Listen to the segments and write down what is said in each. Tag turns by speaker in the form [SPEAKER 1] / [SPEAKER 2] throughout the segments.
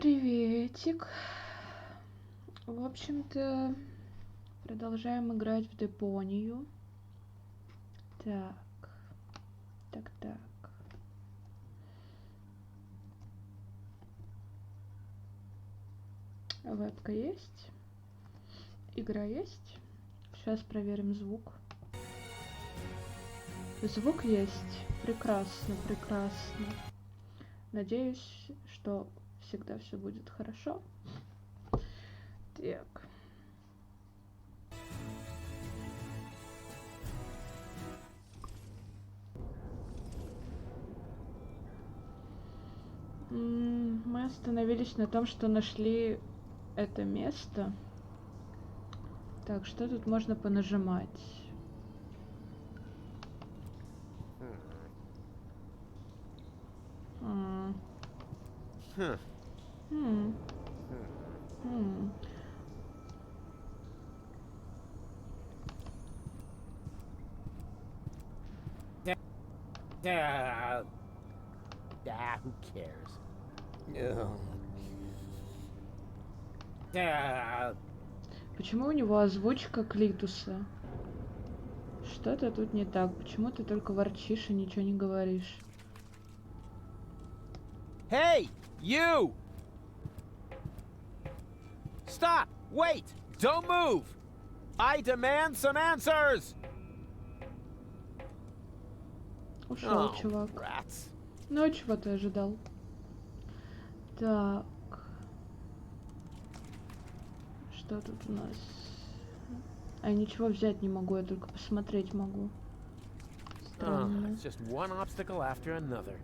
[SPEAKER 1] Приветик. В общем-то, продолжаем играть в Депонию. Так. Так. Вебка есть. Игра есть. Сейчас проверим звук. Звук есть. Прекрасно, прекрасно. Надеюсь, что всегда все будет хорошо. Так. Мы остановились на том, что нашли это место. Так, что тут можно понажимать?
[SPEAKER 2] Who cares?
[SPEAKER 1] Почему у него озвучка Клитуса? Что-то тут не так. Почему ты только ворчишь и ничего не говоришь?
[SPEAKER 2] Hey, you! Stop! Wait! Don't move! I demand some answers!
[SPEAKER 1] Ушел, чувак.
[SPEAKER 2] Rats.
[SPEAKER 1] Ну, чего ты ожидал? Так. Что тут у нас? А я ничего взять не могу, я только посмотреть могу. Странно.
[SPEAKER 2] It's just one obstacle after another.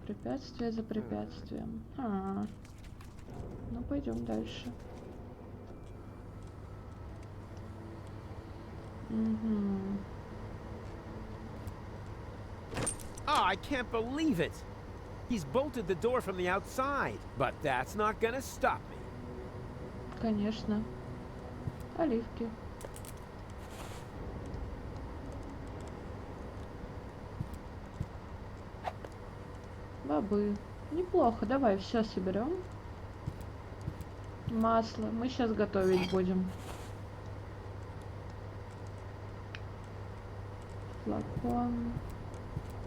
[SPEAKER 1] Препятствие за препятствием. Ну, пойдем дальше.
[SPEAKER 2] Oh, I can't believe it! He's bolted the door from the outside, but that's not gonna stop me.
[SPEAKER 1] Конечно. Оливки. Бобы. Неплохо. Давай все соберем. Масло. Мы сейчас готовить будем. Флакон.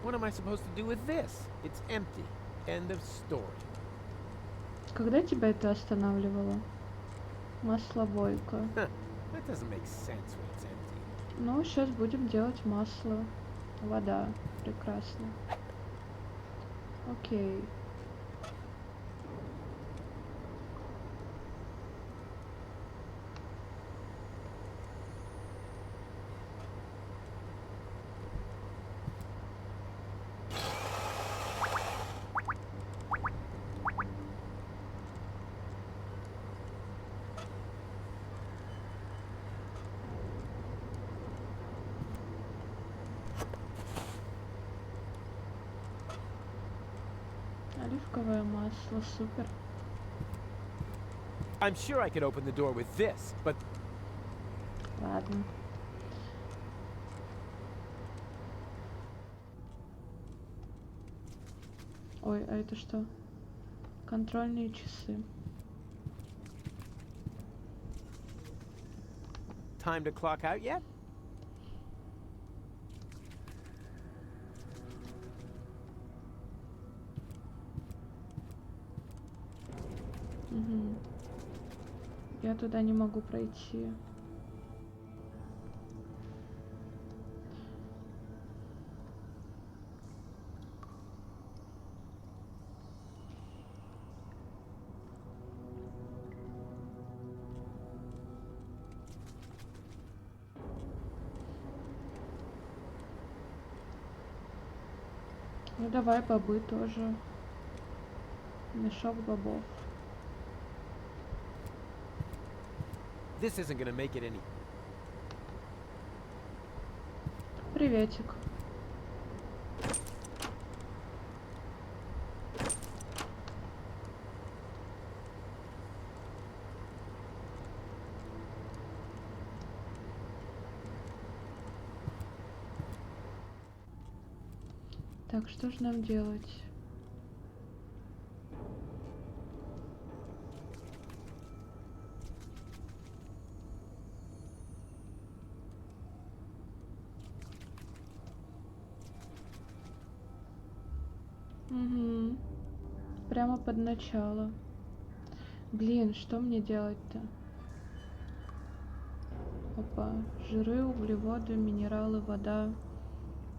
[SPEAKER 2] What am I supposed to do with this? It's empty. End of story.
[SPEAKER 1] Когда тебя это останавливало? Маслобойка.
[SPEAKER 2] That doesn't make sense when it's empty.
[SPEAKER 1] Ну, сейчас будем делать масло. Вода. Прекрасно. Окей. Оливковое масло. Супер.
[SPEAKER 2] I'm sure I could open the door with this, but
[SPEAKER 1] Ладно. Ой, а это что? Контрольные часы.
[SPEAKER 2] time to clock out yet?
[SPEAKER 1] Угу. Я туда не могу пройти. Ну давай бобы тоже. Мешок бобов.
[SPEAKER 2] This isn't gonna make it any.
[SPEAKER 1] Приветик. Так, что же нам делать? под начало. Блин, что мне делать-то? Опа, жиры, углеводы, минералы, вода.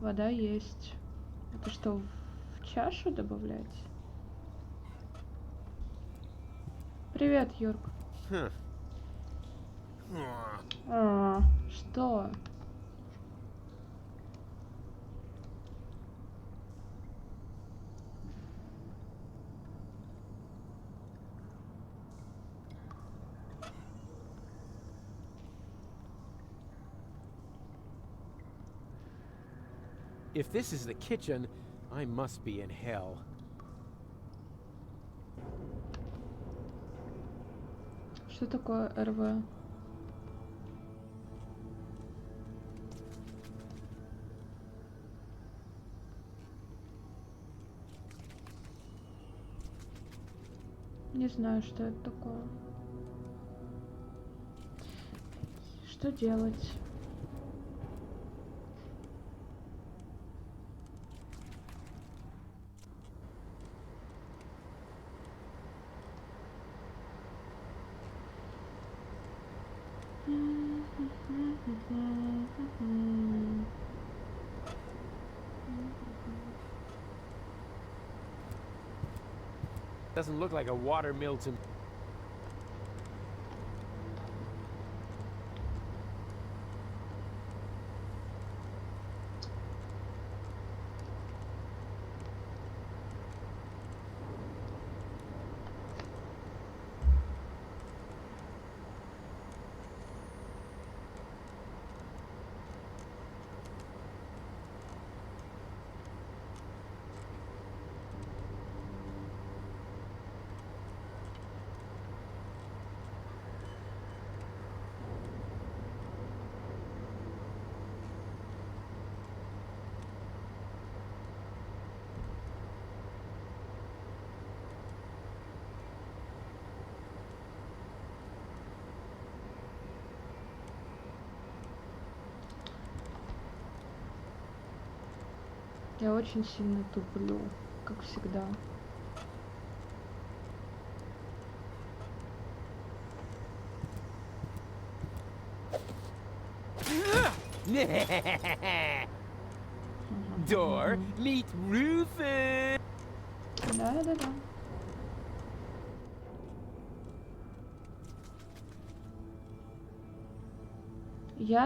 [SPEAKER 1] Вода есть. Это что, в чашу добавлять? Привет, Юрк. Что?
[SPEAKER 2] If this is the kitchen, I must be in hell.
[SPEAKER 1] Что такое РВ? Не знаю, что это такое. Что делать?
[SPEAKER 2] Doesn't look like a water mill to me.
[SPEAKER 1] Я очень сильно туплю, как всегда.
[SPEAKER 2] Door, meet Rufus.
[SPEAKER 1] Да-да-да.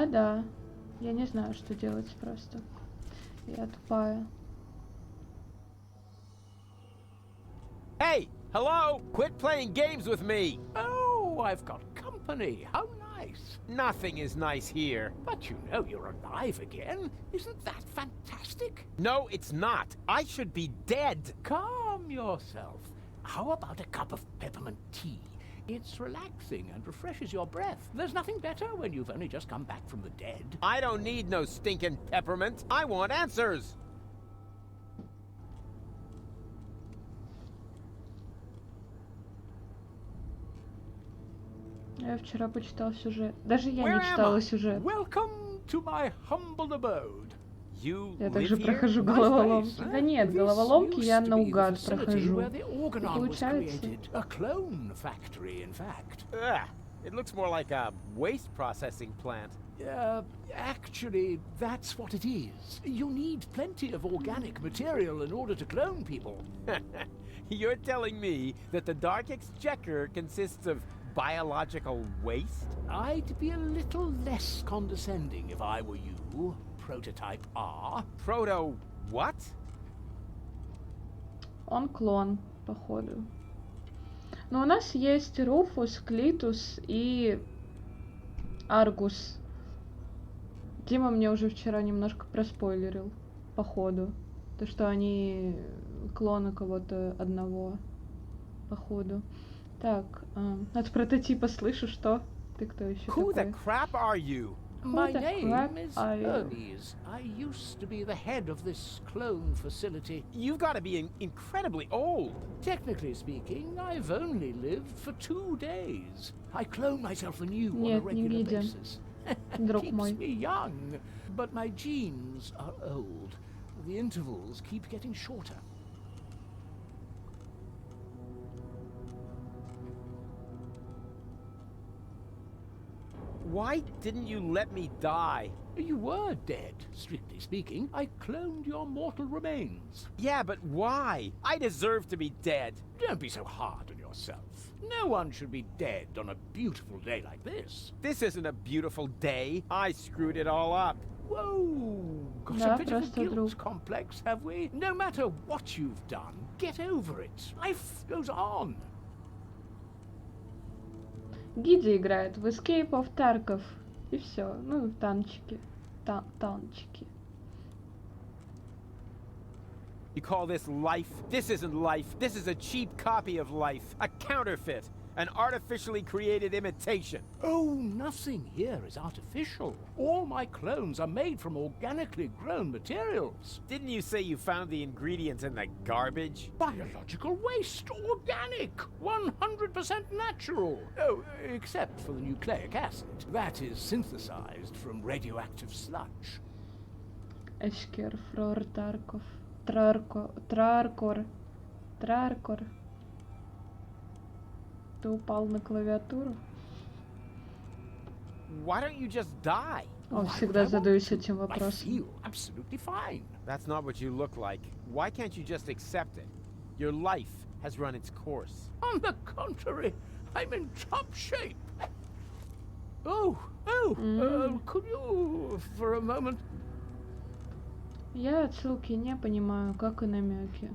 [SPEAKER 1] Да. Я не знаю, что делать просто. Я тупая.
[SPEAKER 2] Hey, hello! Quit playing games with me!
[SPEAKER 3] Oh, I've got company. How nice.
[SPEAKER 2] Nothing is nice here.
[SPEAKER 3] But you know you're alive again. Isn't that fantastic?
[SPEAKER 2] No, it's not. I should be dead.
[SPEAKER 3] Calm yourself. How about a cup of peppermint tea? It's relaxing and refreshes your breath. There's nothing better when you've only just come back from the dead.
[SPEAKER 2] I don't need no stinking peppermint. I want answers.
[SPEAKER 1] Я вчера почитал сюжет. Даже я
[SPEAKER 2] Where
[SPEAKER 1] не
[SPEAKER 2] am
[SPEAKER 1] читала
[SPEAKER 2] I?
[SPEAKER 1] сюжет.
[SPEAKER 3] Welcome to my humble abode.
[SPEAKER 2] You
[SPEAKER 1] Я
[SPEAKER 2] live
[SPEAKER 1] также
[SPEAKER 2] here?
[SPEAKER 1] прохожу
[SPEAKER 3] Nice
[SPEAKER 1] головоломки.
[SPEAKER 3] place,
[SPEAKER 1] Да
[SPEAKER 3] eh?
[SPEAKER 1] нет,
[SPEAKER 3] This
[SPEAKER 1] головоломки
[SPEAKER 3] used
[SPEAKER 1] я
[SPEAKER 3] to be the
[SPEAKER 1] наугад
[SPEAKER 3] facility
[SPEAKER 1] прохожу.
[SPEAKER 3] where the organon was
[SPEAKER 1] Получается.
[SPEAKER 3] created. A clone factory, in fact.
[SPEAKER 2] Ugh, it looks more like a waste processing plant.
[SPEAKER 3] Actually, that's what it is. You need plenty of organic material in order to clone people.
[SPEAKER 2] You're telling me that the Dark Exchequer consists of biological waste?
[SPEAKER 3] I'd be a little less condescending if I were you, Prototype R.
[SPEAKER 2] Proto what?
[SPEAKER 1] Он клон, походу. Но у нас есть Руфус, Клитус и Аргус. Дима мне уже вчера немножко проспойлерил, походу. То, что они клоны кого-то одного, походу. Так, от прототипа слышу, что? Ты кто еще
[SPEAKER 2] Who the
[SPEAKER 1] такой?
[SPEAKER 2] crap are you?
[SPEAKER 3] My
[SPEAKER 1] the
[SPEAKER 3] name
[SPEAKER 1] crap
[SPEAKER 3] is
[SPEAKER 1] are you?
[SPEAKER 3] Hermes. I used to be the head of this clone facility.
[SPEAKER 2] You've got to be incredibly old.
[SPEAKER 3] Technically speaking, I've only lived for 2 days. I clone myself anew on a
[SPEAKER 1] Нет, не
[SPEAKER 3] regular
[SPEAKER 1] видим,
[SPEAKER 3] basis.
[SPEAKER 1] друг
[SPEAKER 3] Keeps
[SPEAKER 1] мой.
[SPEAKER 3] me young, but my genes are old. The intervals keep getting shorter.
[SPEAKER 2] Why didn't you let me die?
[SPEAKER 3] You were dead, strictly speaking. I cloned your mortal remains.
[SPEAKER 2] Yeah, but why? I deserve to be dead.
[SPEAKER 3] Don't be so hard on yourself. No one should be dead on a beautiful day like this.
[SPEAKER 2] This isn't a beautiful day. I screwed it all up.
[SPEAKER 3] Whoa! Got
[SPEAKER 1] Да,
[SPEAKER 3] a bit of a
[SPEAKER 1] просто
[SPEAKER 3] guilt
[SPEAKER 1] друг.
[SPEAKER 3] complex, have we? No matter what you've done, get over it. Life goes on.
[SPEAKER 1] Гиди играет в Escape of Tarkov. И все. Ну, танчики. Танчики.
[SPEAKER 2] You call this life? This isn't life. This is a cheap copy of life. A counterfeit. An artificially created imitation.
[SPEAKER 3] Oh, nothing here is artificial. All my clones are made from organically grown materials.
[SPEAKER 2] Didn't you say you found the ingredients in the garbage?
[SPEAKER 3] Biological waste, organic, 100% natural. Oh, except for the nucleic acid. That is synthesized from radioactive sludge.
[SPEAKER 1] Эшкер, Фрор, Тарков. Траркор. Ты упал на клавиатуру?
[SPEAKER 2] Why don't you just die?
[SPEAKER 1] О,
[SPEAKER 3] Why
[SPEAKER 1] всегда
[SPEAKER 3] would I want
[SPEAKER 1] задаюсь
[SPEAKER 3] to?
[SPEAKER 1] этим
[SPEAKER 3] I
[SPEAKER 1] вопросом.
[SPEAKER 3] feel absolutely fine.
[SPEAKER 2] That's not what you look like. Why can't you just accept it? Your life has run its course.
[SPEAKER 3] On the contrary, I'm in top shape. Could you, for a moment...
[SPEAKER 1] Я отсылки не понимаю, как и намеки.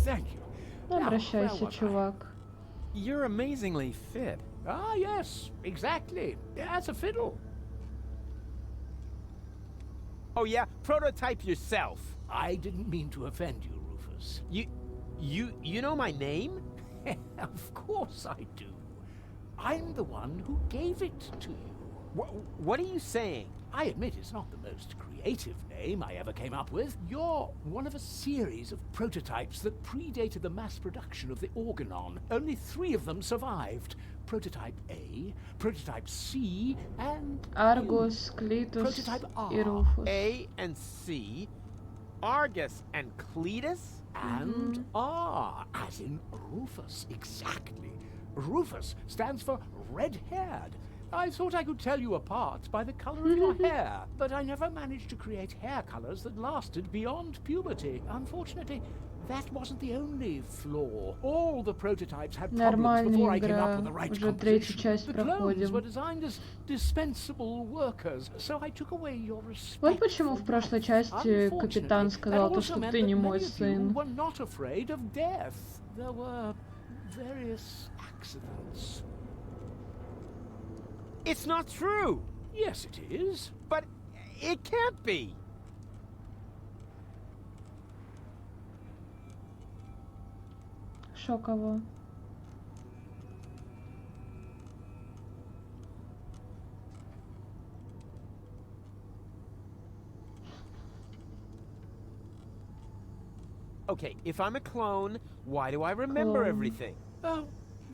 [SPEAKER 3] Thank you.
[SPEAKER 1] Ну,
[SPEAKER 3] Now,
[SPEAKER 1] обращайся,
[SPEAKER 3] where was I?
[SPEAKER 1] чувак.
[SPEAKER 2] You're amazingly fit.
[SPEAKER 3] Ah, yes, exactly. As a fiddle.
[SPEAKER 2] Oh yeah? Prototype yourself.
[SPEAKER 3] I didn't mean to offend you, Rufus.
[SPEAKER 2] You know my name?
[SPEAKER 3] Of course I do. I'm the one who gave it to you.
[SPEAKER 2] What are you saying?
[SPEAKER 3] I admit it's not the most creative name I ever came up with. You're one of a series of prototypes that predated the mass production of the Organon. Only 3 of them survived. Prototype A, Prototype C, and...
[SPEAKER 1] Аргус, Клитус
[SPEAKER 3] Prototype R.
[SPEAKER 1] и Руфус.
[SPEAKER 2] A and C, Argus and Cletus?
[SPEAKER 3] And R, as in Rufus, exactly. Rufus stands for red-haired. I thought I could tell you apart by the color of your hair, but I never managed to create hair colors that lasted beyond puberty. Unfortunately, that wasn't the only flaw. All the prototypes had problems before I came up with the right composition. The clones were designed as dispensable workers, so I took away your respect.
[SPEAKER 1] Вот почему в прошлой части капитан сказал то, что ты не мой сын.
[SPEAKER 3] Were not afraid of death. There were various accidents.
[SPEAKER 2] It's not true!
[SPEAKER 3] Yes, it is.
[SPEAKER 2] But it can't be!
[SPEAKER 1] Шоково.
[SPEAKER 2] Okay, if I'm a clone, why do I remember
[SPEAKER 1] Clone.
[SPEAKER 2] everything?
[SPEAKER 3] Oh,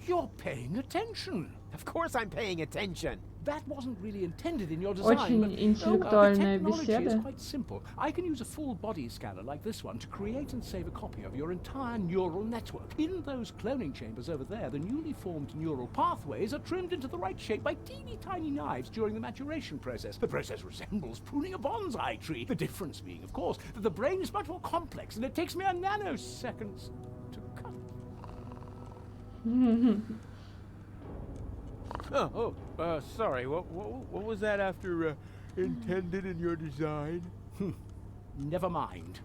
[SPEAKER 3] you're paying attention.
[SPEAKER 2] Of course I'm paying attention.
[SPEAKER 3] That wasn't really intended in your design,
[SPEAKER 1] Очень
[SPEAKER 3] but the
[SPEAKER 1] интеллектуальная
[SPEAKER 3] technology is
[SPEAKER 1] беседа.
[SPEAKER 3] quite simple. I can use a full body scanner like this one to create and save a copy of your entire neural network. In those cloning chambers over there, the newly formed neural pathways are trimmed into the right shape by teeny tiny knives during the maturation process. The process resembles pruning a bonsai tree. The difference being, of course, that the brain is much more complex and it takes me a nanosecond to cut.
[SPEAKER 2] Sorry, what was that after intended in your design?
[SPEAKER 3] Never mind.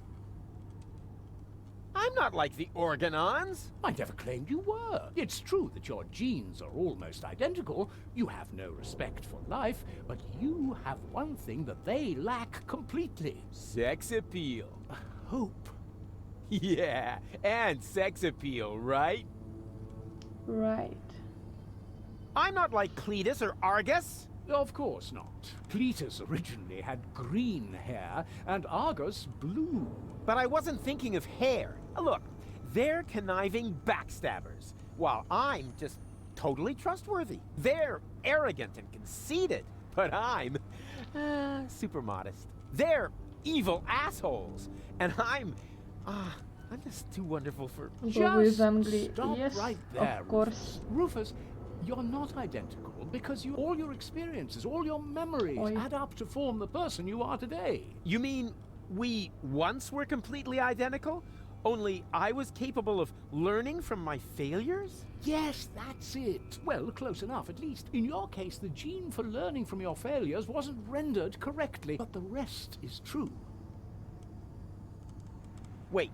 [SPEAKER 2] I'm not like the Organons!
[SPEAKER 3] I never claimed you were. It's true that your genes are almost identical. You have no respect for life, but you have one thing that they lack completely.
[SPEAKER 2] Sex appeal.
[SPEAKER 3] Hope.
[SPEAKER 2] Yeah, and sex appeal, right?
[SPEAKER 1] Right.
[SPEAKER 2] I'm not like Cletus or Argus.
[SPEAKER 3] Of course not. Cletus originally had green hair, and Argus blue.
[SPEAKER 2] But I wasn't thinking of hair. Look, they're conniving backstabbers, while I'm just totally trustworthy. They're arrogant and conceited, but I'm super modest. They're evil assholes, and I'm just too wonderful for...
[SPEAKER 1] Вы из
[SPEAKER 3] Just
[SPEAKER 1] Англии.
[SPEAKER 3] stop
[SPEAKER 1] Yes,
[SPEAKER 3] right there,
[SPEAKER 1] of course.
[SPEAKER 3] Rufus. Rufus, You're not identical because all your experiences, all your memories
[SPEAKER 1] Oi.
[SPEAKER 3] add up to form the person you are today.
[SPEAKER 2] You mean we once were completely identical? Only I was capable of learning from my failures?
[SPEAKER 3] Yes, that's it. Well, close enough, at least. In your case, the gene for learning from your failures wasn't rendered correctly, but the rest is true.
[SPEAKER 2] Wait,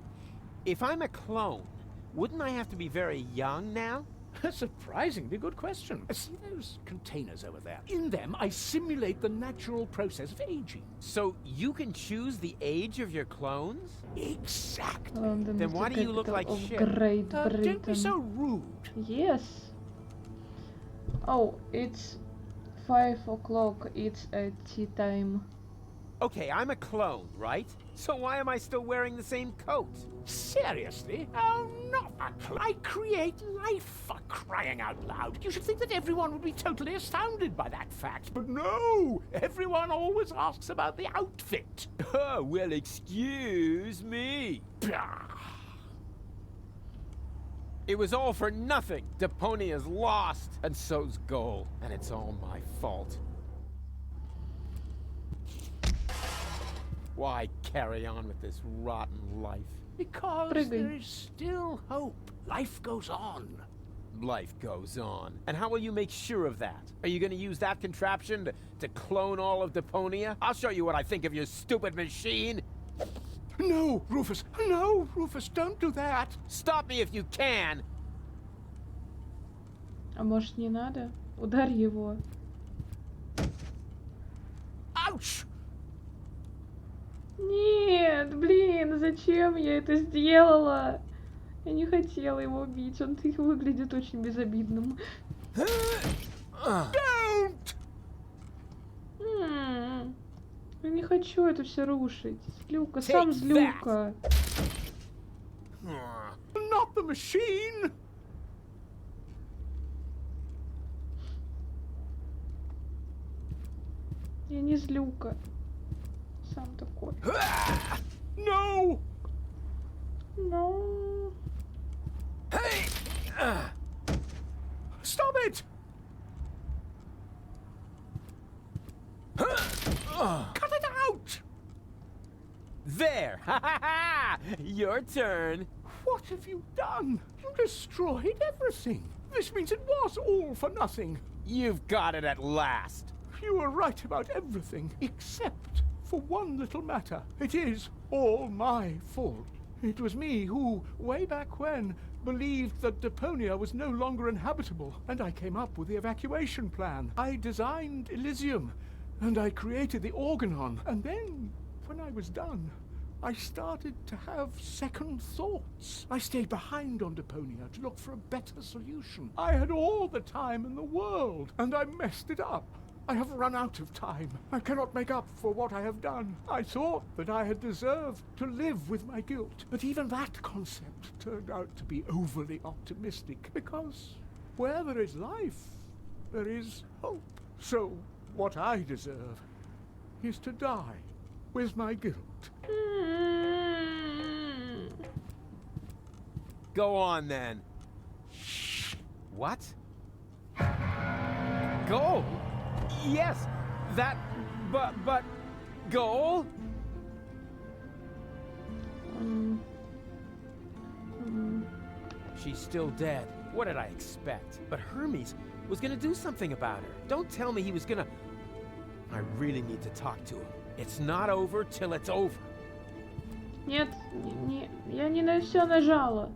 [SPEAKER 2] if I'm a clone, wouldn't I have to be very young now?
[SPEAKER 3] A surprisingly good question. See those containers over there? In them, I simulate the natural process of aging.
[SPEAKER 2] So you can choose the age of your clones?
[SPEAKER 3] Exactly.
[SPEAKER 1] London
[SPEAKER 2] Then
[SPEAKER 1] is
[SPEAKER 2] why
[SPEAKER 1] the
[SPEAKER 2] do you look
[SPEAKER 1] capital
[SPEAKER 2] like
[SPEAKER 1] of
[SPEAKER 2] shit?
[SPEAKER 1] Great
[SPEAKER 3] Don't be
[SPEAKER 1] Britain.
[SPEAKER 3] so rude.
[SPEAKER 1] Yes. Oh, it's 5 o'clock. It's a tea time.
[SPEAKER 2] Okay, I'm a clone, right? So why am I still wearing the same coat?
[SPEAKER 3] Seriously? Oh, not I create life, for crying out loud. You should think that everyone would be totally astounded by that fact. But no! Everyone always asks about the outfit.
[SPEAKER 2] Oh, well, excuse me. It was all for nothing. Deponia's lost, and so's Goal, and it's all my fault. Why carry on with this rotten life?
[SPEAKER 3] Because
[SPEAKER 1] Прыгай.
[SPEAKER 3] there is still hope. Life goes on.
[SPEAKER 2] Life goes on. And how will you make sure of that? Are you gonna use that contraption to clone all of Deponia? I'll show you what I think of your stupid machine.
[SPEAKER 3] No, Rufus. No, Rufus, don't do that.
[SPEAKER 2] Stop me if you can.
[SPEAKER 1] А может не надо? Ударь его.
[SPEAKER 3] Ouch!
[SPEAKER 1] Нет, блин, зачем я это сделала? Я не хотела его убить, он выглядит очень безобидным.
[SPEAKER 3] Don't!
[SPEAKER 1] Я не хочу это все рушить. Злюка, сам
[SPEAKER 2] Take
[SPEAKER 1] злюка.
[SPEAKER 3] Not the machine!
[SPEAKER 1] Я не злюка. Сам такой.
[SPEAKER 3] No!
[SPEAKER 1] Ну.
[SPEAKER 3] Stop it! Cut it out!
[SPEAKER 2] There! Ha ha ha! Your turn.
[SPEAKER 3] What have you done? You destroyed everything. This means it was all for nothing.
[SPEAKER 2] You've got it at last.
[SPEAKER 3] You were right about everything, except for one little matter. It is all my fault. It was me who, way back when, believed that Deponia was no longer inhabitable, and I came up with the evacuation plan. I designed Elysium, and I created the Organon, and then, when I was done, I started to have second thoughts. I stayed behind on Deponia to look for a better solution. I had all the time in the world, and I messed it up. I have run out of time. I cannot make up for what I have done. I thought that I had deserved to live with my guilt, but even that concept turned out to be overly optimistic, because where there is life, there is hope. So what I deserve is to die with my guilt.
[SPEAKER 2] Go on then. What? Goal? Yes, that, but, Goal? She's still dead. What did I expect? But Hermes was gonna do something about her. Don't tell me he was gonna... I really need to talk to him. It's not over till it's over.
[SPEAKER 1] Нет, я не на все нажала.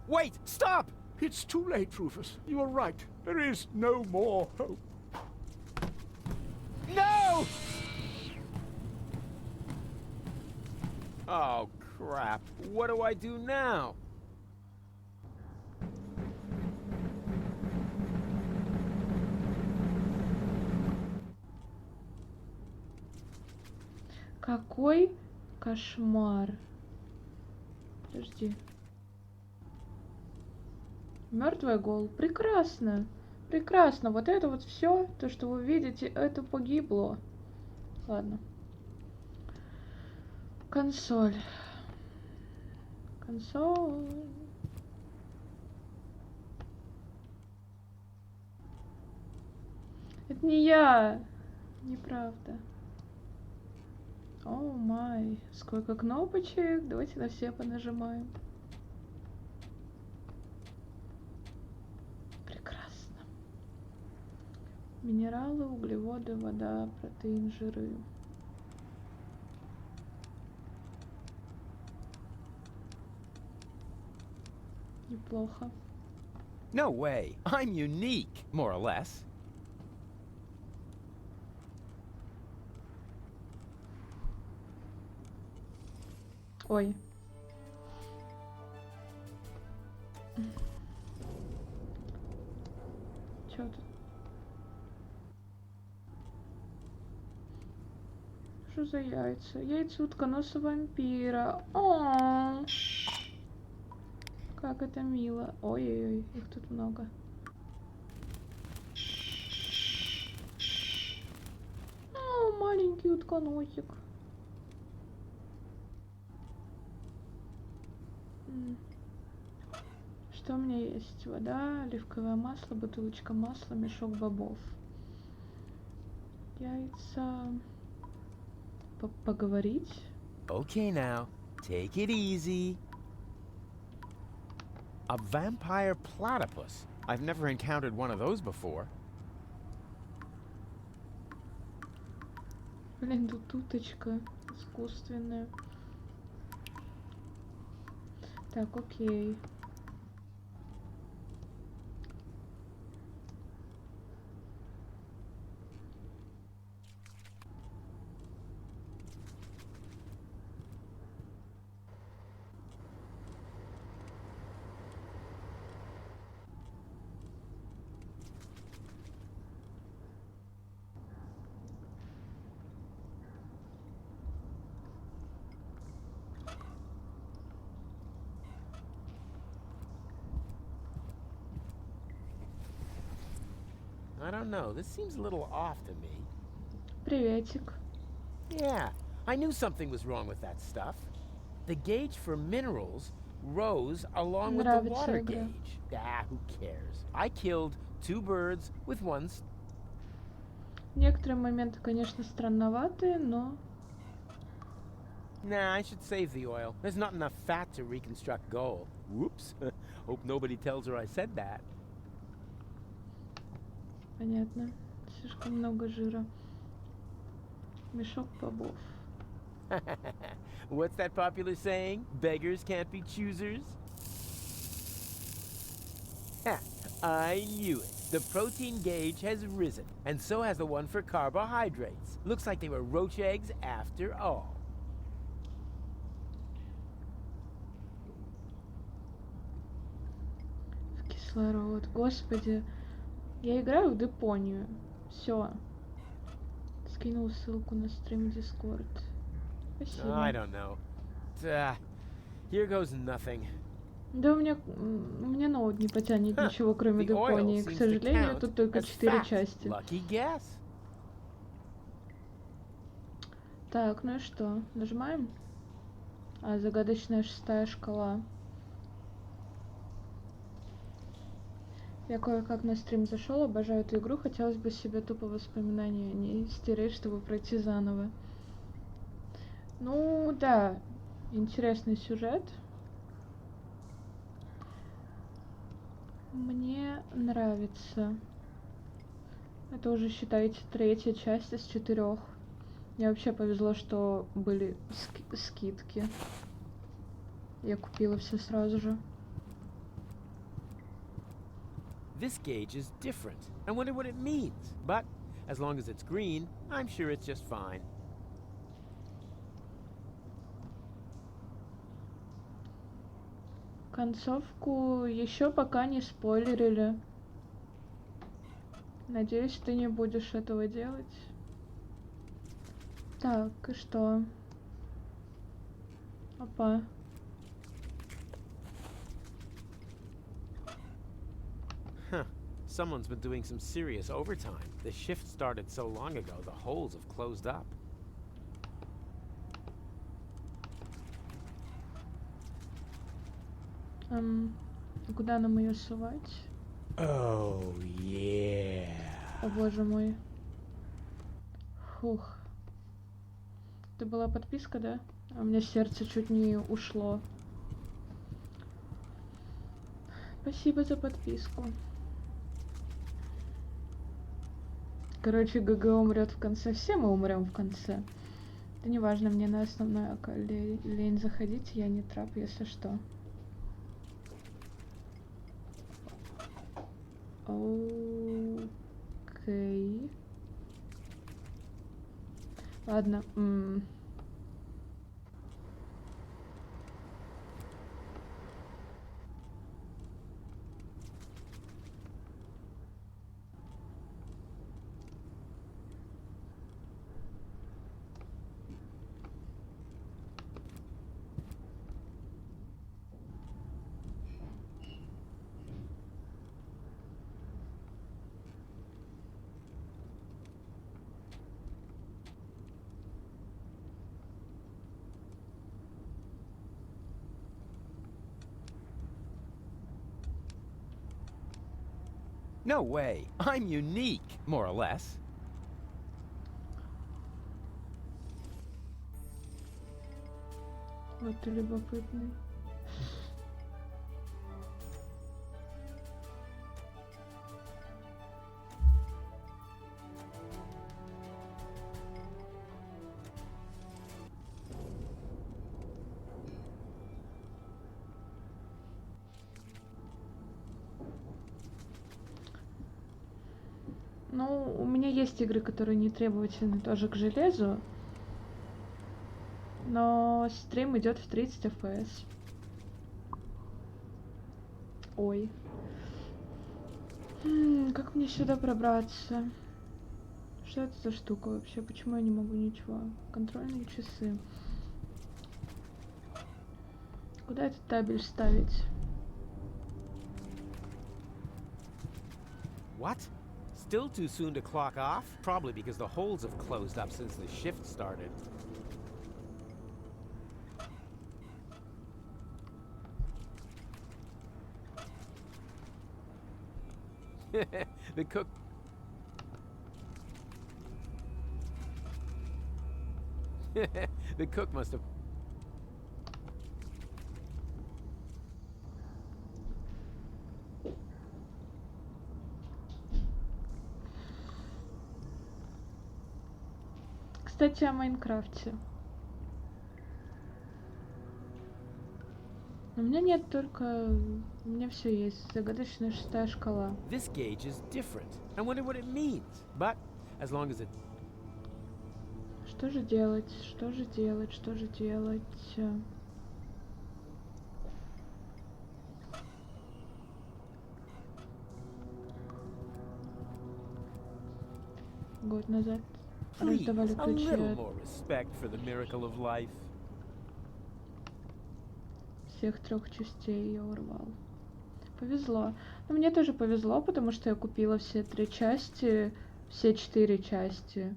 [SPEAKER 2] Wait, stop!
[SPEAKER 3] It's too late, Rufus. You are right. There is no more hope.
[SPEAKER 2] No! Oh, crap. What do I do now?
[SPEAKER 1] Какой кошмар. Подожди. Мертвый гол. Прекрасно. Прекрасно. Вот это вот все, то, что вы видите, это погибло. Ладно. Консоль. Консоль. Это не я. Неправда. О май. Сколько кнопочек. Давайте на все понажимаем. Прекрасно. Минералы, углеводы, вода, протеин, жиры. Неплохо.
[SPEAKER 2] No way. I'm unique, more or less.
[SPEAKER 1] Ой. Чё тут? Что за яйца? Яйца утконоса вампира. О, как это мило. Ой-ой-ой, их тут много. О, маленький утконосик. Что у меня есть? Вода, оливковое масло, бутылочка масла, мешок бобов. Яйца. Поговорить.
[SPEAKER 2] Okay now, take it easy. A vampire platypus. I've never encountered one of those before.
[SPEAKER 1] Блин, тут уточка искусственная. Так, окей.
[SPEAKER 2] I don't know, this seems a little off to me.
[SPEAKER 1] Приветик.
[SPEAKER 2] Yeah, I knew something was wrong with that stuff. The gauge for minerals rose along with the
[SPEAKER 1] Нравится
[SPEAKER 2] water
[SPEAKER 1] игра.
[SPEAKER 2] gauge. Ah, who cares? I killed 2 birds with one
[SPEAKER 1] Некоторые моменты, конечно, странноватые, но...
[SPEAKER 2] Nah, I should save the oil. There's not enough fat to reconstruct gold. Whoops. Hope nobody tells her I said that.
[SPEAKER 1] Понятно. Слишком много жира. Мешок бобов.
[SPEAKER 2] What's that popular saying? Beggars can't be choosers? Ha, I knew it. The protein gauge has risen, and so has the one for carbohydrates. Looks like they were roach eggs after all.
[SPEAKER 1] В кислород. Господи. Я играю в Депонию. Все. Скинул ссылку на стрим Discord. Спасибо.
[SPEAKER 2] I don't know. Here goes nothing.
[SPEAKER 1] Да у меня ноут не потянет
[SPEAKER 2] Huh.
[SPEAKER 1] ничего, кроме
[SPEAKER 2] The oil
[SPEAKER 1] Депонии. К
[SPEAKER 2] seems to
[SPEAKER 1] сожалению,
[SPEAKER 2] count
[SPEAKER 1] тут только
[SPEAKER 2] as
[SPEAKER 1] 4
[SPEAKER 2] fat.
[SPEAKER 1] части.
[SPEAKER 2] Lucky guess.
[SPEAKER 1] Так, ну и что? Нажимаем? А, загадочная 6-я шкала. Я кое-как на стрим зашел, обожаю эту игру, хотелось бы себе тупо воспоминания не стереть, чтобы пройти заново. Ну да, интересный сюжет. Мне нравится. Это уже, считайте, 3-я часть из 4. Мне вообще повезло, что были скидки. Я купила все сразу же.
[SPEAKER 2] This gauge is different. I wonder what it means. But as long as it's green, I'm sure it's just fine.
[SPEAKER 1] Концовку еще пока не спойлерили. Надеюсь, ты не будешь этого делать. Так, и что? Опа.
[SPEAKER 2] Huh. Someone's been doing some serious overtime. The shift started so long ago, the holes have closed up.
[SPEAKER 1] Куда нам ее сувать?
[SPEAKER 3] Oh, yeah.
[SPEAKER 1] О боже мой. Фух. Это была подписка, да? А у меня сердце чуть не ушло. Спасибо за подписку. Короче, ГГ умрет в конце. Все мы умрем в конце. Это не важно, мне на основной лень заходить, я не трап, если что. Окей. Ладно.
[SPEAKER 2] No way. I'm unique, more or less.
[SPEAKER 1] Вот ты любопытный. Ну, у меня есть игры, которые не требовательны тоже к железу. Но стрим идет в 30 FPS. Ой. Как мне сюда пробраться? Что это за штука вообще? Почему я не могу ничего? Контрольные часы. Куда этот табель ставить?
[SPEAKER 2] What? Still too soon to clock off? Probably because the holes have closed up since the shift started. The cook... The cook must have...
[SPEAKER 1] Кстати, о Майнкрафте. У меня нет только... У меня все есть. Загадочная 6-я шкала.
[SPEAKER 2] This gauge is different. I wonder what it means. But as long as it...
[SPEAKER 1] Что же делать? Что же делать? Что же делать? Год назад
[SPEAKER 2] Please,
[SPEAKER 1] раздавали
[SPEAKER 2] a
[SPEAKER 1] ключи
[SPEAKER 2] little
[SPEAKER 1] от
[SPEAKER 2] more respect for the miracle of life.
[SPEAKER 1] всех 3 частей, я урвал. Повезло. Но мне тоже повезло, потому что я купила все 3 части, все 4 части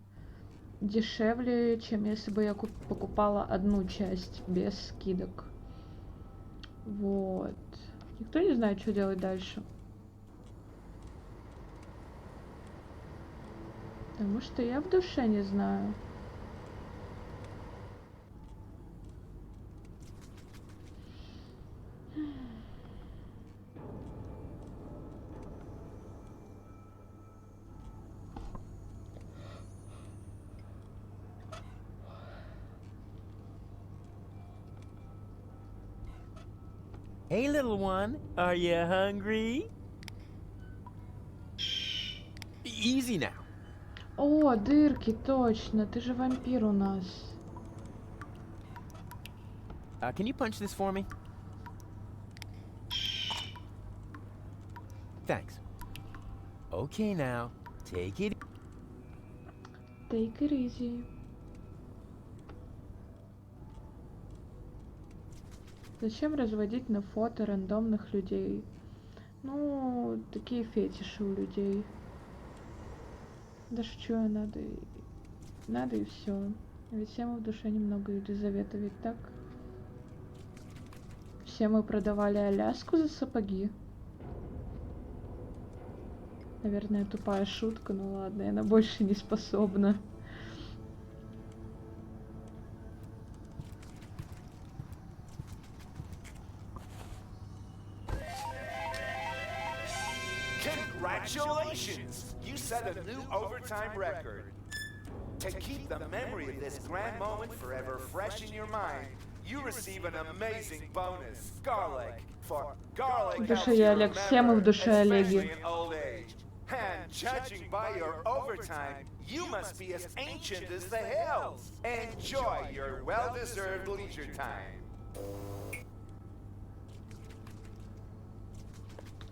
[SPEAKER 1] дешевле, чем если бы я покупала одну часть без скидок. Вот. Никто не знает, что делать дальше. Потому что я в душе не знаю.
[SPEAKER 2] Hey, little one, are you hungry? Easy now.
[SPEAKER 1] О, дырки, точно. Ты же вампир у нас.
[SPEAKER 2] Can you punch this for me? Thanks. Okay, now, take it.
[SPEAKER 1] Take it easy. Зачем разводить на фото рандомных людей? Ну, такие фетиши у людей. Да шучу, надо и все. Ведь все мы в душе немного Елизавета, ведь так? Все мы продавали Аляску за сапоги. Наверное, тупая шутка, ну ладно, я на больше не способна.
[SPEAKER 4] Congratulations! You set a new overtime record. To keep the memory of this grand moment forever fresh in your mind, you receive an amazing bonus. Garlic. For garlic
[SPEAKER 1] В
[SPEAKER 4] helps
[SPEAKER 1] душе
[SPEAKER 4] you
[SPEAKER 1] я Олег, все мы в
[SPEAKER 4] remember,
[SPEAKER 1] душе Олеги.
[SPEAKER 4] especially in old age. And judging by your overtime, you must be as ancient as the hills. Enjoy your well-deserved leisure time.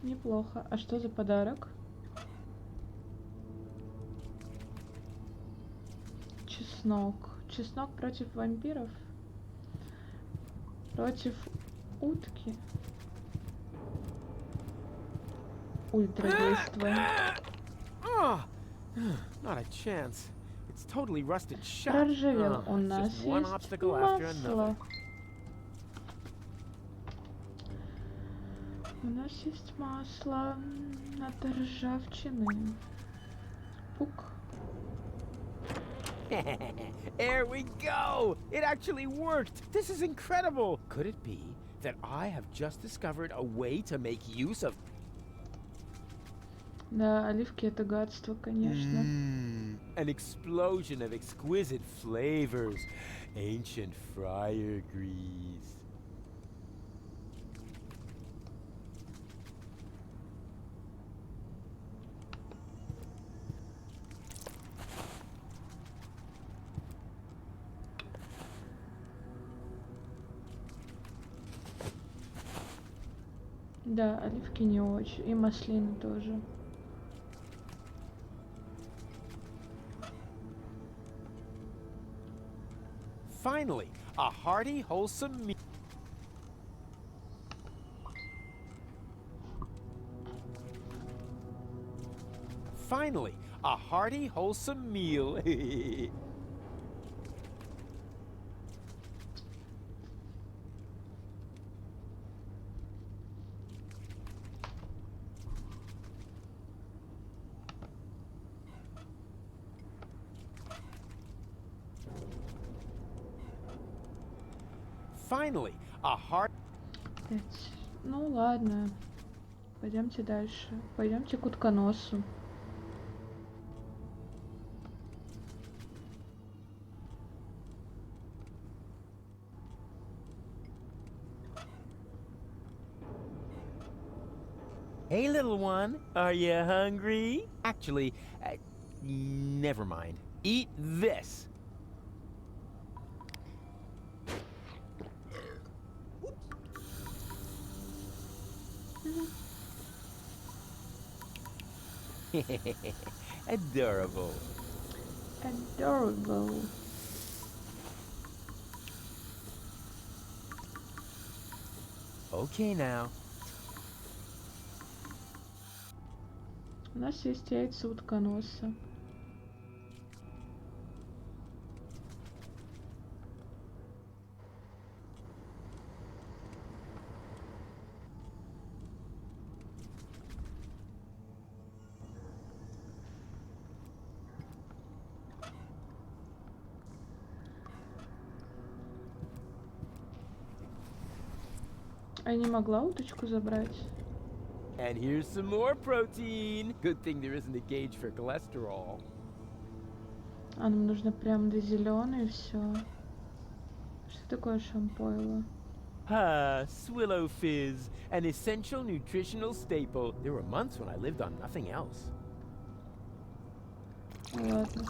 [SPEAKER 1] Неплохо. А что за подарок? Чеснок. Чеснок против вампиров? Против утки? Ультрадействие.
[SPEAKER 2] Oh, not a chance. It's totally rusted shut.
[SPEAKER 1] Проржавел. У
[SPEAKER 2] It's
[SPEAKER 1] нас
[SPEAKER 2] just one
[SPEAKER 1] есть
[SPEAKER 2] obstacle after
[SPEAKER 1] масло.
[SPEAKER 2] another.
[SPEAKER 1] У нас есть масло от ржавчины. Пук.
[SPEAKER 2] There we go! It actually worked! This is incredible! Could it be that I have just discovered a way to make use of...
[SPEAKER 1] Да, оливки это гадство, конечно.
[SPEAKER 2] An explosion of exquisite flavors. Ancient fryer grease.
[SPEAKER 1] Да, оливки не очень. И маслины тоже.
[SPEAKER 2] Finally, a hearty, wholesome meal. Finally, a hearty, wholesome meal. Finally, a heart.
[SPEAKER 1] Ну ладно. Пойдемте дальше. Пойдемте к утконосу.
[SPEAKER 2] Hey, little one, are you hungry? Actually, never mind. Eat this. Adorable.
[SPEAKER 1] Adorable.
[SPEAKER 2] Okay now.
[SPEAKER 1] У нас есть яйца утконоса. А я не могла уточку забрать?
[SPEAKER 2] And here's some more protein. Good thing there isn't a gauge for cholesterol.
[SPEAKER 1] А нам нужно прям до зеленой и все. Что такое шампойло?
[SPEAKER 2] Ah, Swillow Fizz, an essential nutritional staple. There were months when I lived on nothing else.
[SPEAKER 1] Ну ладно.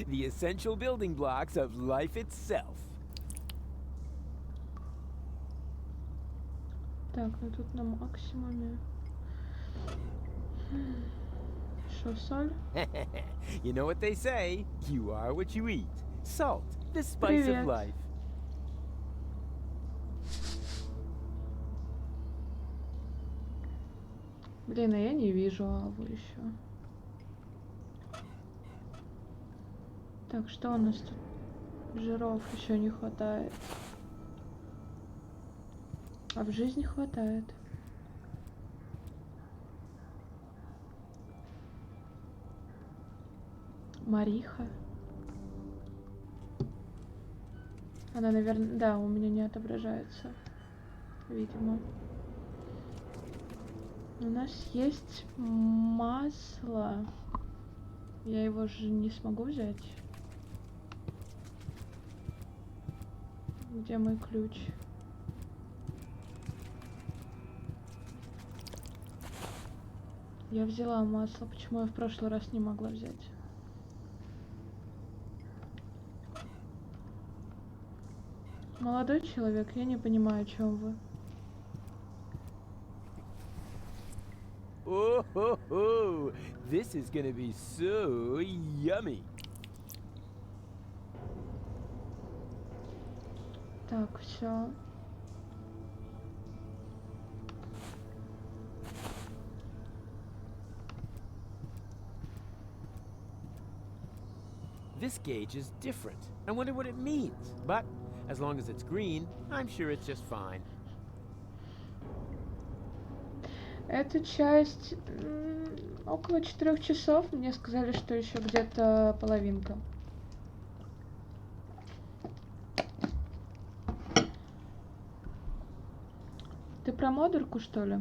[SPEAKER 2] The essential building blocks of life itself.
[SPEAKER 1] Так, ну тут на максимуме. Что, соль?
[SPEAKER 2] You know what they say? You are what you eat. Salt, the spice
[SPEAKER 1] Привет.
[SPEAKER 2] of life.
[SPEAKER 1] Блин, а я не вижу Аву еще. Так, что у нас тут? Жиров еще не хватает. А в жизни хватает. Мариха. Она, наверное, да, у меня не отображается. Видимо. У нас есть масло. Я его же не смогу взять. Где мой ключ? Я взяла масло. Почему я в прошлый раз не могла взять? Молодой человек, я не понимаю, о чем вы.
[SPEAKER 2] Oh, ho, ho. This is gonna be so yummy.
[SPEAKER 1] Так, все.
[SPEAKER 2] This gauge is different. I wonder what it means. But as long as it's green, I'm sure it's just fine.
[SPEAKER 1] Эту часть около 4 часов. Мне сказали, что еще где-то половинка. Ты про модерку, что ли?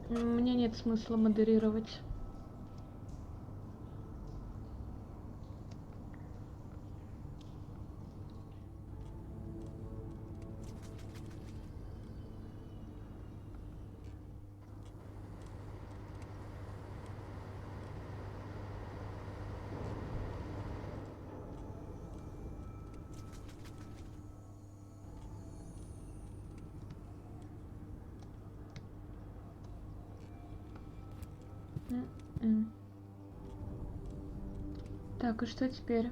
[SPEAKER 1] Мне нет смысла модерировать. Так, и что теперь?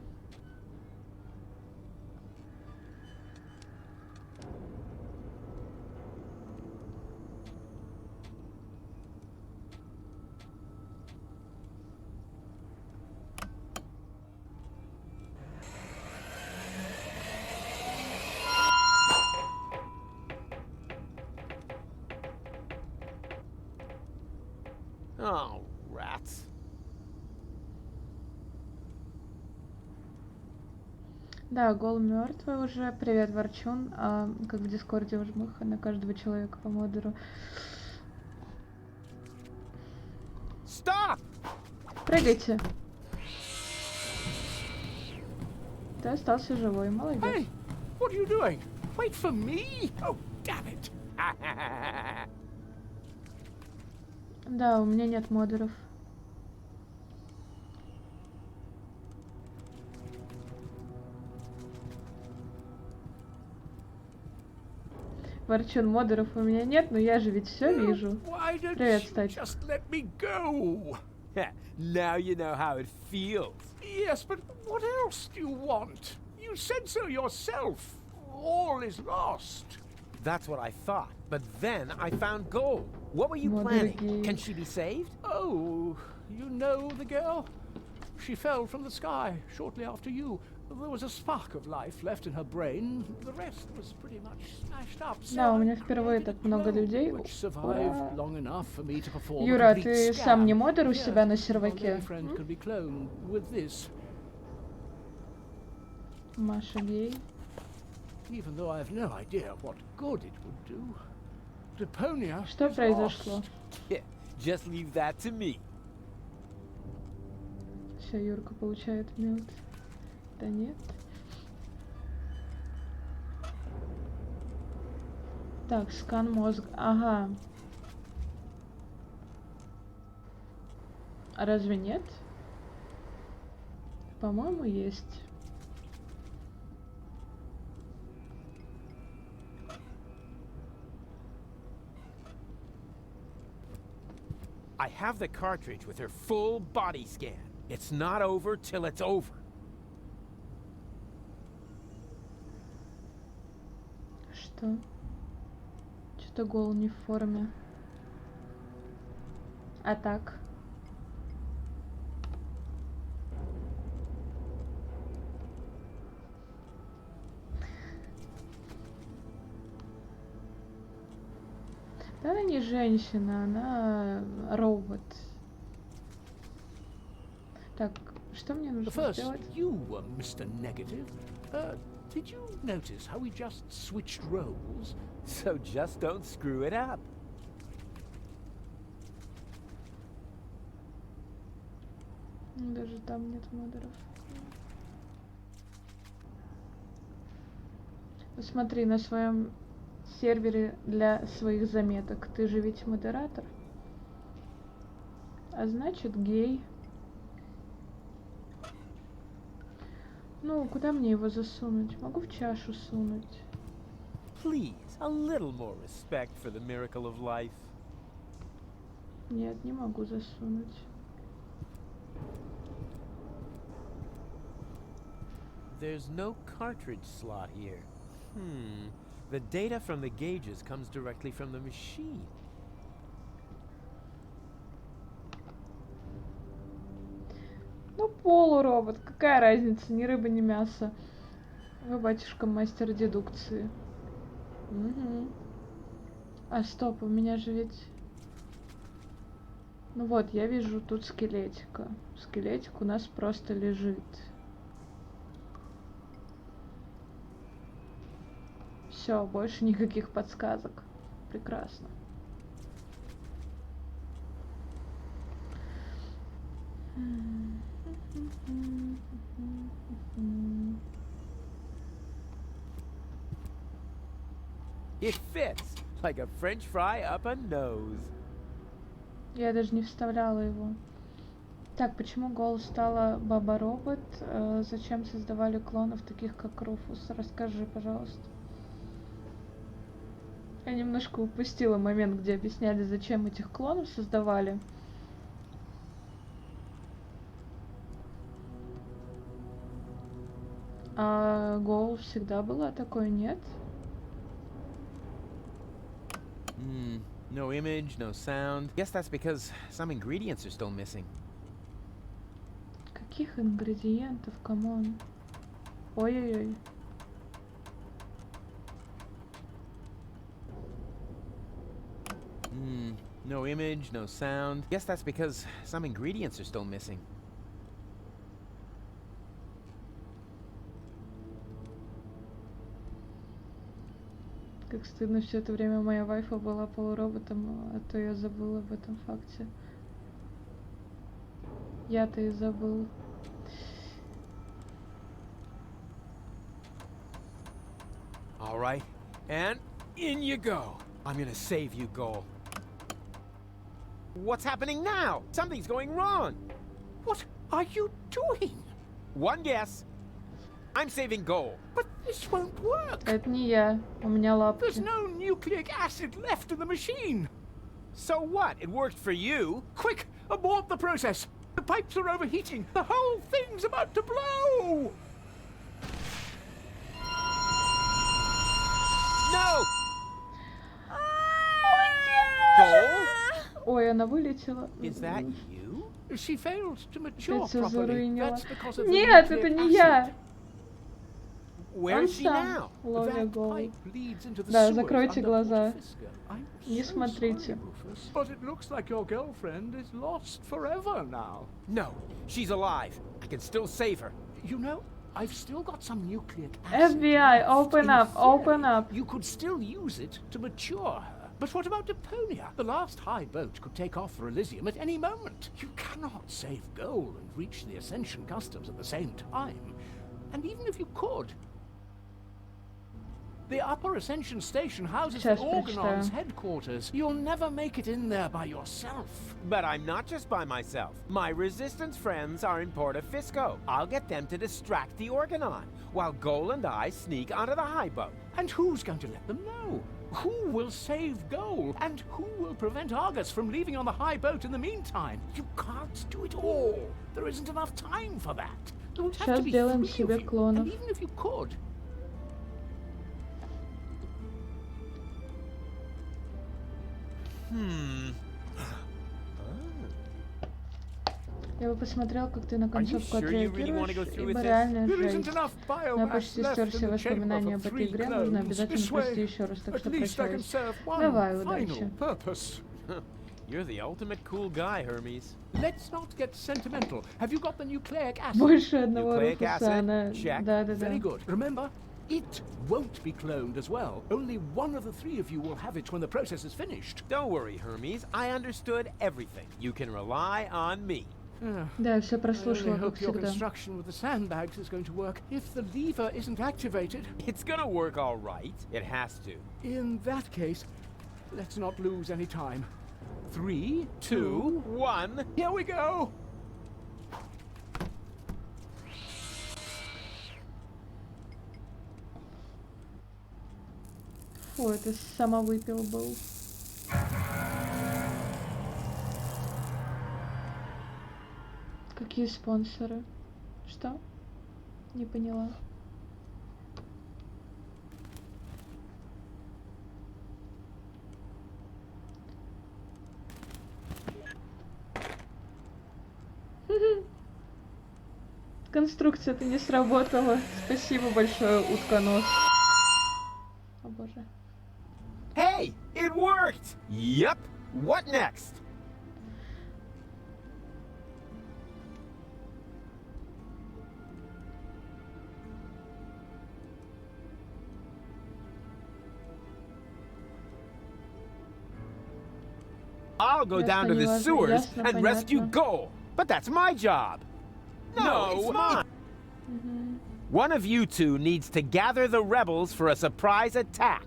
[SPEAKER 2] Oh, rats.
[SPEAKER 1] Да, Гол мертвый уже. Привет, Ворчун. Как в Дискорде у жмыха на каждого человека по модеру.
[SPEAKER 2] Stop!
[SPEAKER 1] Прыгайте. Ты остался живой, молодец.
[SPEAKER 3] Hey, what are you doing? Wait for me? Oh, damn it.
[SPEAKER 1] Да, у меня нет модеров. Ворчун, модеров у меня нет, но я же ведь все вижу.
[SPEAKER 3] Why don't
[SPEAKER 1] Привет,
[SPEAKER 3] you
[SPEAKER 1] кстати.
[SPEAKER 3] just let me go?
[SPEAKER 2] Now you know how it feels.
[SPEAKER 3] Yes, but what else do you want? You said so yourself. All is lost.
[SPEAKER 2] That's what I thought. But then I found gold. What were you
[SPEAKER 1] Mother
[SPEAKER 2] planning?
[SPEAKER 1] gay.
[SPEAKER 2] Can she be saved?
[SPEAKER 3] Oh, you know the girl? She fell from the sky shortly after you. There was a spark of life left in her brain. The rest was pretty much smashed up. So
[SPEAKER 1] Да, у меня
[SPEAKER 3] I
[SPEAKER 1] впервые
[SPEAKER 3] created
[SPEAKER 1] так много
[SPEAKER 3] a clone,
[SPEAKER 1] людей.
[SPEAKER 3] which survived
[SPEAKER 1] Ура.
[SPEAKER 3] long enough for me to perform a
[SPEAKER 1] Юра,
[SPEAKER 3] complete
[SPEAKER 1] ты
[SPEAKER 3] scan.
[SPEAKER 1] сам не модер у
[SPEAKER 3] Here,
[SPEAKER 1] себя на
[SPEAKER 3] your
[SPEAKER 1] серваке?
[SPEAKER 3] gay friend can be cloned with this.
[SPEAKER 1] Маша гей.
[SPEAKER 3] Even though I have no idea what good it would do. Deponia
[SPEAKER 1] Что
[SPEAKER 3] is
[SPEAKER 1] произошло?
[SPEAKER 3] lost.
[SPEAKER 2] Yeah, just leave that to me.
[SPEAKER 1] Все, Юрка получает мед. Да нет. Так, скан мозга. Ага. А разве нет? По-моему, есть.
[SPEAKER 2] I have the cartridge with her full body scan. It's not over till it's over.
[SPEAKER 1] Что? Что-то гол не в форме. А так? Да она не женщина, она робот. Так, что мне нужно
[SPEAKER 3] First,
[SPEAKER 1] сделать?
[SPEAKER 3] you were Mr. Negative. Did you notice how we just switched roles?
[SPEAKER 2] So just don't screw it up.
[SPEAKER 1] Даже там нет модеров. Посмотри на своем сервере для своих заметок. Ты же ведь модератор. А значит, гей. Ну, куда мне его засунуть? Могу в чашу сунуть.
[SPEAKER 2] Please, a little more respect for the miracle of life.
[SPEAKER 1] Нет, не могу засунуть.
[SPEAKER 2] There's no cartridge slot here. The data from the gauges comes directly from the machine.
[SPEAKER 1] Ну, полуробот. Какая разница? Ни рыба, ни мясо. Вы, батюшка, мастер дедукции. Угу. А стоп, у меня же ведь... Ну вот, я вижу тут скелетика. Скелетик у нас просто лежит. Все, больше никаких подсказок. Прекрасно.
[SPEAKER 2] It fits like a French fry up a nose.
[SPEAKER 1] Я даже не вставляла его. Так, почему Гол стала баба-робот? Зачем создавали клонов, таких как Руфус? Расскажи, пожалуйста. Я немножко упустила момент, где объясняли, зачем этих клонов создавали. А Гол всегда была такой, нет?
[SPEAKER 2] No image, no sound. Guess that's because some ingredients are still missing.
[SPEAKER 1] Каких ингредиентов, камон? Ой-ой-ой.
[SPEAKER 2] No image, no sound. Guess that's because some ingredients are still missing.
[SPEAKER 1] Как стыдно, все это время моя вайфа была полуроботом, а то я забыла об этом факте. Я-то и забыл.
[SPEAKER 2] All right, and in you go. I'm gonna save you, Goal. What's happening now? Something's going wrong.
[SPEAKER 3] What are you doing?
[SPEAKER 2] One guess. I'm saving Goal.
[SPEAKER 3] But this won't work.
[SPEAKER 1] Это не я, у меня
[SPEAKER 3] There's
[SPEAKER 1] лапки.
[SPEAKER 3] no nucleic acid left in the machine.
[SPEAKER 2] So what? It worked for you.
[SPEAKER 3] Quick, abort the process. The pipes are overheating. The whole thing's about to blow.
[SPEAKER 2] No! Goal?
[SPEAKER 1] Ой, она вылетела.
[SPEAKER 2] Is that you?
[SPEAKER 3] She failed to mature
[SPEAKER 1] Опять всё
[SPEAKER 3] properly.
[SPEAKER 1] заруинила.
[SPEAKER 3] That's because of the
[SPEAKER 1] Нет,
[SPEAKER 3] nucleic
[SPEAKER 1] это не
[SPEAKER 3] acid.
[SPEAKER 1] я.
[SPEAKER 2] Where is she
[SPEAKER 1] сам.
[SPEAKER 2] now?
[SPEAKER 1] Ловля
[SPEAKER 3] That
[SPEAKER 1] Гол.
[SPEAKER 3] pipe leads into the
[SPEAKER 1] Да,
[SPEAKER 3] sewers
[SPEAKER 1] закройте
[SPEAKER 3] under
[SPEAKER 1] глаза.
[SPEAKER 3] Fisker. I'm
[SPEAKER 1] Не
[SPEAKER 3] so
[SPEAKER 1] смотрите.
[SPEAKER 3] sorry, Rufus, but it looks like your girlfriend is lost forever now.
[SPEAKER 2] No, she's alive. I can still save her.
[SPEAKER 3] You know, I've still got some nucleic acid
[SPEAKER 1] FBI,
[SPEAKER 3] left.
[SPEAKER 1] open
[SPEAKER 3] In
[SPEAKER 1] up, open
[SPEAKER 3] theory,
[SPEAKER 1] up.
[SPEAKER 3] You could still use it to mature her. But what about Deponia? The last high boat could take off for Elysium at any moment. You cannot save Goal and reach the Ascension Customs at the same time. And even if you could, the Upper Ascension Station houses the
[SPEAKER 1] Сейчас
[SPEAKER 3] Organon's
[SPEAKER 1] прочитаю.
[SPEAKER 3] headquarters. You'll never make it in there by yourself.
[SPEAKER 2] But I'm not just by myself. My resistance friends are in Porta Fisco. I'll get them to distract the Organon, while Goal and I sneak onto the high boat.
[SPEAKER 3] And who's going to let them know? Who will save Goal? And who will prevent Argus from leaving on the high boat in the meantime? You can't do it all. There isn't enough time for that. There would have
[SPEAKER 1] Сейчас
[SPEAKER 3] to be
[SPEAKER 1] сделаем
[SPEAKER 3] 3
[SPEAKER 1] себе
[SPEAKER 3] of you.
[SPEAKER 1] клонов.
[SPEAKER 3] And even if you could,
[SPEAKER 1] Я бы посмотрел, как ты на
[SPEAKER 2] Are you
[SPEAKER 1] концовку
[SPEAKER 2] sure you really want to go
[SPEAKER 1] отреагируешь,
[SPEAKER 2] through with
[SPEAKER 1] ибо
[SPEAKER 2] this?
[SPEAKER 1] реальная
[SPEAKER 3] There
[SPEAKER 1] жесть.
[SPEAKER 3] isn't enough
[SPEAKER 1] Я
[SPEAKER 3] biomass
[SPEAKER 1] почти
[SPEAKER 3] left
[SPEAKER 1] стер
[SPEAKER 3] in
[SPEAKER 1] все
[SPEAKER 3] the chamber
[SPEAKER 1] воспоминания
[SPEAKER 3] for
[SPEAKER 1] об этой
[SPEAKER 3] 3
[SPEAKER 1] игре, нужно
[SPEAKER 3] clones.
[SPEAKER 1] обязательно
[SPEAKER 3] This
[SPEAKER 1] пройти
[SPEAKER 3] way,
[SPEAKER 1] еще раз, так что
[SPEAKER 3] at least I can
[SPEAKER 1] прощаюсь.
[SPEAKER 3] serve one
[SPEAKER 1] Давай,
[SPEAKER 3] final
[SPEAKER 1] удачи.
[SPEAKER 3] purpose.
[SPEAKER 2] You're the ultimate cool guy, Hermes.
[SPEAKER 3] Let's not get sentimental. Have you got the nucleic acid?
[SPEAKER 1] Больше одного
[SPEAKER 2] Nucleic
[SPEAKER 1] Руфуса,
[SPEAKER 2] acid?
[SPEAKER 1] она...
[SPEAKER 2] Check.
[SPEAKER 1] Да-да-да.
[SPEAKER 3] Very good. Remember, it won't be cloned as well. Only one of the 3 of you will have it when the process is finished.
[SPEAKER 2] Don't worry, Hermes. I understood everything. You can rely on me.
[SPEAKER 1] Да, я все
[SPEAKER 3] I only
[SPEAKER 1] прослушала, как
[SPEAKER 3] hope your
[SPEAKER 1] всегда.
[SPEAKER 3] construction with the sandbags is going to work. If the lever isn't activated,
[SPEAKER 2] It's gonna work all right. It has to.
[SPEAKER 3] in that case, let's not lose any time. 3, 2,
[SPEAKER 2] 2, 1.
[SPEAKER 3] here we go!
[SPEAKER 1] Фу, это самовыпил был. Какие спонсоры? Что? Не поняла. Конструкция-то не сработала. Спасибо большое, утконос. О боже.
[SPEAKER 2] Hey, it worked! Yep. What next? I'll go down to the
[SPEAKER 1] Ясно,
[SPEAKER 2] sewers
[SPEAKER 1] ясно,
[SPEAKER 2] and rescue
[SPEAKER 1] понятно.
[SPEAKER 2] Goal. But that's my job. No, it's mine. One of you 2 needs to gather the rebels for a surprise attack.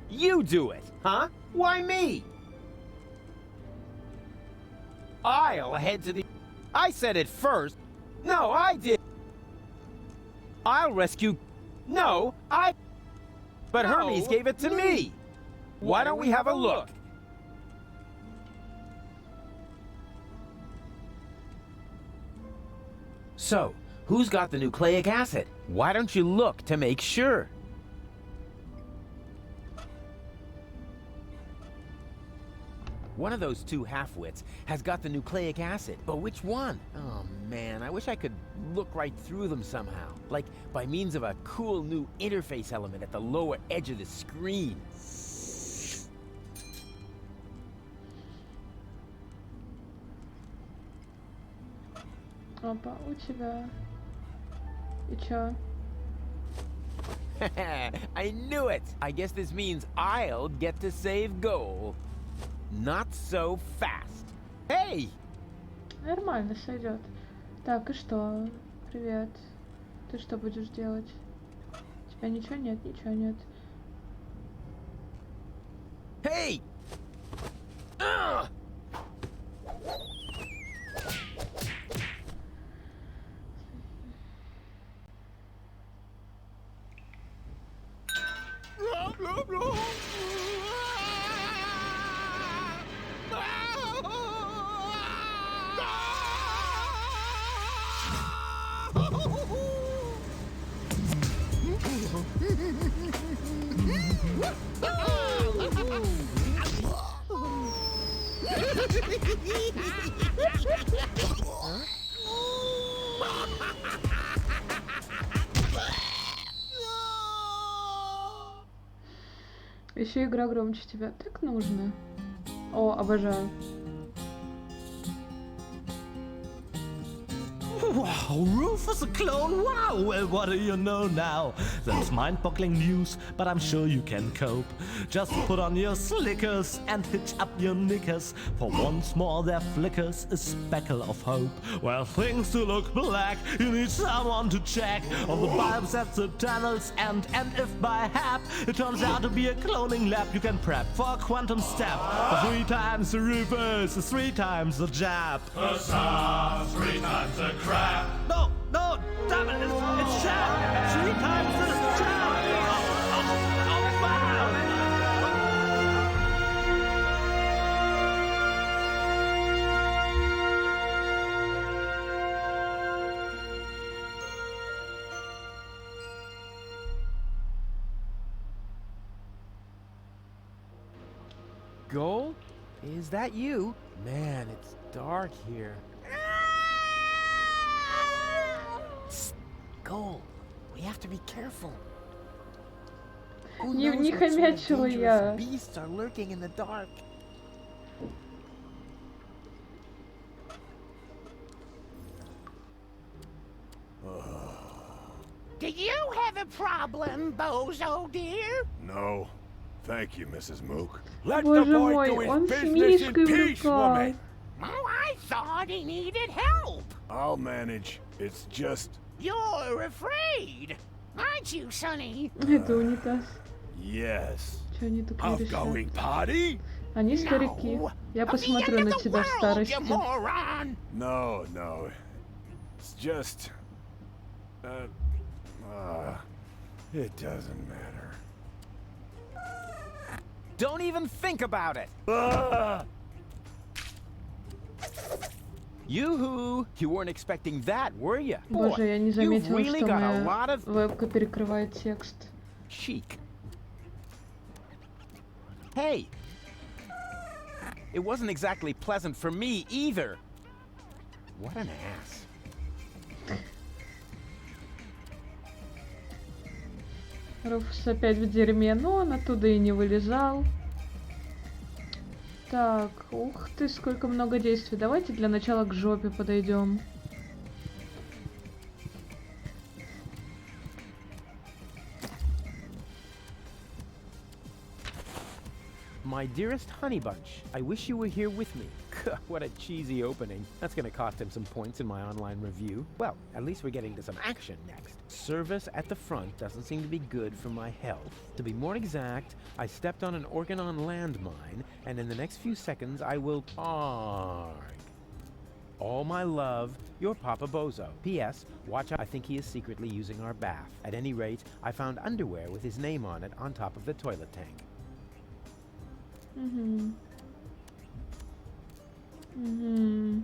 [SPEAKER 2] You do it, huh? Why me? I'll head to the... I said it first. No, I did. I'll rescue... No, I... But
[SPEAKER 3] No,
[SPEAKER 2] Hermes gave it to me. Why don't we have a look? So, who's got the nucleic acid? Why don't you look to make sure? One of those 2 half-wits has got the nucleic acid, but which one? Oh man, I wish I could look right through them somehow. Like by means of a cool new interface element at the lower edge of the screen.
[SPEAKER 1] Опа, у тебя. И чё?
[SPEAKER 2] I knew it! I guess this means I'll get to save Goal. Not so fast. Hey!
[SPEAKER 1] Нормально сойдет. Так, и что? Привет. Ты что будешь делать? У тебя ничего нет, ничего нет.
[SPEAKER 2] Hey! Ugh!
[SPEAKER 1] Еще игра громче тебя. Так нужно. О, обожаю.
[SPEAKER 5] Wow, Rufus a clone? Wow, well, what do you know now? That's mind-boggling news, but I'm sure you can cope. Just put on your slickers and hitch up your knickers, for once more there flickers a speckle of hope. Well, things do look black, you need someone to check all the bulbs at the tunnels, and if by hap it turns out to be a cloning lab, you can prep for a quantum step. 3 times the Rufus, 3 times the jab.
[SPEAKER 6] Huzzah! 3 times the crap!
[SPEAKER 5] No, damn it, it's jab! 3 times the jab! Oh, wow!
[SPEAKER 2] Goal? Is that you? Man, it's dark here. Go. We have to be careful. Who
[SPEAKER 1] Не
[SPEAKER 2] knows what sort of
[SPEAKER 1] хомячила я.
[SPEAKER 2] dangerous beasts are lurking in the dark?
[SPEAKER 3] Do you have a problem, Bozo, dear?
[SPEAKER 7] No. Thank you, Mrs. Mook. Let
[SPEAKER 1] Боже
[SPEAKER 7] the boy
[SPEAKER 1] мой,
[SPEAKER 7] do his
[SPEAKER 1] он с
[SPEAKER 7] business in
[SPEAKER 1] мишкой в
[SPEAKER 7] peace,
[SPEAKER 1] руках.
[SPEAKER 7] woman.
[SPEAKER 3] Oh, I thought he needed help.
[SPEAKER 7] I'll manage. It's just...
[SPEAKER 3] You're afraid, aren't you, Sonny?
[SPEAKER 1] Это унитаз.
[SPEAKER 7] Yes.
[SPEAKER 1] Чё они такое решают?
[SPEAKER 7] Outgoing party?
[SPEAKER 1] Они старики. Я посмотрю на тебя в старости.
[SPEAKER 3] You moron!
[SPEAKER 7] No, no. It's just... it doesn't matter.
[SPEAKER 2] Don't even think about it. Yoo-hoo! You weren't expecting that, were you?
[SPEAKER 1] Боже, я не
[SPEAKER 2] you've
[SPEAKER 1] заметила,
[SPEAKER 2] really
[SPEAKER 1] что
[SPEAKER 2] got a
[SPEAKER 1] моя
[SPEAKER 2] lot of
[SPEAKER 1] вебка перекрывает текст.
[SPEAKER 2] chic. Hey! It wasn't exactly pleasant for me either. What an ass.
[SPEAKER 1] Руфус опять в дерьме, но он оттуда и не вылезал. Так, ух ты, сколько много действий. Давайте для начала к жопе подойдем.
[SPEAKER 2] My dearest honey bunch, I wish you were here with me. What a cheesy opening. That's gonna cost him some points in my online review. Well, at least we're getting to some action next. Service at the front doesn't seem to be good for my health. To be more exact, I stepped on an Organon landmine, and in the next few seconds I will arg. All my love, your Papa Bozo. P.S. Watch out, I think he is secretly using our bath. At any rate, I found underwear with his name on it on top of the toilet tank.
[SPEAKER 1] Угу. Угу.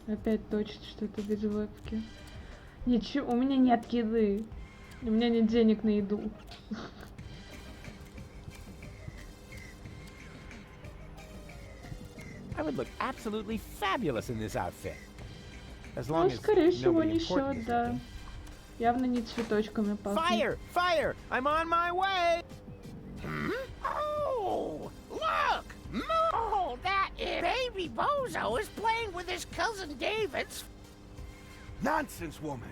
[SPEAKER 1] Опять точит что-то без вебки. Ничего, у меня нет еды. У меня нет денег на еду.
[SPEAKER 2] I would look absolutely fabulous in this outfit. As
[SPEAKER 1] Ну,
[SPEAKER 2] long as
[SPEAKER 1] скорее всего,
[SPEAKER 2] nobody
[SPEAKER 1] не
[SPEAKER 2] important
[SPEAKER 1] счет,
[SPEAKER 2] is
[SPEAKER 1] да.
[SPEAKER 2] looking.
[SPEAKER 1] Явно не цветочками пахнет.
[SPEAKER 2] Fire! Fire! I'm on my way!
[SPEAKER 3] Oh, look! Oh, that is baby Bozo is playing with his cousin David's.
[SPEAKER 4] Nonsense, woman.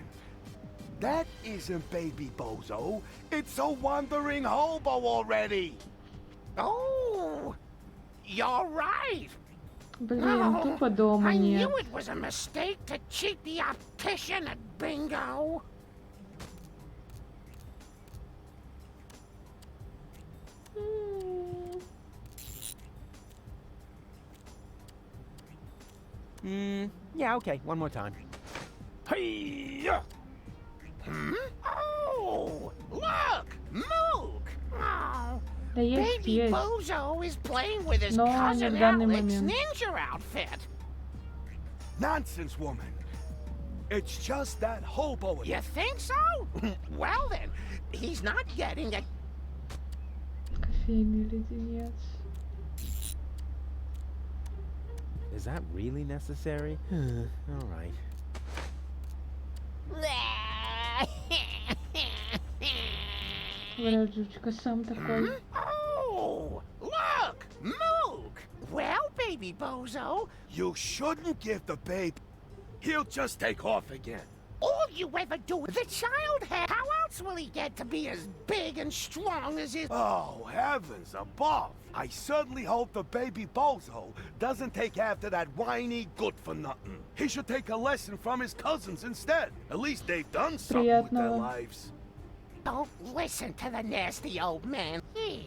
[SPEAKER 4] That isn't Baby Bozo. It's a wandering hobo already.
[SPEAKER 3] Oh, you're right.
[SPEAKER 1] Блин, тупо дома
[SPEAKER 3] I
[SPEAKER 1] нет.
[SPEAKER 3] knew it was a mistake to cheat the optician at bingo.
[SPEAKER 2] Yeah, okay, one more time.
[SPEAKER 3] Hey-ya! Oh, look, Mook. Oh,
[SPEAKER 1] Да есть,
[SPEAKER 3] baby
[SPEAKER 1] есть.
[SPEAKER 3] Bozo is playing with his
[SPEAKER 1] Но не
[SPEAKER 3] cousin
[SPEAKER 1] в данный
[SPEAKER 3] Alec's
[SPEAKER 1] момент.
[SPEAKER 3] ninja outfit.
[SPEAKER 4] Nonsense, woman. It's just that hobo.
[SPEAKER 3] You think so? Well then, he's not getting a
[SPEAKER 1] Кофейный леденец.
[SPEAKER 2] Is that really necessary? All right.
[SPEAKER 1] Вряд жучка сам такой.
[SPEAKER 3] Oh, look, Mook. Well, baby Bozo,
[SPEAKER 4] You shouldn't give the babe. He'll just take off again.
[SPEAKER 3] all you ever do is the child has. How else will he get to be as big and strong as his?
[SPEAKER 4] Oh, heavens above. I certainly hope the baby Bozo doesn't take after that whiny good-for-nothing. He should take a lesson from his cousins instead. At least they've done something with their
[SPEAKER 1] Приятного.
[SPEAKER 4] lives.
[SPEAKER 3] Don't listen to the nasty old man. Here,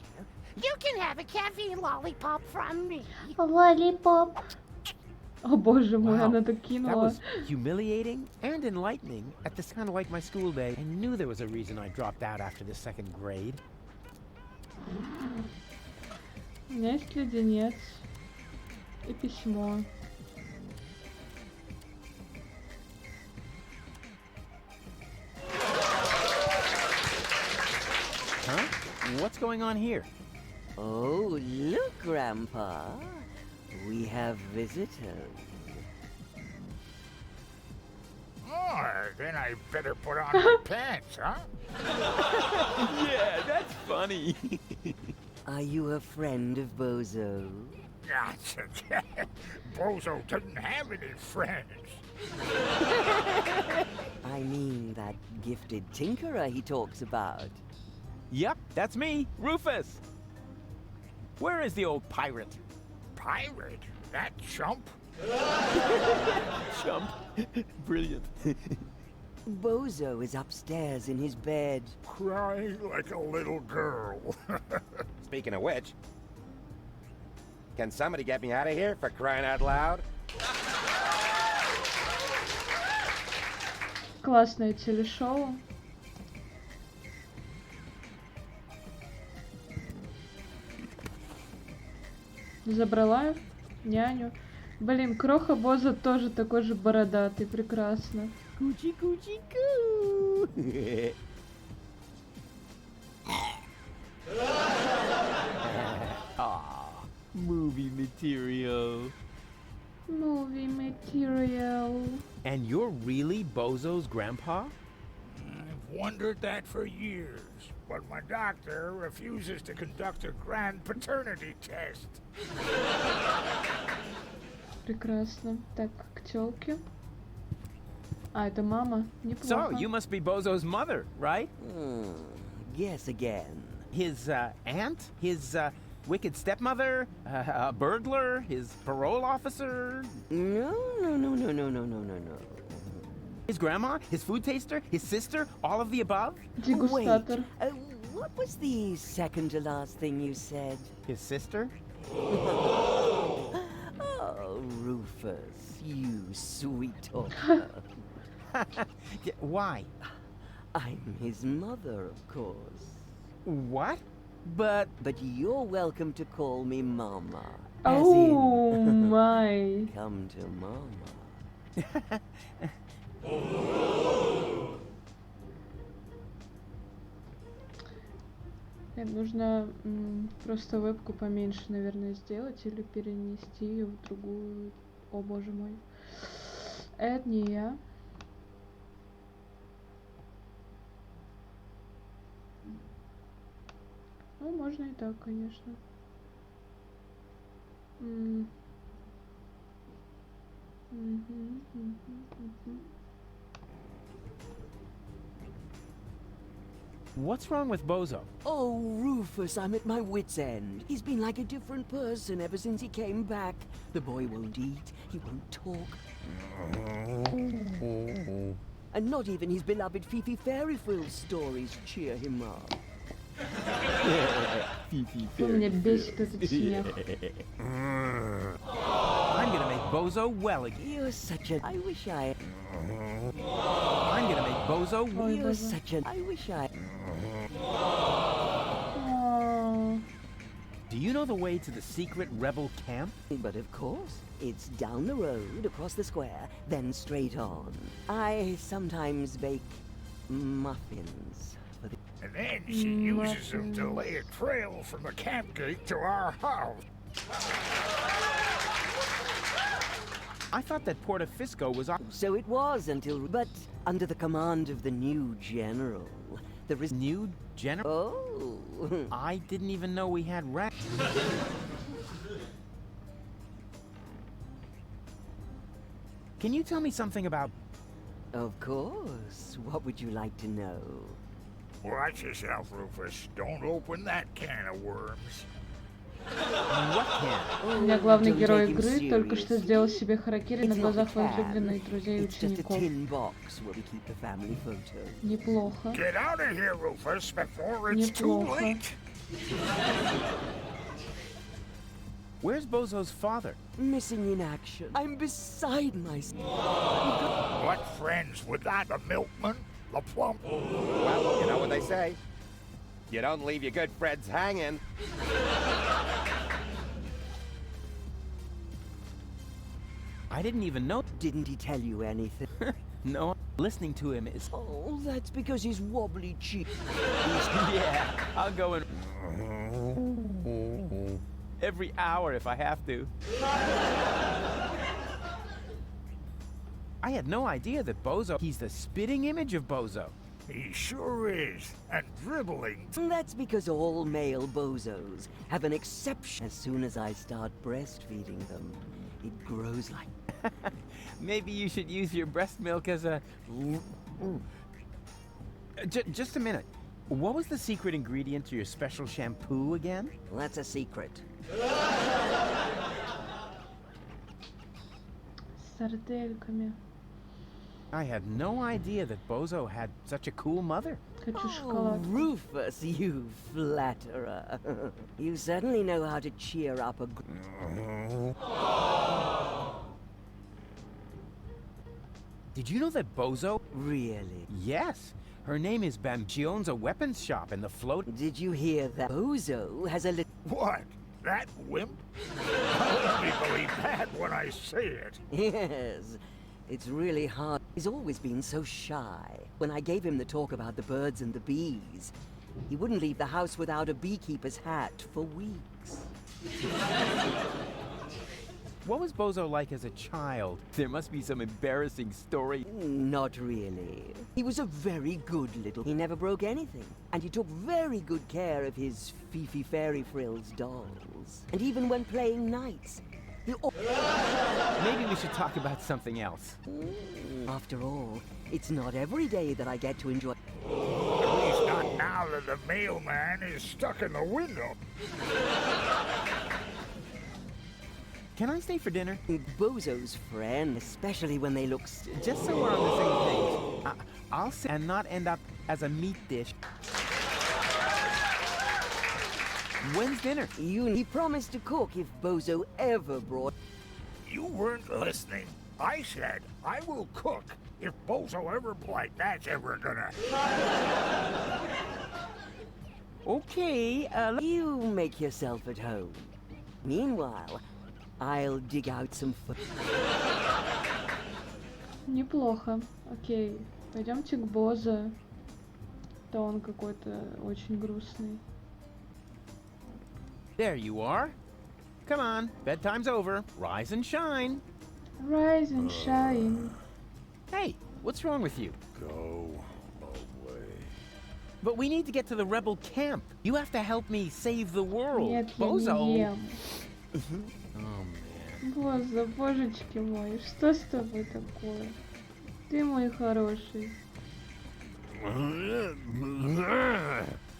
[SPEAKER 3] you can have a caffeine lollipop from me.
[SPEAKER 1] Лолипоп. О боже мой,
[SPEAKER 2] Wow,
[SPEAKER 1] она так
[SPEAKER 2] That
[SPEAKER 1] кинула.
[SPEAKER 2] was humiliating and enlightening at this kind of like my school day. I knew there was a reason I dropped out after the second grade.
[SPEAKER 1] У меня есть леденец. И письмо.
[SPEAKER 2] Huh? What's going on here?
[SPEAKER 8] Oh, look, Grandpa. We have visitors.
[SPEAKER 9] Then I better put on my pants, huh?
[SPEAKER 2] Yeah, that's funny.
[SPEAKER 8] Are you a friend of Bozo?
[SPEAKER 9] Bozo doesn't have any friends.
[SPEAKER 8] I mean that gifted tinkerer he talks about.
[SPEAKER 2] Yep, that's me, Rufus. Where is the old pirate?
[SPEAKER 9] Pirate? That chump?
[SPEAKER 2] Chump. Brilliant.
[SPEAKER 8] Bozo is upstairs in his bed.
[SPEAKER 9] Crying like a little girl.
[SPEAKER 10] Speaking of which, can somebody get me out of here, for crying out loud?
[SPEAKER 1] Классное телешоу. Забрала няню. Блин, Кроха Боза тоже такой же бородатый, прекрасно.
[SPEAKER 2] Coochie-coochie-coo. Aw, movie material.
[SPEAKER 1] Movie material.
[SPEAKER 2] And you're really Bozo's grandpa?
[SPEAKER 9] I've wondered that for years, but my doctor refuses to conduct a grand paternity test.
[SPEAKER 1] Прекрасно. Так, к тёлке. А, это мама. Неплохо.
[SPEAKER 2] So, you must be Bozo's mother, right?
[SPEAKER 8] Guess again.
[SPEAKER 2] His aunt? His wicked stepmother? A burglar? His parole officer?
[SPEAKER 8] No.
[SPEAKER 2] His grandma? His food taster? His sister? All of the above?
[SPEAKER 1] Дегустатор.
[SPEAKER 8] What was the second to last thing you said?
[SPEAKER 2] His sister?
[SPEAKER 8] Oh, Rufus, you sweet talker.
[SPEAKER 2] Yeah, why?
[SPEAKER 8] I'm his mother, of course.
[SPEAKER 2] What? But
[SPEAKER 8] you're welcome to call me Mama.
[SPEAKER 1] Oh
[SPEAKER 8] As in,
[SPEAKER 1] my.
[SPEAKER 8] come to Mama.
[SPEAKER 1] Нужно просто вебку поменьше, наверное, сделать или перенести ее в другую. О боже мой. Это не я. Ну, можно и так, конечно.
[SPEAKER 2] what's wrong with Bozo?
[SPEAKER 8] Oh, Rufus, I'm at my wit's end. He's been like a different person ever since he came back. The boy won't eat, he won't talk. And not even his beloved Fifi Fairy Frill stories cheer him up.
[SPEAKER 1] Меня бесит этот смех.
[SPEAKER 2] I'm gonna make Bozo well again.
[SPEAKER 8] You're such a... I wish I...
[SPEAKER 2] I'm gonna make Bozo well.
[SPEAKER 1] Ой,
[SPEAKER 8] You're
[SPEAKER 1] боже.
[SPEAKER 8] such a... I wish I...
[SPEAKER 1] О,
[SPEAKER 2] Do you know the way to the secret rebel camp?
[SPEAKER 8] But of course, it's down the road, across the square, then straight on. I sometimes bake muffins for the...
[SPEAKER 9] And then she uses them to lay a trail from the camp gate to our house.
[SPEAKER 2] I thought that Portafisco was on.
[SPEAKER 8] So it was until... But under the command of the new general, there is...
[SPEAKER 2] New general?
[SPEAKER 8] Oh...
[SPEAKER 2] I didn't even know we had rank. Can you tell me something about...
[SPEAKER 8] Of course. What would you like to know?
[SPEAKER 9] Watch yourself, Rufus. Don't open that can of worms.
[SPEAKER 2] What can?
[SPEAKER 1] У меня главный
[SPEAKER 8] Don't
[SPEAKER 1] герой
[SPEAKER 8] take him
[SPEAKER 1] игры только что
[SPEAKER 8] seriously.
[SPEAKER 1] сделал себе харакири на
[SPEAKER 8] It's not a
[SPEAKER 1] глазах
[SPEAKER 8] can.
[SPEAKER 1] возлюбленной, друзей и
[SPEAKER 8] It's just a
[SPEAKER 1] учеников.
[SPEAKER 8] tin box where we keep the family photo.
[SPEAKER 1] Неплохо.
[SPEAKER 9] Get out of here, Rufus, before it's too
[SPEAKER 1] Неплохо.
[SPEAKER 9] late.
[SPEAKER 2] Where's Bozo's father?
[SPEAKER 8] Missing in action. I'm beside myself.
[SPEAKER 9] What friends with that? The milkman? The plump?
[SPEAKER 10] Well, you know what they say. You don't leave your good friends hanging.
[SPEAKER 2] I didn't even know.
[SPEAKER 8] Didn't he tell you anything?
[SPEAKER 2] No, listening to him is...
[SPEAKER 8] Oh, that's because he's wobbly cheek.
[SPEAKER 2] Yeah, I'll go in every hour if I have to. I had no idea that Bozo, he's the spitting image of Bozo.
[SPEAKER 9] He sure is. And dribbling.
[SPEAKER 8] That's because all male bozos have an exception. As soon as I start breastfeeding them, it grows like...
[SPEAKER 2] Maybe you should use your breast milk as a... Just a minute. What was the secret ingredient to your special shampoo again?
[SPEAKER 8] Well, that's a secret.
[SPEAKER 1] Сардельками.
[SPEAKER 2] I had no idea that Bozo had such a cool mother.
[SPEAKER 1] Хочу
[SPEAKER 8] Oh,
[SPEAKER 1] шоколад.
[SPEAKER 8] Rufus, you flatterer. You certainly know how to cheer up a...
[SPEAKER 2] Did you know that Bozo...
[SPEAKER 8] Really?
[SPEAKER 2] Yes. Her name is Bam. She owns a weapons shop in the float...
[SPEAKER 8] Did you hear that? Bozo has a little...
[SPEAKER 9] What? That wimp? I'll only believe that when I see it.
[SPEAKER 8] Yes. It's really hard. He's always been so shy. When I gave him the talk about the birds and the bees, he wouldn't leave the house without a beekeeper's hat for weeks.
[SPEAKER 2] What was Bozo like as a child? There must be some embarrassing story.
[SPEAKER 8] Not really. He was a very good little... He never broke anything. And he took very good care of his Fifi Fairy Frills dolls. And even when playing knights, he...
[SPEAKER 2] Maybe we should talk about something else.
[SPEAKER 8] After all, it's not every day that I get to enjoy...
[SPEAKER 9] At least not now that the mailman is stuck in the window.
[SPEAKER 2] Can I stay for dinner?
[SPEAKER 8] Bozo's friend, especially when they look...
[SPEAKER 2] Just so we're on the same page. I'll sit and not end up as a meat dish. When's dinner?
[SPEAKER 8] He promised to cook if Bozo ever brought...
[SPEAKER 9] You weren't listening. I said I will cook if Bozo ever like that's ever gonna...
[SPEAKER 2] Okay,
[SPEAKER 8] You make yourself at home. Meanwhile, I'll dig out some food.
[SPEAKER 1] Неплохо. Окей. Пойдемте к Бозо. Да он какой-то очень грустный.
[SPEAKER 2] There you are. Come on, bedtime's over. Rise and shine.
[SPEAKER 1] Rise and shine.
[SPEAKER 2] Hey, what's wrong with you?
[SPEAKER 7] Go away.
[SPEAKER 2] But we need to get to the rebel camp. You have to help me save the world.
[SPEAKER 1] Нет, я
[SPEAKER 2] Bozo.
[SPEAKER 1] не ем.
[SPEAKER 2] Oh, man.
[SPEAKER 1] Бозо, божечки мои, что с тобой такое? Ты мой хороший.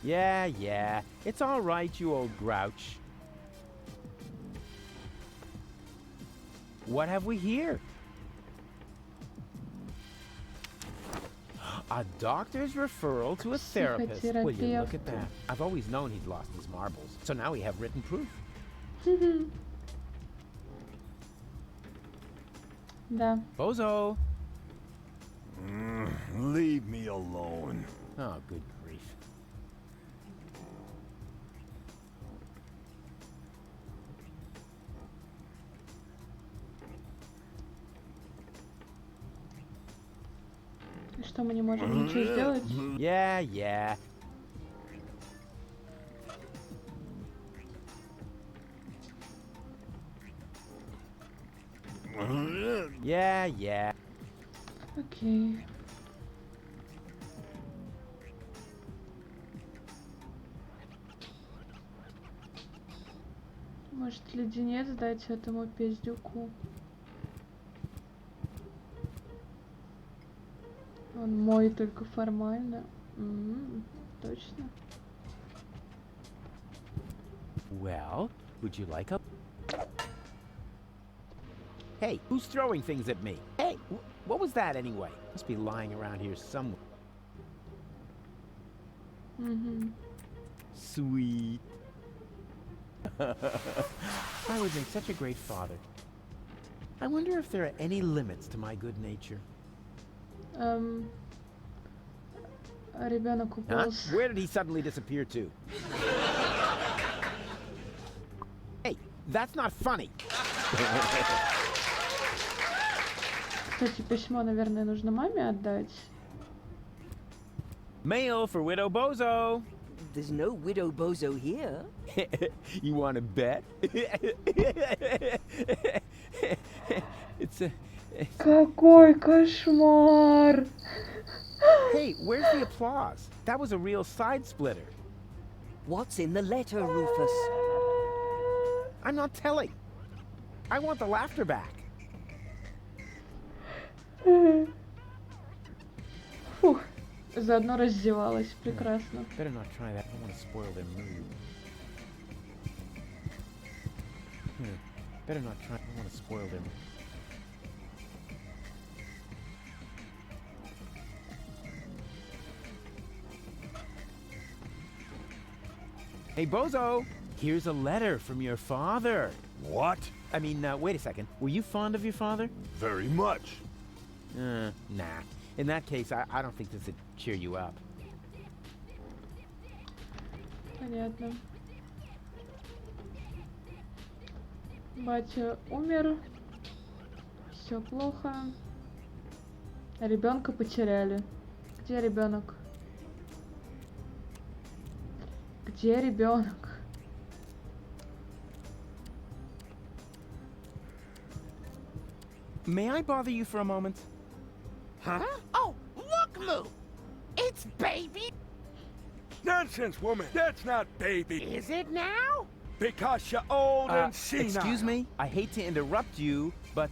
[SPEAKER 2] Yeah. It's all right, you old grouch. What have we here? A doctor's referral to a therapist. Will you look at that? I've always known he'd lost his marbles, so now we have written proof.
[SPEAKER 1] Да.
[SPEAKER 2] Bozo!
[SPEAKER 7] Leave me alone.
[SPEAKER 2] Oh, good grief.
[SPEAKER 1] И что, мы не можем ничего сделать?
[SPEAKER 2] Yeah. Yeah.
[SPEAKER 1] Окей. Может, леденец дать этому пиздюку? Он мой только формально. Точно.
[SPEAKER 2] Well, would you like a... Hey, who's throwing things at me? Hey, what was that anyway? Must be lying around here somewhere. Sweet. I would make such a great father. I wonder if there are any limits to my good nature.
[SPEAKER 1] Ребенок
[SPEAKER 2] Huh?
[SPEAKER 1] уполз.
[SPEAKER 2] Where did he suddenly disappear to? Hey, that's not funny.
[SPEAKER 1] Кстати, письмо, наверное, нужно маме отдать.
[SPEAKER 2] Mail for Widow Bozo.
[SPEAKER 8] There's no Widow Bozo here.
[SPEAKER 2] You want to bet? It's
[SPEAKER 1] Какой кошмар!
[SPEAKER 2] Hey, where's the applause? That was a real side splitter.
[SPEAKER 8] What's in the letter, Rufus?
[SPEAKER 2] I'm not telling. I want the laughter back.
[SPEAKER 1] Фух, заодно раздевалась. Прекрасно.
[SPEAKER 2] Better not try that. I don't want to spoil their mood. Better not try. I don't want to spoil their mood. Hey, Bozo! Here's a letter from your father.
[SPEAKER 7] What?
[SPEAKER 2] I mean, wait a second. Were you fond of your father?
[SPEAKER 7] Very much.
[SPEAKER 2] Nah. In that case, I don't think this would cheer you up.
[SPEAKER 1] Понятно. Батя умер. Все плохо. Ребенка потеряли. Где ребенок? Где ребенок?
[SPEAKER 2] May I bother you for a moment?
[SPEAKER 9] Huh? Oh, look, Moo! It's baby!
[SPEAKER 7] Nonsense, woman. That's not baby.
[SPEAKER 9] Is it now?
[SPEAKER 7] Because you're old and senile.
[SPEAKER 2] Excuse me? I hate to interrupt you, but,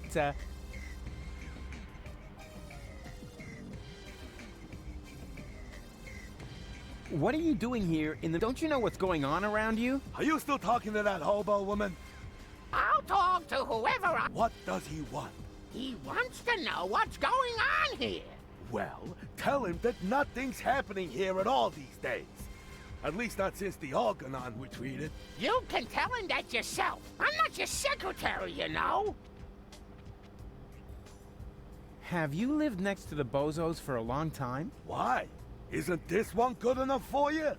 [SPEAKER 2] what are you doing here in the... Don't you know what's going on around you?
[SPEAKER 7] Are you still talking to that hobo woman?
[SPEAKER 9] I'll talk to whoever I...
[SPEAKER 7] What does he want?
[SPEAKER 9] He wants to know what's going on here.
[SPEAKER 7] Well, tell him that nothing's happening here at all these days. At least not since the Algernon were treated.
[SPEAKER 9] You can tell him that yourself. I'm not your secretary, you know.
[SPEAKER 2] Have you lived next to the Bozos for a long time?
[SPEAKER 7] Why? Isn't this one good enough for you?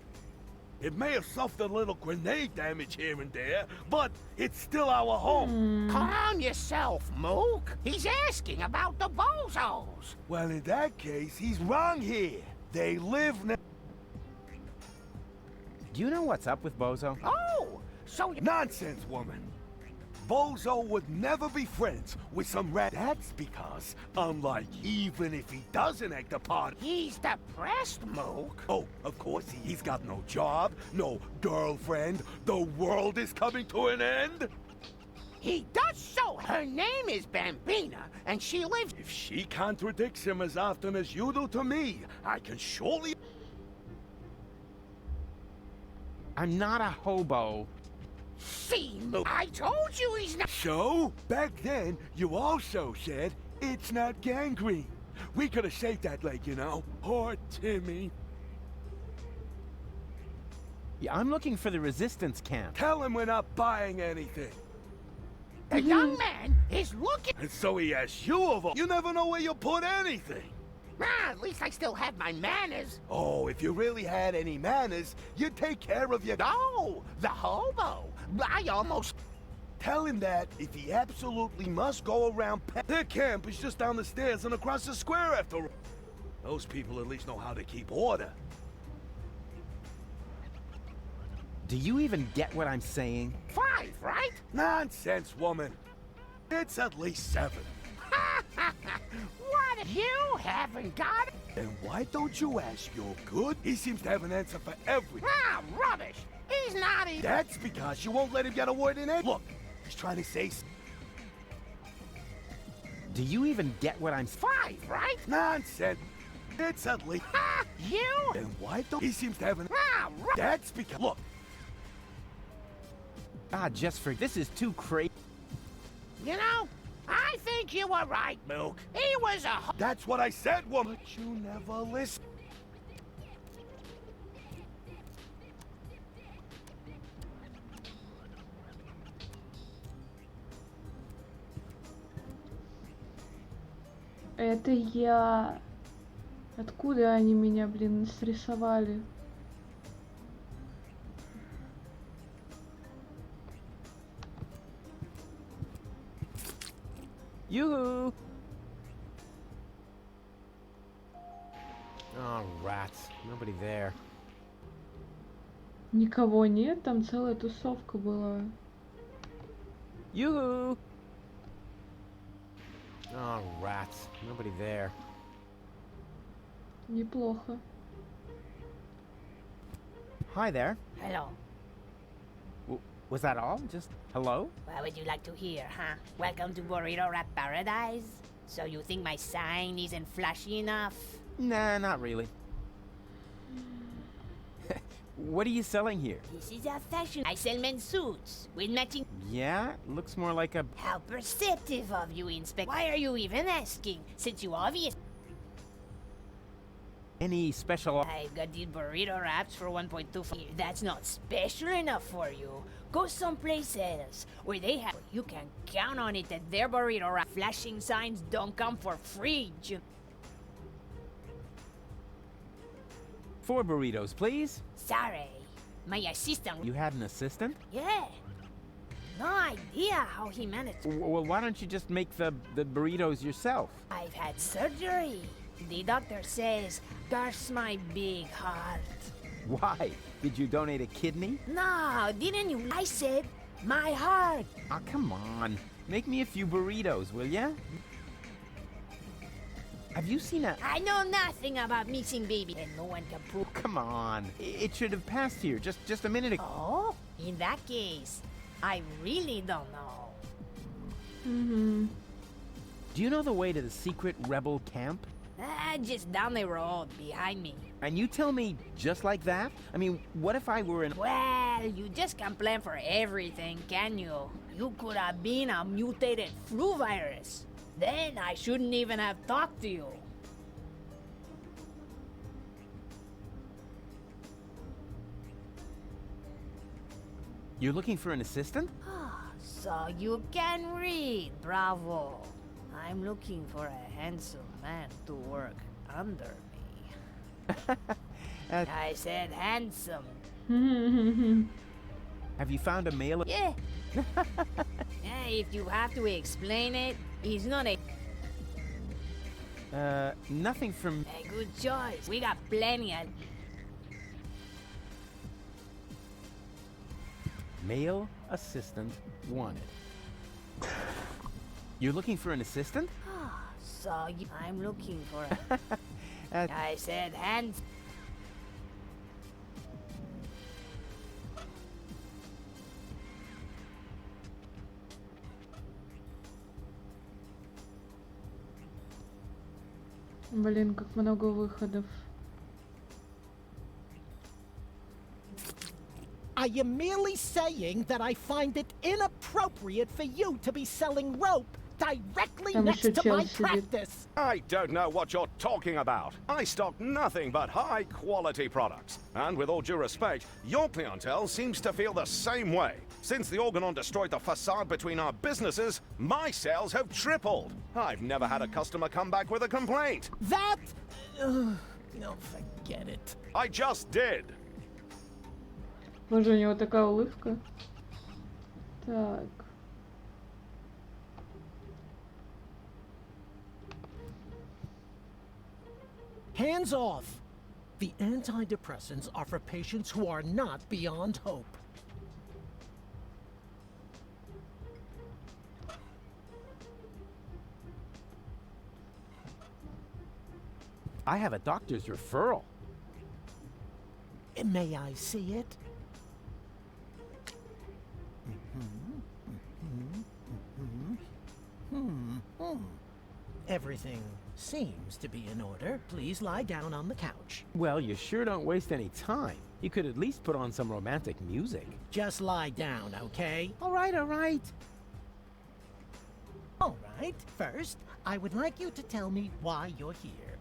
[SPEAKER 7] It may have suffered a little grenade damage here and there, but it's still our home.
[SPEAKER 9] Calm yourself, Mook. He's asking about the Bozos.
[SPEAKER 7] Well, in that case, he's wrong here. They live next...
[SPEAKER 2] Do you know what's up with Bozo?
[SPEAKER 9] Oh, so you...
[SPEAKER 7] Nonsense, woman. Bozo would never be friends with some rat. That's because, unlike even if he doesn't act upon...
[SPEAKER 9] He's depressed, Mook.
[SPEAKER 7] Oh, of course, he's got no job, no girlfriend. The world is coming to an end.
[SPEAKER 9] He does so. Her name is Bambina, and she lives...
[SPEAKER 7] If she contradicts him as often as you do to me, I can surely...
[SPEAKER 2] I'm not a hobo.
[SPEAKER 9] See, Mook, I told you he's not...
[SPEAKER 7] So, back then, you also said it's not gangrene. We could have saved that leg, you know. Poor Timmy.
[SPEAKER 2] Yeah, I'm looking for the resistance camp.
[SPEAKER 7] Tell him we're not buying anything.
[SPEAKER 9] The young man is looking...
[SPEAKER 7] And so he asks you of all. You never know where you put anything.
[SPEAKER 9] Ah, at least I still have my manners.
[SPEAKER 7] Oh, if you really had any manners, you'd take care of your...
[SPEAKER 9] No, the hobo. I almost...
[SPEAKER 7] Tell him that if he absolutely must go around... Their camp is just down the stairs and across the square after all. Those people at least know how to keep order.
[SPEAKER 2] Do you even get what I'm saying?
[SPEAKER 9] 5, right?
[SPEAKER 7] Nonsense, woman. It's at least 7.
[SPEAKER 9] What? You haven't got it?
[SPEAKER 7] Then why don't you ask your good? He seems to have an answer for everything.
[SPEAKER 9] Ah, rubbish. He's not even...
[SPEAKER 7] That's because you won't let him get a word in it. Look, he's trying to say...
[SPEAKER 2] Do you even get what I'm...
[SPEAKER 9] 5, right?
[SPEAKER 7] Nonsense. It's at least...
[SPEAKER 9] Ah, you...
[SPEAKER 7] Then why don't... He seems to have an...
[SPEAKER 9] Ah,
[SPEAKER 7] That's because... Look.
[SPEAKER 2] Ah, just for... This is too crazy.
[SPEAKER 9] You know, I think you were right, Mook. He was a...
[SPEAKER 7] That's what I said, woman. But you never listen.
[SPEAKER 1] Это я... Откуда они меня, блин, срисовали?
[SPEAKER 2] Yoo-hoo! Oh, rats. Nobody there.
[SPEAKER 1] Никого нет, там целая тусовка была.
[SPEAKER 2] Yoo-hoo! Oh, rats. Nobody there.
[SPEAKER 1] Неплохо.
[SPEAKER 2] Hi there.
[SPEAKER 11] Hello.
[SPEAKER 2] Was that all? Just hello?
[SPEAKER 11] What would you like to hear, huh? Welcome to Burrito Wrap Paradise? So you think my sign isn't flashy enough?
[SPEAKER 2] Nah, not really. What are you selling here?
[SPEAKER 11] This is a fashion. I sell men's suits with matching.
[SPEAKER 2] Yeah, looks more like a...
[SPEAKER 11] How perceptive of you, Inspector. Why are you even asking? Since you obviously...
[SPEAKER 2] Any special...
[SPEAKER 11] I've got these burrito wraps for 1.25. That's not special enough for you. Go someplace else where they have. You can count on it that their burrito wrap flashing signs don't come for free.
[SPEAKER 2] 4 burritos, please.
[SPEAKER 11] Sorry, my assistant.
[SPEAKER 2] You had an assistant?
[SPEAKER 11] Yeah. No idea how he managed.
[SPEAKER 2] Well, why don't you just make the burritos yourself?
[SPEAKER 11] I've had surgery. The doctor says, "Curse my big heart."
[SPEAKER 2] Why? Did you donate a kidney?
[SPEAKER 11] No, didn't you? I said, my heart.
[SPEAKER 2] Oh, come on. Make me a few burritos, will ya? Have you seen a...
[SPEAKER 11] I know nothing about missing baby, and no one can prove.
[SPEAKER 2] Come on. It should have passed here just a minute ago.
[SPEAKER 11] Oh, in that case, I really don't know.
[SPEAKER 1] Угу.
[SPEAKER 2] Do you know the way to the secret rebel camp?
[SPEAKER 11] Just down the road behind me.
[SPEAKER 2] And you tell me just like that? I mean, what if I were in...
[SPEAKER 11] Well, you just can't plan for everything, can you? You could have been a mutated flu virus. Then I shouldn't even have talked to you.
[SPEAKER 2] You're looking for an assistant?
[SPEAKER 11] So you can read, bravo. I'm looking for a handsome man to work under me. I said handsome.
[SPEAKER 2] Have you found a male...
[SPEAKER 11] Yeah. Yeah, if you have to explain it, he's not a...
[SPEAKER 2] Nothing from...
[SPEAKER 11] A good choice. We got plenty of...
[SPEAKER 2] Male assistant wanted. You're looking for an assistant?
[SPEAKER 11] So I'm looking for a... I said handsome.
[SPEAKER 1] Блин, как много выходов.
[SPEAKER 12] Are you merely saying that I find it inappropriate for you to be selling rope directly
[SPEAKER 1] Там
[SPEAKER 12] next
[SPEAKER 1] еще
[SPEAKER 12] to
[SPEAKER 1] чел
[SPEAKER 12] my
[SPEAKER 1] сидит.
[SPEAKER 12] practice?
[SPEAKER 7] I don't know what you're talking about. I stock nothing but high-quality products. And with all due respect, your clientele seems to feel the same way. Since the Organon destroyed the facade between our businesses, my sales have tripled. I've never had a customer come back with a complaint.
[SPEAKER 12] That... no, forget it.
[SPEAKER 7] I just did.
[SPEAKER 1] Боже, у него такая улыбка. Так.
[SPEAKER 12] Hands off! The antidepressants are for patients who are not beyond hope.
[SPEAKER 2] I have a doctor's referral.
[SPEAKER 12] May I see it? Everything seems to be in order. Please lie down on the couch.
[SPEAKER 2] Well, you sure don't waste any time. You could at least put on some romantic music.
[SPEAKER 12] Just lie down, okay?
[SPEAKER 2] All right, all right.
[SPEAKER 12] All right. First, I would like you to tell me why you're here.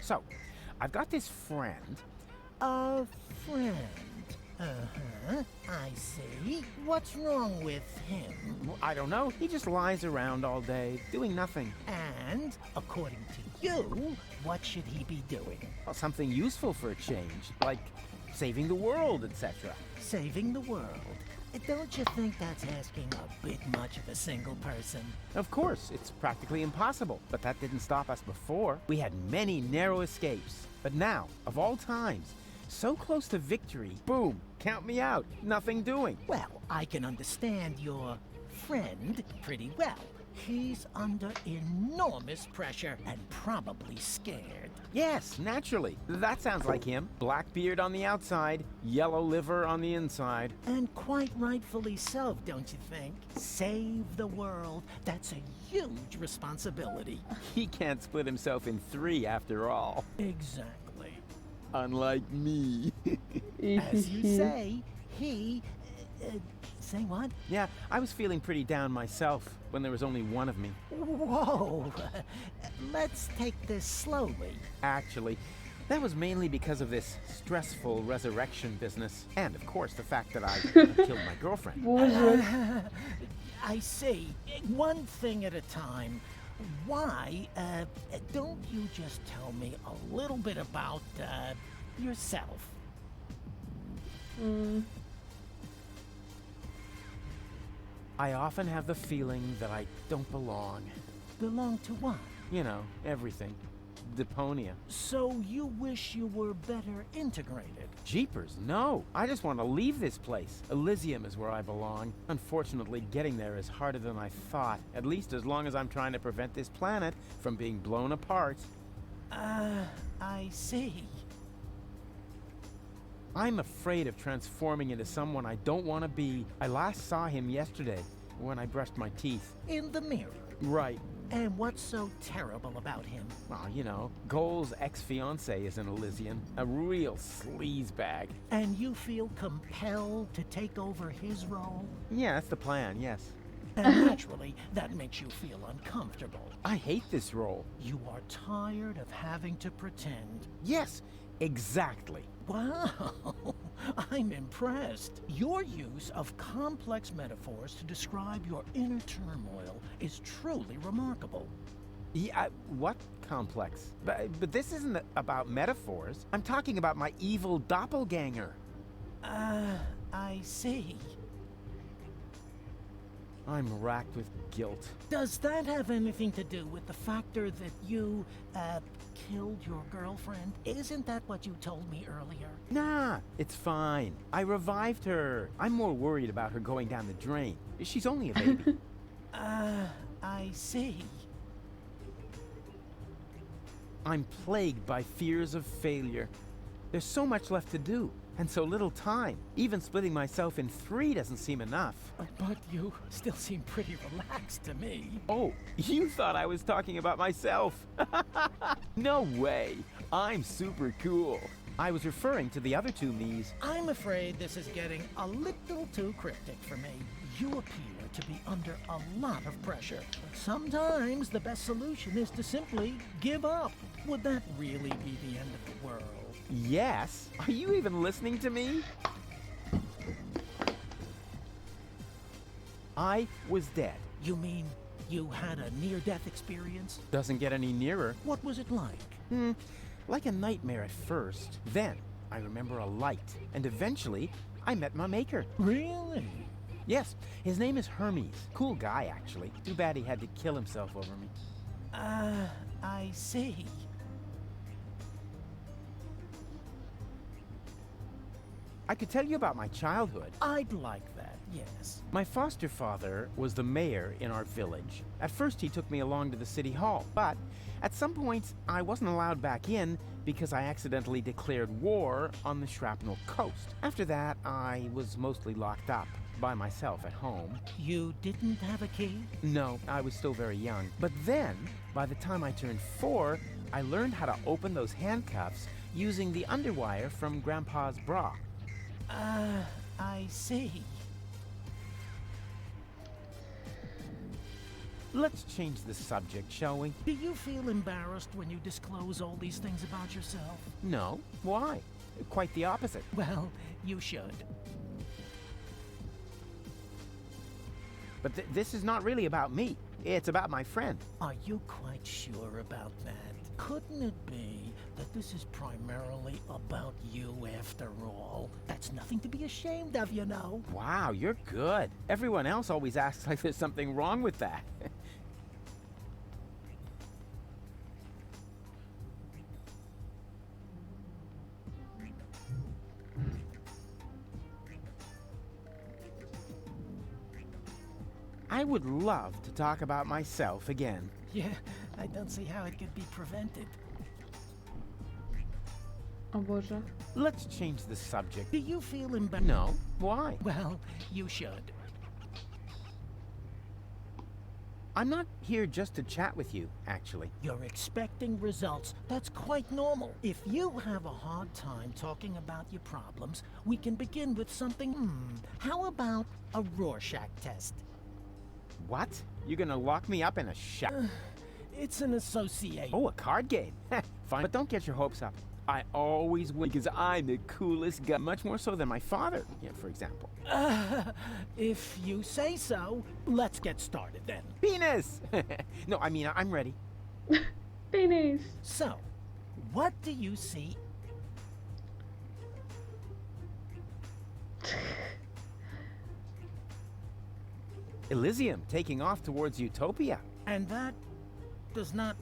[SPEAKER 2] So, I've got this friend.
[SPEAKER 12] A friend. Uh-huh. I see. What's wrong with him?
[SPEAKER 2] I don't know. He just lies around all day, doing nothing.
[SPEAKER 12] And, according to you, what should he be doing?
[SPEAKER 2] Well, something useful for a change, like saving the world, etc.
[SPEAKER 12] Saving the world. Don't you think that's asking a bit much of a single person?
[SPEAKER 2] Of course, it's practically impossible, but that didn't stop us before. We had many narrow escapes. But now, of all times, So close to victory. Boom. Count me out. Nothing doing.
[SPEAKER 12] Well, I can understand your friend pretty well. He's under enormous pressure and probably scared.
[SPEAKER 2] Yes, naturally. That sounds like him. Black beard on the outside, yellow liver on the inside.
[SPEAKER 12] And quite rightfully so, don't you think? Save the world. That's a huge responsibility.
[SPEAKER 2] He can't split himself in three after all.
[SPEAKER 12] Exactly.
[SPEAKER 2] Unlike me.
[SPEAKER 12] As you say, he... say what?
[SPEAKER 2] Yeah, I was feeling pretty down myself when there was only one of me.
[SPEAKER 12] Whoa! Let's take this slowly.
[SPEAKER 2] Actually, that was mainly because of this stressful resurrection business. And, of course, the fact that I killed my girlfriend.
[SPEAKER 12] I see. One thing at a time. Why, don't you just tell me a little bit about, yourself?
[SPEAKER 2] I often have the feeling that I don't belong.
[SPEAKER 12] Belong to what?
[SPEAKER 2] You know, everything. Deponia.
[SPEAKER 12] So you wish you were better integrated?
[SPEAKER 2] Jeepers, no. I just want to leave this place. Elysium is where I belong. Unfortunately, getting there is harder than I thought. At least as long as I'm trying to prevent this planet from being blown apart.
[SPEAKER 12] I see.
[SPEAKER 2] I'm afraid of transforming into someone I don't want to be. I last saw him yesterday when I brushed my teeth.
[SPEAKER 12] In the mirror?
[SPEAKER 2] Right.
[SPEAKER 12] And what's so terrible about him?
[SPEAKER 2] Well, you know, Goal's ex-fiancée is an Elysian. A real sleazebag.
[SPEAKER 12] And you feel compelled to take over his role?
[SPEAKER 2] Yeah, that's the plan, yes.
[SPEAKER 12] And naturally, that makes you feel uncomfortable.
[SPEAKER 2] I hate this role.
[SPEAKER 12] You are tired of having to pretend.
[SPEAKER 2] Yes, exactly.
[SPEAKER 12] Wow, I'm impressed. Your use of complex metaphors to describe your inner turmoil is truly remarkable.
[SPEAKER 2] Yeah, what complex? But this isn't about metaphors. I'm talking about my evil doppelganger.
[SPEAKER 12] I see.
[SPEAKER 2] I'm racked with guilt.
[SPEAKER 12] Does that have anything to do with the factor that you, killed your girlfriend? Isn't that what you told me earlier?
[SPEAKER 2] Nah, it's fine. I revived her. I'm more worried about her going down the drain. She's only a baby.
[SPEAKER 12] I see.
[SPEAKER 2] I'm plagued by fears of failure. There's so much left to do, and so little time. Even splitting myself in three doesn't seem enough.
[SPEAKER 12] But you still seem pretty relaxed to me.
[SPEAKER 2] Oh, you thought I was talking about myself. No way. I'm super cool. I was referring to the other two me's.
[SPEAKER 12] I'm afraid this is getting a little too cryptic for me. You appear to be under a lot of pressure. Sometimes the best solution is to simply give up. Would that really be the end of the world?
[SPEAKER 2] Yes. Are you even listening to me? I was dead.
[SPEAKER 12] You mean you had a near-death experience?
[SPEAKER 2] Doesn't get any nearer.
[SPEAKER 12] What was it like?
[SPEAKER 2] Like a nightmare at first. Then, I remember a light. And eventually, I met my maker.
[SPEAKER 12] Really?
[SPEAKER 2] Yes, his name is Hermes. Cool guy, actually. Too bad he had to kill himself over me.
[SPEAKER 12] I see.
[SPEAKER 2] I could tell you about my childhood.
[SPEAKER 12] I'd like that, yes.
[SPEAKER 2] My foster father was the mayor in our village. At first he took me along to the city hall, but at some points I wasn't allowed back in because I accidentally declared war on the Shrapnel Coast. After that, I was mostly locked up by myself at home.
[SPEAKER 12] You didn't have a key?
[SPEAKER 2] No, I was still very young. But then, by the time I turned 4, I learned how to open those handcuffs using the underwire from Grandpa's bra.
[SPEAKER 12] I see.
[SPEAKER 2] Let's change the subject, shall we?
[SPEAKER 12] Do you feel embarrassed when you disclose all these things about yourself?
[SPEAKER 2] No. Why? Quite the opposite.
[SPEAKER 12] Well, you should.
[SPEAKER 2] But this is not really about me. It's about my friend.
[SPEAKER 12] Are you quite sure about that? Couldn't it be that this is primarily about you after all? That's nothing to be ashamed of, you know.
[SPEAKER 2] Wow, you're good. Everyone else always acts like there's something wrong with that. I would love to talk about myself again.
[SPEAKER 12] Yeah, I don't see how it could be prevented.
[SPEAKER 1] О боже.
[SPEAKER 2] Let's change the subject.
[SPEAKER 12] Do you feel embarrassed?
[SPEAKER 2] No. Why?
[SPEAKER 12] Well, you should.
[SPEAKER 2] I'm not here just to chat with you, actually.
[SPEAKER 12] You're expecting results. That's quite normal. If you have a hard time talking about your problems, we can begin with something. How about a Rorschach test?
[SPEAKER 2] What? You're gonna lock me up in a shop?
[SPEAKER 12] It's an association.
[SPEAKER 2] Oh, a card game. Fine, but don't get your hopes up. I always win because I'm the coolest guy, much more so than my father, for example.
[SPEAKER 12] If you say so, let's get started then.
[SPEAKER 2] Penis! No, I mean, I'm ready.
[SPEAKER 1] Penis.
[SPEAKER 12] So, what do you see?
[SPEAKER 2] Elysium taking off towards Utopia.
[SPEAKER 12] And that does not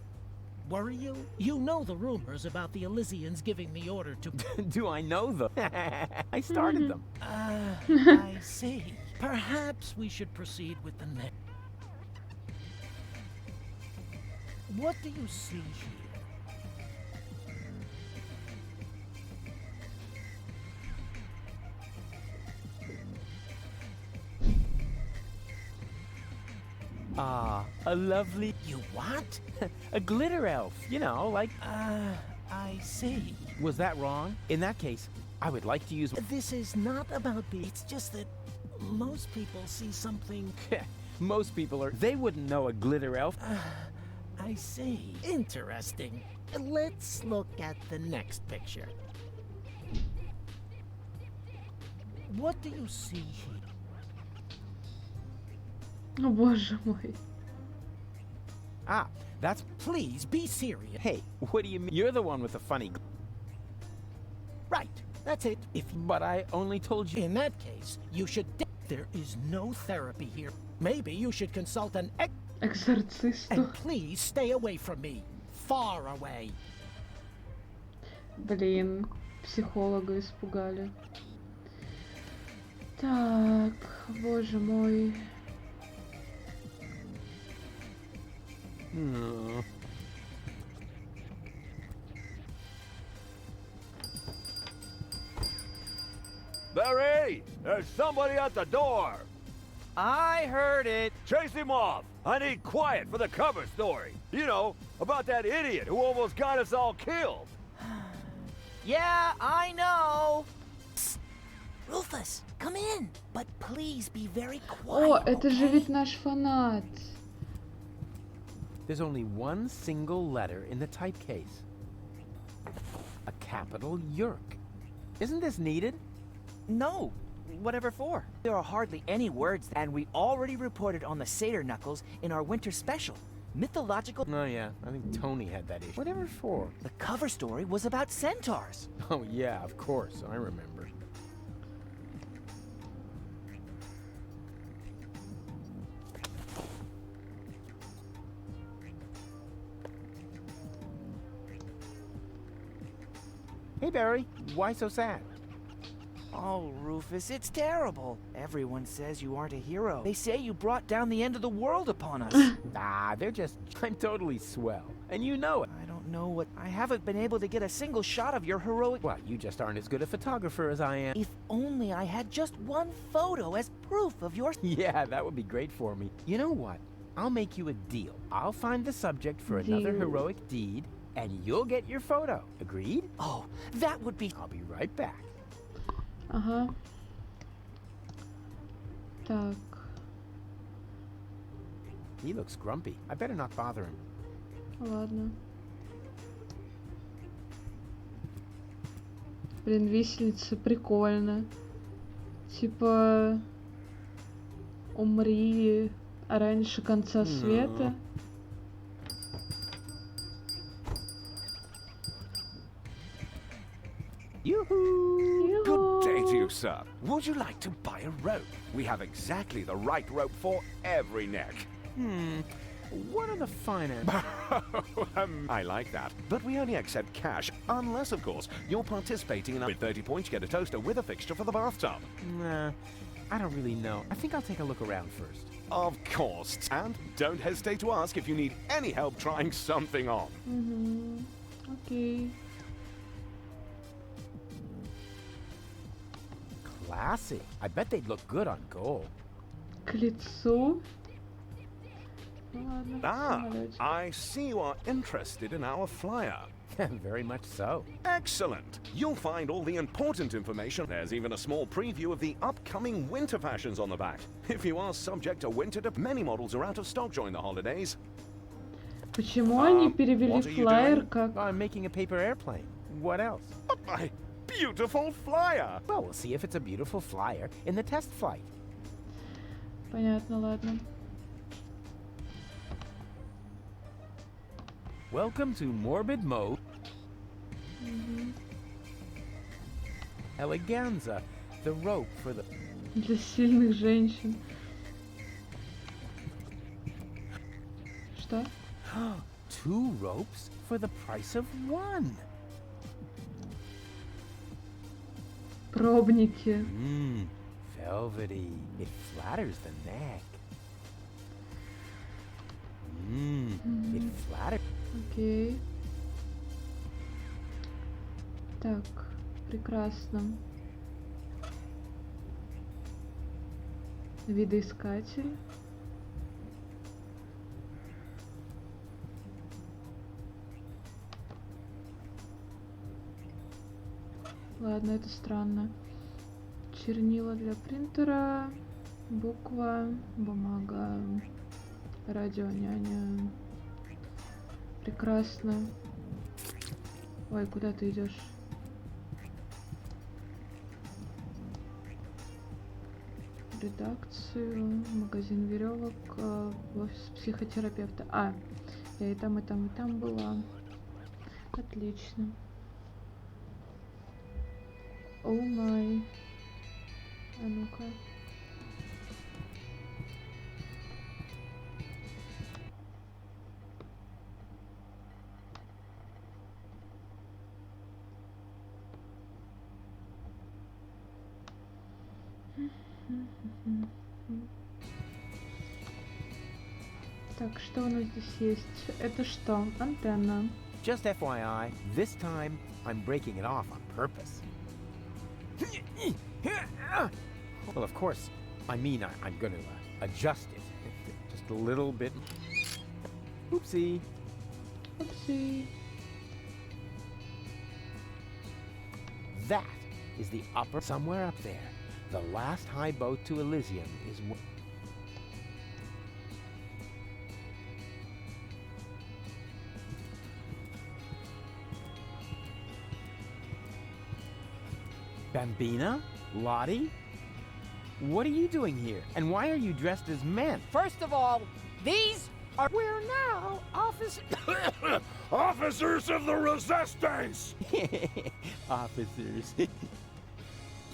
[SPEAKER 12] worry you? You know the rumors about the Elysians giving the order to...
[SPEAKER 2] Do I know them? I started them.
[SPEAKER 12] I see. Perhaps we should proceed with the next. What do you see here?
[SPEAKER 2] Ah, a lovely...
[SPEAKER 12] You what?
[SPEAKER 2] A glitter elf, you know, like...
[SPEAKER 12] I see.
[SPEAKER 2] Was that wrong? In that case, I would like to use...
[SPEAKER 12] This is not about me. It's just that most people see something...
[SPEAKER 2] Most people are... They wouldn't know a glitter elf.
[SPEAKER 12] I see. Interesting. Let's look at the next picture. What do you see here?
[SPEAKER 1] О боже мой.
[SPEAKER 2] Ah, that's...
[SPEAKER 12] Please, be serious.
[SPEAKER 2] Hey, what do you mean? You're the one with the funny...
[SPEAKER 12] Right, that's it.
[SPEAKER 2] But I only told you...
[SPEAKER 12] In that case, you should... There is no therapy here. Maybe you should consult an
[SPEAKER 1] Экзорцисту.
[SPEAKER 12] And please stay away from me. Far away.
[SPEAKER 1] Блин, психолога испугали. Так, боже мой.
[SPEAKER 13] Barry, there's somebody at the door.
[SPEAKER 14] I heard it.
[SPEAKER 13] Chase him off. I need quiet for the cover story. You know, about that idiot who almost got us all killed.
[SPEAKER 14] Yeah, I know. Psst. Rufus, come in. But please be very quiet.
[SPEAKER 1] О, это же ведь наш фанат.
[SPEAKER 2] There's only one single letter in the typecase. A capital Yerk. Isn't this needed?
[SPEAKER 14] No. Whatever for? There are hardly any words, and we already reported on the Satyr Knuckles in our winter special. Mythological...
[SPEAKER 2] Oh yeah, I think Tony had that issue. Whatever for?
[SPEAKER 14] The cover story was about centaurs.
[SPEAKER 2] Oh yeah, of course, I remember. Hey Barry, why so sad?
[SPEAKER 14] Oh, Rufus, it's terrible. Everyone says you aren't a hero. They say you brought down the end of the world upon us.
[SPEAKER 2] Nah, they're just... I'm totally swell. And you know it.
[SPEAKER 14] I don't know what... I haven't been able to get a single shot of your heroic...
[SPEAKER 2] Well, you just aren't as good a photographer as I am.
[SPEAKER 14] If only I had just one photo as proof of your...
[SPEAKER 2] Yeah, that would be great for me. You know what? I'll make you a deal. I'll find the subject for another heroic deed, and you'll get your photo. Agreed?
[SPEAKER 14] Oh, that would be...
[SPEAKER 2] I'll be right back.
[SPEAKER 1] Ага. Так.
[SPEAKER 2] He looks grumpy. I better not bother him.
[SPEAKER 1] Ладно. Блин, висельница прикольно. Типа... Умри раньше конца света.
[SPEAKER 7] Yoo-hoo! Good day to you, sir. Would you like to buy a rope? We have exactly the right rope for every neck.
[SPEAKER 2] What are the finances?
[SPEAKER 7] I like that. But we only accept cash, unless, of course, you're participating in a... With 30 points, you get a toaster with a fixture for the bathtub.
[SPEAKER 2] Nah, I don't really know. I think I'll take a look around first.
[SPEAKER 7] Of course. And don't hesitate to ask if you need any help trying something on.
[SPEAKER 1] Окей.
[SPEAKER 14] Classy. I bet they'd look good on gold.
[SPEAKER 1] К лицу. Ну ладно,
[SPEAKER 7] Ah,
[SPEAKER 1] самолетик.
[SPEAKER 7] I see you are interested in our flyer.
[SPEAKER 14] Very much so.
[SPEAKER 7] Excellent. You'll find all the important information. There's even a small preview of the upcoming winter fashions on the back. If you are subject to winter, many models are out of stock during the holidays.
[SPEAKER 1] Почему они перевели
[SPEAKER 7] what are you
[SPEAKER 1] флаер
[SPEAKER 7] doing?
[SPEAKER 1] как...
[SPEAKER 14] I'm making a paper airplane. What else?
[SPEAKER 7] My beautiful flyer!
[SPEAKER 14] Well, we'll see if it's a beautiful flyer in the test flight.
[SPEAKER 1] Понятно, ладно.
[SPEAKER 14] Welcome to Morbid Mode. Eleganza, the rope for the...
[SPEAKER 1] Для сильных женщин. Что?
[SPEAKER 14] 2 ropes for the price of 1.
[SPEAKER 1] Пробники.
[SPEAKER 14] Velvety. It flatters the neck. It flatters.
[SPEAKER 1] Окей. Так, прекрасно. Видоискатель. Ладно, это странно. Чернила для принтера, буква, бумага, радионяня. Прекрасно. Ой, куда ты идешь? Редакцию, магазин веревок, офис психотерапевта. А, я и там, и там, и там была. Отлично. О май. А ну-ка. Так, что у нас здесь есть? Это что? Антенна.
[SPEAKER 14] Just FYI, this time I'm breaking it off on purpose. Well, of course, I mean I'm going to adjust it just a little bit. Oopsie.
[SPEAKER 1] Oopsie.
[SPEAKER 14] That is the upper, somewhere up there. The last high boat to Elysium is... Bambina? Lottie? What are you doing here? And why are you dressed as men?
[SPEAKER 11] First of all, these are...
[SPEAKER 9] We're now officers of the Resistance!
[SPEAKER 14] Officers.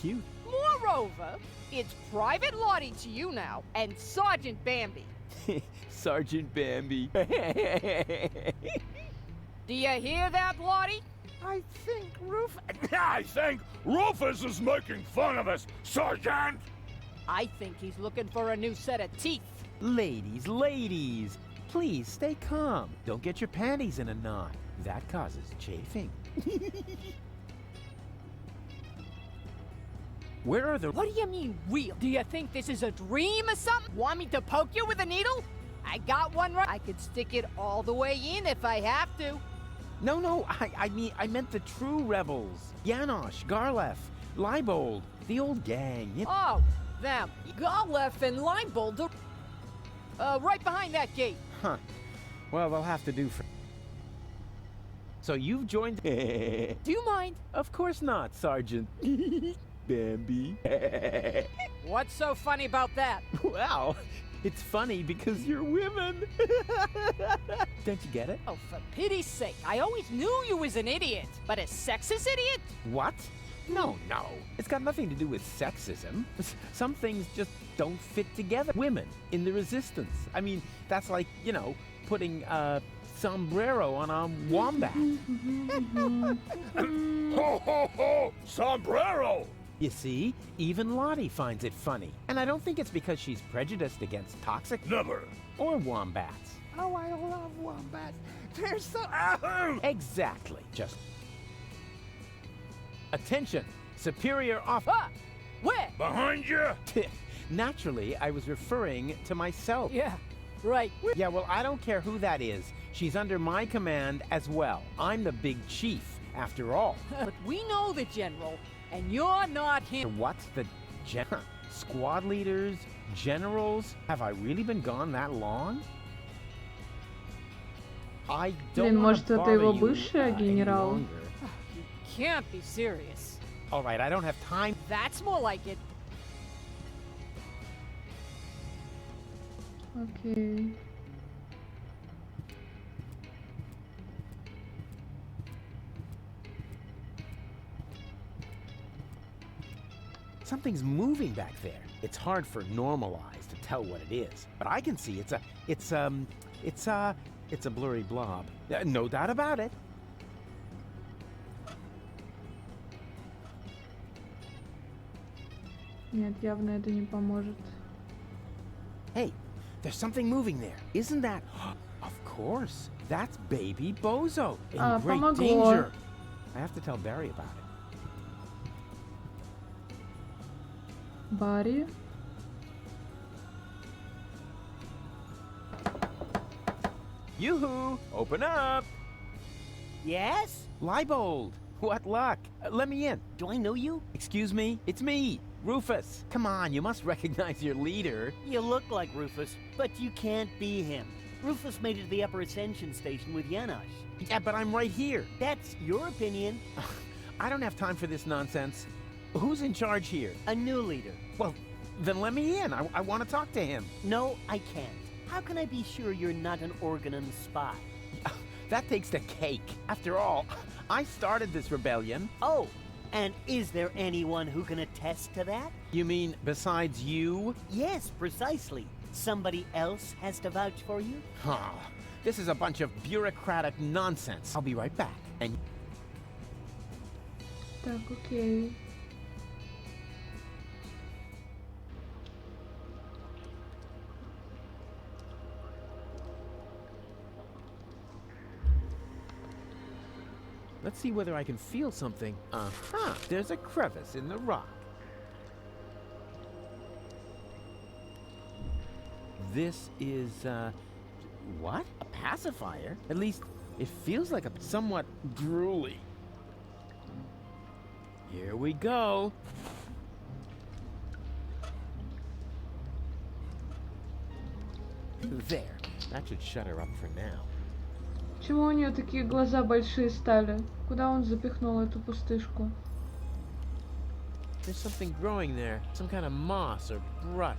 [SPEAKER 14] Cute.
[SPEAKER 11] Moreover, it's Private Lottie to you now, and Sergeant Bambi.
[SPEAKER 14] Sergeant Bambi.
[SPEAKER 11] Do you hear that, Lottie?
[SPEAKER 9] I think Rufus is making fun of us, Sergeant!
[SPEAKER 11] I think he's looking for a new set of teeth.
[SPEAKER 14] Ladies, please stay calm. Don't get your panties in a knot. That causes chafing. Where are the...
[SPEAKER 11] What do you mean, real? Do you think this is a dream or something? Want me to poke you with a needle? I got one right. I could stick it all the way in if I have to.
[SPEAKER 14] No, I meant the true rebels. Janosch, Garlef, Leibold, the old gang.
[SPEAKER 11] Oh, them. Garlef and Leibold are right behind that gate.
[SPEAKER 14] Huh. Well, they'll have to do for... So you've joined...
[SPEAKER 11] Do you mind?
[SPEAKER 14] Of course not, Sergeant. Bambi.
[SPEAKER 11] What's so funny about that?
[SPEAKER 14] Well, it's funny because you're women. Don't you get it?
[SPEAKER 11] Oh, for pity's sake. I always knew you was an idiot. But a sexist idiot?
[SPEAKER 14] What? No. It's got nothing to do with sexism. Some things just don't fit together. Women in the resistance. I mean, that's like, putting a sombrero on a wombat.
[SPEAKER 9] Ho, ho, ho! Sombrero!
[SPEAKER 14] You see, even Lottie finds it funny. And I don't think it's because she's prejudiced against toxic
[SPEAKER 13] Never.
[SPEAKER 14] or wombats.
[SPEAKER 3] Oh, I love wombats. They're so...
[SPEAKER 14] Exactly. Just... Attention! Superior off...
[SPEAKER 11] Ah! Where?
[SPEAKER 13] Behind you.
[SPEAKER 14] Naturally, I was referring to myself.
[SPEAKER 11] Yeah, right.
[SPEAKER 14] Yeah, well, I don't care who that is. She's under my command as well. I'm the big chief, after all.
[SPEAKER 11] But we know the general, and you're not him.
[SPEAKER 14] What's the squad leaders, generals? Have I really been gone that long? I don't
[SPEAKER 1] Блин,
[SPEAKER 14] want
[SPEAKER 1] может,
[SPEAKER 14] to
[SPEAKER 1] это
[SPEAKER 14] bother
[SPEAKER 1] его
[SPEAKER 14] you
[SPEAKER 1] бывшая
[SPEAKER 14] any
[SPEAKER 1] генерал?
[SPEAKER 14] longer.
[SPEAKER 11] You can't be serious.
[SPEAKER 14] All right, I don't have time.
[SPEAKER 11] That's more like it.
[SPEAKER 1] Окей.
[SPEAKER 14] Something's moving back there. It's hard for normal eyes to tell what it is, but I can see it's a blurry blob. No doubt about it.
[SPEAKER 1] Нет, явно это не поможет.
[SPEAKER 14] Hey, there's something moving there. Isn't that? Of course, that's baby Bozo in great
[SPEAKER 1] помогло.
[SPEAKER 14] danger. I have to tell Barry about it.
[SPEAKER 1] Барри.
[SPEAKER 14] Yoo-hoo! Open up!
[SPEAKER 8] Yes?
[SPEAKER 14] Leibold! What luck! Let me in.
[SPEAKER 8] Do I know you?
[SPEAKER 14] Excuse me? It's me, Rufus. Come on, you must recognize your leader.
[SPEAKER 15] You look like Rufus, but you can't be him. Rufus made it to the Upper Ascension Station with Janosch.
[SPEAKER 14] Yeah, but I'm right here.
[SPEAKER 15] That's your opinion.
[SPEAKER 14] I don't have time for this nonsense. Who's in charge here?
[SPEAKER 15] A new leader.
[SPEAKER 14] Well, then let me in. I want to talk to him.
[SPEAKER 15] No, I can't. How can I be sure you're not an Organon spy?
[SPEAKER 14] That takes the cake. After all, I started this rebellion.
[SPEAKER 15] Oh, and is there anyone who can attest to that?
[SPEAKER 14] You mean besides you?
[SPEAKER 15] Yes, precisely. Somebody else has to vouch for you?
[SPEAKER 14] Huh. This is a bunch of bureaucratic nonsense. I'll be right back. And
[SPEAKER 1] Так, окей.
[SPEAKER 14] let's see whether I can feel something. Uh-huh. There's a crevice in the rock. This is, what? A pacifier? At least, it feels like a somewhat drooly. Here we go. There. That should shut her up for now.
[SPEAKER 1] Почему у нее такие глаза большие стали? Куда он запихнул эту пустышку?
[SPEAKER 14] There's something growing there. Some kind of moss or brush.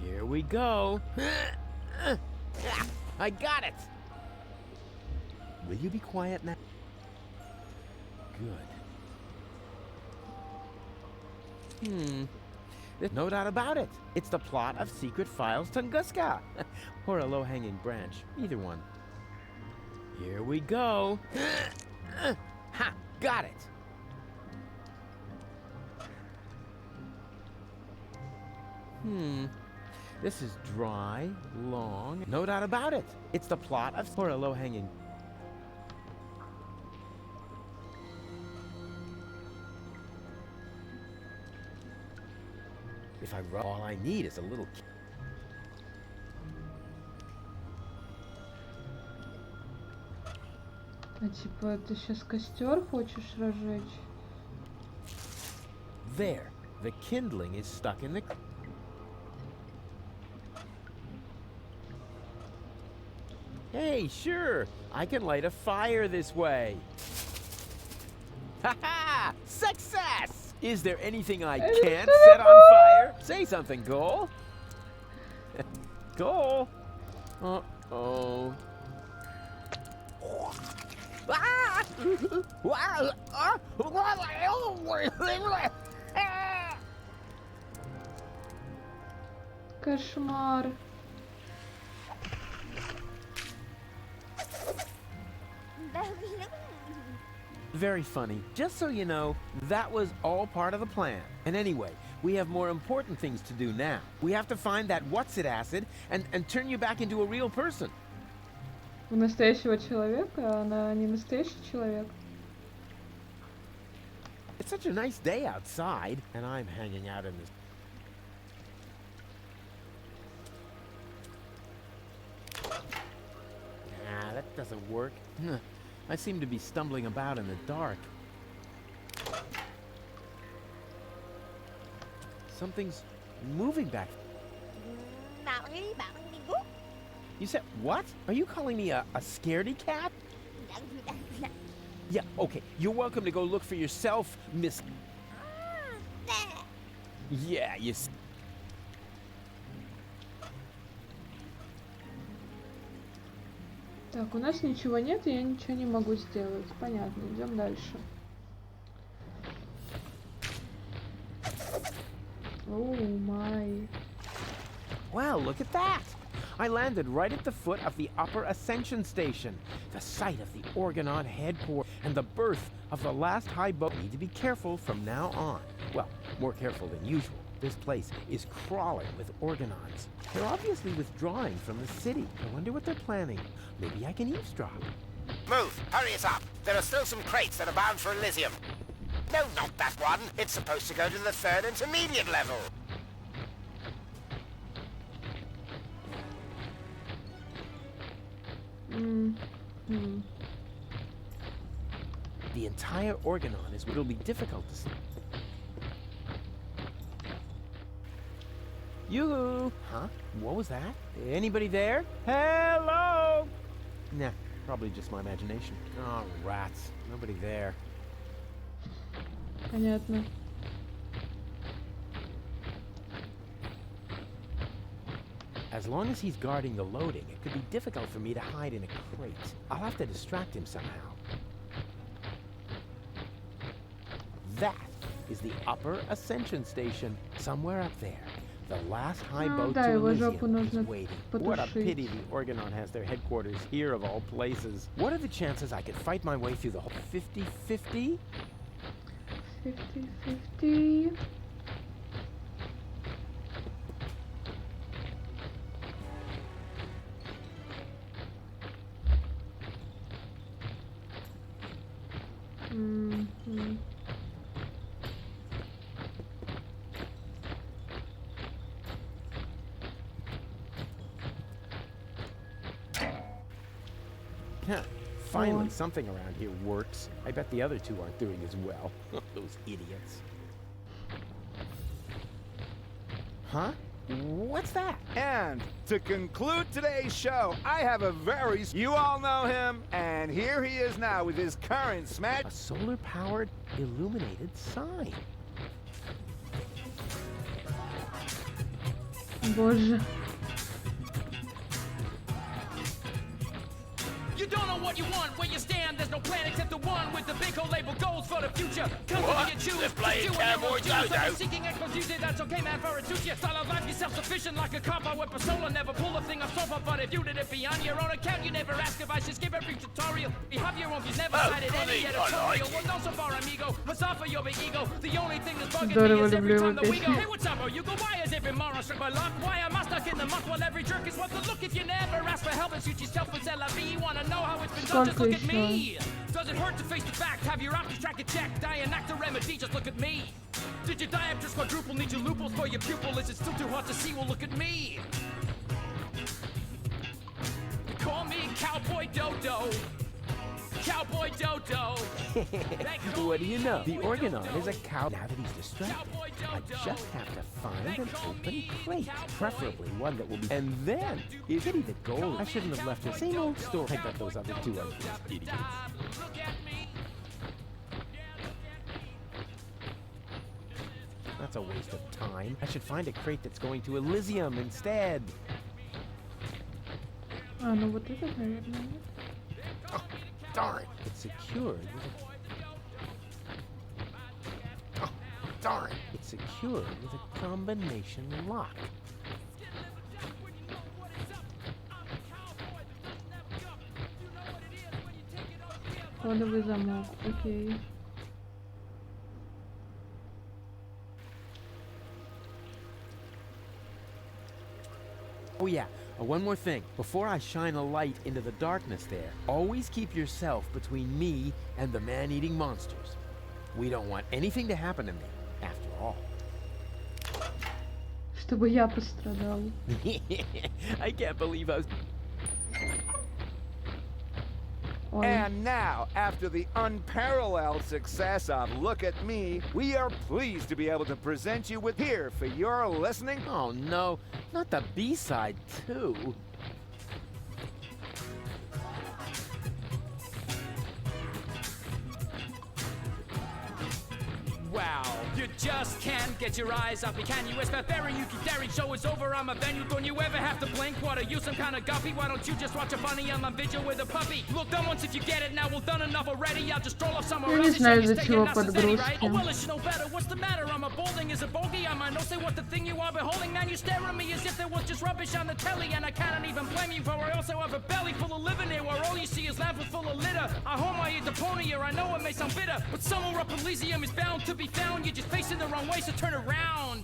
[SPEAKER 14] Here we go. I got it! Will you be quiet now? Good. There's no doubt about it. It's the plot of Secret Files Tunguska. Or a low-hanging branch. Either one. Here we go. Ha! Got it! This is dry, long. No doubt about it. It's the plot of or a low-hanging. If I run, all I need is a little.
[SPEAKER 1] А типа, ты сейчас костер хочешь разжечь?
[SPEAKER 14] There. The kindling is stuck in the. Hey, sure. I can light a fire this way. Ha ha! Success! Is there anything I can't set on fire? Say something, Goal. Goal. Uh-oh.
[SPEAKER 1] Кошмар.
[SPEAKER 14] Very funny. Just so you know, that was all part of the plan. And anyway, we have more important things to do now. We have to find that what's-it acid and turn you back into a real person.
[SPEAKER 1] У настоящего человека, а она не настоящий человек.
[SPEAKER 14] It's such a nice day outside, and I'm hanging out in this. Nah, that doesn't work. I seem to be stumbling about in the dark. Something's moving back. You said what? Are you calling me a scaredy cat? Yeah, okay. You're welcome to go look for yourself, Miss... Yeah, you...
[SPEAKER 1] Так, у нас ничего нет, и я ничего не могу сделать. Понятно, идем дальше. Оу, май.
[SPEAKER 14] Wow, look at that! I landed right at the foot of the Upper Ascension Station, the site of the Orgonon headquarters and the birth of the last high boat. Need to be careful from now on. Well, more careful than usual. This place is crawling with Orgonons. They're obviously withdrawing from the city. I wonder what they're planning. Maybe I can eavesdrop.
[SPEAKER 10] Move! Hurry us up! There are still some crates that are bound for Elysium. No, not that one. It's supposed to go to the 3rd intermediate level.
[SPEAKER 14] The entire Orgonon is what'll be difficult to see. Yoo-hoo! Huh? What was that? Anybody there? Hello! Nah, probably just my imagination. Oh, rats. Nobody there.
[SPEAKER 1] Понятно.
[SPEAKER 14] As long as he's guarding the loading, it could be difficult for me to hide in a crate. I'll have to distract him somehow. That is the Upper Ascension Station, somewhere up there. The last high boat to Elysium is waiting. What a pity the Orgonon has their headquarters here of all places. What are the chances I could fight my way through the whole 50-50?
[SPEAKER 1] 50-50.
[SPEAKER 14] Finally, something around here works. I bet the other two aren't doing as well. Those idiots. Huh? What's that?
[SPEAKER 4] And to conclude today's show, I have a very... You all know him, and here he is now with his current smash...
[SPEAKER 14] A solar-powered, illuminated sign.
[SPEAKER 1] Боже.
[SPEAKER 16] You don't know what you want, where you stand. There's no plan except the one with the big old label goals for the future.
[SPEAKER 13] What? They're playing Cowboy Dodo.
[SPEAKER 16] Seeking exclusivity, that's okay, man, for it suits you. Style of life, you're self-sufficient like a cop. I with persona, never pull a thing off sofa. But if you did it be on your own account, you never ask if I should skip every tutorial. You have your own views, never cited any editorial. Well, no, so far, amigo. Huzzah for your big ego. The only thing that's bugging me is every time that we go. Hey, what's up, bro? You go, why is every moron struck by luck? Why am I stuck in the muck while every jerk is what the look? If you never ask for help and shoot yourself with LIV, wanna know how it's been done? Just look at me. Does it hurt to face the fact? Have your options track a check? Die an act a remedy, just look at me. Did your diopters quadruple? Need your loopholes for your pupil? Is it still too hard to see? Well, look at me. Call me Cowboy Dodo. Cowboy Dodo.
[SPEAKER 14] What do you know? The Orgonon is a cow. Now that he's distracted, I just have to find an open crate, preferably one that will be. And then, isn't he the goal? I shouldn't have left the same old story. I bet those other two are just idiots. That's a waste of time. I should find a crate that's going to Elysium instead.
[SPEAKER 1] А, ну вот это, наверное.
[SPEAKER 14] Oh, darn. It's secured with a... Oh, darn. It's secured with a combination lock.
[SPEAKER 1] Кодовый замок, окей.
[SPEAKER 14] Oh yeah, one more thing. Before I shine a light into the darkness there, always keep yourself between me and the man-eating monsters. We don't want anything to happen to me, after all.
[SPEAKER 1] Чтобы я пострадал.
[SPEAKER 14] I can't believe I was...
[SPEAKER 4] And now, after the unparalleled success of Look at Me, we are pleased to be able to present you with Here for Your Listening.
[SPEAKER 14] Oh no, not the B-side too.
[SPEAKER 16] Wow, you just can't get your eyes off me, can you? It's barbarian, you keep daring, show is over, I'm a venue. Don't you ever have to blink? What are you, some kind of guppy? Why don't you just watch a bunny on my vigil with a puppy? Look, done once if you get it, now we'll done enough already. I'll just stroll off somewhere else.
[SPEAKER 1] знаю, из-за чего подгрузки.
[SPEAKER 16] Oh, well, it should know better. What's the matter? I'm a balding is a bogey. I might not say what the thing you are beholding. Man, you stare at me as if there was just rubbish on the telly. And I cannot even blame you, for I also have a belly full of living here where all you see is landfill full of litter. I home I eat Deponia, I know it may sound bitter, but somewhere up Elysium is bound to be found. You're just facing the wrong way, so turn around.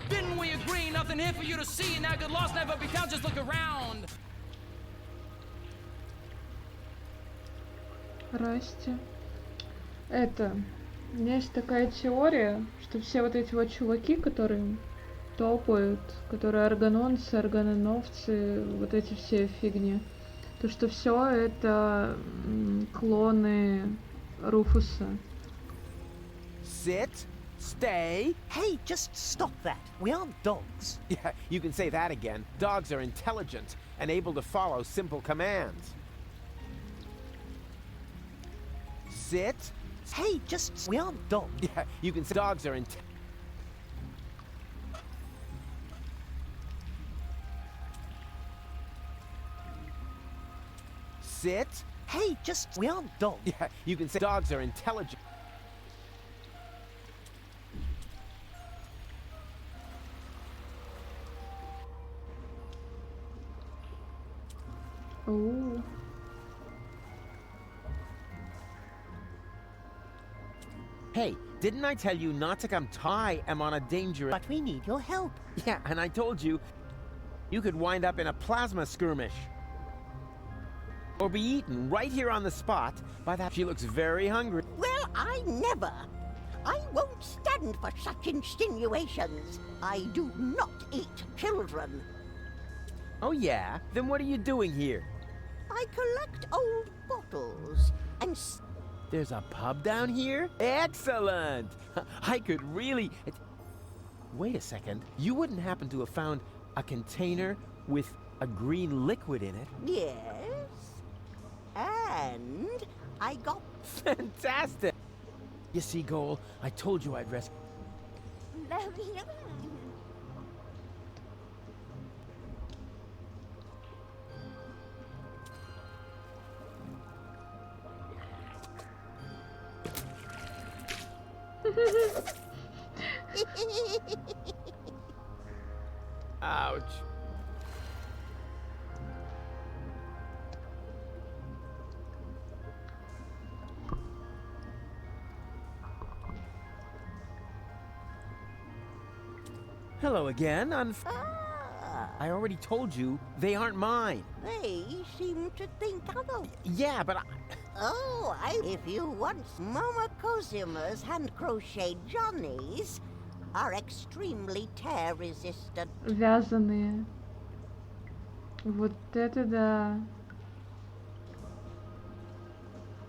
[SPEAKER 16] Didn't we agree? Nothing here for you to see. Now good loss never be found, just look around.
[SPEAKER 1] Здрасте. У меня есть такая теория, что все вот эти вот чуваки, которые топают, которые органонцы, органоновцы, вот эти все фигни, то что все это клоны Руфуса.
[SPEAKER 2] Sit, stay.
[SPEAKER 15] Hey, just stop that. We aren't dogs.
[SPEAKER 2] Yeah, you can say that again. Dogs are intelligent and able to follow simple commands. Sit.
[SPEAKER 15] Hey, just... We aren't dogs.
[SPEAKER 2] Yeah, you can say dogs are Sit.
[SPEAKER 15] Hey, just... We aren't dogs.
[SPEAKER 2] Yeah, you can say dogs are intelligent.
[SPEAKER 1] Ooh.
[SPEAKER 2] Hey, didn't I tell you not to come? I am on a dangerous...
[SPEAKER 15] But we need your help.
[SPEAKER 2] Yeah, and I told you, you could wind up in a plasma skirmish. Or be eaten right here on the spot by that... She looks very hungry.
[SPEAKER 17] Well, I never. I won't stand for such insinuations. I do not eat children.
[SPEAKER 2] Oh yeah? Then what are you doing here?
[SPEAKER 17] I collect old bottles and...
[SPEAKER 2] There's a pub down here? Excellent! I could really... Wait a second. You wouldn't happen to have found a container with a green liquid in it?
[SPEAKER 17] Yes. And I got...
[SPEAKER 2] Fantastic! You see, Goal, I told you I'd rescue... Ouch. Hello again. I already told you they aren't mine.
[SPEAKER 17] They seem to think otherwise.
[SPEAKER 2] Yeah, but
[SPEAKER 17] Oh, if you want Mama Cosima's hand-crocheted Johnnies are extremely tear-resistant.
[SPEAKER 1] Вязаные. Вот это да.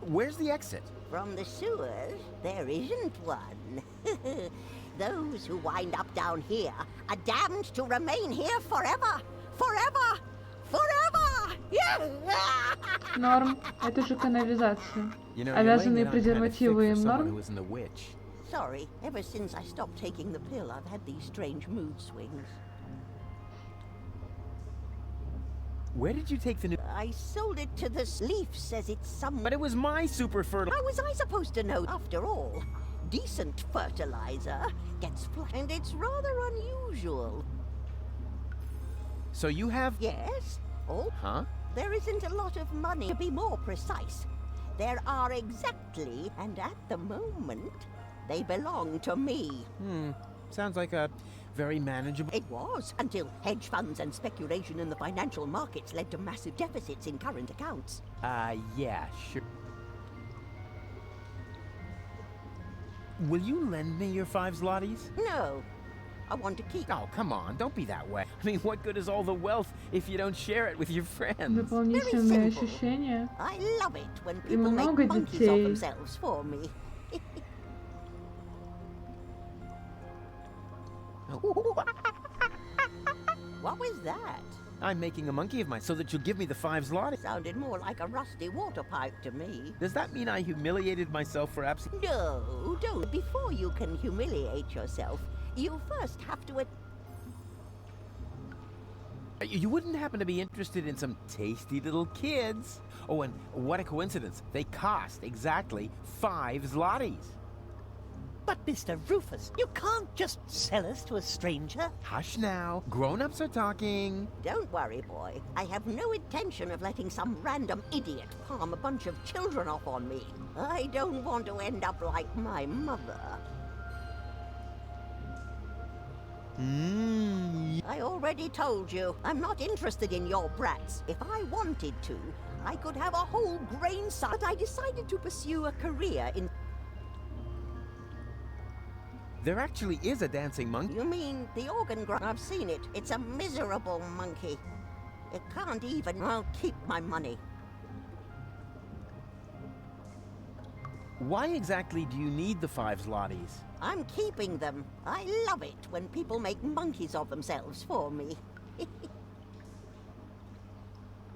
[SPEAKER 2] Where's the exit?
[SPEAKER 17] From the sewers, there isn't one. Those who wind up down here are damned to remain here forever! Forever! Forever!
[SPEAKER 1] Норм. Это же канализация.
[SPEAKER 2] You know,
[SPEAKER 1] А
[SPEAKER 2] you're
[SPEAKER 1] вязаные
[SPEAKER 2] laying it on kind of thick
[SPEAKER 1] презервативы
[SPEAKER 2] for
[SPEAKER 1] им
[SPEAKER 2] someone
[SPEAKER 1] норм?
[SPEAKER 2] who isn't a witch.
[SPEAKER 17] Sorry, ever since I stopped taking the pill, I've had these strange mood swings.
[SPEAKER 2] Where did you take the new...
[SPEAKER 17] I sold it to the leaf says it's some...
[SPEAKER 2] But it was my super fertile...
[SPEAKER 17] How was I supposed to know? After all, decent fertilizer gets and it's rather unusual.
[SPEAKER 2] So you have...
[SPEAKER 17] Yes. Oh?
[SPEAKER 2] Huh?
[SPEAKER 17] There isn't a lot of money. To be more precise, There are exactly, and at the moment, they belong to me.
[SPEAKER 14] Sounds like a very manageable...
[SPEAKER 17] It was, until hedge funds and speculation in the financial markets led to massive deficits in current accounts.
[SPEAKER 14] Yeah, sure. Will you lend me your 5 zlotys?
[SPEAKER 17] No. I want to keep...
[SPEAKER 14] Oh, come on, don't be that way. I mean, what good is all the wealth if you don't share it with your friends?
[SPEAKER 1] Дополнительные ощущения.
[SPEAKER 17] I love it when
[SPEAKER 1] И
[SPEAKER 17] people make
[SPEAKER 1] много
[SPEAKER 17] monkeys of
[SPEAKER 1] детей.
[SPEAKER 17] themselves for me. What was that?
[SPEAKER 14] I'm making a monkey of myself so that you'll give me the 5 zlotys.
[SPEAKER 17] Sounded more like a rusty water pipe to me.
[SPEAKER 14] Does that mean I humiliated myself for absolutely...
[SPEAKER 17] No, don't. Before you can humiliate yourself, you first have to...
[SPEAKER 14] You wouldn't happen to be interested in some tasty little kids? Oh, and what a coincidence. They cost exactly 5 zlotys.
[SPEAKER 15] But Mr. Rufus, you can't just sell us to a stranger.
[SPEAKER 14] Hush now. Grown-ups are talking.
[SPEAKER 17] Don't worry, boy. I have no intention of letting some random idiot palm a bunch of children off on me. I don't want to end up like my mother. I already told you, I'm not interested in your brats. If I wanted to, I could have a whole grain silo. But I decided to pursue a career in...
[SPEAKER 14] There actually is a dancing monkey.
[SPEAKER 17] You mean the organ grinder? I've seen it. It's a miserable monkey. It can't even... I'll keep my money.
[SPEAKER 14] Why exactly do you need the 5 zlotys?
[SPEAKER 17] I'm keeping them. I love it when people make monkeys of themselves for me.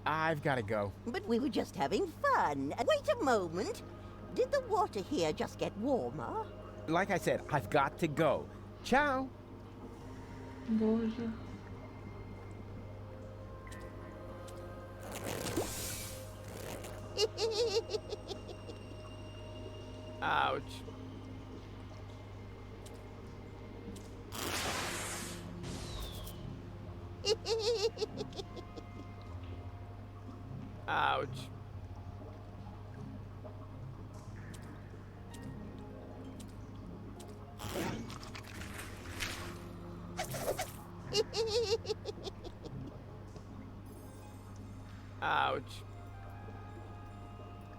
[SPEAKER 14] I've got to go.
[SPEAKER 17] But we were just having fun. Wait a moment. Did the water here just get warmer?
[SPEAKER 14] Like I said, I've got to go. Ciao.
[SPEAKER 1] Боже.
[SPEAKER 14] Ouch. Ouch. Ouch.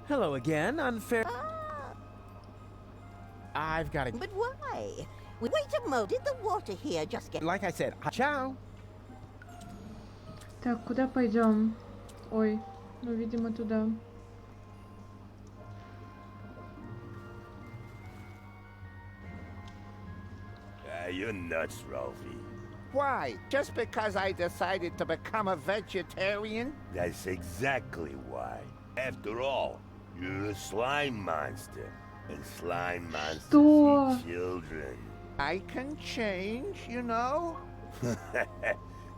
[SPEAKER 14] Hello again, unfair. I've got to...
[SPEAKER 17] But why? Wait a moment. Did the water here just get...
[SPEAKER 14] Like I said, ciao.
[SPEAKER 1] Так, куда пойдем? Ой, ну, видимо, туда.
[SPEAKER 13] You're nuts, Ralphie.
[SPEAKER 9] Why? Just because I decided to become a vegetarian?
[SPEAKER 13] That's exactly why. After all, you're a slime monster. And slime monsters
[SPEAKER 1] Что?
[SPEAKER 13] eat children.
[SPEAKER 9] I can change, you know?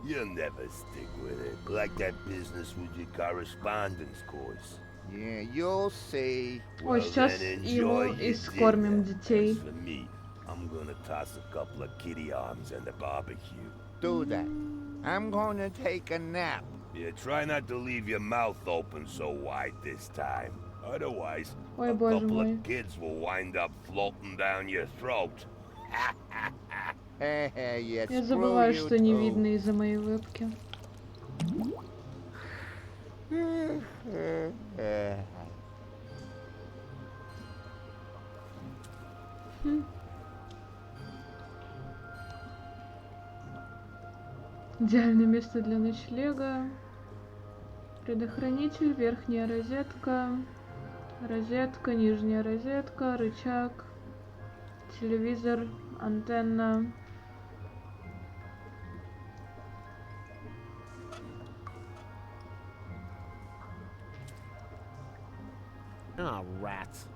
[SPEAKER 13] You'll never stick with it. Like that business with your correspondence course.
[SPEAKER 9] Yeah, you'll see.
[SPEAKER 1] Ой, сейчас
[SPEAKER 13] then
[SPEAKER 1] его
[SPEAKER 13] enjoy
[SPEAKER 1] и
[SPEAKER 13] your
[SPEAKER 1] скормим
[SPEAKER 13] dinner.
[SPEAKER 1] детей.
[SPEAKER 13] As for me, I'm gonna toss a couple of kitty arms and the barbecue.
[SPEAKER 9] Do that. I'm gonna take a nap.
[SPEAKER 13] Yeah, try not to leave your mouth open so wide this time. Otherwise,
[SPEAKER 1] Ой,
[SPEAKER 13] a
[SPEAKER 1] боже
[SPEAKER 13] couple
[SPEAKER 1] мой.
[SPEAKER 13] of kids will wind up floating down your throat.
[SPEAKER 9] Yeah,
[SPEAKER 1] Я
[SPEAKER 9] screw
[SPEAKER 1] забываю,
[SPEAKER 9] you
[SPEAKER 1] что не
[SPEAKER 9] too.
[SPEAKER 1] видно из-за моей вебки. Идеальное место для ночлега. Предохранитель, верхняя розетка, розетка, нижняя розетка, рычаг, телевизор, антенна.
[SPEAKER 14] Ah, rats.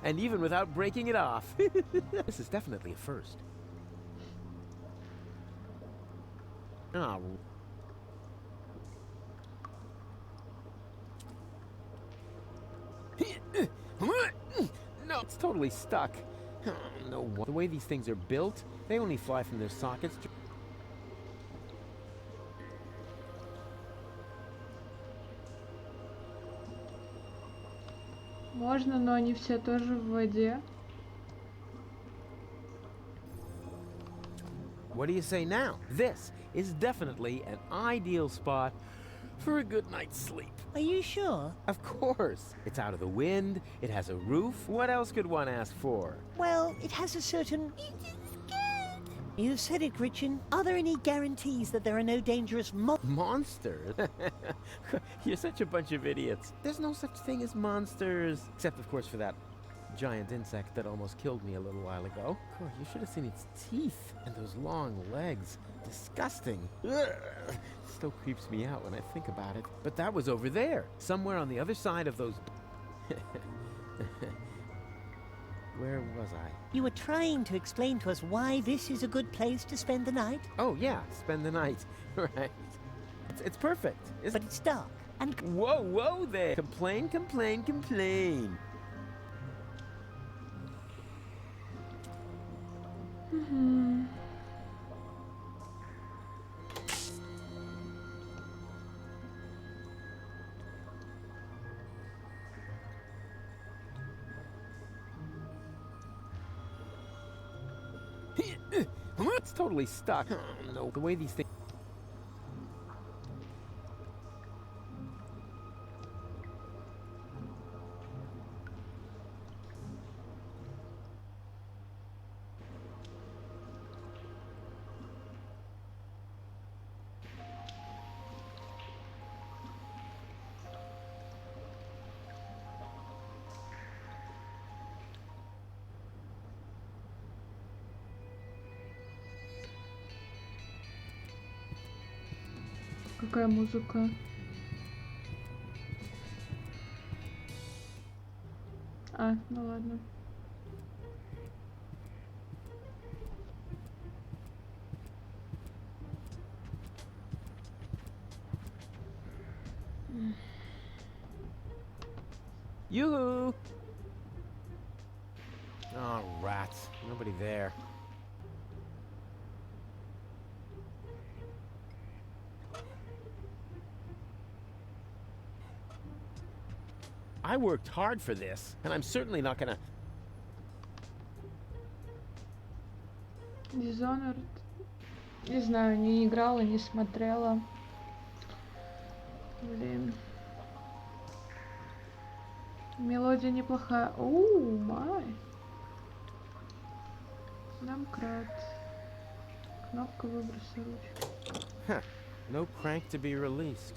[SPEAKER 14] And even without breaking it off. This is definitely a first. Ah. No, it's totally stuck. Oh, no, the way these things are built, they only fly from their sockets.
[SPEAKER 1] Можно, но они все тоже в воде.
[SPEAKER 14] What do you say now? This is definitely an ideal spot for a good night's sleep.
[SPEAKER 15] Are you sure?
[SPEAKER 14] Of course. It's out of the wind, it has a roof. What else could one ask for?
[SPEAKER 15] Well, it has a certain... You said it, Gretchen. Are there any guarantees that there are no dangerous
[SPEAKER 14] monsters? You're such a bunch of idiots. There's no such thing as monsters. Except, of course, for that giant insect that almost killed me a little while ago. God, you should have seen its teeth and those long legs. Disgusting. Ugh. Still creeps me out when I think about it. But that was over there, somewhere on the other side of those... Where was I?
[SPEAKER 15] You were trying to explain to us why this is a good place to spend the night?
[SPEAKER 14] Oh, yeah, spend the night. Right. It's perfect.
[SPEAKER 15] But it's dark. And...
[SPEAKER 14] Whoa, whoa there. Complain, complain, complain. It's totally stuck. Oh, no, the way these things...
[SPEAKER 1] Какая музыка? А, ну ладно.
[SPEAKER 14] Yoo-hoo! Oh, rats. Nobody there. I worked hard for this, and I'm certainly not gonna...
[SPEAKER 1] Dishonored. Не знаю, не играла, не смотрела. Блин. Мелодия неплохая. Оу, май. Домкрат. Кнопка выброса ручки.
[SPEAKER 14] Huh. No crank to be released.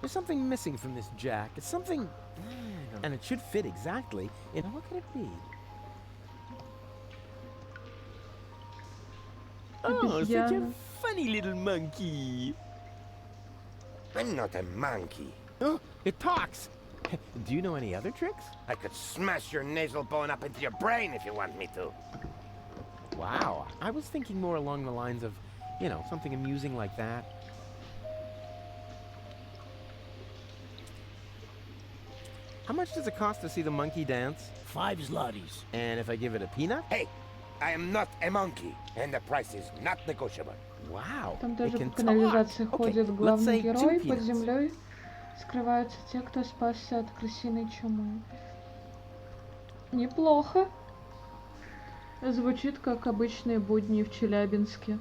[SPEAKER 14] There's something missing from this jack. It's something... And it should fit exactly. And what could it be? Oh, such a funny little monkey.
[SPEAKER 10] I'm not a monkey.
[SPEAKER 14] Oh, it talks. Do you know any other tricks?
[SPEAKER 10] I could smash your nasal bone up into your brain if you want me to.
[SPEAKER 14] Wow. I was thinking more along the lines of, you know, something amusing like that. How much does it cost to see the monkey dance?
[SPEAKER 9] 5 zlotys.
[SPEAKER 14] And if I give it a peanut?
[SPEAKER 10] Hey, I am not a monkey, and the price is not negotiable.
[SPEAKER 14] Wow.
[SPEAKER 1] Там тоже по канализации ходит главный герой, под землей скрываются те, кто спасся от крысиной чумы. Неплохо. Звучит как обычные будни в Челябинске.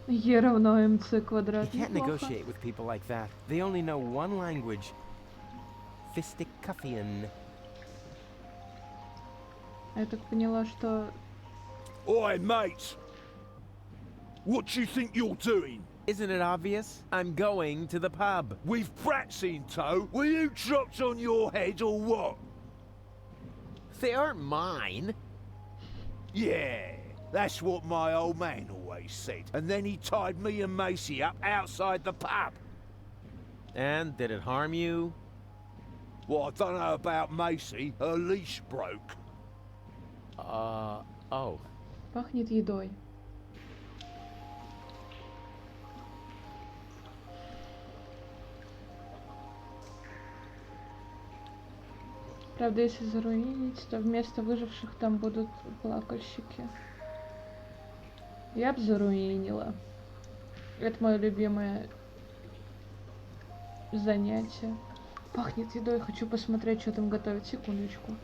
[SPEAKER 1] Е равно МЦ квадрат.
[SPEAKER 14] You can't negotiate with people like that. They only know one language. Fisticuffin.
[SPEAKER 1] Я так поняла, что...
[SPEAKER 13] Oi, mates! What do you think you're doing?
[SPEAKER 14] Isn't it obvious? I'm going to the pub.
[SPEAKER 13] With brats in tow? Were you dropped on your head or what?
[SPEAKER 14] They aren't mine.
[SPEAKER 13] Yeah, that's what my old man always said. And then he tied me and Macy up outside the pub.
[SPEAKER 14] And did it harm you?
[SPEAKER 13] Well, I don't know about Macy. Her leash broke.
[SPEAKER 14] Oh.
[SPEAKER 1] Пахнет едой. Правда, если заруинить, то вместо выживших там будут плакальщики. Я б заруинила. Это мое любимое занятие. Пахнет едой, хочу посмотреть, что там готовят. Секундочку.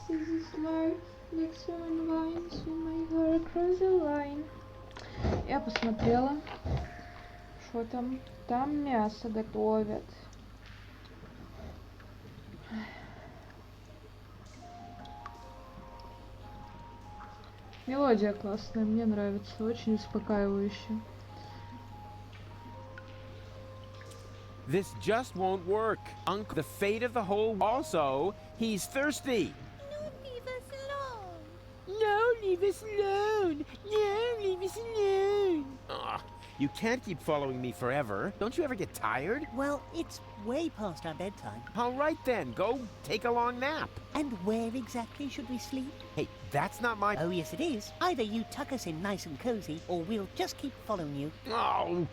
[SPEAKER 1] This is life, next woman vines, we make her across the line. Я посмотрела, что там. Там мясо готовят. Мелодия классная, мне нравится, очень успокаивающе.
[SPEAKER 2] This just won't work. Uncle, the fate of the whole. Also, he's thirsty.
[SPEAKER 15] Leave us alone.
[SPEAKER 2] No, leave us alone. No, leave us alone. Ugh, you can't keep following me forever. Don't you ever get tired?
[SPEAKER 15] Well, it's way past our bedtime.
[SPEAKER 2] All right then, go take a long nap.
[SPEAKER 15] And where exactly should we sleep?
[SPEAKER 2] Hey, that's not my.
[SPEAKER 15] Oh, yes, it is. Either you tuck us in nice and cozy, or we'll just keep following you.
[SPEAKER 2] Oh.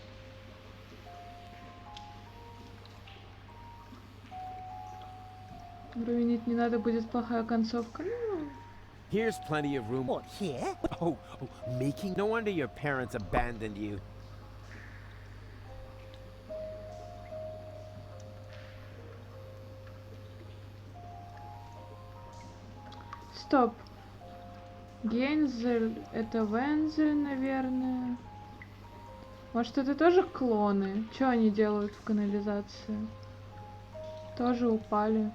[SPEAKER 1] Руинить не надо, будет плохая концовка.
[SPEAKER 2] Here's plenty of room.
[SPEAKER 15] What, here?
[SPEAKER 2] Oh, making. No wonder your parents abandoned you.
[SPEAKER 1] Стоп. Гензель, это Вензель, наверное. Может, это тоже клоны? Что они делают в канализации? Тоже упали.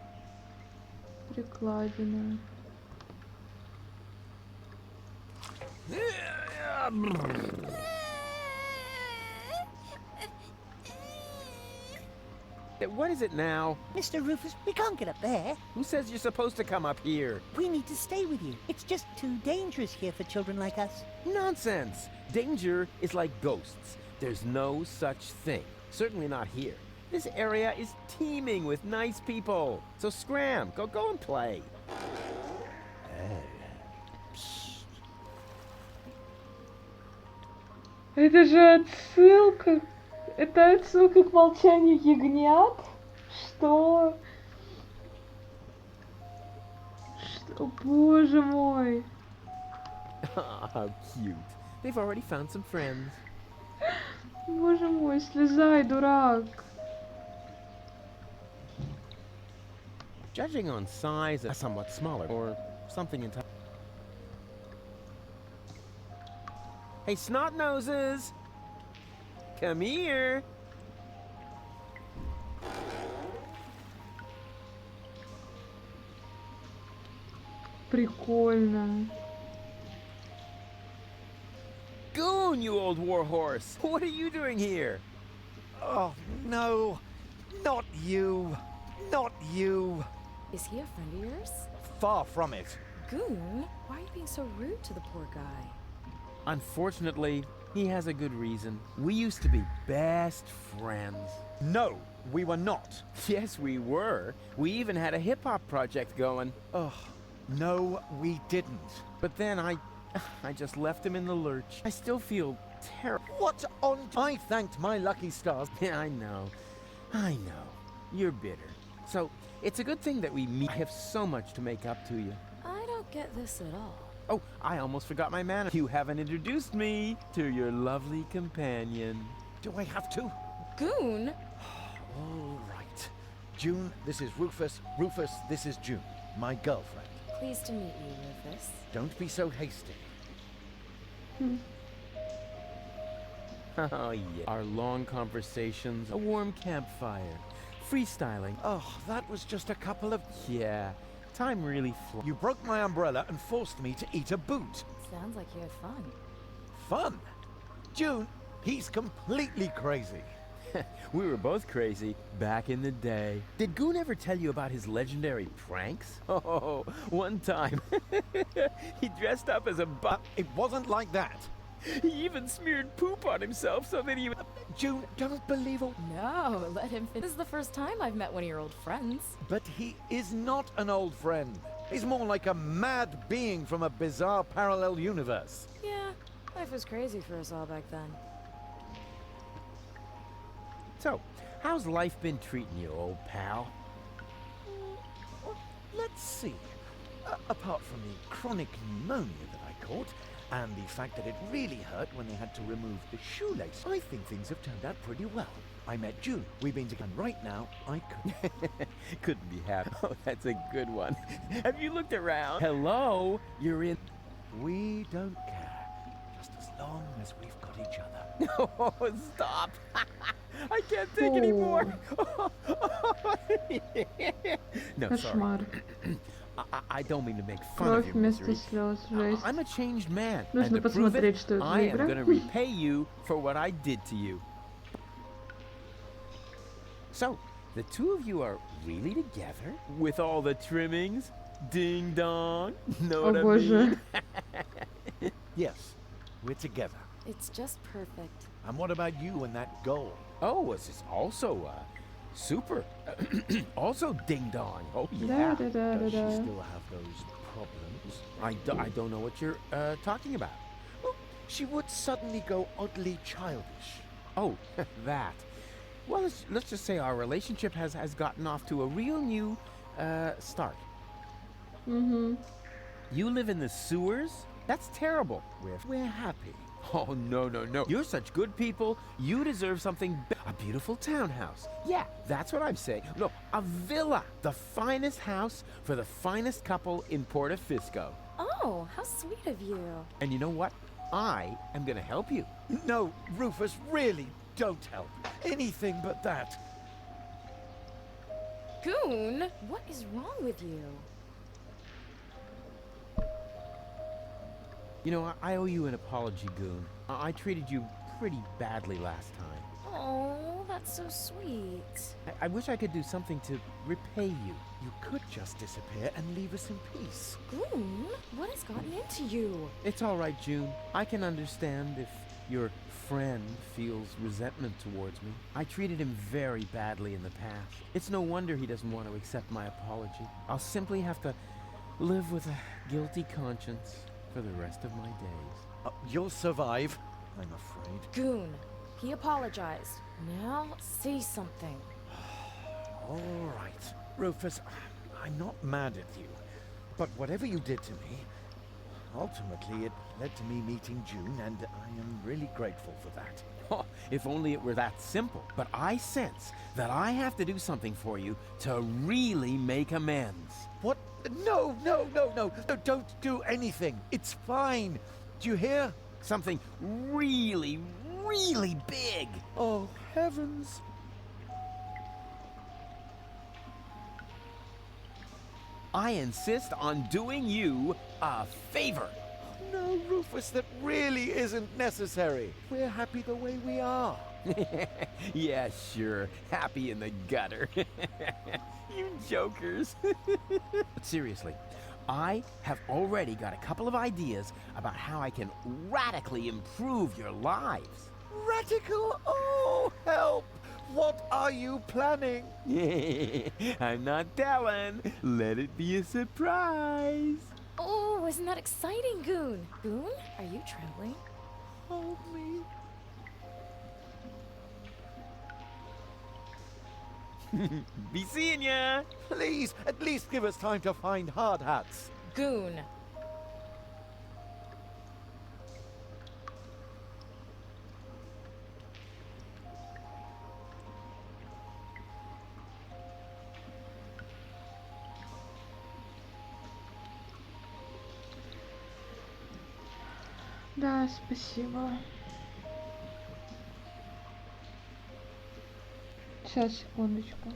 [SPEAKER 1] Прикладина.
[SPEAKER 2] What is it now?
[SPEAKER 15] Mr. Rufus, we can't get up there.
[SPEAKER 2] Who says you're supposed to come up here?
[SPEAKER 15] We need to stay with you. It's just too dangerous here for children like us.
[SPEAKER 2] Nonsense! Danger is like ghosts. There's no such thing. Certainly not here. This area is teeming with nice people. So scram, go and play.
[SPEAKER 1] Это же отсылка. Это отсылка к молчанию ягнят? Что? Что? Боже мой.
[SPEAKER 2] How cute. They've already found some friends.
[SPEAKER 1] Боже мой, слезай, дурак.
[SPEAKER 2] Judging on size, somewhat smaller, or something entirely. Hey, snot noses! Come here!
[SPEAKER 1] Прикольно.
[SPEAKER 2] Goon, you old warhorse! What are you doing here?
[SPEAKER 13] Oh, no. Not you. Not you.
[SPEAKER 18] Is he a friend of yours?
[SPEAKER 13] Far from it.
[SPEAKER 18] Goon, why are you being so rude to the poor guy?
[SPEAKER 2] Unfortunately, he has a good reason. We used to be best friends.
[SPEAKER 13] No, we were not.
[SPEAKER 2] Yes, we were. We even had a hip-hop project going.
[SPEAKER 13] Oh, no, we didn't.
[SPEAKER 2] But then I just left him in the lurch. I still feel terrible.
[SPEAKER 13] What on... I thanked my lucky stars.
[SPEAKER 2] Yeah, I know. You're bitter. So, it's a good thing that we meet. I have so much to make up to you.
[SPEAKER 18] I don't get this at all.
[SPEAKER 2] Oh, I almost forgot my manner. You haven't introduced me to your lovely companion.
[SPEAKER 13] Do I have to?
[SPEAKER 18] Goon?
[SPEAKER 13] All right. June, this is Rufus. Rufus, this is June, my girlfriend.
[SPEAKER 18] Pleased to meet you, Rufus.
[SPEAKER 13] Don't be so hasty.
[SPEAKER 2] Oh, yeah. Our long conversations, a warm campfire, freestyling.
[SPEAKER 13] Oh, that was just a couple of...
[SPEAKER 2] Yeah, time really flies.
[SPEAKER 13] You broke my umbrella and forced me to eat a boot.
[SPEAKER 18] Sounds like you had fun.
[SPEAKER 13] Fun? June, he's completely crazy.
[SPEAKER 14] We were both crazy back in the day. Did Goon ever tell you about his legendary pranks? Oh, one time he dressed up as a
[SPEAKER 13] It wasn't like that.
[SPEAKER 14] He even smeared poop on himself so that he would...
[SPEAKER 13] June, don't believe all...
[SPEAKER 18] No, let him finish. This is the first time I've met one of your old friends.
[SPEAKER 13] But he is not an old friend. He's more like a mad being from a bizarre parallel universe.
[SPEAKER 18] Yeah, life was crazy for us all back then.
[SPEAKER 14] So, how's life been treating you, old pal?
[SPEAKER 13] Well, let's see. Apart from the chronic pneumonia that I caught, and the fact that it really hurt when they had to remove the shoelace, I think things have turned out pretty well. I met June. We've been together. Right now, I
[SPEAKER 14] Couldn't be happy. Oh, that's a good one. Have you looked around? Hello? You're in...
[SPEAKER 13] We don't care. Just as long as we've got each other.
[SPEAKER 14] Oh, stop. I can't take anymore. No, sorry. I don't mean to make fun of your misery. I'm a changed man. And to prove it, I am going to repay you for what I did to you. So, the two of you are really together? With all the trimmings? Ding dong? Know what I mean?
[SPEAKER 13] Yes, we're together.
[SPEAKER 18] It's just perfect.
[SPEAKER 13] And what about you and that goal?
[SPEAKER 14] Oh, this is also super. Also ding dong. Oh yeah.
[SPEAKER 13] Does she still have those problems?
[SPEAKER 14] I don't know what you're talking about.
[SPEAKER 13] Well, she would suddenly go oddly childish.
[SPEAKER 14] Oh, that. Well, let's just say our relationship has gotten off to a real new start.
[SPEAKER 1] Mm-hmm.
[SPEAKER 14] You live in the sewers? That's terrible.
[SPEAKER 13] We're happy.
[SPEAKER 14] Oh, no, no, no. You're such good people. You deserve something a beautiful townhouse. Yeah, that's what I'm saying. No, a villa. The finest house for the finest couple in Porta Fisco.
[SPEAKER 18] Oh, how sweet of you.
[SPEAKER 14] And you know what? I am going to help you.
[SPEAKER 13] No, Rufus, really, don't help. Anything but that.
[SPEAKER 18] Goon, what is wrong with you?
[SPEAKER 14] You know, I owe you an apology, Goon. I treated you pretty badly last time.
[SPEAKER 18] Oh, that's so sweet.
[SPEAKER 14] I wish I could do something to repay you.
[SPEAKER 13] You could just disappear and leave us in peace.
[SPEAKER 18] Goon, what has gotten into you?
[SPEAKER 14] It's all right, June. I can understand if your friend feels resentment towards me. I treated him very badly in the past. It's no wonder he doesn't want to accept my apology. I'll simply have to live with a guilty conscience for the rest of my days.
[SPEAKER 13] You'll survive, I'm afraid.
[SPEAKER 18] Goon, he apologized. Now say something.
[SPEAKER 13] All right. Rufus, I'm not mad at you. But whatever you did to me, ultimately it led to me meeting June, and I am really grateful for that.
[SPEAKER 14] Oh, if only it were that simple. But I sense that I have to do something for you to really make amends.
[SPEAKER 13] What? No, no, no, no. No, don't do anything. It's fine. Do you hear?
[SPEAKER 14] Something really, really big.
[SPEAKER 13] Oh, heavens.
[SPEAKER 14] I insist on doing you a favor.
[SPEAKER 13] No, Rufus, that really isn't necessary. We're happy the way we are.
[SPEAKER 14] Yeah, sure. Happy in the gutter. You jokers. But seriously, I have already got a couple of ideas about how I can radically improve your lives.
[SPEAKER 13] Radical? Oh, help! What are you planning?
[SPEAKER 14] I'm not telling. Let it be a surprise.
[SPEAKER 18] Oh, isn't that exciting, Goon? Goon, are you trembling?
[SPEAKER 13] Hold me.
[SPEAKER 14] Be seeing ya.
[SPEAKER 13] Please, at least give us time to find hard hats.
[SPEAKER 18] Goon.
[SPEAKER 1] Да, спасибо. Сейчас, секундочку.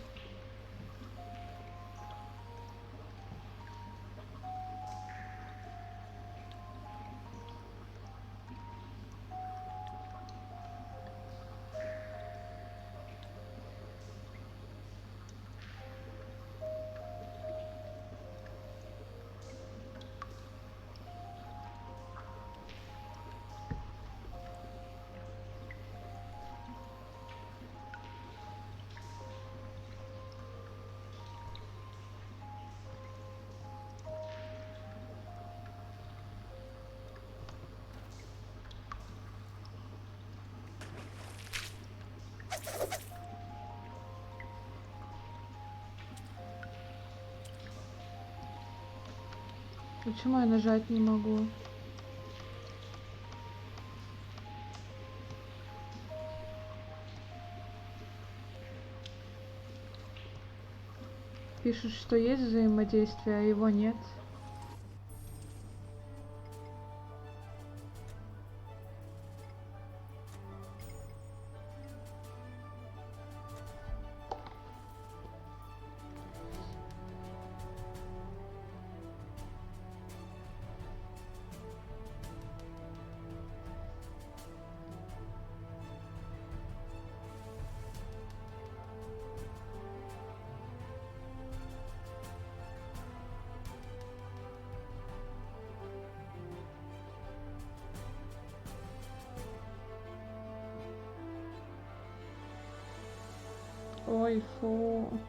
[SPEAKER 1] Почему я нажать не могу? Пишут, что есть взаимодействие, а его нет. Ой, фу.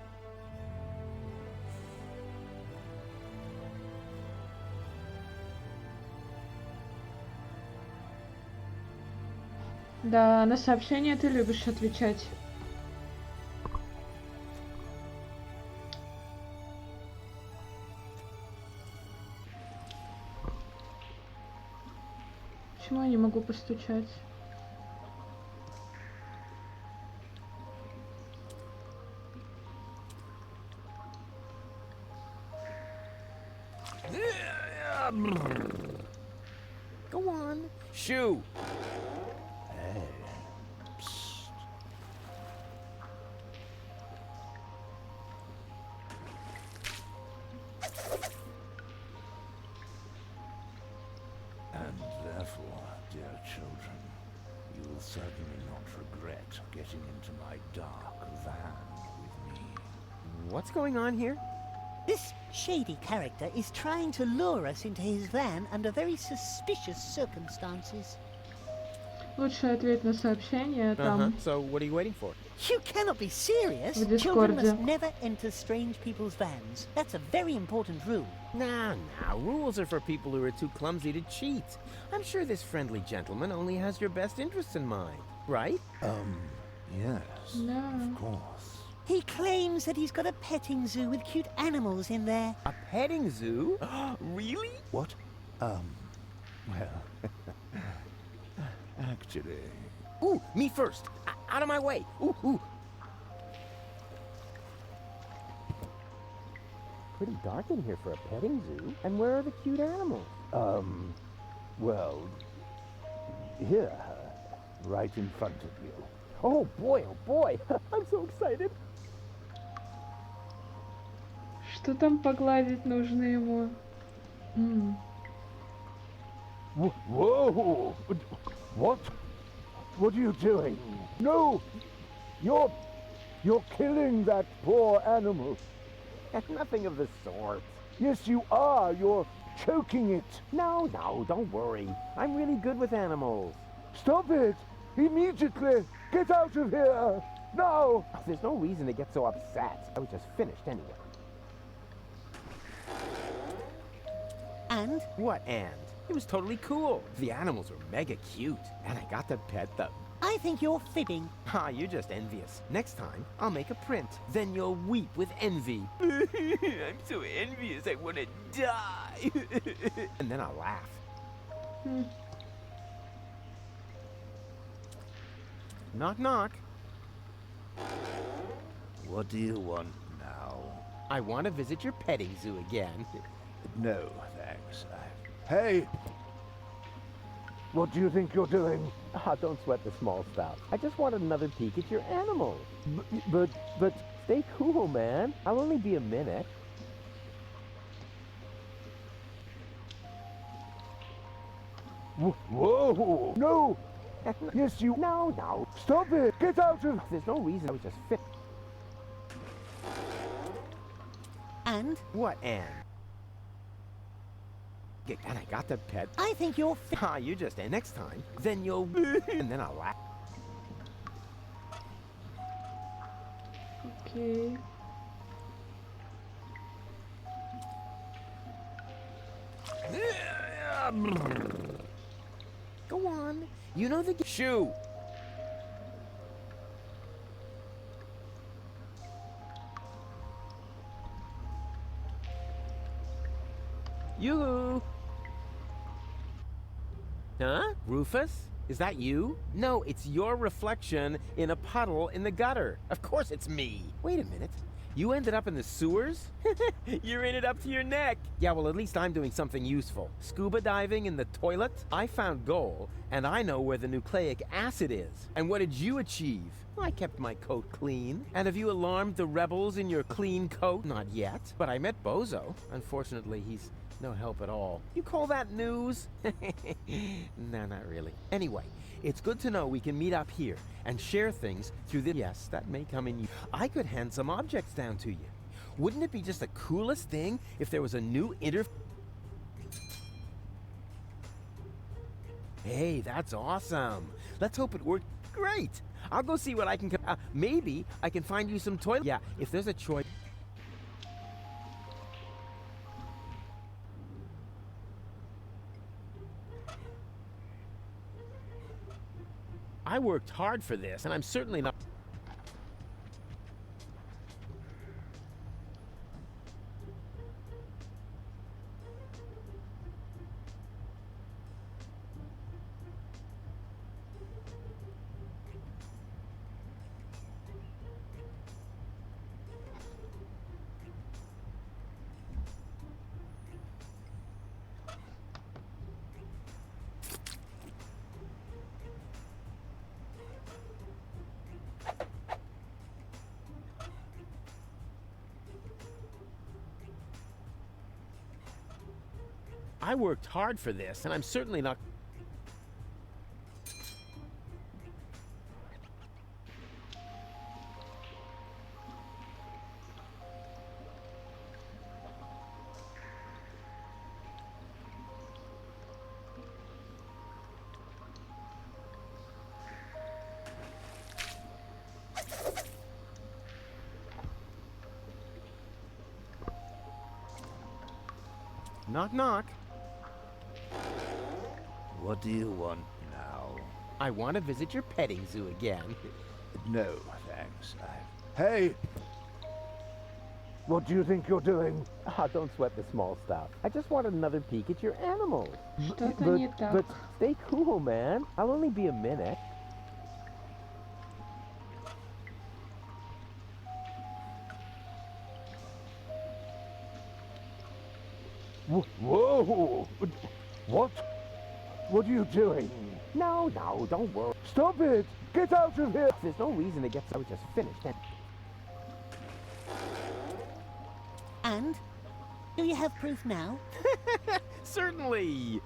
[SPEAKER 1] Да, на сообщения ты любишь отвечать. Почему я не могу постучать?
[SPEAKER 14] Go on. Shoo.
[SPEAKER 13] Hey. Psst. And therefore, dear children, you will certainly not regret getting into my dark van with me.
[SPEAKER 14] What's going on here?
[SPEAKER 15] This shady character is trying to lure us into his van under very suspicious circumstances.
[SPEAKER 1] Лучше ответь на сообщение там.
[SPEAKER 14] So what are you waiting for?
[SPEAKER 15] You cannot be serious.
[SPEAKER 1] В
[SPEAKER 15] Children
[SPEAKER 1] Дискорде.
[SPEAKER 15] must never enter strange people's vans. That's a very important rule.
[SPEAKER 14] Nah, rules are for people who are too clumsy to cheat. I'm sure this friendly gentleman only has your best interests in mind, right?
[SPEAKER 13] Yes.
[SPEAKER 1] No.
[SPEAKER 13] Of course.
[SPEAKER 15] He claims that he's got a petting zoo with cute animals in there.
[SPEAKER 14] A petting zoo? Really?
[SPEAKER 13] What? Well, actually...
[SPEAKER 14] Ooh, me first. Out of my way. Ooh. Pretty dark in here for a petting zoo. And where are the cute animals?
[SPEAKER 13] Well... Here. Right in front of you.
[SPEAKER 14] Oh boy. I'm so excited.
[SPEAKER 1] Что там погладить нужно ему?
[SPEAKER 13] Whoa! What? What are you doing? No! You're killing that poor animal.
[SPEAKER 14] Nothing of the sort.
[SPEAKER 13] Yes, you are. You're choking it.
[SPEAKER 14] No, don't worry. I'm really good with animals.
[SPEAKER 13] Stop it! Immediately! Get out of here! Now!
[SPEAKER 14] There's no reason to get so upset. I was just finished anyway.
[SPEAKER 15] And?
[SPEAKER 14] What and? It was totally cool. The animals were mega cute, and I got to pet them.
[SPEAKER 15] I think you're fibbing.
[SPEAKER 14] You're just envious. Next time, I'll make a print. Then you'll weep with envy. I'm so envious, I want to die. And then I'll laugh. Knock, knock.
[SPEAKER 13] What do you want now?
[SPEAKER 14] I want to visit your petting zoo again.
[SPEAKER 13] No, thanks. Hey! What do you think you're doing?
[SPEAKER 14] Don't sweat the small stuff. I just wanted another peek at your animals.
[SPEAKER 13] But...
[SPEAKER 14] Stay cool, man. I'll only be a minute.
[SPEAKER 13] Whoa! No! Yes, you...
[SPEAKER 14] No.
[SPEAKER 13] Stop it! Get out of...
[SPEAKER 14] There's no reason. I was just fit.
[SPEAKER 15] And?
[SPEAKER 14] What and? And I got to pet.
[SPEAKER 15] I think you're
[SPEAKER 14] you just next time. Then you'll... And then I'll laugh.
[SPEAKER 1] Okay.
[SPEAKER 14] Go on. You know the... Shoo! Yoo-hoo! Huh? Rufus? Is that you? No, it's your reflection in a puddle in the gutter. Of course it's me. Wait a minute. You ended up in the sewers? You're in it up to your neck. Yeah, well, at least I'm doing something useful. Scuba diving in the toilet? I found gold, and I know where the nucleic acid is. And what did you achieve? I kept my coat clean. And have you alarmed the rebels in your clean coat? Not yet. But I met Bozo. Unfortunately, he's no help at all. You call that news? No, not really. Anyway, it's good to know we can meet up here and share things through the... Yes, that may come in you. I could hand some objects down to you. Wouldn't it be just the coolest thing if there was a new Hey, that's awesome. Let's hope it worked. Great. I'll go see what I can... maybe I can find you some toilet... Yeah, if there's a choice... I worked hard for this, and I'm certainly not... I worked hard for this, and I'm certainly not... Knock, knock.
[SPEAKER 19] What do you want now?
[SPEAKER 14] I want to visit your petting zoo again.
[SPEAKER 19] No, thanks. Hey! What do you think you're doing?
[SPEAKER 14] Don't sweat the small stuff. I just wanted another peek at your animals.
[SPEAKER 1] Что-то не так.
[SPEAKER 14] But stay cool, man. I'll only be a minute.
[SPEAKER 19] Whoa! What? What are you doing?
[SPEAKER 14] No, don't worry.
[SPEAKER 19] Stop it! Get out of here!
[SPEAKER 14] There's no reason to get... I was just finished.
[SPEAKER 15] And? Do you have proof now?
[SPEAKER 14] Certainly!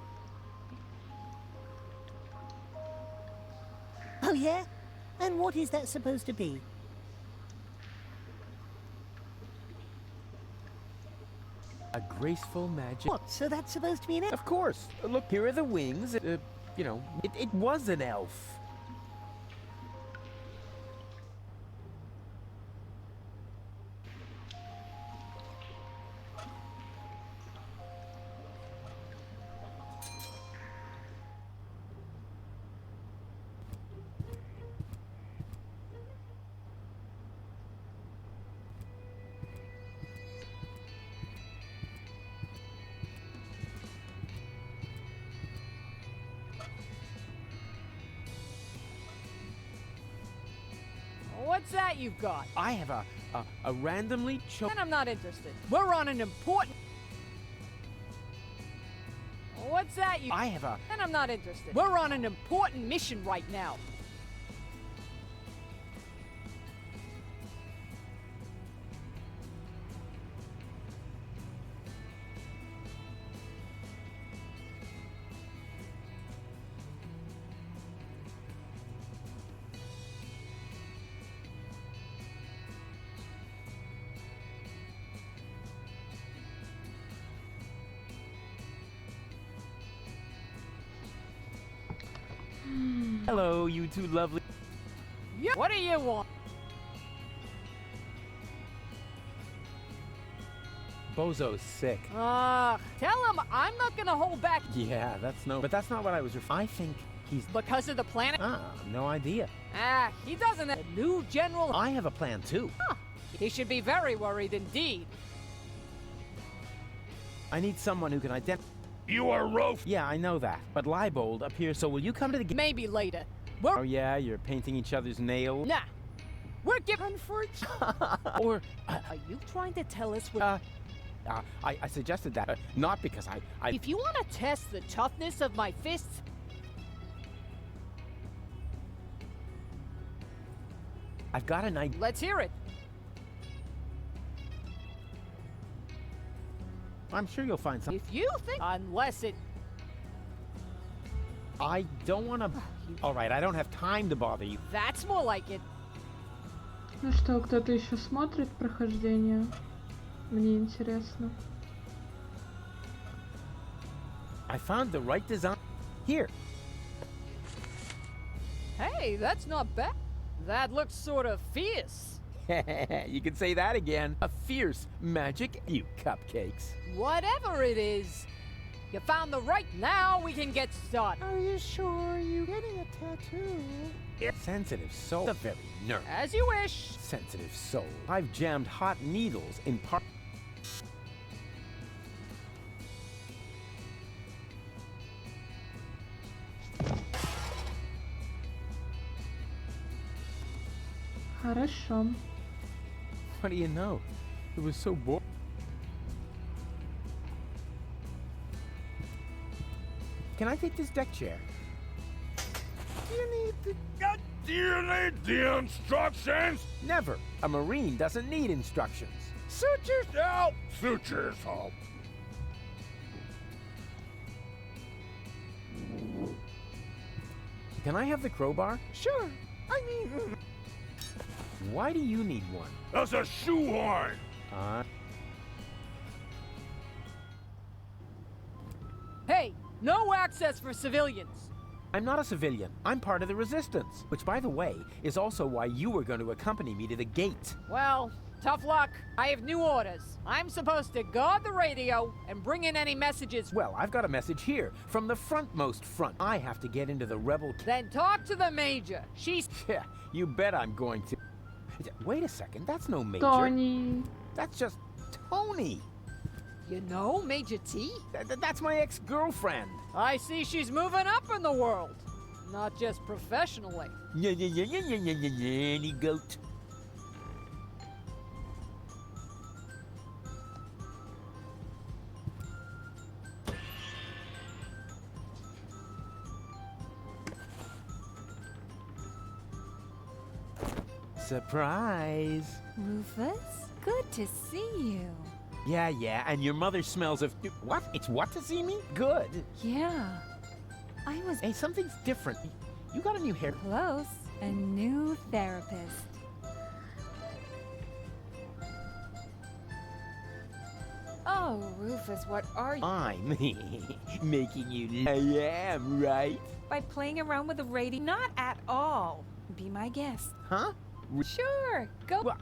[SPEAKER 15] Oh, yeah? And what is that supposed to be?
[SPEAKER 14] A graceful magic...
[SPEAKER 15] What, so that's supposed to be an elf?
[SPEAKER 14] Of course. Look, here are the wings. You know, it was an elf.
[SPEAKER 11] What's that you've got?
[SPEAKER 14] I have a randomly
[SPEAKER 11] Then I'm not interested. We're on an important... What's that you...
[SPEAKER 14] I have a...
[SPEAKER 11] Then I'm not interested. We're on an important mission right now.
[SPEAKER 14] Hello, you two lovely...
[SPEAKER 11] Yeah. What do you want?
[SPEAKER 14] Bozo's sick.
[SPEAKER 11] Tell him I'm not gonna hold back.
[SPEAKER 14] Yeah, but that's not what I was I think he's...
[SPEAKER 11] Because of the planet?
[SPEAKER 14] No idea.
[SPEAKER 11] He doesn't have a new general...
[SPEAKER 14] I have a plan, too.
[SPEAKER 11] Huh. He should be very worried indeed.
[SPEAKER 14] I need someone who can identify.
[SPEAKER 9] You are Rolf?
[SPEAKER 14] Yeah, I know that. But Leibold appears, so will you come to the game?
[SPEAKER 11] Maybe later.
[SPEAKER 14] Oh yeah, you're painting each other's nails?
[SPEAKER 11] Nah. We're giving for
[SPEAKER 14] Or,
[SPEAKER 11] Are you trying to tell us what...
[SPEAKER 14] I suggested that, not because I...
[SPEAKER 11] If you want to test the toughness of my fists...
[SPEAKER 14] I've got an idea.
[SPEAKER 11] Let's hear it.
[SPEAKER 14] I'm sure you'll find something.
[SPEAKER 11] If you think... Unless it...
[SPEAKER 14] I don't want to... All right, I don't have time to bother you.
[SPEAKER 11] That's more like it.
[SPEAKER 1] Ну что, кто-то еще смотрит прохождение? Мне интересно.
[SPEAKER 14] I found the right design. Here.
[SPEAKER 11] Hey, that's not bad. That looks sort of fierce.
[SPEAKER 14] You can say that again. A fierce magic, you cupcakes.
[SPEAKER 11] Whatever it is. You found the right... Now we can get started.
[SPEAKER 3] Are you sure you're getting a tattoo?
[SPEAKER 14] Sensitive soul. The very nerve.
[SPEAKER 11] As you wish.
[SPEAKER 14] Sensitive soul. I've jammed hot needles in part.
[SPEAKER 1] Хорошо.
[SPEAKER 14] What do you know? It was so boring. Can I take this deck chair?
[SPEAKER 9] Do you need the instructions?
[SPEAKER 14] Never. A Marine doesn't need instructions.
[SPEAKER 9] Suit yourself. Suit yourself.
[SPEAKER 14] Can I have the crowbar?
[SPEAKER 9] Sure. I mean...
[SPEAKER 14] Why do you need one?
[SPEAKER 9] That's a shoehorn.
[SPEAKER 11] Hey, no access for civilians.
[SPEAKER 14] I'm not a civilian. I'm part of the Resistance. Which, by the way, is also why you were going to accompany me to the gate.
[SPEAKER 11] Well, tough luck. I have new orders. I'm supposed to guard the radio and bring in any messages.
[SPEAKER 14] Well, I've got a message here from the frontmost front. I have to get into the rebel...
[SPEAKER 11] Then talk to the Major. She's...
[SPEAKER 14] Yeah, you bet I'm going to. Wait a second, that's no Major.
[SPEAKER 1] Tony.
[SPEAKER 14] That's just Tony.
[SPEAKER 11] You know Major T?
[SPEAKER 14] That's my ex-girlfriend.
[SPEAKER 11] I see she's moving up in the world. Not just professionally.
[SPEAKER 14] Any goat. Surprise.
[SPEAKER 18] Rufus, good to see you.
[SPEAKER 14] Yeah, and your mother smells of... What? It's what to see me? Good.
[SPEAKER 18] Yeah. I was...
[SPEAKER 14] Hey, something's different. You got a new hair...
[SPEAKER 18] Close. A new therapist. Oh, Rufus, what are you...
[SPEAKER 14] I'm making you... I am, right?
[SPEAKER 18] By playing around with the radio? Not at all. Be my guest.
[SPEAKER 14] Huh?
[SPEAKER 18] Sure, go...
[SPEAKER 14] Well,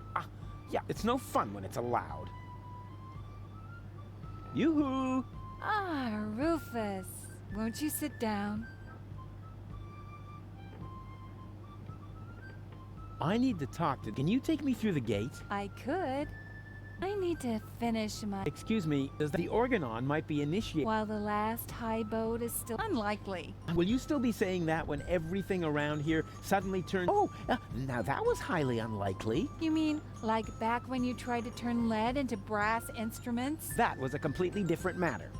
[SPEAKER 14] yeah, it's no fun when it's allowed. Yoo-hoo!
[SPEAKER 18] Ah, Rufus. Won't you sit down?
[SPEAKER 14] I need to talk to... Can you take me through the gate?
[SPEAKER 18] I could. I need to finish my...
[SPEAKER 14] Excuse me, the Organon might be initiated...
[SPEAKER 18] While the last high boat is still unlikely.
[SPEAKER 14] Will you still be saying that when everything around here suddenly turns... Oh, now that was highly unlikely.
[SPEAKER 18] You mean, like back when you tried to turn lead into brass instruments?
[SPEAKER 14] That was a completely different matter.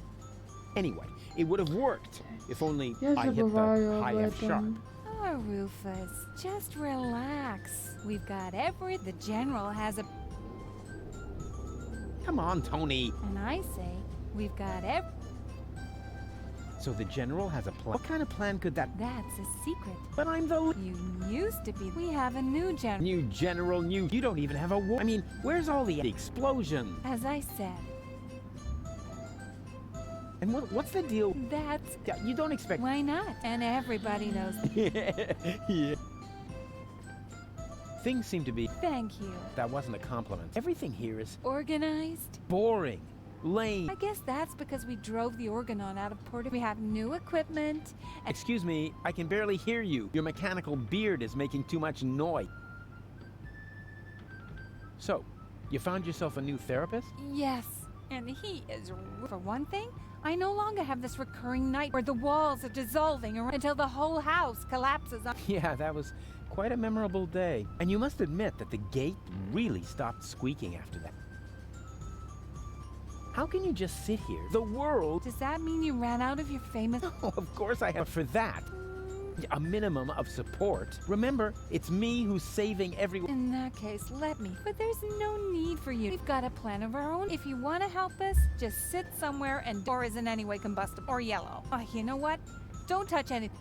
[SPEAKER 14] Anyway, it would have worked, if only I hit the high F sharp.
[SPEAKER 18] Oh, Rufus, just relax. We've got The General has a...
[SPEAKER 14] Come on, Tony.
[SPEAKER 18] And I say, we've got
[SPEAKER 14] So the General has a plan? What kind of plan could that...
[SPEAKER 18] That's a secret.
[SPEAKER 14] But I'm the...
[SPEAKER 18] You used to be. We have a new General.
[SPEAKER 14] New General, You don't even have a war... I mean, where's all the explosions?
[SPEAKER 18] As I said.
[SPEAKER 14] And what's the deal?
[SPEAKER 18] That's...
[SPEAKER 14] You don't expect...
[SPEAKER 18] Why not? And everybody knows...
[SPEAKER 14] Yeah. Things seem to be...
[SPEAKER 18] Thank you.
[SPEAKER 14] That wasn't a compliment. Everything here is...
[SPEAKER 18] Organized?
[SPEAKER 14] Boring. Lame.
[SPEAKER 18] I guess that's because we drove the Organon out of port. We have new equipment.
[SPEAKER 14] Excuse me, I can barely hear you. Your mechanical beard is making too much noise. So, you found yourself a new therapist?
[SPEAKER 18] Yes. And he is... For one thing, I no longer have this recurring night where the walls are dissolving until the whole house collapses on...
[SPEAKER 14] Yeah, that was quite a memorable day. And you must admit that the gate really stopped squeaking after that. How can you just sit here? The world...
[SPEAKER 18] Does that mean you ran out of your famous...
[SPEAKER 14] Oh, of course I have. For that, a minimum of support. Remember, it's me who's saving everyone.
[SPEAKER 18] In that case, let me. But there's no need for you. We've got a plan of our own. If you want to help us, just sit somewhere and door isn't anyway combustible or yellow. Oh, you know what? Don't touch anything.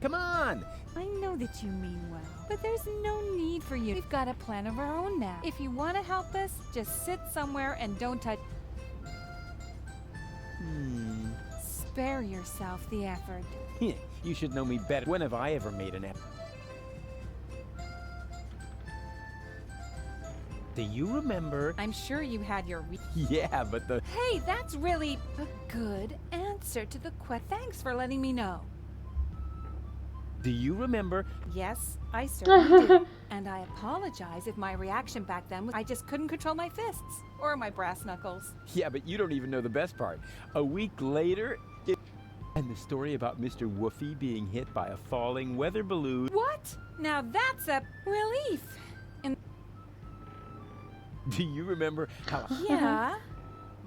[SPEAKER 14] Come on!
[SPEAKER 18] I know that you mean well, but there's no need for you. We've got a plan of our own now. If you want to help us, just sit somewhere and don't touch... Spare yourself the effort.
[SPEAKER 14] You should know me better. When have I ever made an effort? Do you remember?
[SPEAKER 18] I'm sure you had your...
[SPEAKER 14] Yeah, but the...
[SPEAKER 18] Hey, that's really a good answer to the question. Thanks for letting me know.
[SPEAKER 14] Do you remember?
[SPEAKER 18] Yes, I certainly do. And I apologize if my reaction back then was I just couldn't control my fists. Or my brass knuckles.
[SPEAKER 14] Yeah, but you don't even know the best part. A week later, and the story about Mr. Woofy being hit by a falling weather balloon.
[SPEAKER 18] What? Now that's a relief. And
[SPEAKER 14] do you remember how...
[SPEAKER 18] Yeah?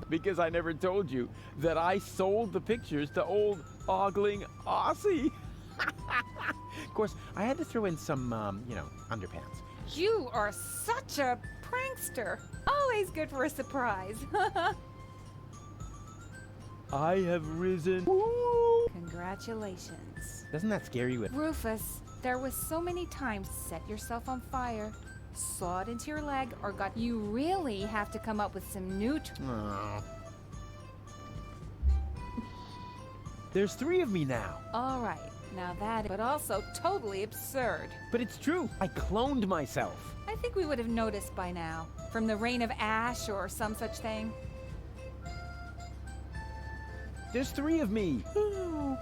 [SPEAKER 14] Because I never told you that I sold the pictures to old ogling Aussie. Of course, I had to throw in some, underpants.
[SPEAKER 18] You are such a prankster. Always good for a surprise.
[SPEAKER 14] I have risen.
[SPEAKER 18] Congratulations.
[SPEAKER 14] Doesn't that scare you?
[SPEAKER 18] Rufus, there was so many times set yourself on fire, saw it into your leg, or got... You really have to come up with some new...
[SPEAKER 14] There's 3 of me now.
[SPEAKER 18] All right. Now that, but also totally absurd.
[SPEAKER 14] But it's true. I cloned myself.
[SPEAKER 18] I think we would have noticed by now. From the rain of ash or some such thing.
[SPEAKER 14] There's 3 of me. Oh,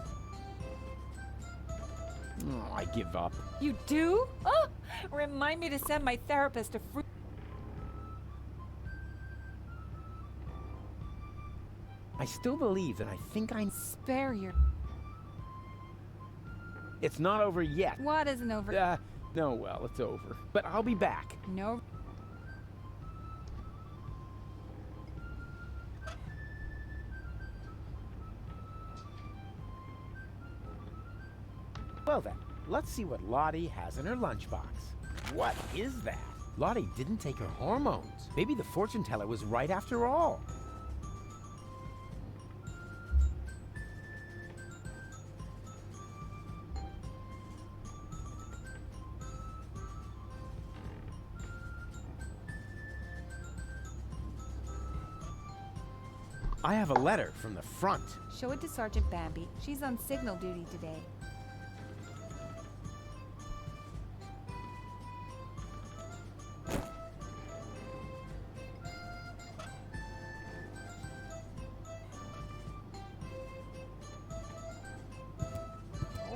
[SPEAKER 14] I give up.
[SPEAKER 18] You do? Oh, remind me to send my therapist a fruit.
[SPEAKER 14] I still believe that I think I'm...
[SPEAKER 18] Spare your...
[SPEAKER 14] It's not over yet.
[SPEAKER 18] What isn't over?
[SPEAKER 14] No, well, it's over. But I'll be back.
[SPEAKER 18] No.
[SPEAKER 14] Well then, let's see what Lottie has in her lunchbox. What is that? Lottie didn't take her hormones. Maybe the fortune teller was right after all. I have a letter from the front.
[SPEAKER 18] Show it to Sergeant Bambi. She's on signal duty today.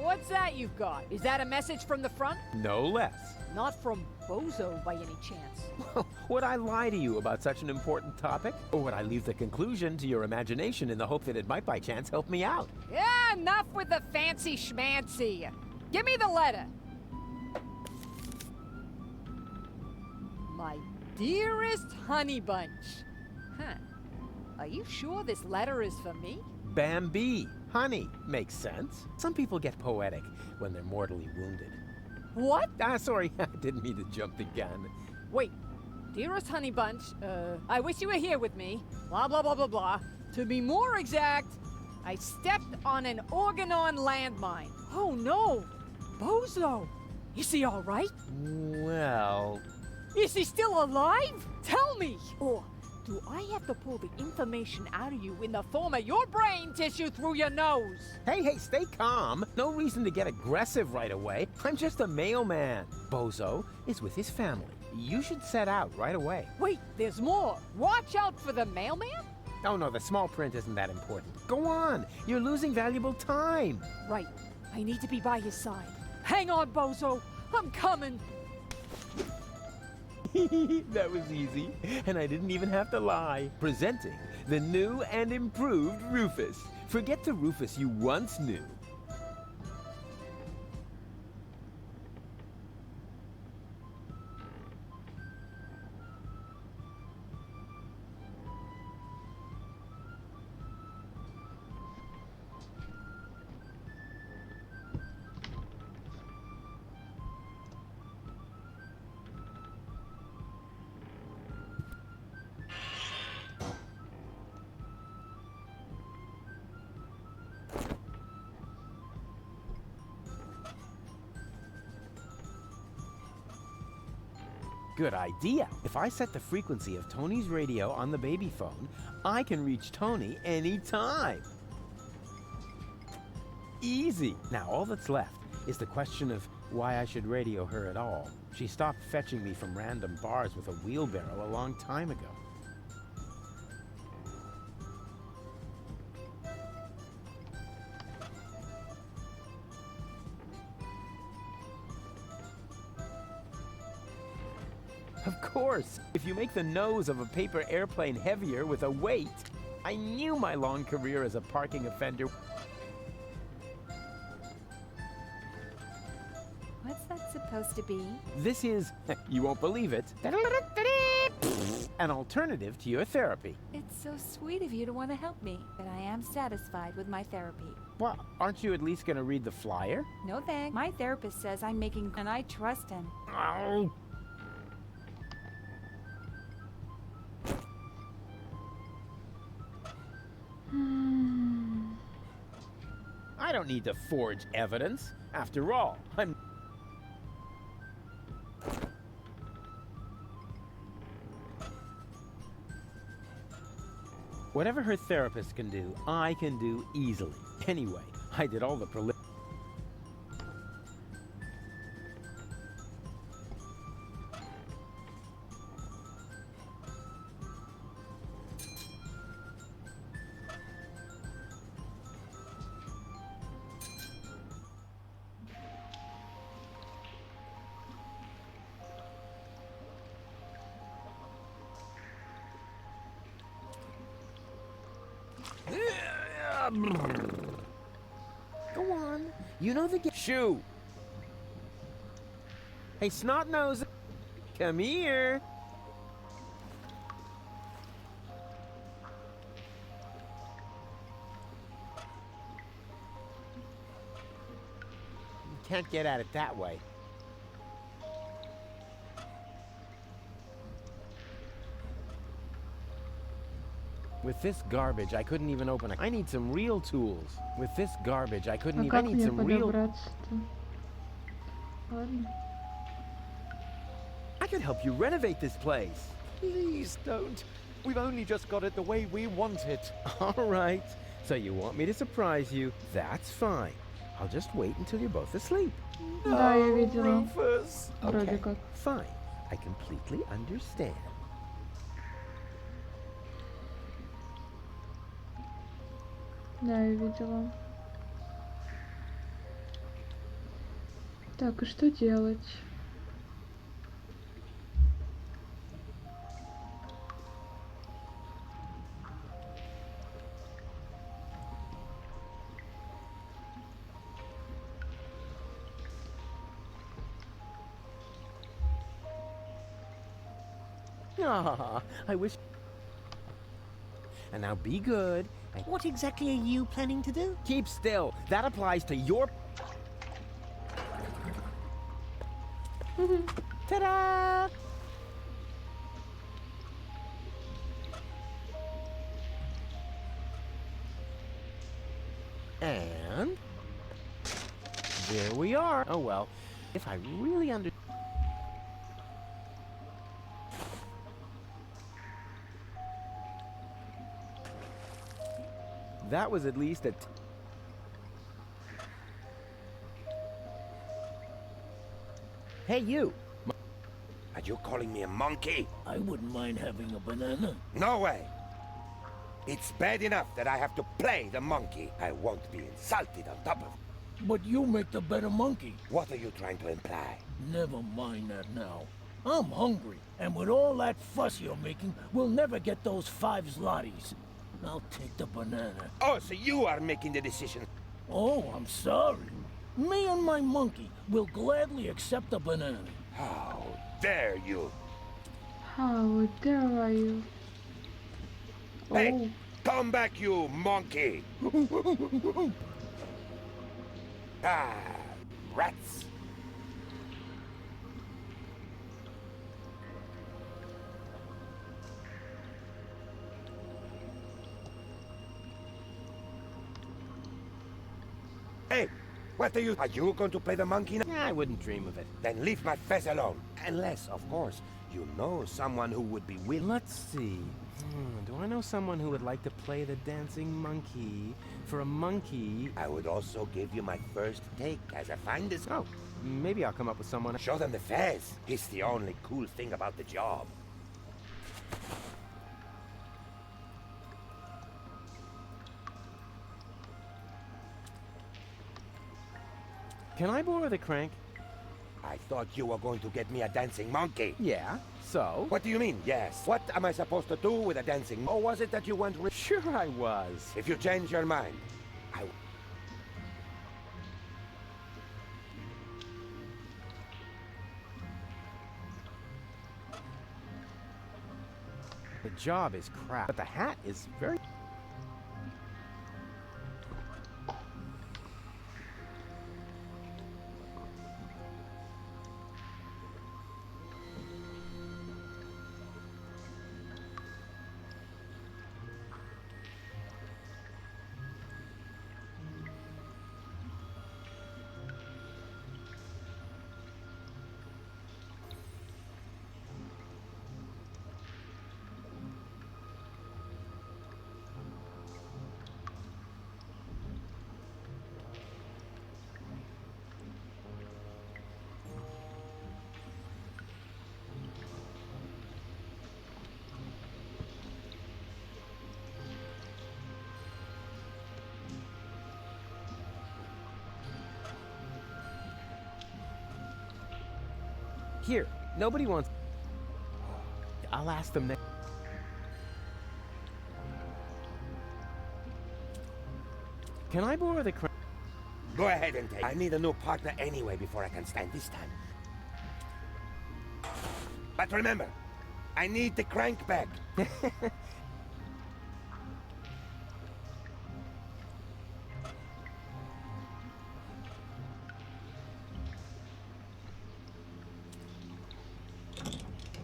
[SPEAKER 11] What's that you've got? Is that a message from the front?
[SPEAKER 14] No less.
[SPEAKER 11] Not from Bozo by any chance.
[SPEAKER 14] Would I lie to you about such an important topic? Or would I leave the conclusion to your imagination in the hope that it might by chance help me out?
[SPEAKER 11] Yeah, enough with the fancy schmancy. Give me the letter. My dearest honey bunch. Huh. Are you sure this letter is for me?
[SPEAKER 14] Bambi. Honey. Makes sense. Some people get poetic when they're mortally wounded.
[SPEAKER 11] What?
[SPEAKER 14] Sorry. I didn't mean to jump the gun.
[SPEAKER 11] Wait. Dearest honey bunch, I wish you were here with me. Blah, blah, blah, blah, blah. To be more exact, I stepped on an Organon landmine. Oh, no. Bozo. Is he all right?
[SPEAKER 14] Well...
[SPEAKER 11] Is he still alive? Tell me. Or do I have to pull the information out of you in the form of your brain tissue through your nose?
[SPEAKER 14] Hey, stay calm. No reason to get aggressive right away. I'm just a mailman. Bozo is with his family. You should set out right away.
[SPEAKER 11] Wait, there's more. Watch out for the mailman?
[SPEAKER 14] Oh, no, the small print isn't that important. Go on. You're losing valuable time.
[SPEAKER 11] Right. I need to be by his side. Hang on, Bozo. I'm coming.
[SPEAKER 14] That was easy, and I didn't even have to lie. Presenting the new and improved Rufus. Forget the Rufus you once knew. Good idea. If I set the frequency of Tony's radio on the baby phone, I can reach Tony anytime. Easy. Now all that's left is the question of why I should radio her at all. She stopped fetching me from random bars with a wheelbarrow a long time ago. Of course! If you make the nose of a paper airplane heavier with a weight, I knew my long career as a parking offender.
[SPEAKER 18] What's that supposed to be?
[SPEAKER 14] This is, you won't believe it, an alternative to your therapy.
[SPEAKER 18] It's so sweet of you to want to help me, but I am satisfied with my therapy.
[SPEAKER 14] Well, aren't you at least going to read the flyer?
[SPEAKER 18] No thanks. My therapist says I'm making, and I trust him.
[SPEAKER 14] Oh. I don't need to forge evidence. After all, I'm... Whatever her therapist can do, I can do easily. Anyway, I did all the prelim... Go on. You know the game. Shoo! Hey, snot-nose! Come here! You can't get at it that way. With this garbage, I couldn't even open it. I need some real tools. With this garbage, I couldn't even... I need some real... I could help you renovate this place.
[SPEAKER 13] Please don't. We've only just got it the way we want it.
[SPEAKER 14] All right. So you want me to surprise you? That's fine. I'll just wait until you're both asleep.
[SPEAKER 1] Да, я видела.
[SPEAKER 13] Rufus.
[SPEAKER 1] Вроде как.
[SPEAKER 14] Fine. I completely understand.
[SPEAKER 1] Да, я видела. Так, и что делать?
[SPEAKER 14] Ah, I wish... And now be good.
[SPEAKER 15] What exactly are you planning to do?
[SPEAKER 14] Keep still. That applies to your... Ta-da! And... there we are. Oh well, if I really under... That was at least a... Hey, you!
[SPEAKER 10] Are you calling me a monkey?
[SPEAKER 9] I wouldn't mind having a banana.
[SPEAKER 10] No way! It's bad enough that I have to play the monkey. I won't be insulted on top of it.
[SPEAKER 9] But you make the better monkey.
[SPEAKER 10] What are you trying to imply?
[SPEAKER 9] Never mind that now.
[SPEAKER 12] I'm hungry, and with all that fuss you're making, we'll never get those 5 zlotys. I'll take the banana.
[SPEAKER 10] Oh, so you are making the decision.
[SPEAKER 12] Oh, I'm sorry. Me and my monkey will gladly accept the banana.
[SPEAKER 10] How dare you?
[SPEAKER 1] How dare you?
[SPEAKER 10] Hey,
[SPEAKER 1] Oh.
[SPEAKER 10] come back, you monkey! Ah, rats. Hey, what are you going to play the monkey now?
[SPEAKER 14] I wouldn't dream of it.
[SPEAKER 10] Then leave my fez alone. Unless, of course, you know someone who would be willing.
[SPEAKER 14] Let's see. Do I know someone who would like to play the dancing monkey? For a monkey...
[SPEAKER 10] I would also give you my first take as a finder's.
[SPEAKER 14] Oh, maybe I'll come up with someone.
[SPEAKER 10] Show them the fez. It's the only cool thing about the job.
[SPEAKER 14] Can I borrow the crank?
[SPEAKER 10] I thought you were going to get me a dancing monkey.
[SPEAKER 14] Yeah, so?
[SPEAKER 10] What do you mean, yes? What am I supposed to do with a dancing monkey? Or was it that you went...
[SPEAKER 14] Sure I was.
[SPEAKER 10] If you change your mind,
[SPEAKER 14] The job is crap, but the hat is very... Here, nobody wants... I'll ask them next. Can I borrow the crank?
[SPEAKER 10] go ahead and take it. I need a new partner anyway before I can stand this time. But remember, I need the crank back.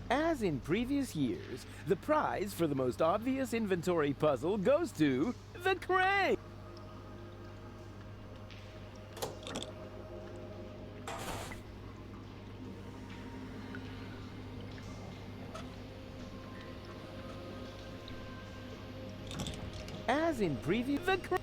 [SPEAKER 14] As in previous years, the prize for the most obvious inventory puzzle goes to the crank! As in previous... The crank!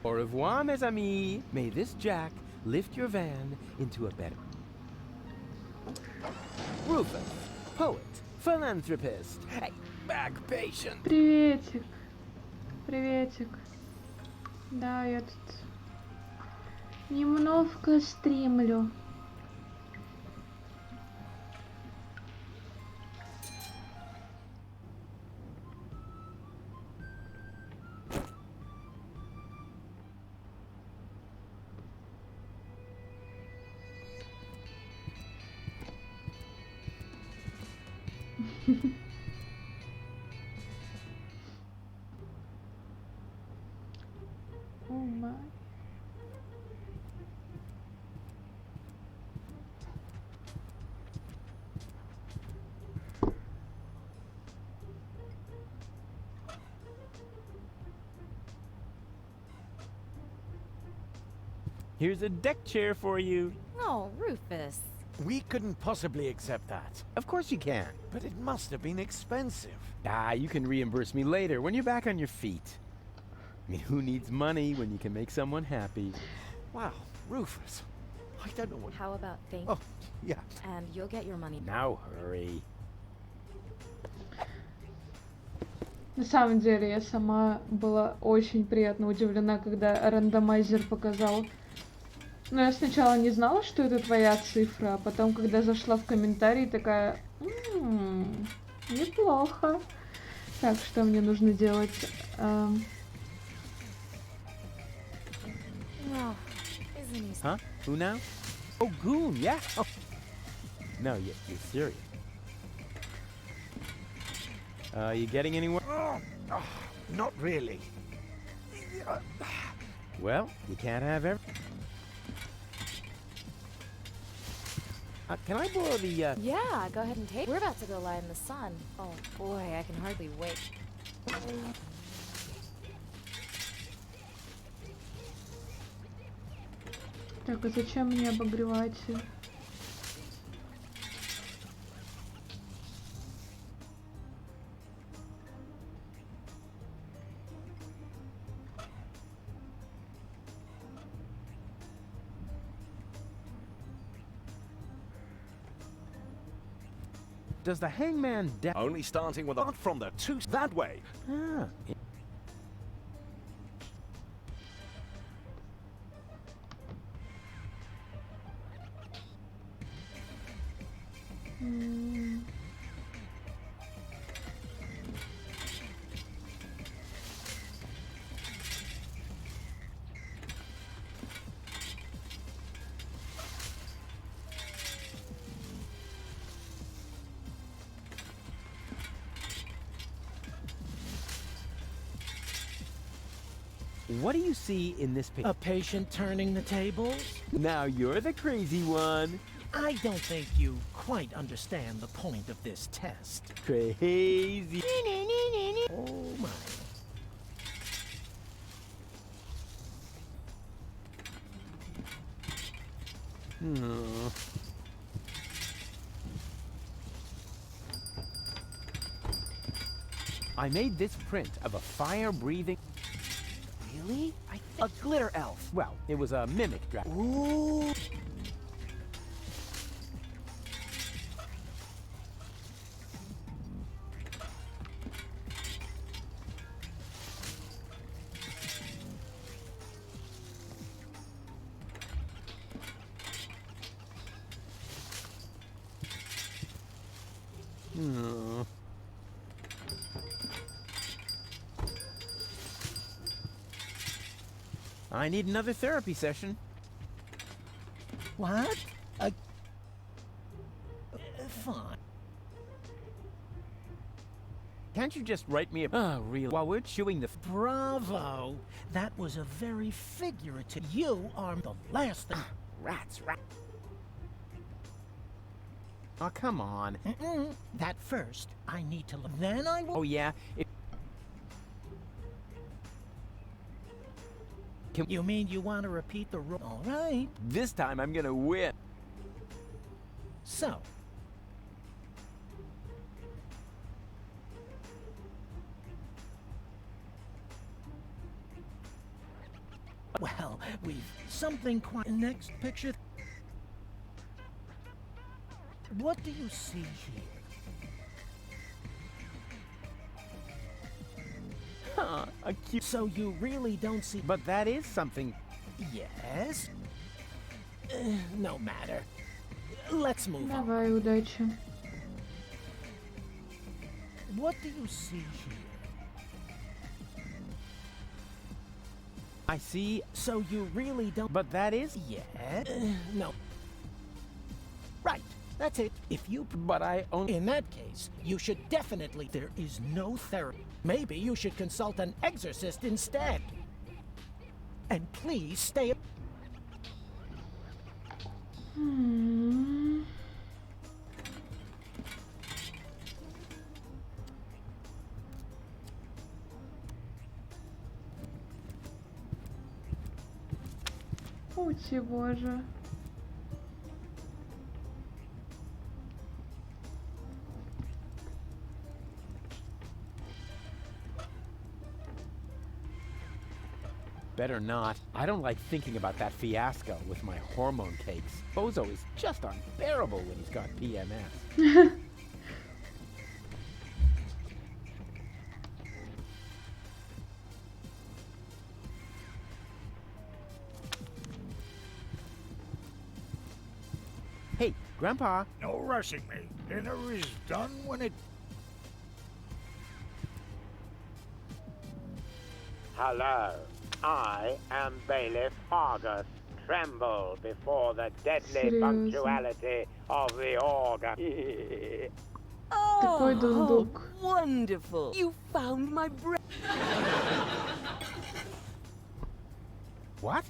[SPEAKER 14] Au revoir, mes amis. May this jack lift your van into a better... Rufus, poet, philanthropist, hey, back patient.
[SPEAKER 1] Приветик. Приветик. Да, я тут немножко стримлю. Oh my.
[SPEAKER 14] Here's a deck chair for you.
[SPEAKER 18] Oh, Rufus.
[SPEAKER 13] We couldn't possibly accept that.
[SPEAKER 14] Of course you can.
[SPEAKER 13] But it must have been expensive.
[SPEAKER 14] Ah, you can reimburse me later when you're back on your feet. I mean, who needs money when you can make someone happy?
[SPEAKER 13] Wow, Rufus. I don't know what...
[SPEAKER 20] How about thank
[SPEAKER 13] Oh, yeah.
[SPEAKER 20] and you'll get your money.
[SPEAKER 14] Now hurry.
[SPEAKER 1] На самом деле, я сама была очень приятно удивлена, когда рандомайзер показал. Но я сначала не знала, что это твоя цифра, а потом, когда зашла в комментарии, такая, неплохо. Так, что мне нужно делать?
[SPEAKER 20] No, isn't he?
[SPEAKER 14] Huh? Who now? Oh, Goon, yeah. Oh. No, you're serious. You getting anywhere?
[SPEAKER 13] Not really.
[SPEAKER 14] Well, you can't have every... can I borrow the,
[SPEAKER 20] Yeah, go ahead and take. We're about to go lie in the sun. Oh boy, I can hardly wait.
[SPEAKER 1] Так, а зачем мне обогревать?
[SPEAKER 7] Does the hangman only starting with not from the two that way?
[SPEAKER 14] Ah. What do you see in this picture?
[SPEAKER 12] A patient turning the tables?
[SPEAKER 14] Now you're the crazy one.
[SPEAKER 12] I don't think you quite understand the point of this test.
[SPEAKER 14] Crazy.
[SPEAKER 12] Oh my.
[SPEAKER 14] I made this print of a fire-breathing...
[SPEAKER 8] Really? A glitter elf.
[SPEAKER 14] Well, it was a mimic dragon.
[SPEAKER 8] Ooh.
[SPEAKER 14] I need another therapy session.
[SPEAKER 12] What? Fine.
[SPEAKER 14] Can't you just write me a... Oh, really? While we're chewing the...
[SPEAKER 12] Bravo! That was a very figurative... You are the last thing...
[SPEAKER 14] Rats. Oh, come on.
[SPEAKER 12] That first, I need to look. Then I will...
[SPEAKER 14] Oh, yeah?
[SPEAKER 12] You mean you want to repeat the rule? All right.
[SPEAKER 14] This time I'm gonna win.
[SPEAKER 12] So. Well, we've something quite... Next picture. What do you see here?
[SPEAKER 14] Huh, a cute...
[SPEAKER 12] So you really don't see...
[SPEAKER 14] But that is something...
[SPEAKER 12] Yes? No matter. Let's move on.
[SPEAKER 1] Давай, удачи.
[SPEAKER 12] What do you see here?
[SPEAKER 14] I see...
[SPEAKER 12] So you really don't...
[SPEAKER 14] But that is...
[SPEAKER 12] Yes? No. Right. That's it. If you...
[SPEAKER 14] But I only...
[SPEAKER 12] In that case, you should definitely... There is no therapy. Maybe you should consult an exorcist instead. And please stay...
[SPEAKER 1] Ути, боже.
[SPEAKER 14] Better not. I don't like thinking about that fiasco with my hormone cakes. Bozo is just unbearable when he's got PMS. Grandpa.
[SPEAKER 9] No rushing me. Dinner is done when it...
[SPEAKER 10] Hello, I am Bailiff Argus. Tremble before the deadly
[SPEAKER 1] Seriously?
[SPEAKER 10] punctuality of the organ.
[SPEAKER 1] Такой дундук.
[SPEAKER 8] Wonderful! You found my breath.
[SPEAKER 14] What?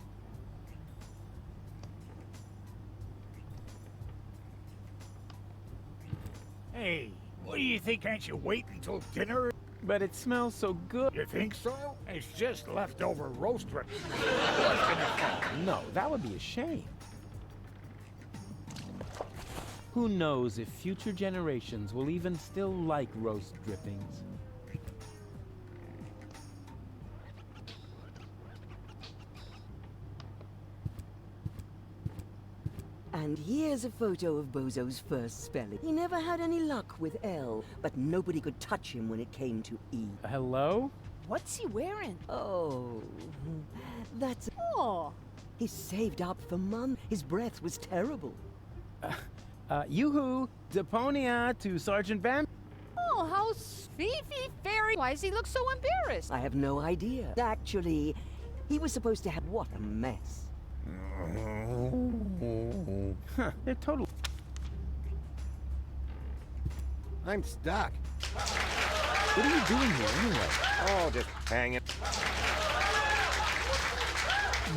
[SPEAKER 9] Hey, what do you think? Can't you wait until dinner?
[SPEAKER 14] But it smells so good.
[SPEAKER 9] You think so? It's just leftover roast rib.
[SPEAKER 14] No, that would be a shame. Who knows if future generations will even still like roast drippings?
[SPEAKER 8] And here's a photo of Bozo's first spelling. He never had any luck with L, but nobody could touch him when it came to E.
[SPEAKER 14] Hello?
[SPEAKER 11] What's he wearing?
[SPEAKER 8] Oh, that's...
[SPEAKER 11] Oh.
[SPEAKER 8] He saved up for months. His breath was terrible.
[SPEAKER 14] Yoo-hoo! Deponia to Sergeant Van.
[SPEAKER 18] Oh, how Fifi Fairy. Why does he look so embarrassed?
[SPEAKER 8] I have no idea. Actually, he was supposed to have... What a mess.
[SPEAKER 14] Huh, they're total.
[SPEAKER 10] I'm stuck.
[SPEAKER 14] What are you doing here anyway?
[SPEAKER 10] Oh, just hanging.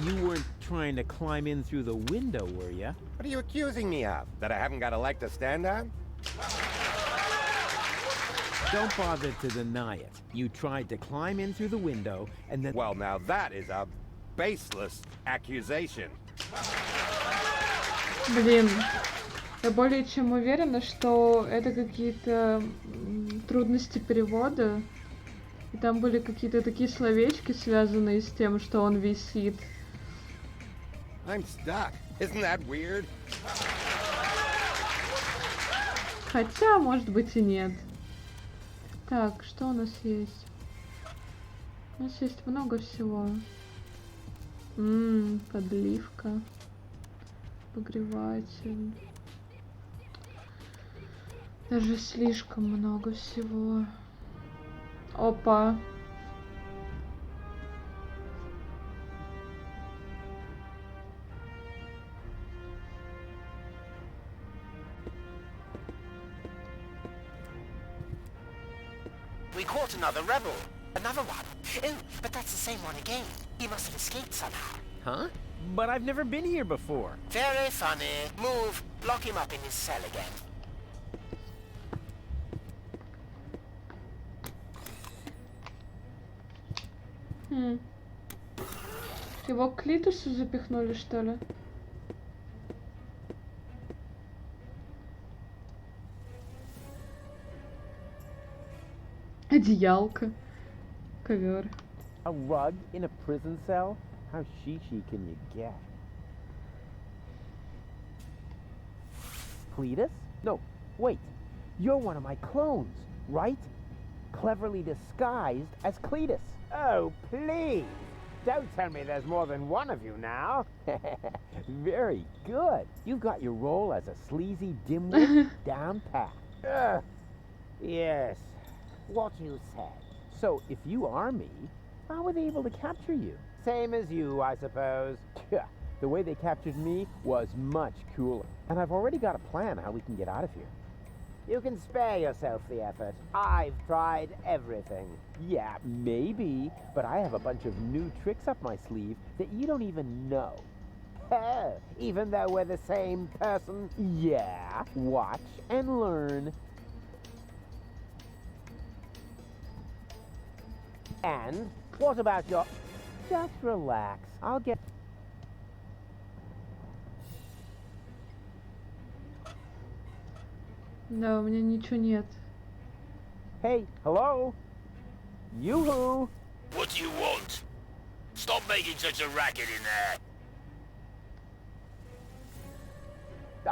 [SPEAKER 14] You weren't trying to climb in through the window, were you?
[SPEAKER 10] What are you accusing me of? That I haven't got a leg to stand on?
[SPEAKER 14] Don't bother to deny it. You tried to climb in through the window, and then...
[SPEAKER 10] Well, now that is a baseless accusation.
[SPEAKER 1] Блин, я более чем уверена, что это какие-то трудности перевода. И там были какие-то такие словечки, связанные с тем, что он висит.
[SPEAKER 10] I'm stuck. Isn't that weird?
[SPEAKER 1] Хотя, может быть, и нет. Так, что у нас есть? У нас есть много всего. Подливка. Погреватель. Даже слишком много всего. Опа.
[SPEAKER 10] We caught another rebel. Another one. Oh, but that's the same one again. He must have escaped somehow.
[SPEAKER 14] Huh? But I've never been here before.
[SPEAKER 10] Very funny. Move. Lock him up in his cell again.
[SPEAKER 1] Его к Клитусу запихнули, что ли? Одеялка. Ковер.
[SPEAKER 14] A rug in a prison cell? How shishi can you get? Cletus? No, wait. You're one of my clones, right? Cleverly disguised as Cletus.
[SPEAKER 10] Oh, please. Don't tell me there's more than one of you now.
[SPEAKER 14] Very good. You've got your role as a sleazy dimwit down pat.
[SPEAKER 10] Yes. What you said.
[SPEAKER 14] So, if you are me, how were they able to capture you?
[SPEAKER 10] Same as you, I suppose.
[SPEAKER 14] The way they captured me was much cooler. And I've already got a plan how we can get out of here.
[SPEAKER 10] You can spare yourself the effort. I've tried everything.
[SPEAKER 14] Yeah, maybe, but I have a bunch of new tricks up my sleeve that you don't even know.
[SPEAKER 10] Even though we're the same person?
[SPEAKER 14] Yeah, watch and learn.
[SPEAKER 10] And what about your...
[SPEAKER 14] Just relax. I'll get...
[SPEAKER 1] Да, у меня ничего нет.
[SPEAKER 14] Hey, hello? Yoo-hoo!
[SPEAKER 10] What do you want? Stop making such a racket in there.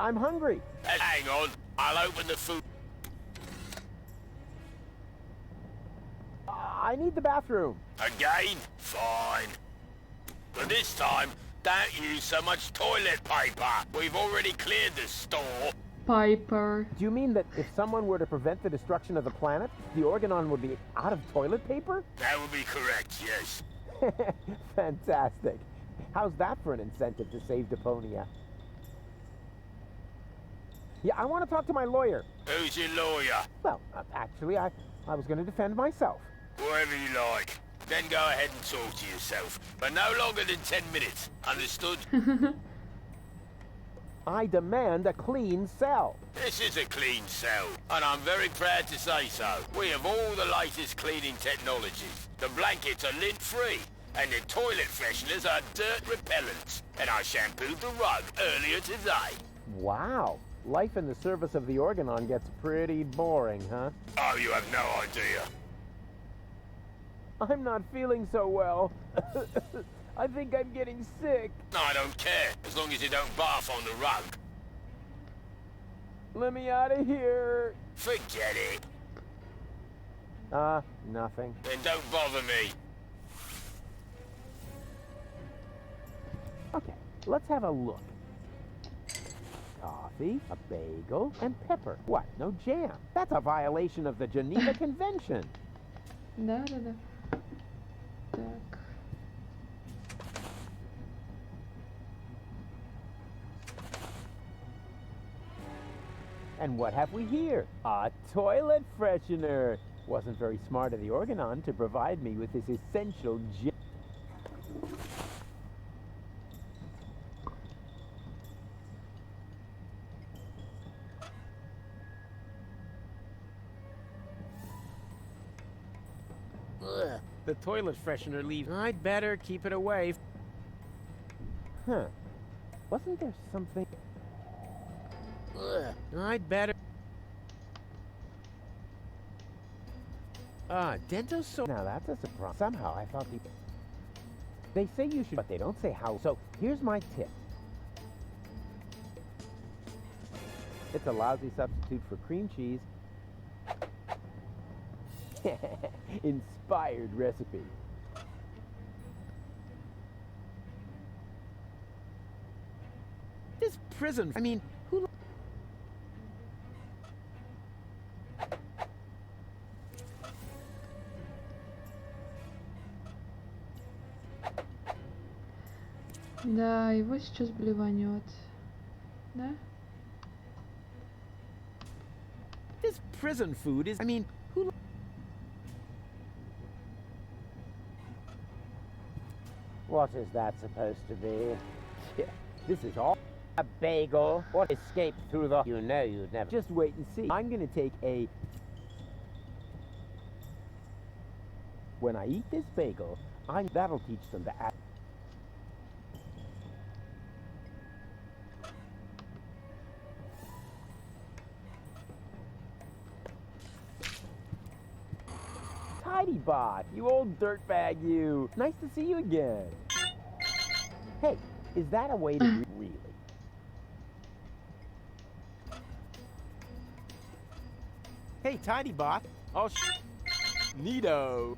[SPEAKER 14] I'm hungry.
[SPEAKER 10] Hang on. I'll open the food.
[SPEAKER 14] I need the bathroom.
[SPEAKER 10] Again? Fine. But this time, don't use so much toilet paper. We've already cleared the store.
[SPEAKER 1] Piper.
[SPEAKER 14] Do you mean that if someone were to prevent the destruction of the planet, the Organon would be out of toilet paper?
[SPEAKER 10] That would be correct, yes.
[SPEAKER 14] Fantastic. How's that for an incentive to save Deponia? Yeah, I want to talk to my lawyer.
[SPEAKER 10] Who's your lawyer?
[SPEAKER 14] Well, actually, I was going to defend myself.
[SPEAKER 10] Whatever you like. Then go ahead and talk to yourself. But no longer than 10 minutes. Understood?
[SPEAKER 14] I demand a clean cell.
[SPEAKER 10] This is a clean cell, and I'm very proud to say so. We have all the latest cleaning technologies. The blankets are lint-free, and the toilet fresheners are dirt repellents. And I shampooed the rug earlier today.
[SPEAKER 14] Wow. Life in the service of the Organon gets pretty boring, huh?
[SPEAKER 10] Oh, you have no idea.
[SPEAKER 14] I'm not feeling so well. I think I'm getting sick.
[SPEAKER 10] I don't care, as long as you don't bath on the rug.
[SPEAKER 14] Let me out of here.
[SPEAKER 10] Forget it.
[SPEAKER 14] Nothing.
[SPEAKER 10] Then don't bother me.
[SPEAKER 14] Okay, let's have a look. Coffee, a bagel, and pepper. What, no jam? That's a violation of the Geneva Convention.
[SPEAKER 1] Да. Так.
[SPEAKER 14] And what have we here? A toilet freshener. Wasn't very smart of the Organon to provide me with this essential gem. The toilet freshener leaves. I'd better keep it away. Huh. Wasn't there something? I'd better. Dental. Now that's a surprise. Somehow I thought they say you should, but they don't say how. So here's my tip. It's a lousy substitute for cream cheese. Inspired recipe. This prison. I mean, who?
[SPEAKER 1] Да, его сейчас блеванет. Да?
[SPEAKER 14] This prison food is. I mean, who? What is that supposed to be? This is all a bagel. What escaped through the... You know you'd never... Just wait and see. I'm gonna take a... When I eat this bagel, that'll teach them to act. Tidy Bot, you old dirtbag, you. Nice to see you again. Hey, is that a way to really? Hey, Tidy Bot. Oh, neato.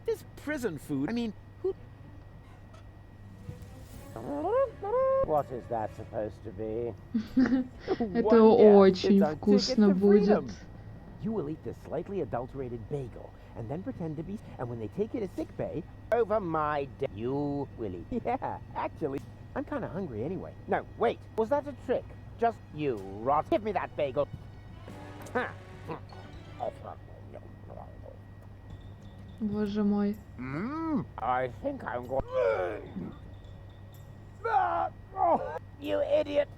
[SPEAKER 14] This prison food. I mean, who? What is that supposed to be?
[SPEAKER 1] Это очень вкусно будет.
[SPEAKER 14] You will eat this slightly adulterated bagel and then pretend to be. And when they take you to sickbay, over my dead, you will eat. Yeah, actually, I'm kind of hungry anyway. No, wait, was that a trick? Just you, rot. Give me that bagel.
[SPEAKER 1] Боже мой.
[SPEAKER 14] I think I'm going. You idiot!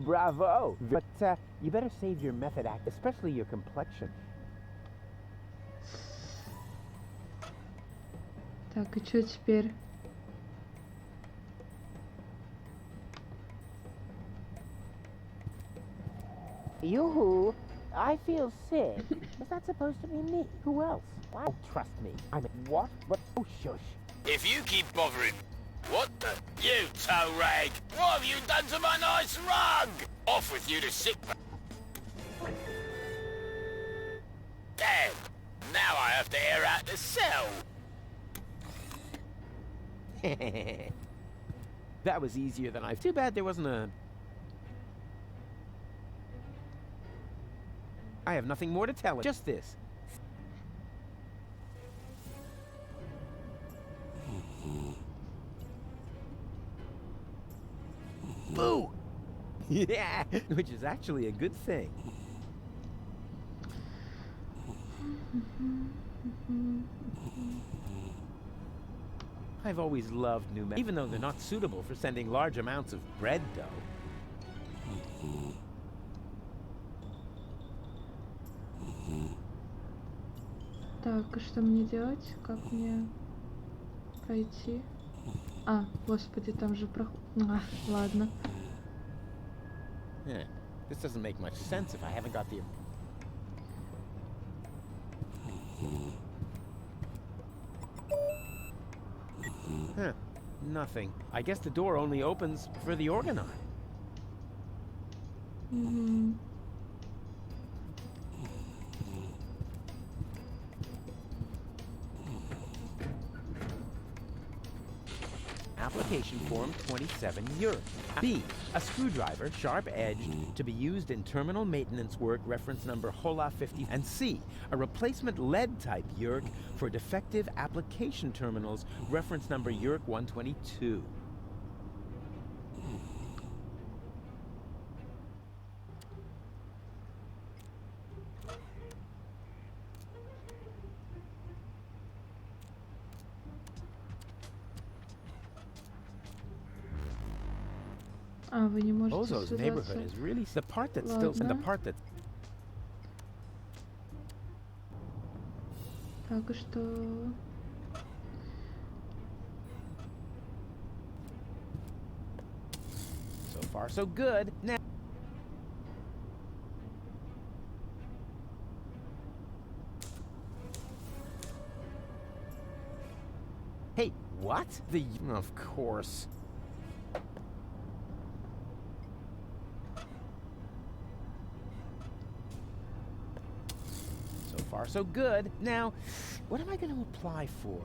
[SPEAKER 14] Bravo! But you better save your method act, especially your complexion.
[SPEAKER 1] Так, и что теперь?
[SPEAKER 14] Yoo-hoo! I feel sick. Was that supposed to be me? Who else? Wow, trust me. I'm what? What? Oh, shush.
[SPEAKER 10] If you keep bothering... What the? You toe rag! What have you done to my nice rug? Off with you to sick. Damn! Now I have to air out the cell.
[SPEAKER 14] That was easier than I... Too bad there wasn't a... I have nothing more to tell it. Just this. Boo! Yeah, which is actually a good thing. I've always loved new even though they're not suitable for sending large amounts of bread dough.
[SPEAKER 1] Так, и что мне делать? Как мне пройти? А, господи, там же проход... ладно.
[SPEAKER 14] Yeah, this doesn't make much sense if I haven't got the... Huh, nothing. I guess the door only opens for the organon.
[SPEAKER 1] Mm-hmm.
[SPEAKER 14] Application form 27 Europe. B. A screwdriver, sharp-edged, to be used in terminal maintenance work, reference number HOLA 50. And C. A replacement lead-type Yerk for defective application terminals, reference number Yerk 122.
[SPEAKER 1] А, вы не можете
[SPEAKER 14] Ozo's
[SPEAKER 1] связаться.
[SPEAKER 14] neighborhood is really the part that's still and the part that...
[SPEAKER 1] Так, и что...
[SPEAKER 14] So far, so good. Now... Hey, what? The... Of course. So far, so good. Now, what am I going to apply for?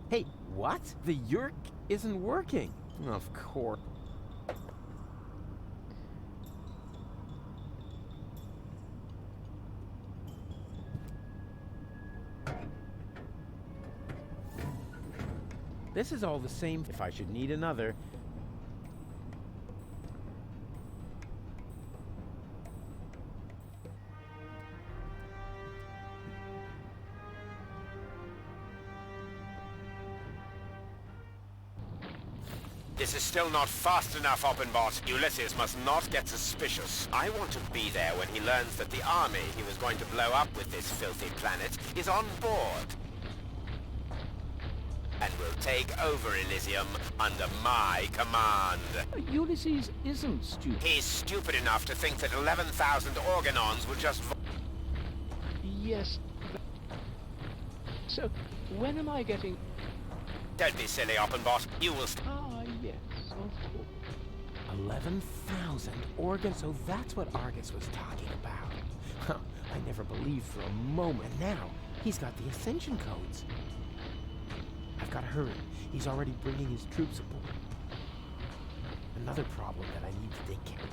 [SPEAKER 14] Hey, what? The Yerk isn't working. Of course. This is all the same if I should need another.
[SPEAKER 10] This is still not fast enough, Oppenbot. Ulysses must not get suspicious. I want to be there when he learns that the army he was going to blow up with this filthy planet is on board. And will take over Elysium under my command.
[SPEAKER 3] Ulysses isn't stupid.
[SPEAKER 10] He's stupid enough to think that 11,000 organons will just...
[SPEAKER 3] Yes. So, when am I getting...
[SPEAKER 10] Don't be silly, Oppenbot. You will...
[SPEAKER 3] Ah, yes, of course.
[SPEAKER 14] 11,000 organs, so that's what Argus was talking about. Huh, I never believed for a moment. Now, he's got the Ascension codes. I've got to hurry. He's already bringing his troops aboard. Another problem that I need to take care of.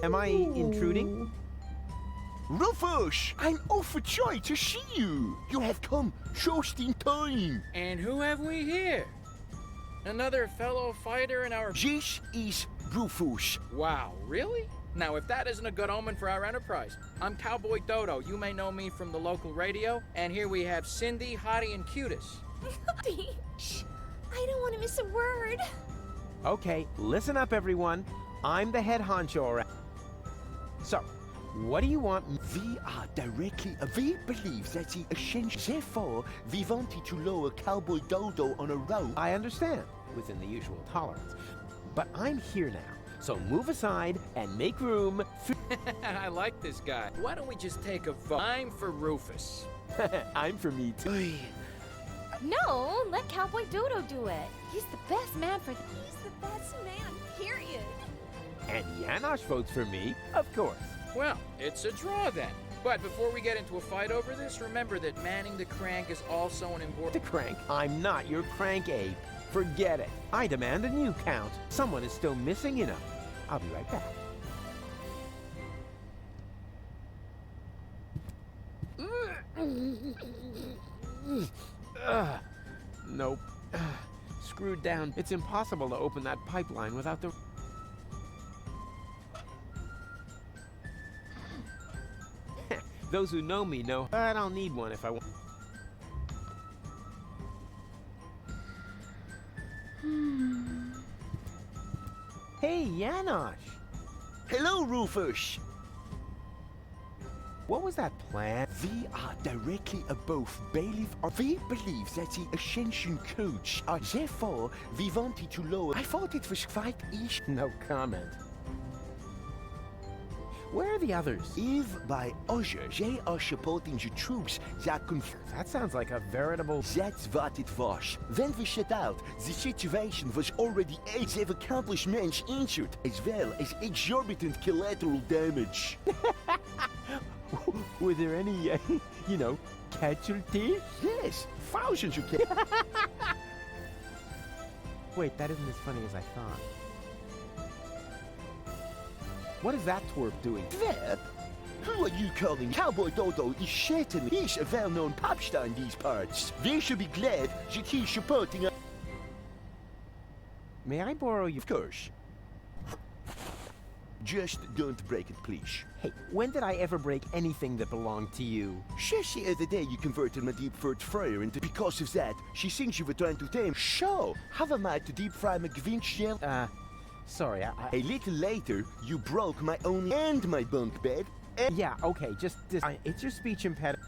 [SPEAKER 14] Am I intruding?
[SPEAKER 21] Rufus! I'm overjoyed to see you! You have come just in time!
[SPEAKER 22] And who have we here? Another fellow fighter in our...
[SPEAKER 21] This is Rufus.
[SPEAKER 22] Wow, really? Now, if that isn't a good omen for our enterprise. I'm Cowboy Dodo. You may know me from the local radio. And here we have Cindy, Hottie, and Cutis.
[SPEAKER 23] Shh! I don't want to miss a word.
[SPEAKER 14] Okay, listen up, everyone. I'm the head honcho around. So, what do you want?
[SPEAKER 21] We are directly. We believe that the essential. Therefore, we wanted to lower Cowboy Dodo on a rope.
[SPEAKER 14] I understand, within the usual tolerance. But I'm here now, so move aside and make room for...
[SPEAKER 22] I like this guy. Why don't we just take a vote? I'm for Rufus.
[SPEAKER 14] I'm for me too.
[SPEAKER 20] No, let Cowboy Dodo do it. He's the best man for
[SPEAKER 23] He's the best man, period.
[SPEAKER 14] And Janosch votes for me, of course.
[SPEAKER 22] Well, it's a draw then. But before we get into a fight over this, remember that manning the crank is also an important...
[SPEAKER 14] The crank? I'm not your crank ape. Forget it. I demand a new count. Someone is still missing, you know. I'll be right back. Nope. Screwed down. It's impossible to open that pipeline without the... Those who know me know I don't need one if I want. Hey, Janosch!
[SPEAKER 21] Hello, Rufus!
[SPEAKER 14] What was that plan?
[SPEAKER 21] We are directly above Bailiff. We believe that the Ascension codes are therefore we wanted to lower. I thought it was quite easy.
[SPEAKER 14] No comment. Where are the others?
[SPEAKER 21] If by others, they are supporting the troops that
[SPEAKER 14] That sounds like a veritable...
[SPEAKER 21] That's what it was. When we set out, the situation was already 8 accomplished men injured, as well as exorbitant collateral damage.
[SPEAKER 14] Were there any, you know, casualties?
[SPEAKER 21] Yes, thousands of
[SPEAKER 14] Wait, that isn't as funny as I thought. What is that twerp doing?
[SPEAKER 21] Twerp? Who are you calling? Cowboy Dodo is certainly. He's a well-known pop star in these parts. We should be glad that he's supporting us.
[SPEAKER 14] May I borrow you?
[SPEAKER 21] Of course. Just don't break it, please.
[SPEAKER 14] Hey, when did I ever break anything that belonged to you?
[SPEAKER 21] Just the other day you converted my deep-fried fryer into... Because of that, she thinks you were trying to tame... So, how am I to deep-fry my Gwyn shell?
[SPEAKER 14] Sorry,
[SPEAKER 21] A little later, you broke my own and my bunk bed. And
[SPEAKER 14] yeah, okay, just it's your speech impediment.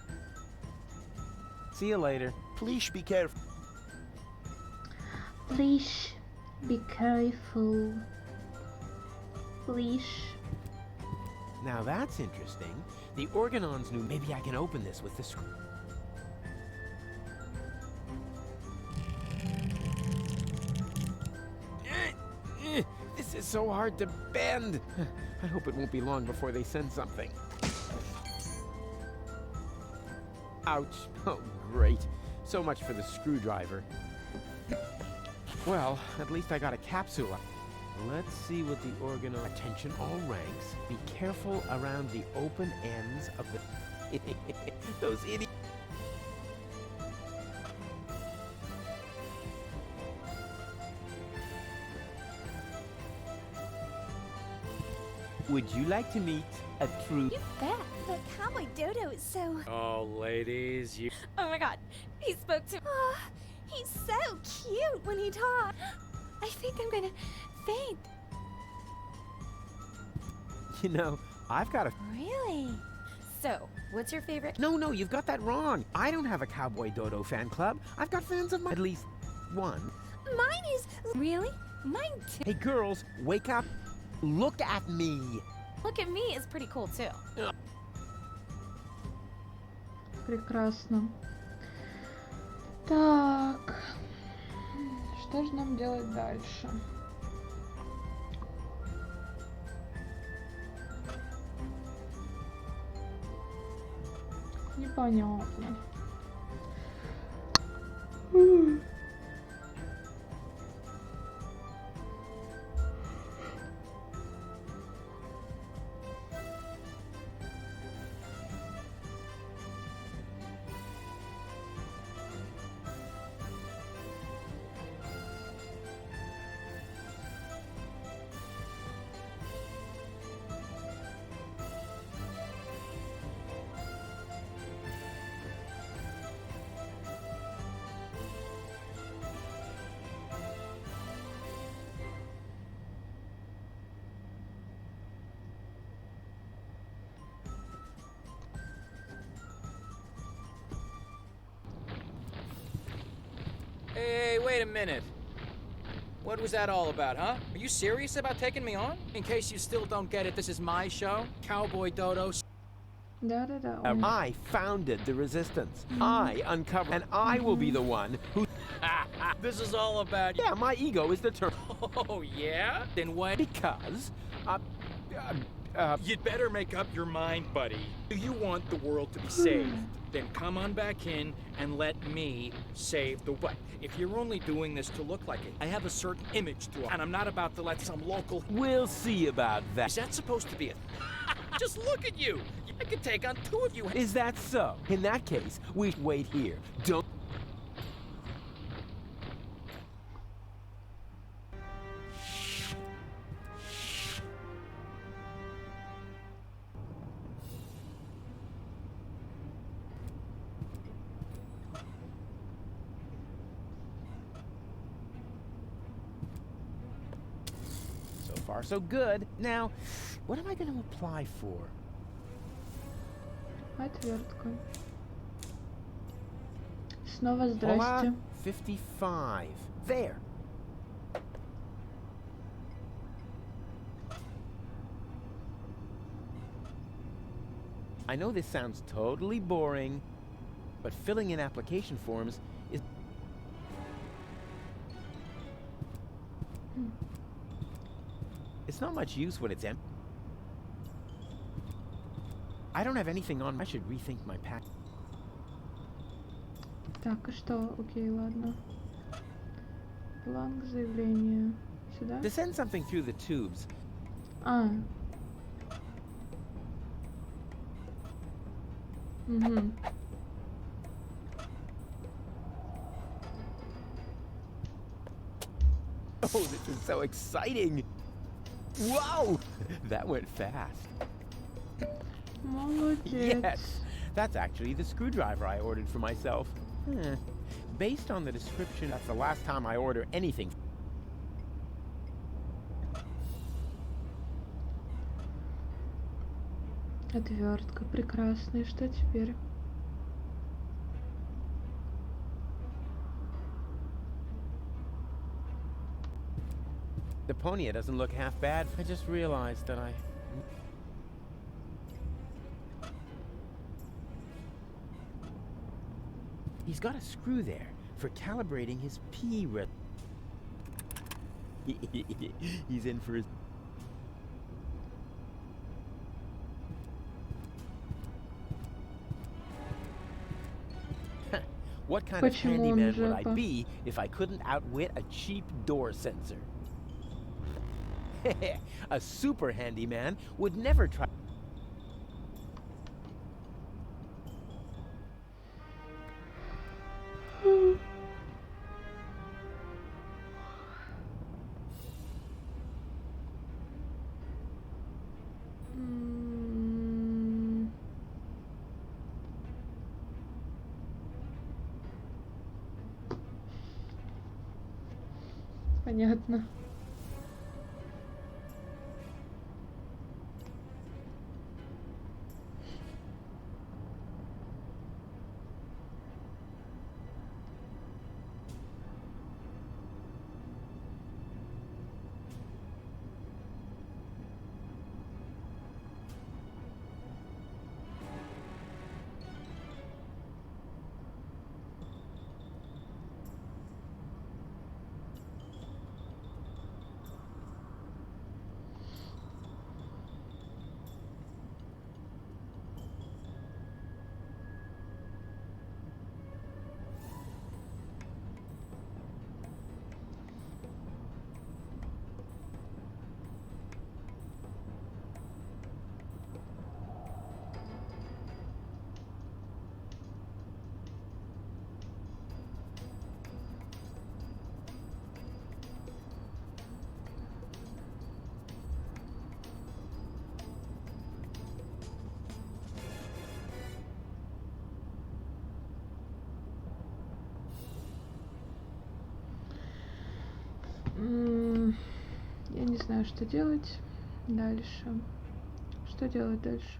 [SPEAKER 14] See you later.
[SPEAKER 21] Please be careful.
[SPEAKER 1] Please be careful. Please.
[SPEAKER 14] Now that's interesting. The Organons knew maybe I can open this with the screw. This is so hard to bend. I hope it won't be long before they send something. Ouch. Oh, great. So much for the screwdriver. Well, at least I got a capsule. Let's see what the Organon... Attention all ranks. Be careful around the open ends of the... Those idiots. Would you like to meet a true...
[SPEAKER 23] You bet. But Cowboy Dodo is so...
[SPEAKER 22] Oh, ladies, you...
[SPEAKER 23] Oh my god. He spoke to... Oh, he's so cute when he talks. I think I'm gonna faint.
[SPEAKER 14] You know, I've got a...
[SPEAKER 20] Really? So, what's your favorite?
[SPEAKER 14] No, you've got that wrong. I don't have a Cowboy Dodo fan club. I've got fans of mine. At least one.
[SPEAKER 23] Mine is...
[SPEAKER 20] Really? Mine too.
[SPEAKER 14] Hey, girls, wake up. Look at me.
[SPEAKER 20] Look at me is pretty cool too.
[SPEAKER 1] Прекрасно. Так. Что же нам делать дальше? Непонятно.
[SPEAKER 22] Hey, wait a minute. What was that all about, huh? Are you serious about taking me on? In case you still don't get it, this is my show. Cowboy Dodo.
[SPEAKER 1] Да-да-да. он-
[SPEAKER 14] I founded the resistance. I uncovered, and I will be the one who.
[SPEAKER 22] This is all about you.
[SPEAKER 14] Yeah, my ego is determined.
[SPEAKER 22] Oh, yeah? Then what?
[SPEAKER 14] Because,
[SPEAKER 22] You'd better make up your mind, buddy. Do you want the world to be saved? Then come on back in and let me save the what? If you're only doing this to look like it, I have a certain image to it, and I'm not about to let some local...
[SPEAKER 14] We'll see about that.
[SPEAKER 22] Is that supposed to be a... Just look at you! I could take on two of you.
[SPEAKER 14] Is that so? In that case, we wait here. Don't. So far, so good. Now, what am I going to apply for?
[SPEAKER 1] Отвертка. Снова
[SPEAKER 14] Hola,
[SPEAKER 1] здрасте.
[SPEAKER 14] 55. There. I know this sounds totally boring, but filling in application forms is... It's not much use when it's empty. I don't have anything on. I should rethink my pack.
[SPEAKER 1] Так, и что? Окей, ладно. Бланк заявления. Сюда?
[SPEAKER 14] To send something through the tubes.
[SPEAKER 1] А. Угу.
[SPEAKER 14] Oh, this is so exciting! Wow! That went fast.
[SPEAKER 1] Молодец.
[SPEAKER 14] Yes! That's actually the screwdriver I ordered for myself. Based on the description, that's the last time I order anything.
[SPEAKER 1] Отвертка. Прекрасно. И что теперь?
[SPEAKER 14] Deponia doesn't look half bad. I just realized that I... He's got a screw there for calibrating his P re... He's in for his... What kind of
[SPEAKER 1] Почему он
[SPEAKER 14] handyman would I
[SPEAKER 1] жопа?
[SPEAKER 14] be if I couldn't outwit a cheap door sensor? A super handyman would never try...
[SPEAKER 1] Понятно. Я не знаю, что делать дальше. Что делать дальше?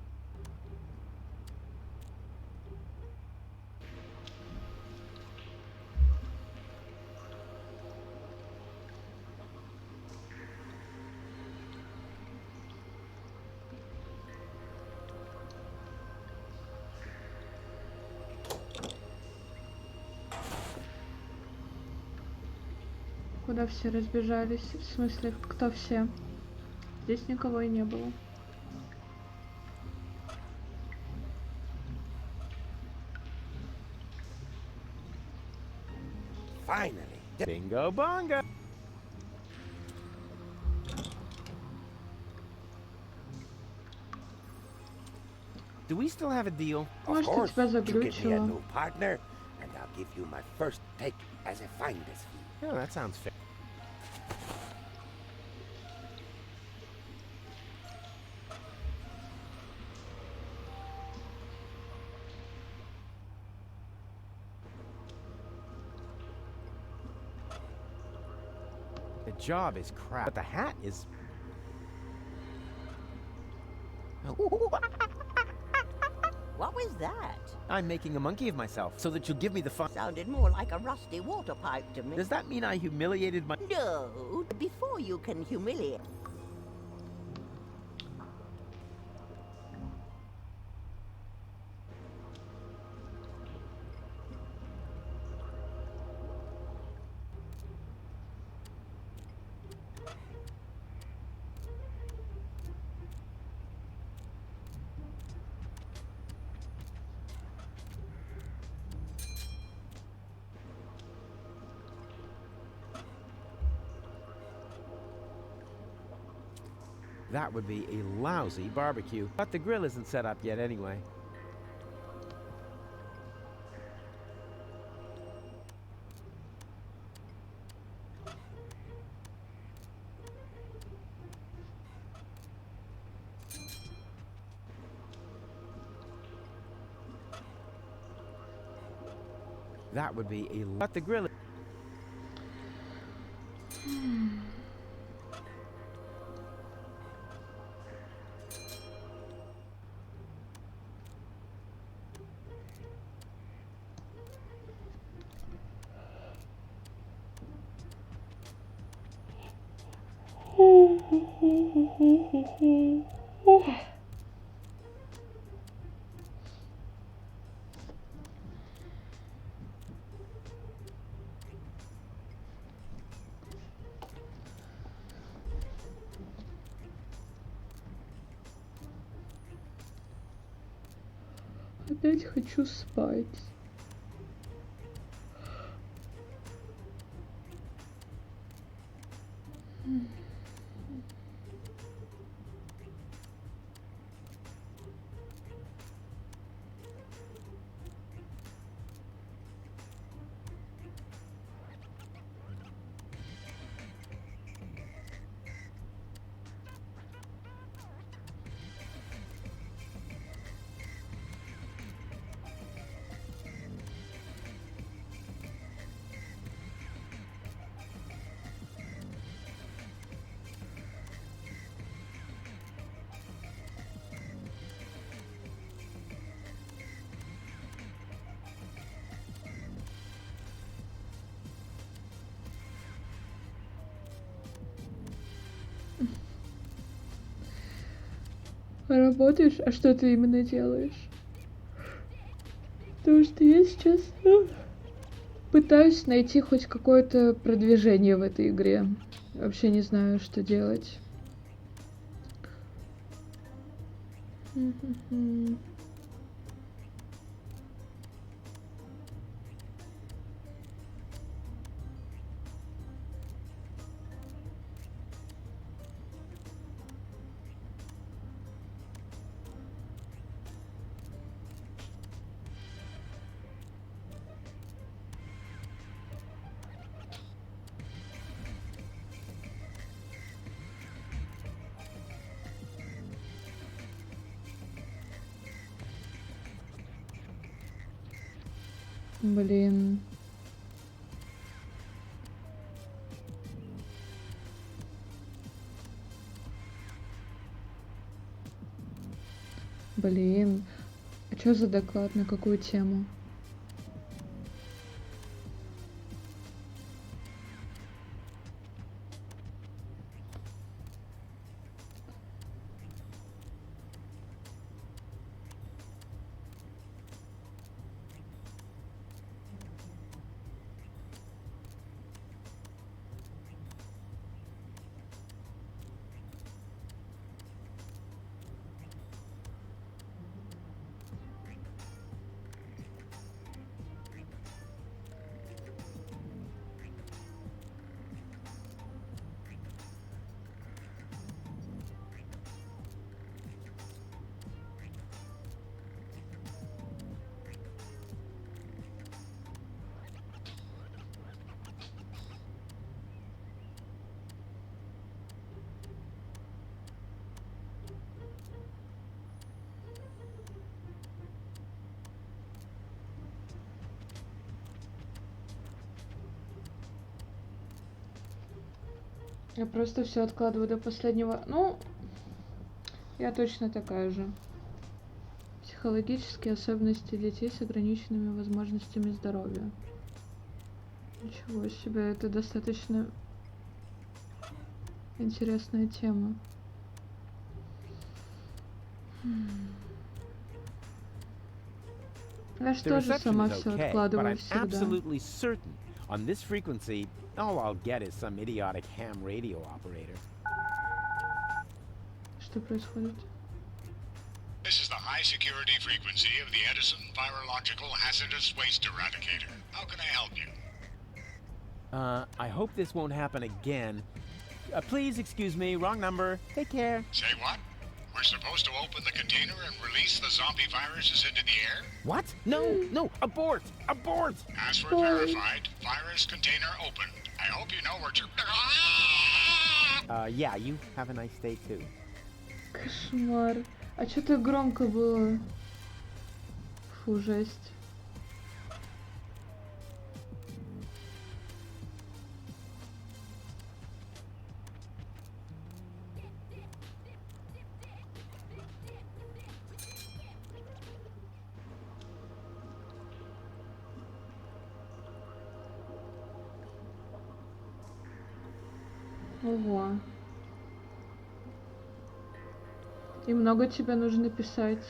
[SPEAKER 1] Куда все разбежались? В смысле, кто все? Здесь никого и не было.
[SPEAKER 10] Finally.
[SPEAKER 14] Bingo bongo. Do we still have a deal?
[SPEAKER 10] Of course,
[SPEAKER 1] тебя
[SPEAKER 10] you give me a
[SPEAKER 1] заглючило.
[SPEAKER 10] new partner, and I'll give you my first take as a finder's fee.
[SPEAKER 14] Oh, that sounds fair. The job is crap, but the hat is...
[SPEAKER 17] What was that?
[SPEAKER 14] I'm making a monkey of myself so that you'll give me the fun.
[SPEAKER 17] Sounded more like a rusty water pipe to me.
[SPEAKER 14] Does that mean I humiliated my...
[SPEAKER 17] No, before you can humiliate.
[SPEAKER 14] That would be a lousy barbecue. But the grill isn't set up yet anyway. That would be a... But the grill...
[SPEAKER 1] Опять хочу спать. Работаешь? А что ты именно делаешь? Потому что я сейчас пытаюсь найти хоть какое-то продвижение в этой игре. Вообще не знаю, что делать. Блин. Блин. А что за доклад? На какую тему? Я просто все откладываю до последнего. Ну, я точно такая же. Психологические особенности детей с ограниченными возможностями здоровья. Ничего себе, это достаточно интересная тема. Я же
[SPEAKER 14] The
[SPEAKER 1] тоже
[SPEAKER 14] reception
[SPEAKER 1] сама
[SPEAKER 14] is
[SPEAKER 1] все
[SPEAKER 14] okay, but
[SPEAKER 1] откладываю
[SPEAKER 14] I'm
[SPEAKER 1] всегда.
[SPEAKER 14] absolutely certain on this frequency, all I'll get is some idiotic ham radio operator.
[SPEAKER 1] Что происходит?
[SPEAKER 9] This is the high security frequency of the Edison Virological Hazardous Waste Eradicator. How can I help you?
[SPEAKER 14] I hope this won't happen again. Please excuse me, wrong number. Take care.
[SPEAKER 9] Say what? We're supposed to open the container and release the zombie viruses into the air?
[SPEAKER 14] What? No, abort! Abort!
[SPEAKER 9] Password verified. Virus container opened. I hope you know where to...
[SPEAKER 14] Yeah, you have a nice day too.
[SPEAKER 1] Кошмар. А что так громко было? Фу, жесть. Ого. И много тебе нужно писать.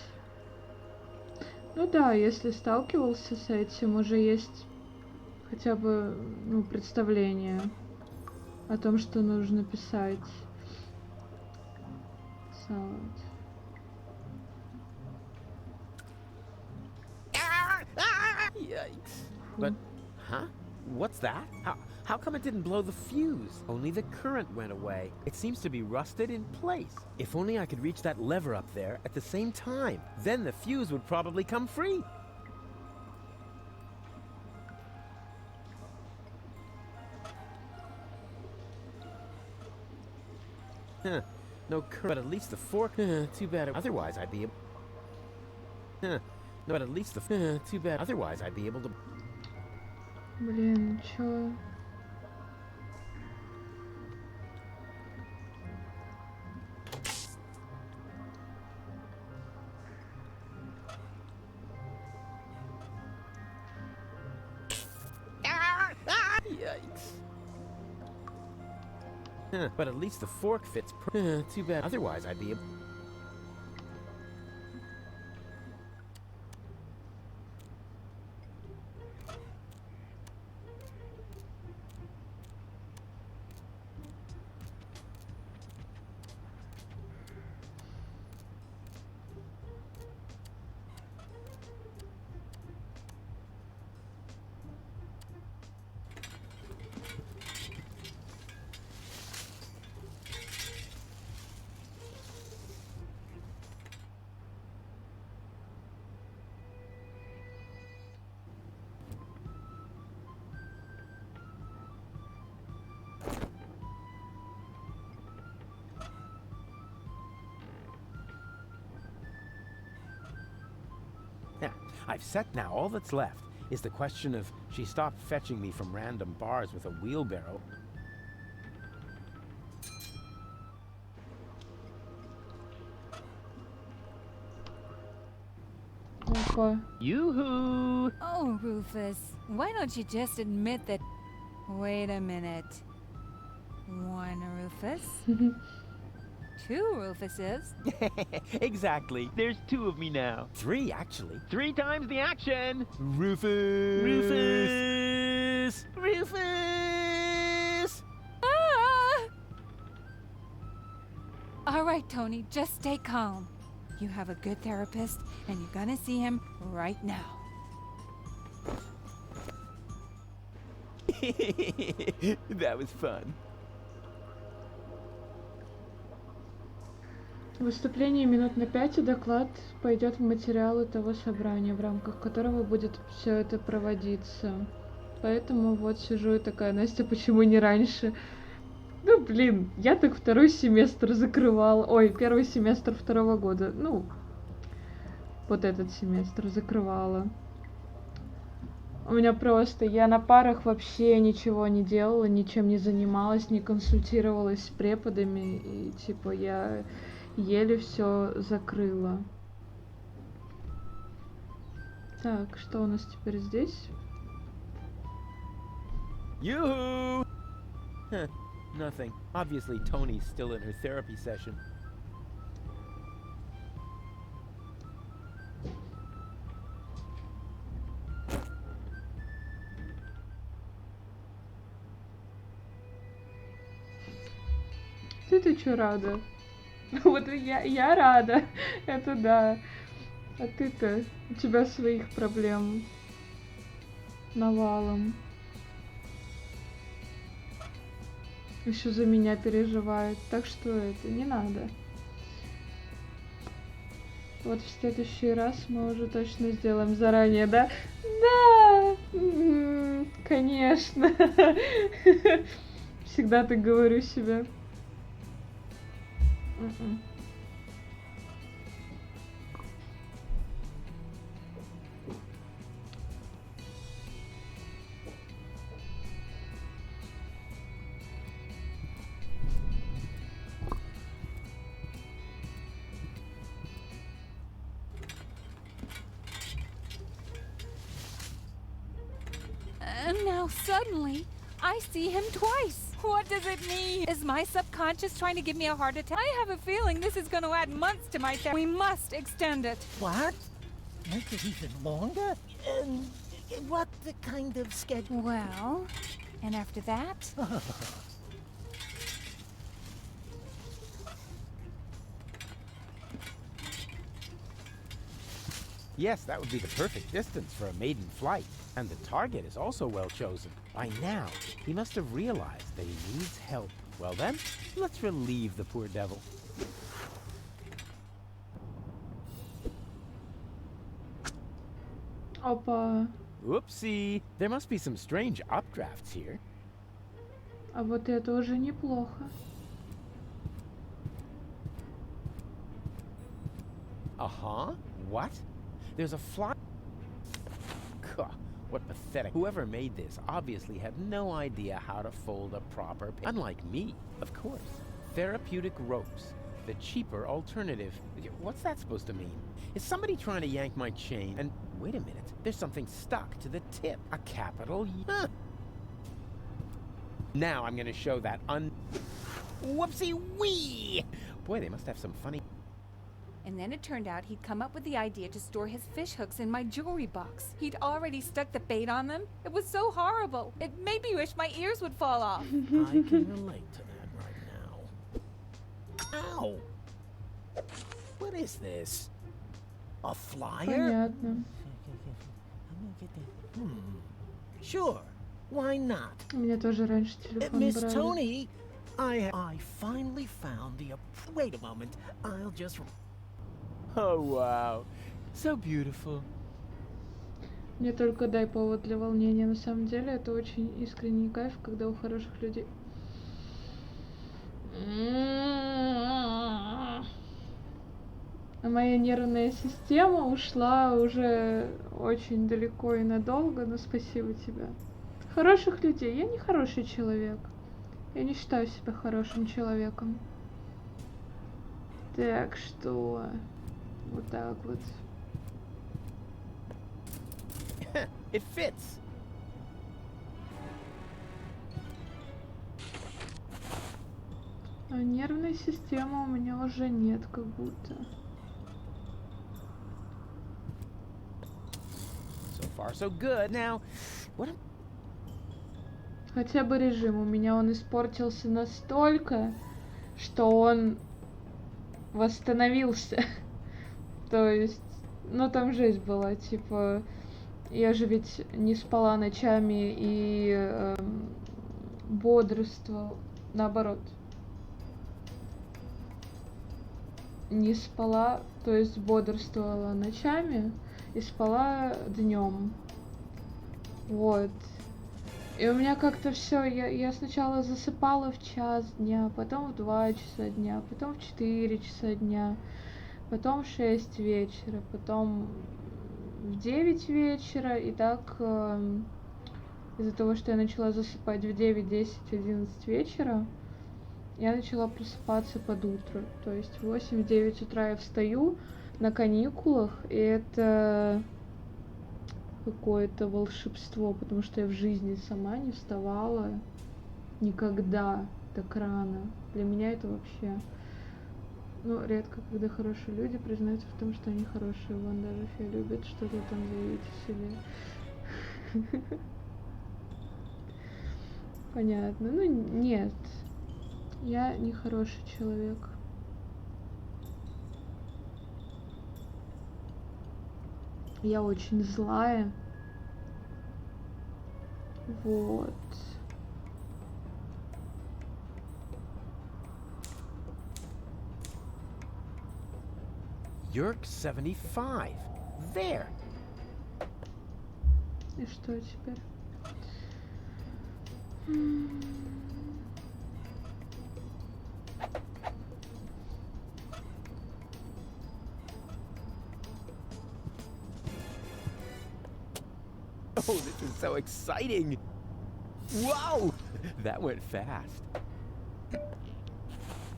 [SPEAKER 1] Ну да, если сталкивался с этим, уже есть хотя бы, ну, представление о том, что нужно писать. Салат.
[SPEAKER 14] Yikes. But, huh? What's that? How come it didn't blow the fuse? Only the current went away. It seems to be rusted in place. If only I could reach that lever up there at the same time. Then the fuse would probably come free. Huh. No current, but at least the fork. Too bad. Otherwise, I'd be able. No, but at least the. Too bad. Otherwise, I'd be able to.
[SPEAKER 1] Блин, чё?
[SPEAKER 14] Yikes. But at least the fork fits. Too bad. Otherwise, I'd be able. Yeah, I've set now. All that's left is the question of she stopped fetching me from random bars with a wheelbarrow.
[SPEAKER 1] Опа.
[SPEAKER 14] Yoo-hoo!
[SPEAKER 18] Oh, Rufus, why don't you just admit that... Wait a minute. One Rufus? Two Rufuses?
[SPEAKER 14] Exactly. There's two of me now. Three, actually. 3 times the action! Rufus! Rufus! Rufus!
[SPEAKER 18] Ah! All right, Tony, just stay calm. You have a good therapist, and you're gonna see him right now.
[SPEAKER 14] That was fun.
[SPEAKER 1] Выступление минут на 5 и доклад пойдет в материалы того собрания, в рамках которого будет все это проводиться. Поэтому вот сижу и такая: Настя, почему не раньше? Ну блин, я так второй семестр закрывала. Ой, первый семестр 2-го года. Ну, вот этот семестр закрывала. У меня просто, я на парах вообще ничего не делала, ничем не занималась, не консультировалась с преподами, и типа я еле все закрыла. Так, что у нас теперь здесь?
[SPEAKER 14] Yoo-hoo! Huh, nothing. Obviously, Tony's still in her therapy session.
[SPEAKER 1] Ты чё рада? Вот я рада, это да. А ты-то, у тебя своих проблем навалом. Еще за меня переживает, так что это не надо. Вот в следующий раз мы уже точно сделаем заранее, да? Да, конечно. Всегда так говорю себе.
[SPEAKER 18] And now suddenly, I see him twice. What does it mean? Is my subconscious trying to give me a heart attack? I have a feeling this is going to add months to my therapy. We must extend it.
[SPEAKER 12] What? Make it even longer? What the kind of schedule?
[SPEAKER 18] Well, and after that?
[SPEAKER 14] Yes, that would be the perfect distance for a maiden flight. And the target is also well chosen. By now, he must have realized that he needs help. Well then, let's relieve the poor devil.
[SPEAKER 1] Опа.
[SPEAKER 14] Whoopsie! There must be some strange updrafts here.
[SPEAKER 1] А вот это уже неплохо.
[SPEAKER 14] Uh-huh. What? There's a fly... Gah, what pathetic. Whoever made this obviously had no idea how to fold a proper... Unlike me, of course. Therapeutic ropes. The cheaper alternative. What's that supposed to mean? Is somebody trying to yank my chain? And wait a minute. There's something stuck to the tip. A capital... Huh. Now I'm gonna show that Whoopsie-wee! Boy, they must have some funny...
[SPEAKER 18] And then it turned out he'd come up with the idea to store his fish hooks in my jewelry box. He'd already stuck the bait on them. It was so horrible. It made me wish my ears would fall off.
[SPEAKER 12] I can relate to that right now. Ow! What is this? A flyer?
[SPEAKER 1] Понятно.
[SPEAKER 12] Sure. Why not?
[SPEAKER 1] У меня тоже раньше телефон
[SPEAKER 12] Miss
[SPEAKER 1] брали.
[SPEAKER 12] Tony, I finally found the... Wait a moment. I'll just...
[SPEAKER 14] Oh, wow. So beautiful.
[SPEAKER 1] Мне только дай повод для волнения. На самом деле это очень искренний кайф, когда у хороших людей... А моя нервная система ушла уже очень далеко и надолго, но спасибо тебе. Хороших людей. Я не хороший человек. Я не считаю себя хорошим человеком. Так что... Вот так вот.
[SPEAKER 14] It fits.
[SPEAKER 1] А нервной системы у меня уже нет, как будто.
[SPEAKER 14] So far, so good. Now, what?
[SPEAKER 1] Хотя бы режим. У меня он испортился настолько, что он восстановился. То есть, ну там жесть была, типа, я же ведь не спала ночами и бодрствовала, наоборот. Не спала, то есть бодрствовала ночами и спала днем. Вот. И у меня как-то все, я сначала засыпала в час дня, потом в 2 часа дня, потом в 4 часа дня, потом в 6 вечера, потом в 9 вечера, и так из-за того, что я начала засыпать в 9, 10, 11 вечера, я начала просыпаться под утро. То есть в 8-9 утра я встаю на каникулах, и это какое-то волшебство, потому что я в жизни сама не вставала никогда так рано. Для меня это вообще... Ну, редко, когда хорошие люди признаются в том, что они хорошие. Вон даже все любят что-то там заявить о себе. Понятно. Ну, нет. Я не хороший человек. Я очень злая. Вот.
[SPEAKER 14] Yerk 75. There.
[SPEAKER 1] И что теперь?
[SPEAKER 14] Oh, this is so exciting! Wow! That went fast.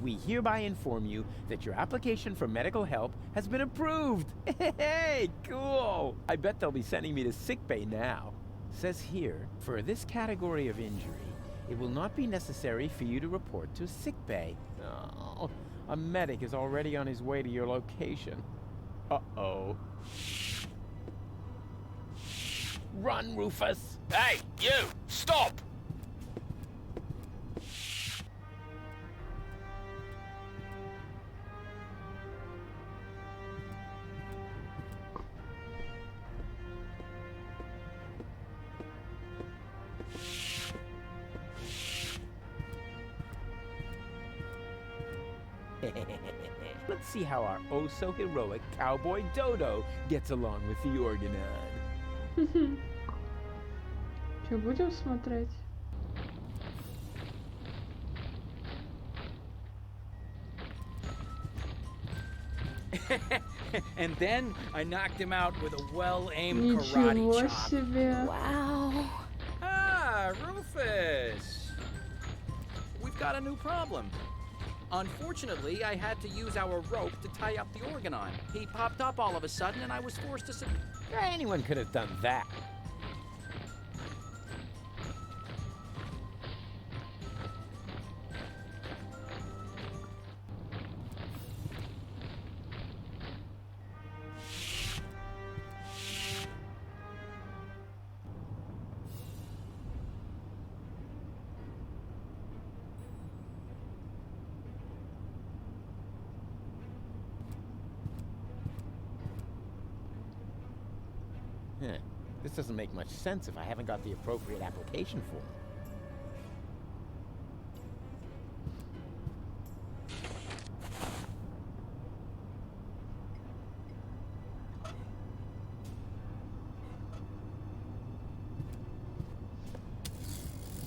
[SPEAKER 14] We hereby inform you that your application for medical help has been approved. Hey, cool! I bet they'll be sending me to sickbay now. Says here, for this category of injury, it will not be necessary for you to report to sickbay. Oh, a medic is already on his way to your location. Uh-oh. Run, Rufus!
[SPEAKER 10] Hey, you! Stop!
[SPEAKER 14] Let's see how our oh-so-heroic cowboy Dodo gets along with the Organon.
[SPEAKER 1] Что, будем смотреть?
[SPEAKER 22] And then I knocked him out with a well-aimed
[SPEAKER 1] Ничего
[SPEAKER 22] karate chop.
[SPEAKER 1] себе.
[SPEAKER 22] Wow. Ah, Rufus. We've got a new problem. Unfortunately, I had to use our rope to tie up the Organon. He popped up all of a sudden, and I was forced to...
[SPEAKER 14] Anyone could have done that. This doesn't make much sense if I haven't got the appropriate application form.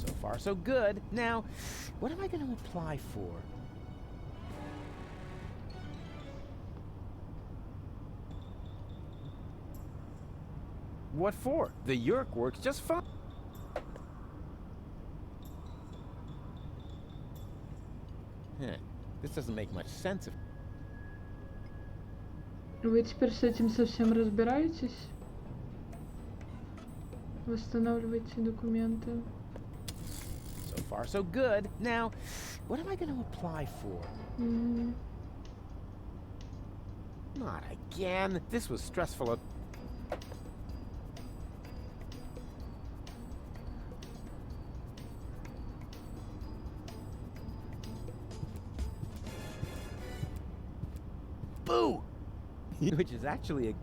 [SPEAKER 14] So far, so good. Now, what am I going to apply for? What for? The Yerk works just fine. This doesn't make much sense.
[SPEAKER 1] Вы теперь с этим совсем разбираетесь? Восстанавливайте документы.
[SPEAKER 14] So far, so good. Now, what am I going to apply for? Not again. This was stressful. Boo! Which is actually a...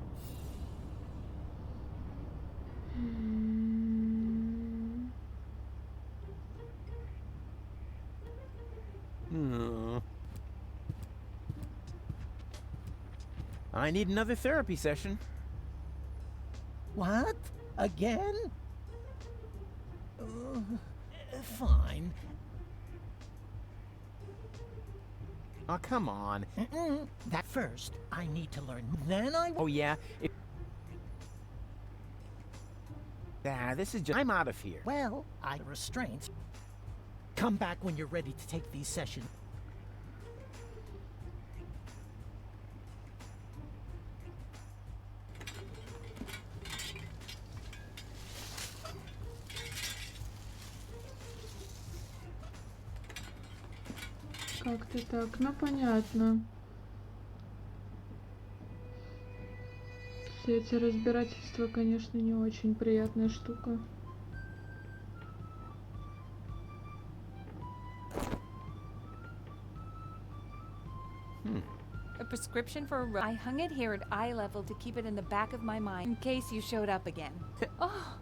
[SPEAKER 14] I need another therapy session.
[SPEAKER 12] What? Again? Fine.
[SPEAKER 14] Oh, come on.
[SPEAKER 12] That first, I need to learn. Then I...
[SPEAKER 14] Oh, yeah? Ah, this is just... I'm out of here.
[SPEAKER 12] Well, restraints. Come back when you're ready to take these sessions.
[SPEAKER 1] Как-то так, ну понятно. Все эти разбирательства, конечно, не очень приятная штука.
[SPEAKER 18] A prescription for a I hung it here at eye level to keep it in the back of my mind in case you showed up again. Oh,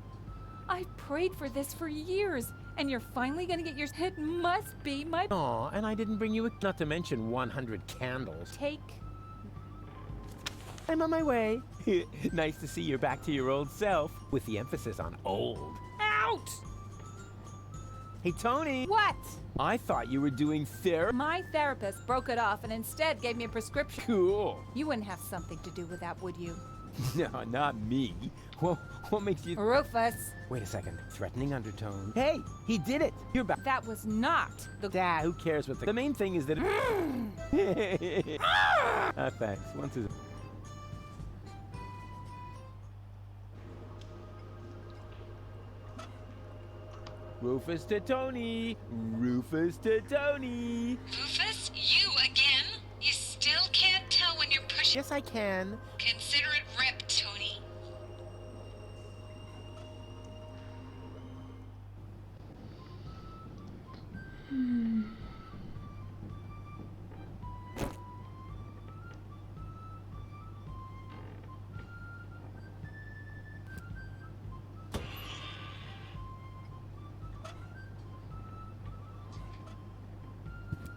[SPEAKER 18] I prayed for this for years, and you're finally gonna get yours. It must be my...
[SPEAKER 14] Aw, and I didn't bring you a... Not to mention 100 candles.
[SPEAKER 18] Take...
[SPEAKER 14] I'm on my way. Nice to see you're back to your old self, with the emphasis on old.
[SPEAKER 18] Out!
[SPEAKER 14] Hey, Tony!
[SPEAKER 18] What?
[SPEAKER 14] I thought you were doing therapy.
[SPEAKER 18] My therapist broke it off and instead gave me a prescription.
[SPEAKER 14] Cool.
[SPEAKER 18] You wouldn't have something to do with that, would you?
[SPEAKER 14] No, not me. Well, what makes you...
[SPEAKER 18] Rufus!
[SPEAKER 14] Wait a second. Threatening undertone. Hey, he did it. You're back.
[SPEAKER 18] That was not the...
[SPEAKER 14] Ah, who cares what the main thing is that... Thanks. Once is... Rufus to Tony! Rufus to Tony!
[SPEAKER 18] Rufus, you again? You still can't tell when you're pushing...
[SPEAKER 14] Yes, I can.
[SPEAKER 18] Consider it ripped, Tony.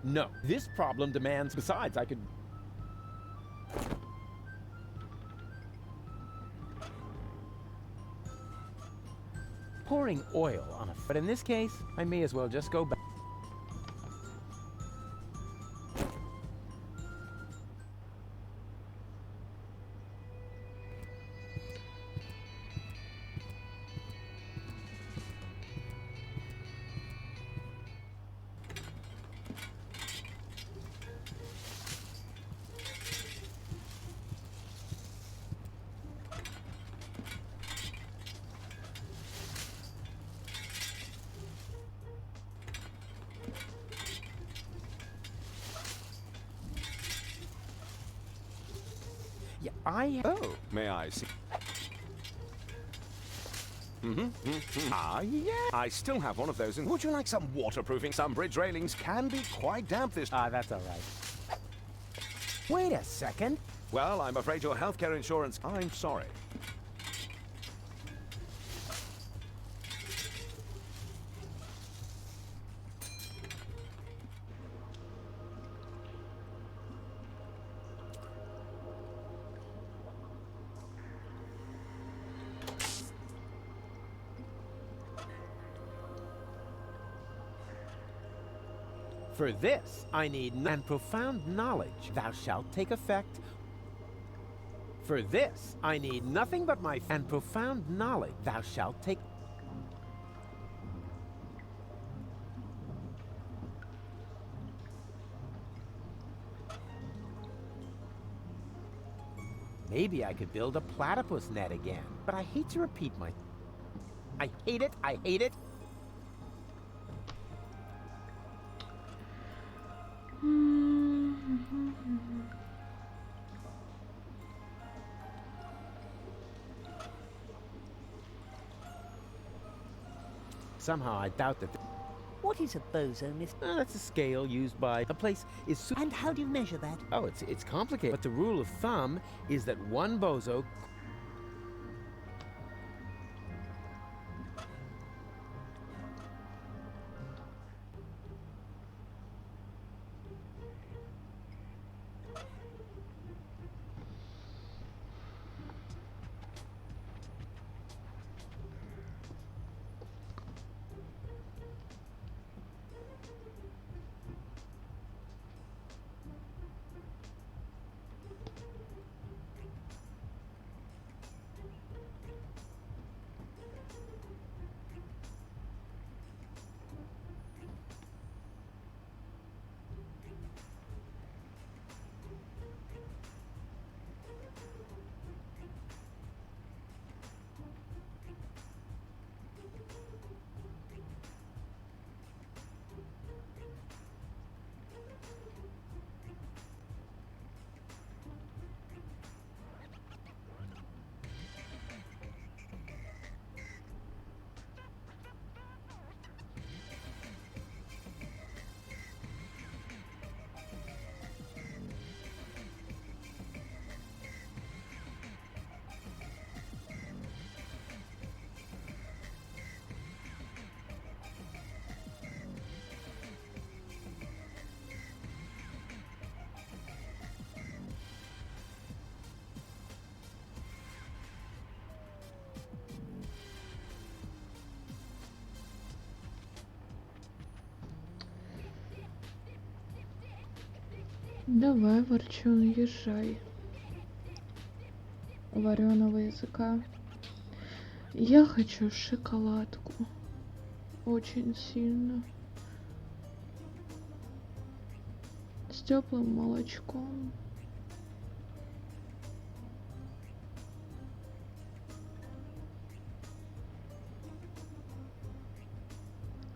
[SPEAKER 14] No, this problem demands... Besides, I could... Pouring oil on a... But in this case, I may as well just go back. Yeah,
[SPEAKER 7] Oh, may I see? Ah, yeah. I still have one of those. And would you like some waterproofing? Some bridge railings can be quite damp this...
[SPEAKER 14] Ah, that's all right. Wait a second.
[SPEAKER 7] Well, I'm afraid your healthcare insurance... I'm sorry.
[SPEAKER 14] For this, I need and profound knowledge. Thou shalt take effect. For this, I need nothing but my and profound knowledge. Thou shalt take. Maybe I could build a platypus net again, but I hate to repeat my... I hate it, I hate it. Somehow I doubt that...
[SPEAKER 15] What is a bozo, Miss?
[SPEAKER 14] That's a scale used by... A place is...
[SPEAKER 15] And how do you measure that?
[SPEAKER 14] Oh, it's complicated. But the rule of thumb is that one bozo...
[SPEAKER 1] Давай, ворчун, езжай. Вареного языка. Я хочу шоколадку. Очень сильно. С теплым молочком.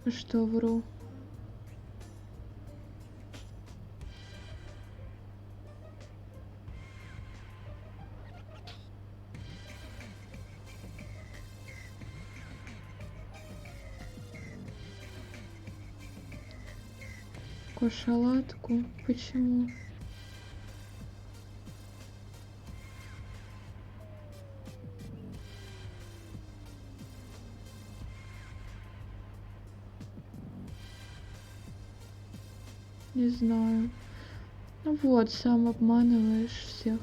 [SPEAKER 1] Что вру? Кошалатку? Почему? Не знаю. Ну вот, сам обманываешь всех.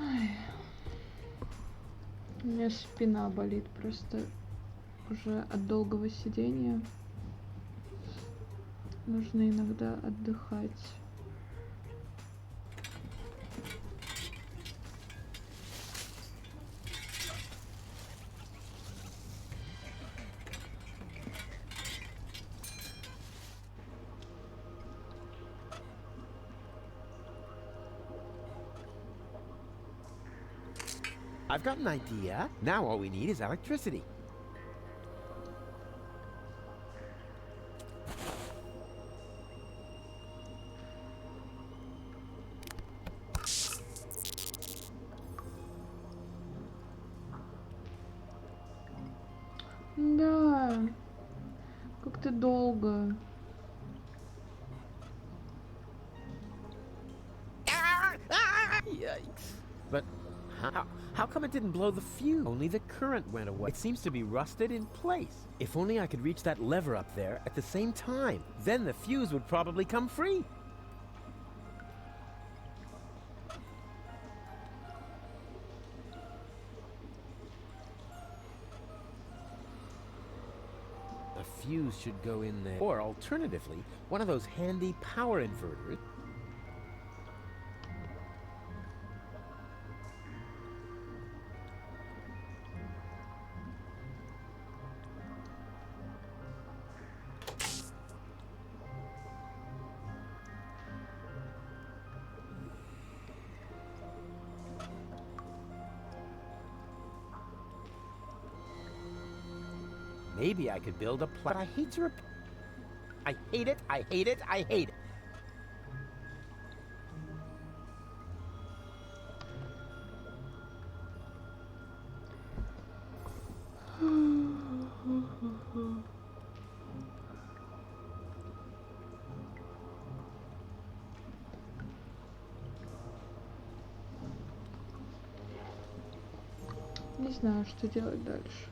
[SPEAKER 1] Ай. У меня спина болит просто уже от долгого сидения. Нужно иногда отдыхать.
[SPEAKER 2] I've got an idea. Now all we need is electricity.
[SPEAKER 1] Да, как-то долго.
[SPEAKER 2] Yikes. But how come it didn't blow the fuse? Only the current went away. It seems to be rusted in place. If only I could reach that lever up there at the same time. Then the fuse would probably come free. A fuse should go in there. Or alternatively, one of those handy power inverters. Maybe I could build a but I hate to I hate it, I hate it, I hate it.
[SPEAKER 1] Не знаю, что делать дальше.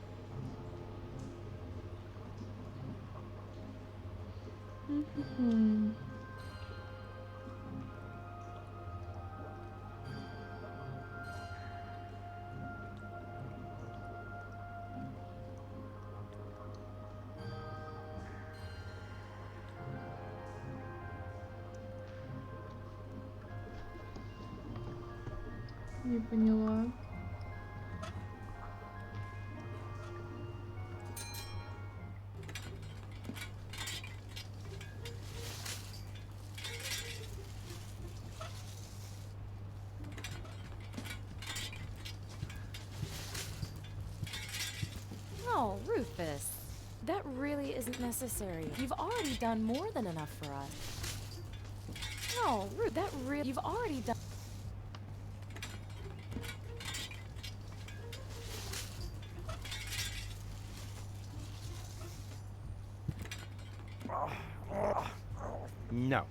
[SPEAKER 1] Не поняла.
[SPEAKER 20] Oh, Rufus. That really isn't necessary. You've already done more than enough for us. No, Rufus, that really... You've already done...
[SPEAKER 14] No.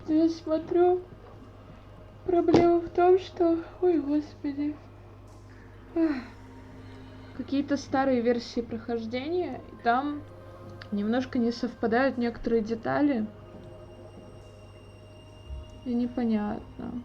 [SPEAKER 1] Я смотрю, проблема в том, что... Ой, господи. Какие-то старые версии прохождения, и там немножко не совпадают некоторые детали. И непонятно.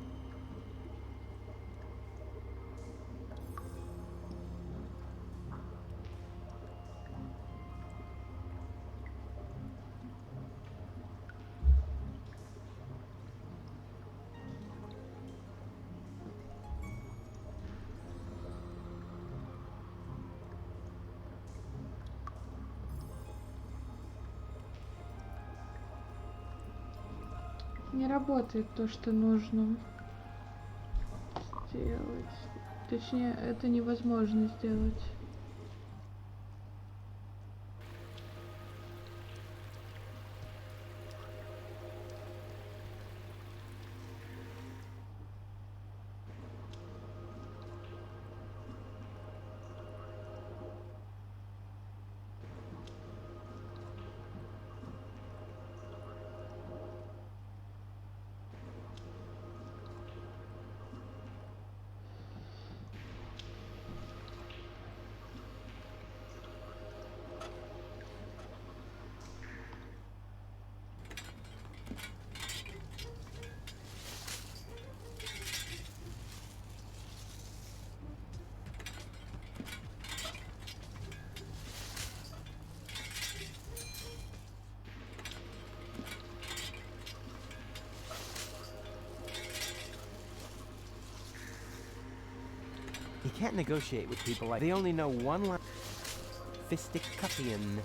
[SPEAKER 1] Не работает то, что нужно сделать. Точнее, это невозможно сделать.
[SPEAKER 14] You can't negotiate with people like they only know one line. Fisticuffin.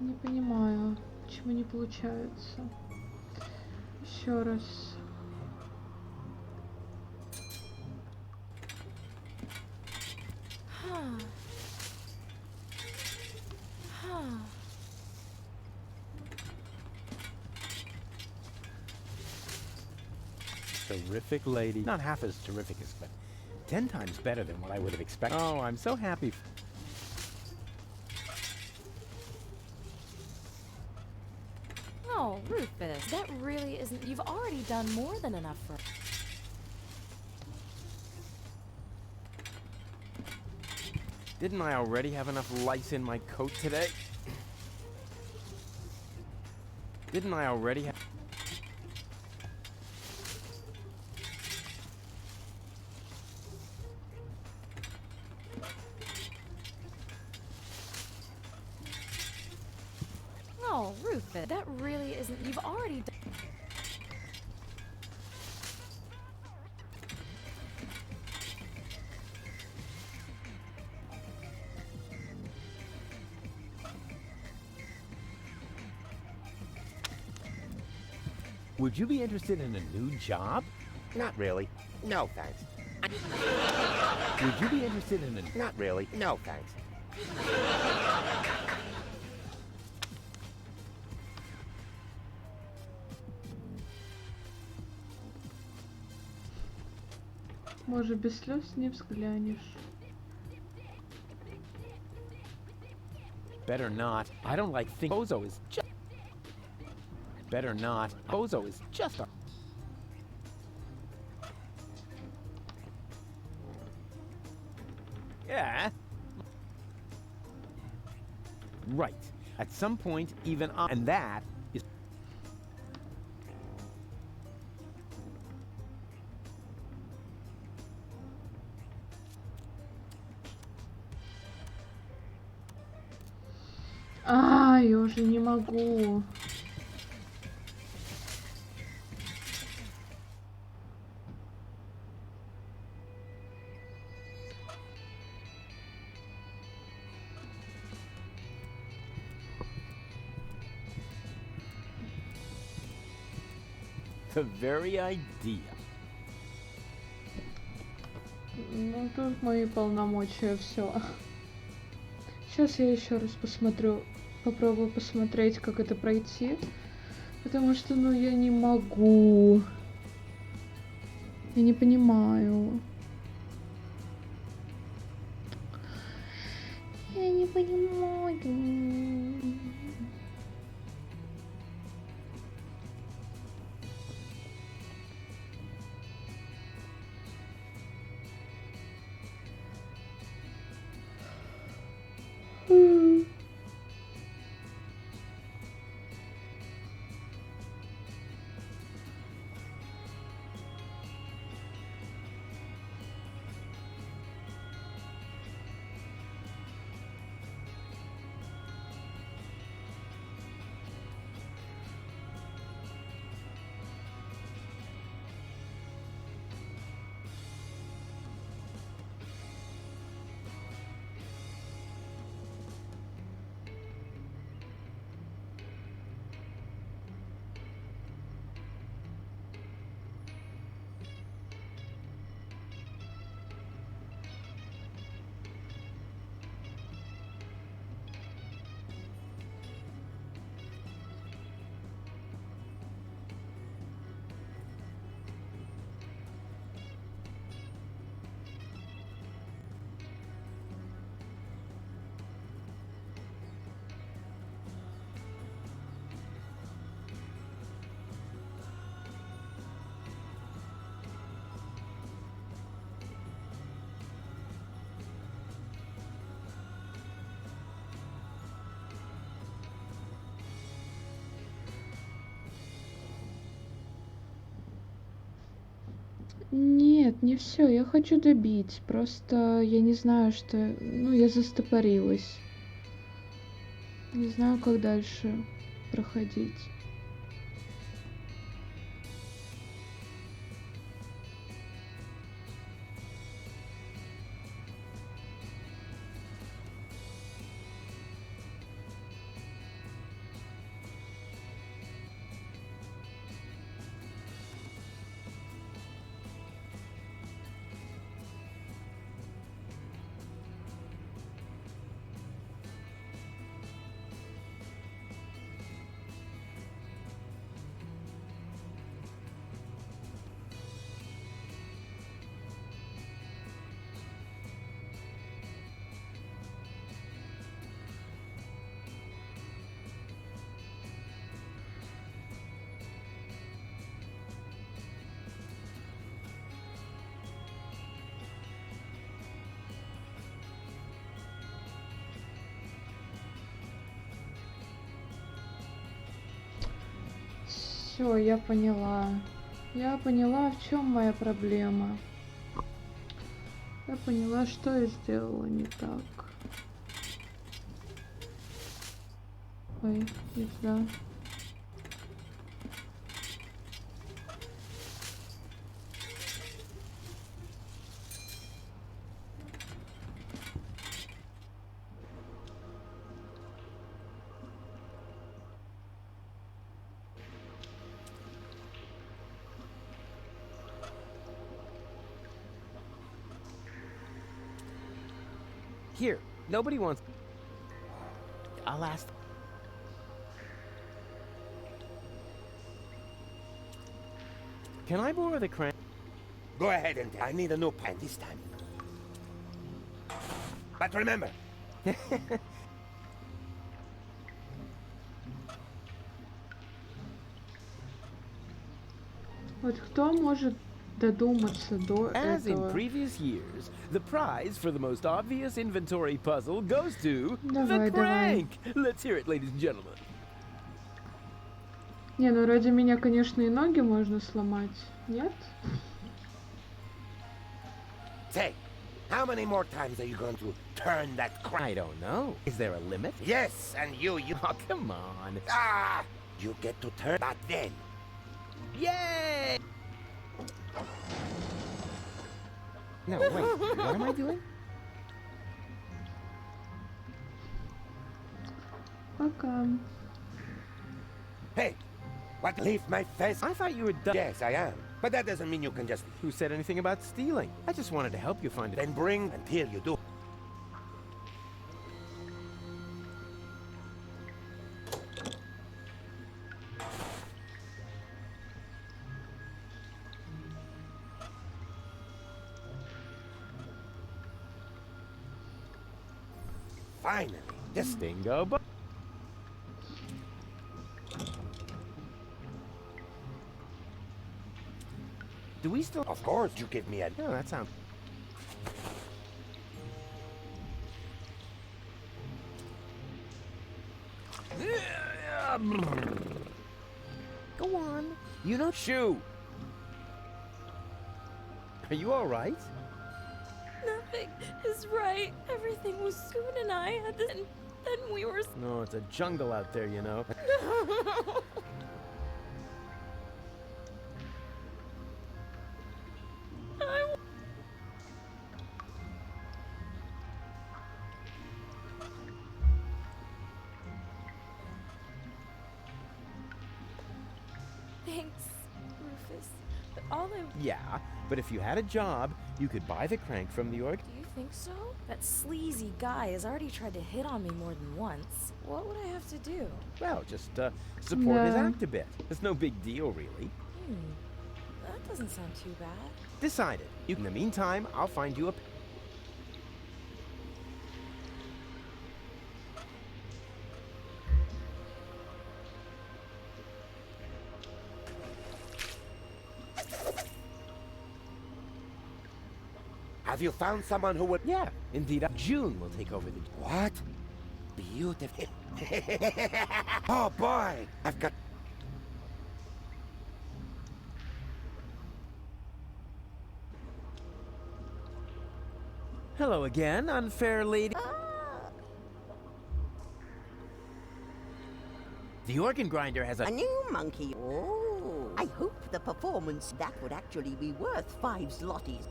[SPEAKER 1] Не понимаю, почему не получается. Еще раз.
[SPEAKER 14] Terrific lady. Not half as terrific as, but 10 times better than what I would have expected. Oh, I'm so happy.
[SPEAKER 20] No, Rufus, that really isn't... You've already done more than enough for...
[SPEAKER 14] Didn't I already have enough lice in my coat today? Didn't I already have...
[SPEAKER 20] No, Rufus, that really isn't... You've already done...
[SPEAKER 14] Would you be interested in a new job?
[SPEAKER 10] Not really. No, thanks.
[SPEAKER 14] Would you be interested in a...
[SPEAKER 10] Not really. No, thanks.
[SPEAKER 1] Может, без слез не взглянешь.
[SPEAKER 14] Better not. I don't like think Bozo is just... Better not. Bozo is just a... Yeah. Right. At some point, even I... And that is...
[SPEAKER 1] Я уже не могу.
[SPEAKER 14] The very idea.
[SPEAKER 1] Ну, тут мои полномочия, все. Сейчас я еще раз посмотрю, попробую посмотреть, как это пройти. Потому что, ну, я не могу. Я не понимаю. Я не понимаю. Нет, не все, я хочу добить. Просто я не знаю, что... Ну, я застопорилась. Не знаю, как дальше проходить. Все, я поняла. Я поняла, в чем моя проблема. Я поняла, что я сделала не так. Ой, пизда.
[SPEAKER 14] Here, nobody wants... I'll ask... Can I borrow the crank?
[SPEAKER 10] Go ahead and I need a new pen this time. But remember,
[SPEAKER 1] Вот кто может додуматься до
[SPEAKER 14] As in
[SPEAKER 1] этого?
[SPEAKER 14] previous years, the prize for the most obvious inventory puzzle goes to
[SPEAKER 1] Давай,
[SPEAKER 14] the
[SPEAKER 1] давай.
[SPEAKER 14] crank. Let's hear it, ladies and gentlemen.
[SPEAKER 1] Не, ну ради меня, конечно, и ноги можно сломать. Нет?
[SPEAKER 10] say, how many more times are you going to turn that crank?
[SPEAKER 14] I don't know. Is there a limit?
[SPEAKER 10] Yes, and you...
[SPEAKER 14] Oh, come on.
[SPEAKER 10] Ah! You get to turn, but then...
[SPEAKER 14] Yay! No, wait. What am I doing?
[SPEAKER 1] Пока.
[SPEAKER 10] Hey, what? Leave my face?
[SPEAKER 14] I thought you were done.
[SPEAKER 10] Yes, I am. But that doesn't mean you can just...
[SPEAKER 14] Who said anything about stealing? I just wanted to help you find it.
[SPEAKER 10] Then bring until you do. Finally, this
[SPEAKER 14] bingo. Do we still?
[SPEAKER 10] Of course, you give me a...
[SPEAKER 14] Oh, that sounds... Go on. You know... Shoo! Are you all right?
[SPEAKER 20] Nothing is right. Everything was Scoot and I had this, and then we were...
[SPEAKER 14] No, it's a jungle out there, you know.
[SPEAKER 20] Thanks, Rufus. But all I...
[SPEAKER 14] Yeah, but if you had a job, you could buy the crank from the org.
[SPEAKER 20] Do you think so? That sleazy guy has already tried to hit on me more than once. What would I have to do?
[SPEAKER 14] Well, just support his
[SPEAKER 1] Yeah.
[SPEAKER 14] act a bit. It's no big deal, really.
[SPEAKER 20] That doesn't sound too bad.
[SPEAKER 14] Decided. In the meantime, I'll find you a...
[SPEAKER 10] Have you found someone who would...
[SPEAKER 14] Yeah, indeed. June will take over the...
[SPEAKER 10] What? Beautiful. Oh, boy! I've got...
[SPEAKER 14] Hello again, unfair lady. The organ grinder has
[SPEAKER 17] A new monkey. Oh, I hope the performance that would actually be worth 5 zlotys.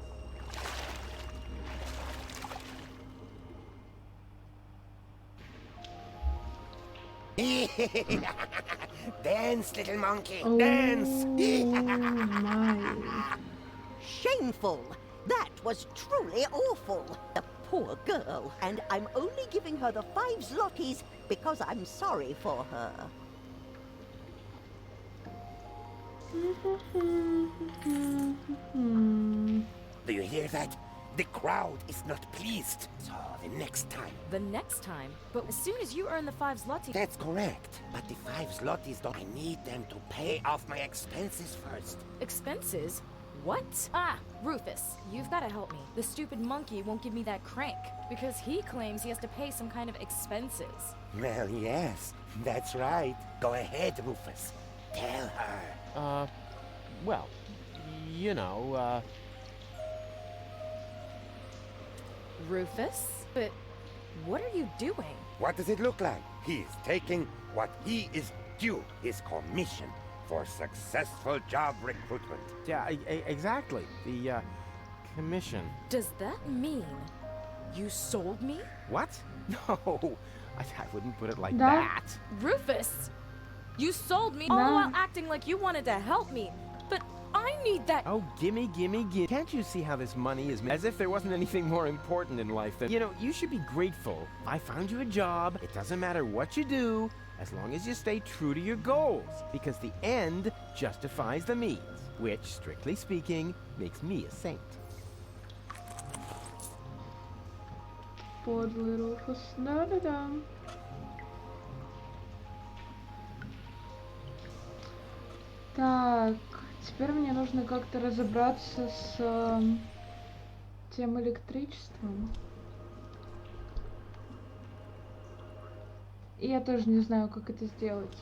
[SPEAKER 10] Dance, little monkey,
[SPEAKER 17] Oh
[SPEAKER 10] dance!
[SPEAKER 17] my. Shameful. That was truly awful. The poor girl. And I'm only giving her the 5 zlotys because I'm sorry for her.
[SPEAKER 10] Do you hear that? The crowd is not pleased. So the next time...
[SPEAKER 20] The next time? But as soon as you earn the 5 zloty...
[SPEAKER 10] That's correct. But the 5 zlotys, I need them to pay off my expenses first.
[SPEAKER 20] Expenses? What? Ah, Rufus, you've got to help me. The stupid monkey won't give me that crank because he claims he has to pay some kind of expenses.
[SPEAKER 10] Well, yes, that's right. Go ahead, Rufus. Tell her.
[SPEAKER 14] Well, you know,
[SPEAKER 20] Rufus? But what are you doing?
[SPEAKER 10] What does it look like? He is taking what he is due, his commission for successful job recruitment.
[SPEAKER 14] Yeah, exactly. The, commission.
[SPEAKER 20] Does that mean you sold me?
[SPEAKER 14] What? No, I wouldn't put it like
[SPEAKER 1] That-
[SPEAKER 14] that.
[SPEAKER 20] Rufus! You sold me all
[SPEAKER 1] No.
[SPEAKER 20] while acting like you wanted to help me. But I need that.
[SPEAKER 14] Oh, gimme. Can't you see how this money is as if there wasn't anything more important in life than, you know, you should be grateful. I found you a job. It doesn't matter what you do, as long as you stay true to your goals, because the end justifies the means, which, strictly speaking, makes me a saint.
[SPEAKER 1] Подлый Руфус. Да-да-да. Так, теперь мне нужно как-то разобраться с тем электричеством. И я тоже не знаю, как это сделать.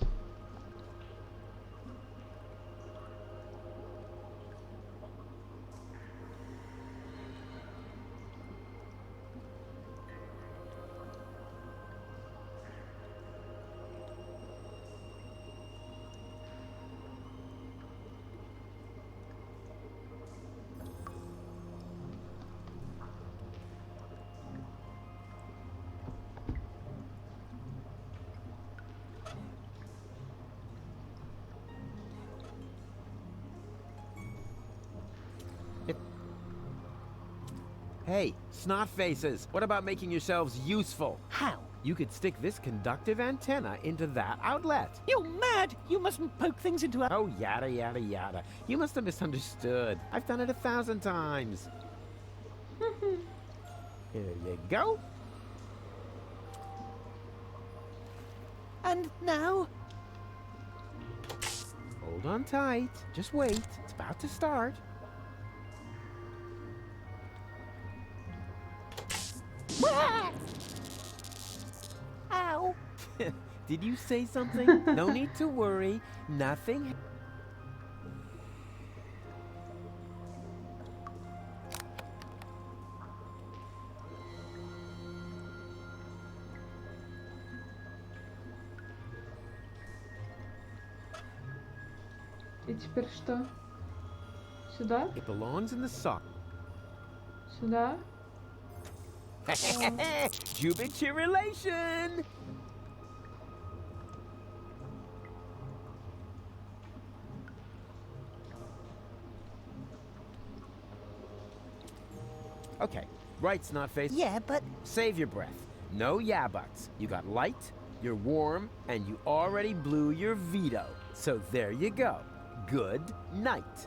[SPEAKER 14] Hey, snot faces, what about making yourselves useful?
[SPEAKER 12] How?
[SPEAKER 14] You could stick this conductive antenna into that outlet.
[SPEAKER 12] You're mad! You mustn't poke things into a...
[SPEAKER 14] Oh, yada. You must have misunderstood. I've done it 1,000 times. Here you go.
[SPEAKER 12] And now?
[SPEAKER 14] Hold on tight. Just wait. It's about to start.
[SPEAKER 12] Ow!
[SPEAKER 14] Did you say something? No need to worry. Nothing.
[SPEAKER 1] И теперь что? Сюда?
[SPEAKER 14] It belongs in the sock.
[SPEAKER 1] Сюда?
[SPEAKER 14] Jubilation! Okay, right, Snotface?
[SPEAKER 12] Yeah, but...
[SPEAKER 14] Save your breath. No yeah buts. You got light, you're warm, and you already blew your veto. So there you go. Good night.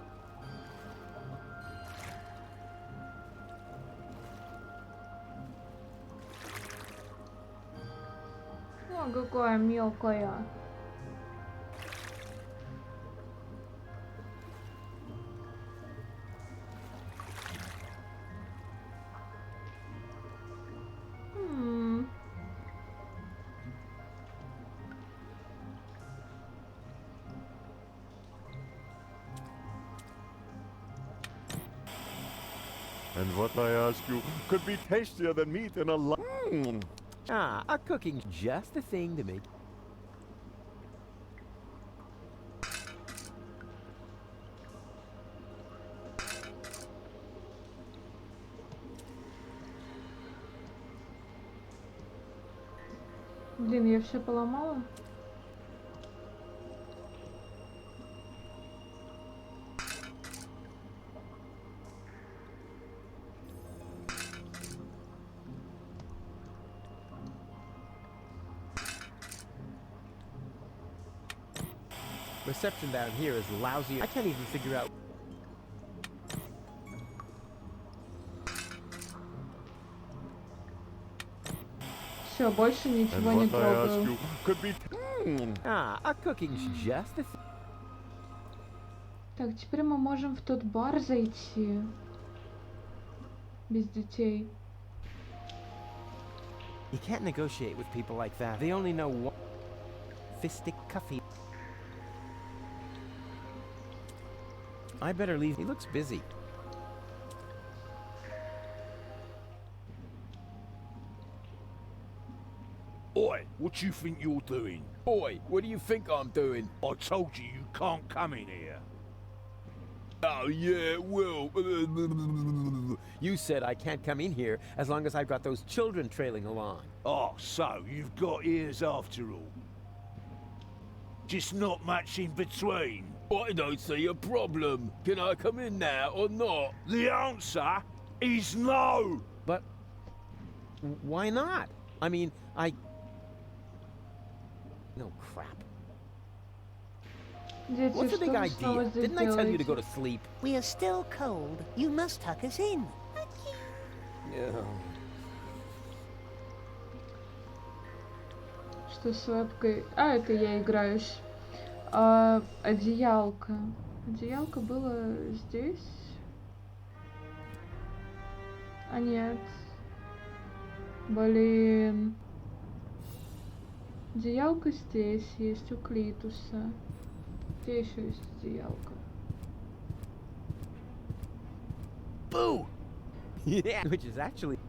[SPEAKER 1] О, какая мелкая.
[SPEAKER 19] And what I ask you could be tastier than meat in a
[SPEAKER 14] Ah, a cooking's just the thing to make.
[SPEAKER 1] Блин, я все поломала.
[SPEAKER 14] Reception down here is lousy. I can't even figure out.
[SPEAKER 1] Все, больше ничего не трогаю.
[SPEAKER 14] Ah, a cooking's just the thing.
[SPEAKER 1] Так, теперь мы можем в тот бар зайти. Без детей.
[SPEAKER 14] You can't negotiate with people like that. They only know one. Fistic cuffy. I better leave. He looks busy.
[SPEAKER 9] Oi, what you think you're doing?
[SPEAKER 10] Boy, what do you think I'm doing?
[SPEAKER 9] I told you you can't come in here.
[SPEAKER 10] Oh, yeah, well...
[SPEAKER 14] You said I can't come in here as long as I've got those children trailing along.
[SPEAKER 9] Oh, so you've got ears after all. Just not much in between.
[SPEAKER 10] I don't see a problem. Can I come in now or not?
[SPEAKER 9] The answer is no.
[SPEAKER 14] But why not? I mean, no crap.
[SPEAKER 1] Дети,
[SPEAKER 14] What's the
[SPEAKER 1] что
[SPEAKER 14] big
[SPEAKER 1] вы снова
[SPEAKER 14] idea?
[SPEAKER 1] здесь
[SPEAKER 14] Didn't I tell you to
[SPEAKER 1] делаете?
[SPEAKER 14] go to sleep?
[SPEAKER 15] We are still cold. You must tuck us in.
[SPEAKER 1] Что с вебкой? А, это я играюсь. Одеялко. Одеялко было здесь? А нет. Блин. Одеялко здесь есть у Клитуса. Где еще есть одеялко?
[SPEAKER 14] Boo! Yeah, which is actually...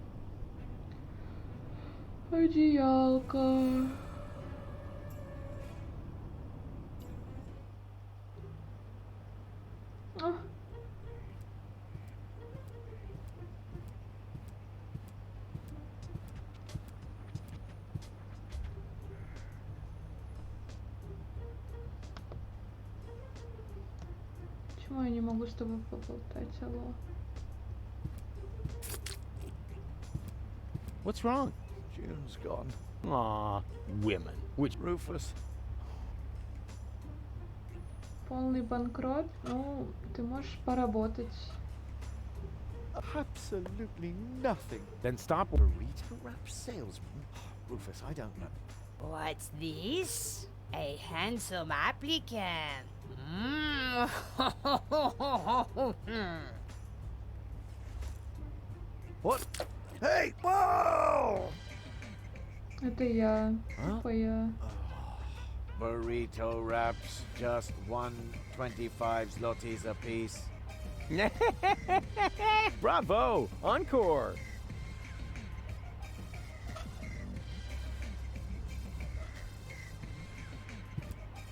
[SPEAKER 1] Одеялко. А. Почему я не могу с тобой поболтать, алло?
[SPEAKER 14] What's wrong?
[SPEAKER 13] June's gone.
[SPEAKER 14] Aw, women. Which...
[SPEAKER 13] Rufus.
[SPEAKER 1] Полный банкрот? Ну, ты можешь поработать.
[SPEAKER 13] Absolutely nothing.
[SPEAKER 14] Then stop.
[SPEAKER 13] Burrito wrap salesman? Rufus, I don't know.
[SPEAKER 11] What's this? A handsome applicant.
[SPEAKER 13] What? Hey! Whoa!
[SPEAKER 1] Это я. Типа я.
[SPEAKER 13] Burrito wraps, just 125 zlotys a piece.
[SPEAKER 14] Bravo! Encore!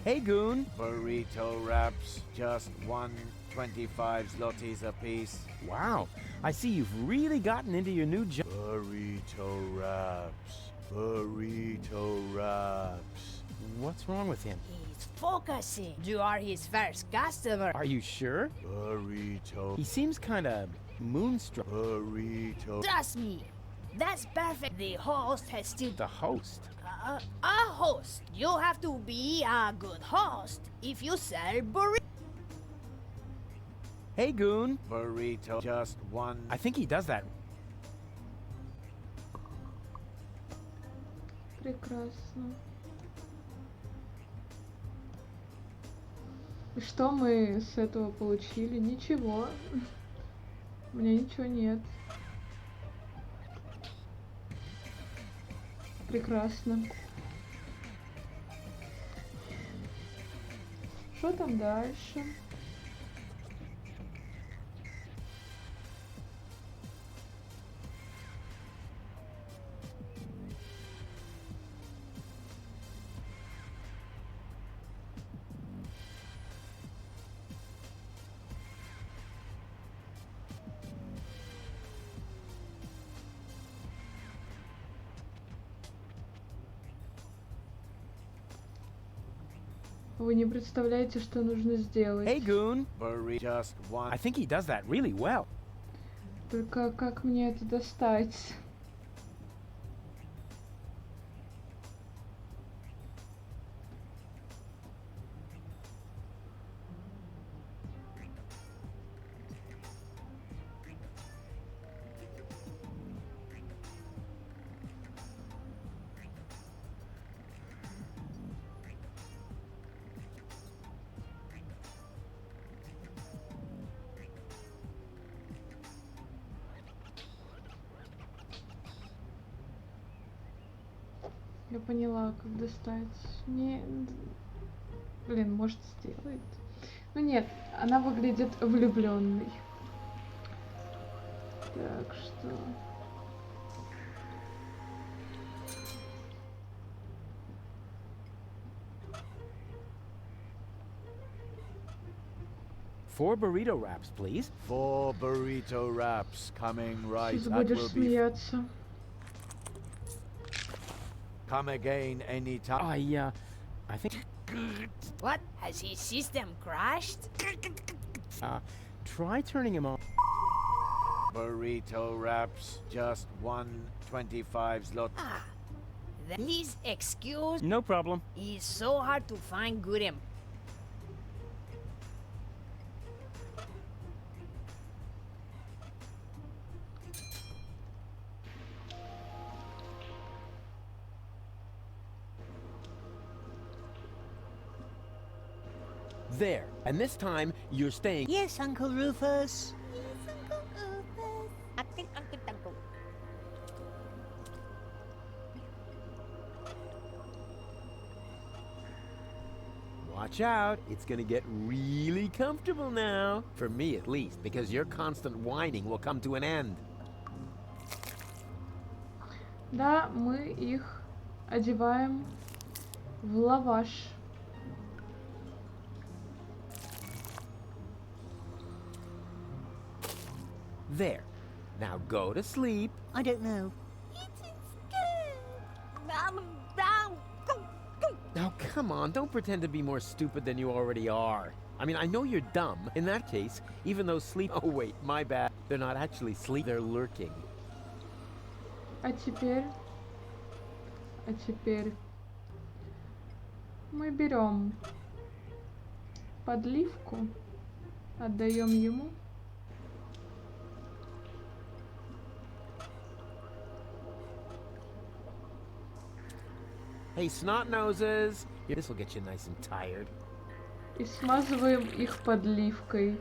[SPEAKER 14] Hey, Goon!
[SPEAKER 13] Burrito wraps, just 125 zlotys a piece.
[SPEAKER 14] Wow, I see you've really gotten into your new job.
[SPEAKER 13] Burrito wraps. Burrito wraps.
[SPEAKER 14] What's wrong with him?
[SPEAKER 11] He's focusing. You are his first customer.
[SPEAKER 14] Are you sure?
[SPEAKER 13] Burrito.
[SPEAKER 14] He seems kinda moonstruck.
[SPEAKER 13] Burrito.
[SPEAKER 11] Trust me. That's perfect. The host has still...
[SPEAKER 14] The host?
[SPEAKER 11] A host. You have to be a good host if you sell burritos.
[SPEAKER 14] Hey, Goon!
[SPEAKER 13] Burrito, just one.
[SPEAKER 14] I think he does that.
[SPEAKER 1] Прекрасно. И что мы с этого получили? Ничего. У меня ничего нет. Прекрасно. Что там дальше? Вы не представляете, что нужно сделать.
[SPEAKER 14] Hey, Goon!
[SPEAKER 13] Just one.
[SPEAKER 14] I think he does that really well.
[SPEAKER 1] Только как мне это достать? Я поняла, как достать. Не... Блин, может, сделает. Ну нет, она выглядит влюбленной. Так что...
[SPEAKER 14] Four burrito wraps, please.
[SPEAKER 13] 4 burrito wraps coming right.
[SPEAKER 1] Сейчас
[SPEAKER 13] That
[SPEAKER 1] будешь
[SPEAKER 13] will be.
[SPEAKER 1] смеяться.
[SPEAKER 13] Come again anytime.
[SPEAKER 14] I think...
[SPEAKER 11] What? Has his system crashed?
[SPEAKER 14] Try turning him on.
[SPEAKER 13] Burrito wraps, just 125 zlot.
[SPEAKER 11] Please excuse.
[SPEAKER 14] No problem.
[SPEAKER 11] It's so hard to find good em.
[SPEAKER 14] There. And this time, you're staying...
[SPEAKER 15] Yes, Uncle Rufus.
[SPEAKER 14] Watch out, it's gonna get really comfortable now. For me, at least, because your constant whining will come to an end.
[SPEAKER 1] Да, мы их одеваем в лаваш.
[SPEAKER 14] There. Now go to sleep.
[SPEAKER 15] I don't know.
[SPEAKER 14] Now, come on, don't pretend to be more stupid than you already are. I mean, I know you're dumb. In that case, even though sleep... Oh, wait, my bad. They're not actually sleep, they're lurking.
[SPEAKER 1] А теперь мы берем подливку, отдаем ему.
[SPEAKER 14] Hey, snot noses! This will get you nice and tired.
[SPEAKER 1] И смазываем их подливкой.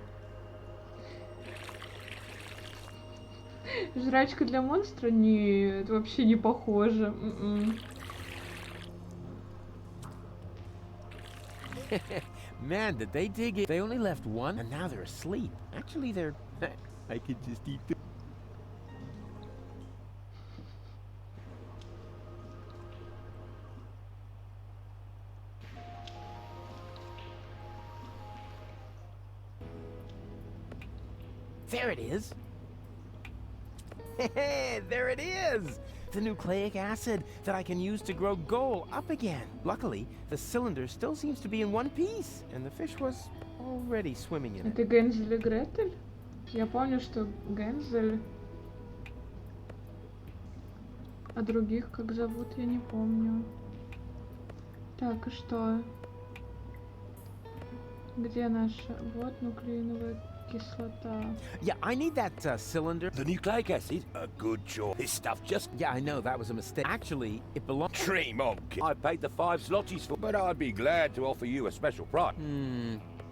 [SPEAKER 1] Жрачка для монстра? Нет, вообще не похоже.
[SPEAKER 14] Man, did they dig it? They only left one, and now they're asleep. Actually, they're... I could just eat them. There it is. There it is! The nucleic acid that I can use to grow gold up again. Luckily, the cylinder still seems to be in one piece, and the fish was already swimming in it.
[SPEAKER 1] Это Гензель и Гретель? Я помню, что Гензель... А других как зовут, я не помню. Так, и что? Где наша... Вот нуклеиновая кислота.
[SPEAKER 14] Yeah, I need that cylinder.
[SPEAKER 10] The nucleic acid? A good choice. This stuff just...
[SPEAKER 14] Yeah, I know, that was a mistake. Actually, it belongs...
[SPEAKER 10] Dream on, kid. I paid the 5 zlotys for... But I'd be glad to offer you a special price.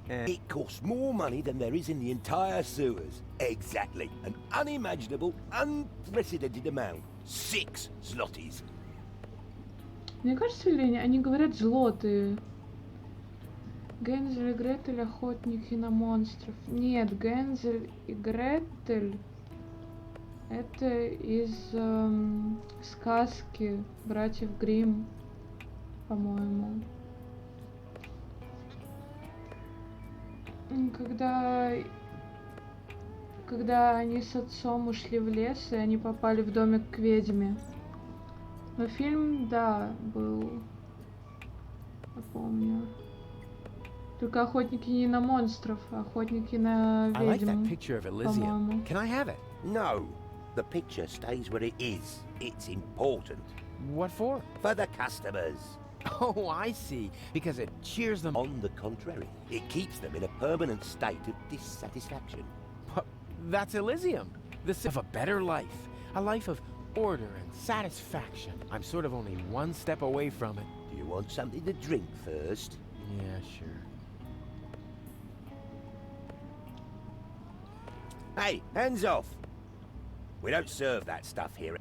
[SPEAKER 10] It costs more money than there is in the entire sewers. Exactly. An unimaginable, unprecedented amount. 6 zlotys.
[SPEAKER 1] Мне кажется, или они говорят злотые. Гензель и Гретель охотники на монстров. Нет, Гензель и Гретель это из сказки братьев Гримм, по-моему. Когда они с отцом ушли в лес, и они попали в домик к ведьме. Но фильм, да, был. Я помню. Только охотники не на монстров, а охотники на ведьм.
[SPEAKER 14] I like that picture of Elysium. Can I have it?
[SPEAKER 10] No. The picture stays where it is. It's important.
[SPEAKER 14] What for?
[SPEAKER 10] For the customers.
[SPEAKER 14] Oh, I see. Because it cheers them.
[SPEAKER 10] On the contrary, it keeps them in a permanent state of dissatisfaction.
[SPEAKER 14] But that's Elysium. The of a better life. A life of order and satisfaction. I'm sort of only one step away from it.
[SPEAKER 10] Do you want something to drink first?
[SPEAKER 14] Yeah, sure.
[SPEAKER 10] Hey, hands off! We don't serve that stuff here.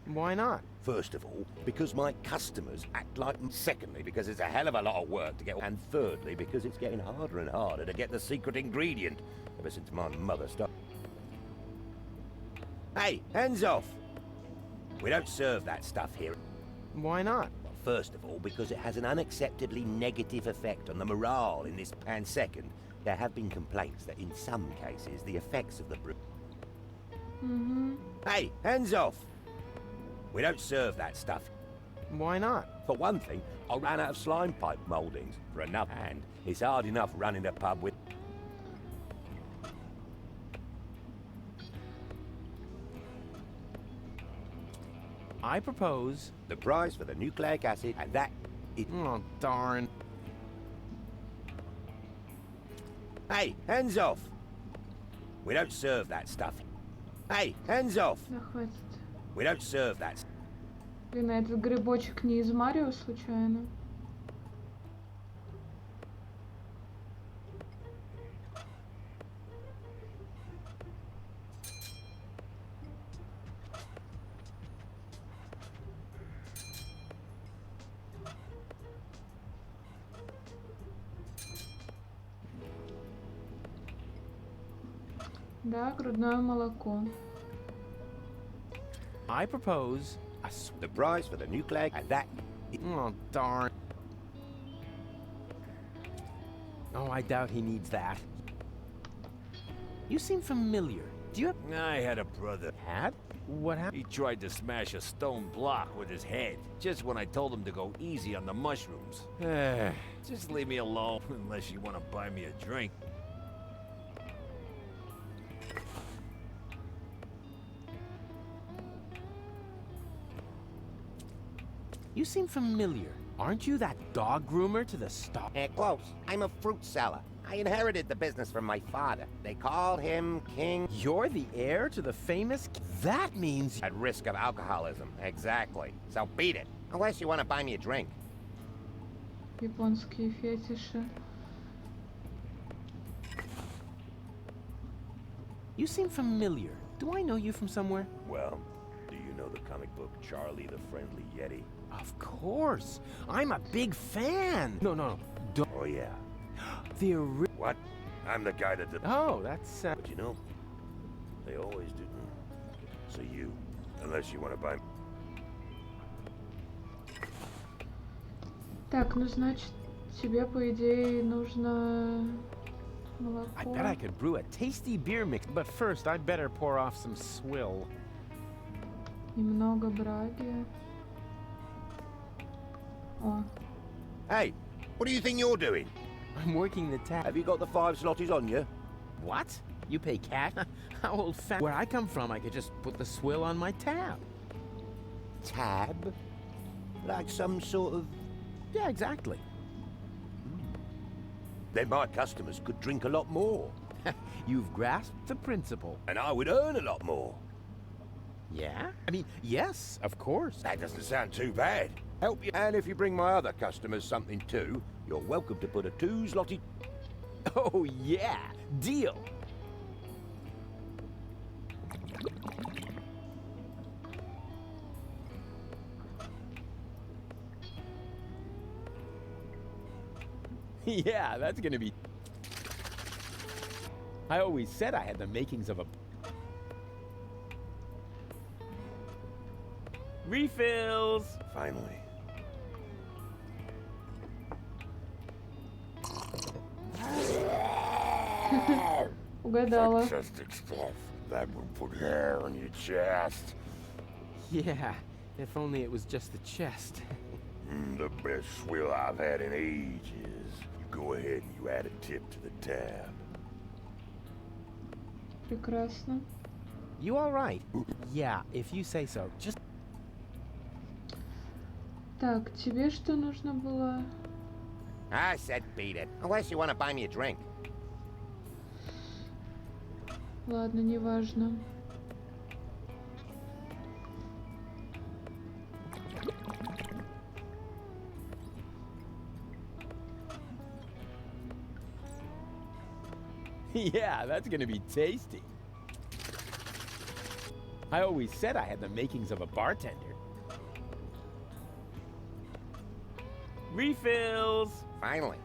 [SPEAKER 14] Why not?
[SPEAKER 10] First of all, because my customers act like... Secondly, because it's a hell of a lot of work to get... And thirdly, because it's getting harder and harder to get the secret ingredient, ever since my mother started... Hey, hands off! We don't serve that stuff here.
[SPEAKER 14] Why not?
[SPEAKER 10] Well, first of all, because it has an unacceptably negative effect on the morale in this pansecond. There have been complaints that in some cases the effects of the brew... Hey, hands off! We don't serve that stuff.
[SPEAKER 14] Why not?
[SPEAKER 4] For one thing, I ran out of slime pipe mouldings. For another hand, it's hard enough running a pub with...
[SPEAKER 14] I propose...
[SPEAKER 4] The price for the nucleic acid, and that...
[SPEAKER 14] Oh, darn.
[SPEAKER 4] Hey, hands off! We don't serve that stuff. Hey, hands off!
[SPEAKER 1] Да хватит.
[SPEAKER 4] We don't serve that.
[SPEAKER 1] Блин, а этот грибочек не из Марио случайно? Да, грудное молоко.
[SPEAKER 14] I propose...
[SPEAKER 4] The price for the nucleic, and that...
[SPEAKER 14] Oh, darn. Oh, I doubt he needs that. You seem familiar. Do you have...
[SPEAKER 10] I had a brother.
[SPEAKER 14] Had? What happened?
[SPEAKER 10] He tried to smash a stone block with his head, just when I told him to go easy on the mushrooms. Just leave me alone, unless you want to buy me a drink.
[SPEAKER 14] You seem familiar. Aren't you that dog groomer to the stock?
[SPEAKER 4] Close. I'm a fruit seller. I inherited the business from my father. They called him King...
[SPEAKER 14] You're the heir to the famous... That means...
[SPEAKER 4] At risk of alcoholism. Exactly. So beat it. Unless you want to buy me a drink.
[SPEAKER 1] Японские фетиши.
[SPEAKER 14] You seem familiar. Do I know you from somewhere?
[SPEAKER 4] Well, do you know the comic book Charlie the Friendly Yeti?
[SPEAKER 14] Of course. I'm a big fan. No. Don't.
[SPEAKER 4] Oh, yeah.
[SPEAKER 14] What?
[SPEAKER 4] I'm the guy that did...
[SPEAKER 14] Oh, that's...
[SPEAKER 4] But you know, they always do. So you, unless you want to buy...
[SPEAKER 1] Так, ну значит, тебе, по идее, нужно молоко.
[SPEAKER 14] I bet I could brew a tasty beer mix, but first I'd better pour off some swill.
[SPEAKER 1] Немного браги. О.
[SPEAKER 4] Hey, what do you think you're doing?
[SPEAKER 14] I'm working the tab.
[SPEAKER 4] Have you got the 5 slotties on you?
[SPEAKER 14] What? You pay cash? How old fat? Where I come from, I could just put the swill on my tab.
[SPEAKER 4] Tab? Like some sort of...
[SPEAKER 14] Yeah, exactly.
[SPEAKER 4] Then my customers could drink a lot more.
[SPEAKER 14] You've grasped the principle.
[SPEAKER 4] And I would earn a lot more.
[SPEAKER 14] Yeah? I mean, yes, of course.
[SPEAKER 4] That doesn't sound too bad. Help you. And if you bring my other customers something too, you're welcome to put a 2 slotty...
[SPEAKER 14] Oh, yeah. Deal. Yeah, that's gonna be... I always said I had the makings of a... Refills!
[SPEAKER 4] Finally.
[SPEAKER 1] Угадала.
[SPEAKER 4] Fantastic stuff. That would put hair on your chest.
[SPEAKER 14] Yeah, if only it was just the chest.
[SPEAKER 4] The best swill I've had in ages. You go ahead and you add a tip to the tab.
[SPEAKER 1] Прекрасно.
[SPEAKER 14] You all right? Yeah, if you say so. Just...
[SPEAKER 1] Так, тебе что нужно было?
[SPEAKER 4] I said beat it. Unless you want to buy me a drink.
[SPEAKER 1] Ладно, неважно.
[SPEAKER 14] Yeah, that's gonna be tasty. I always said I had the makings of a bartender. Refills!
[SPEAKER 4] Finally.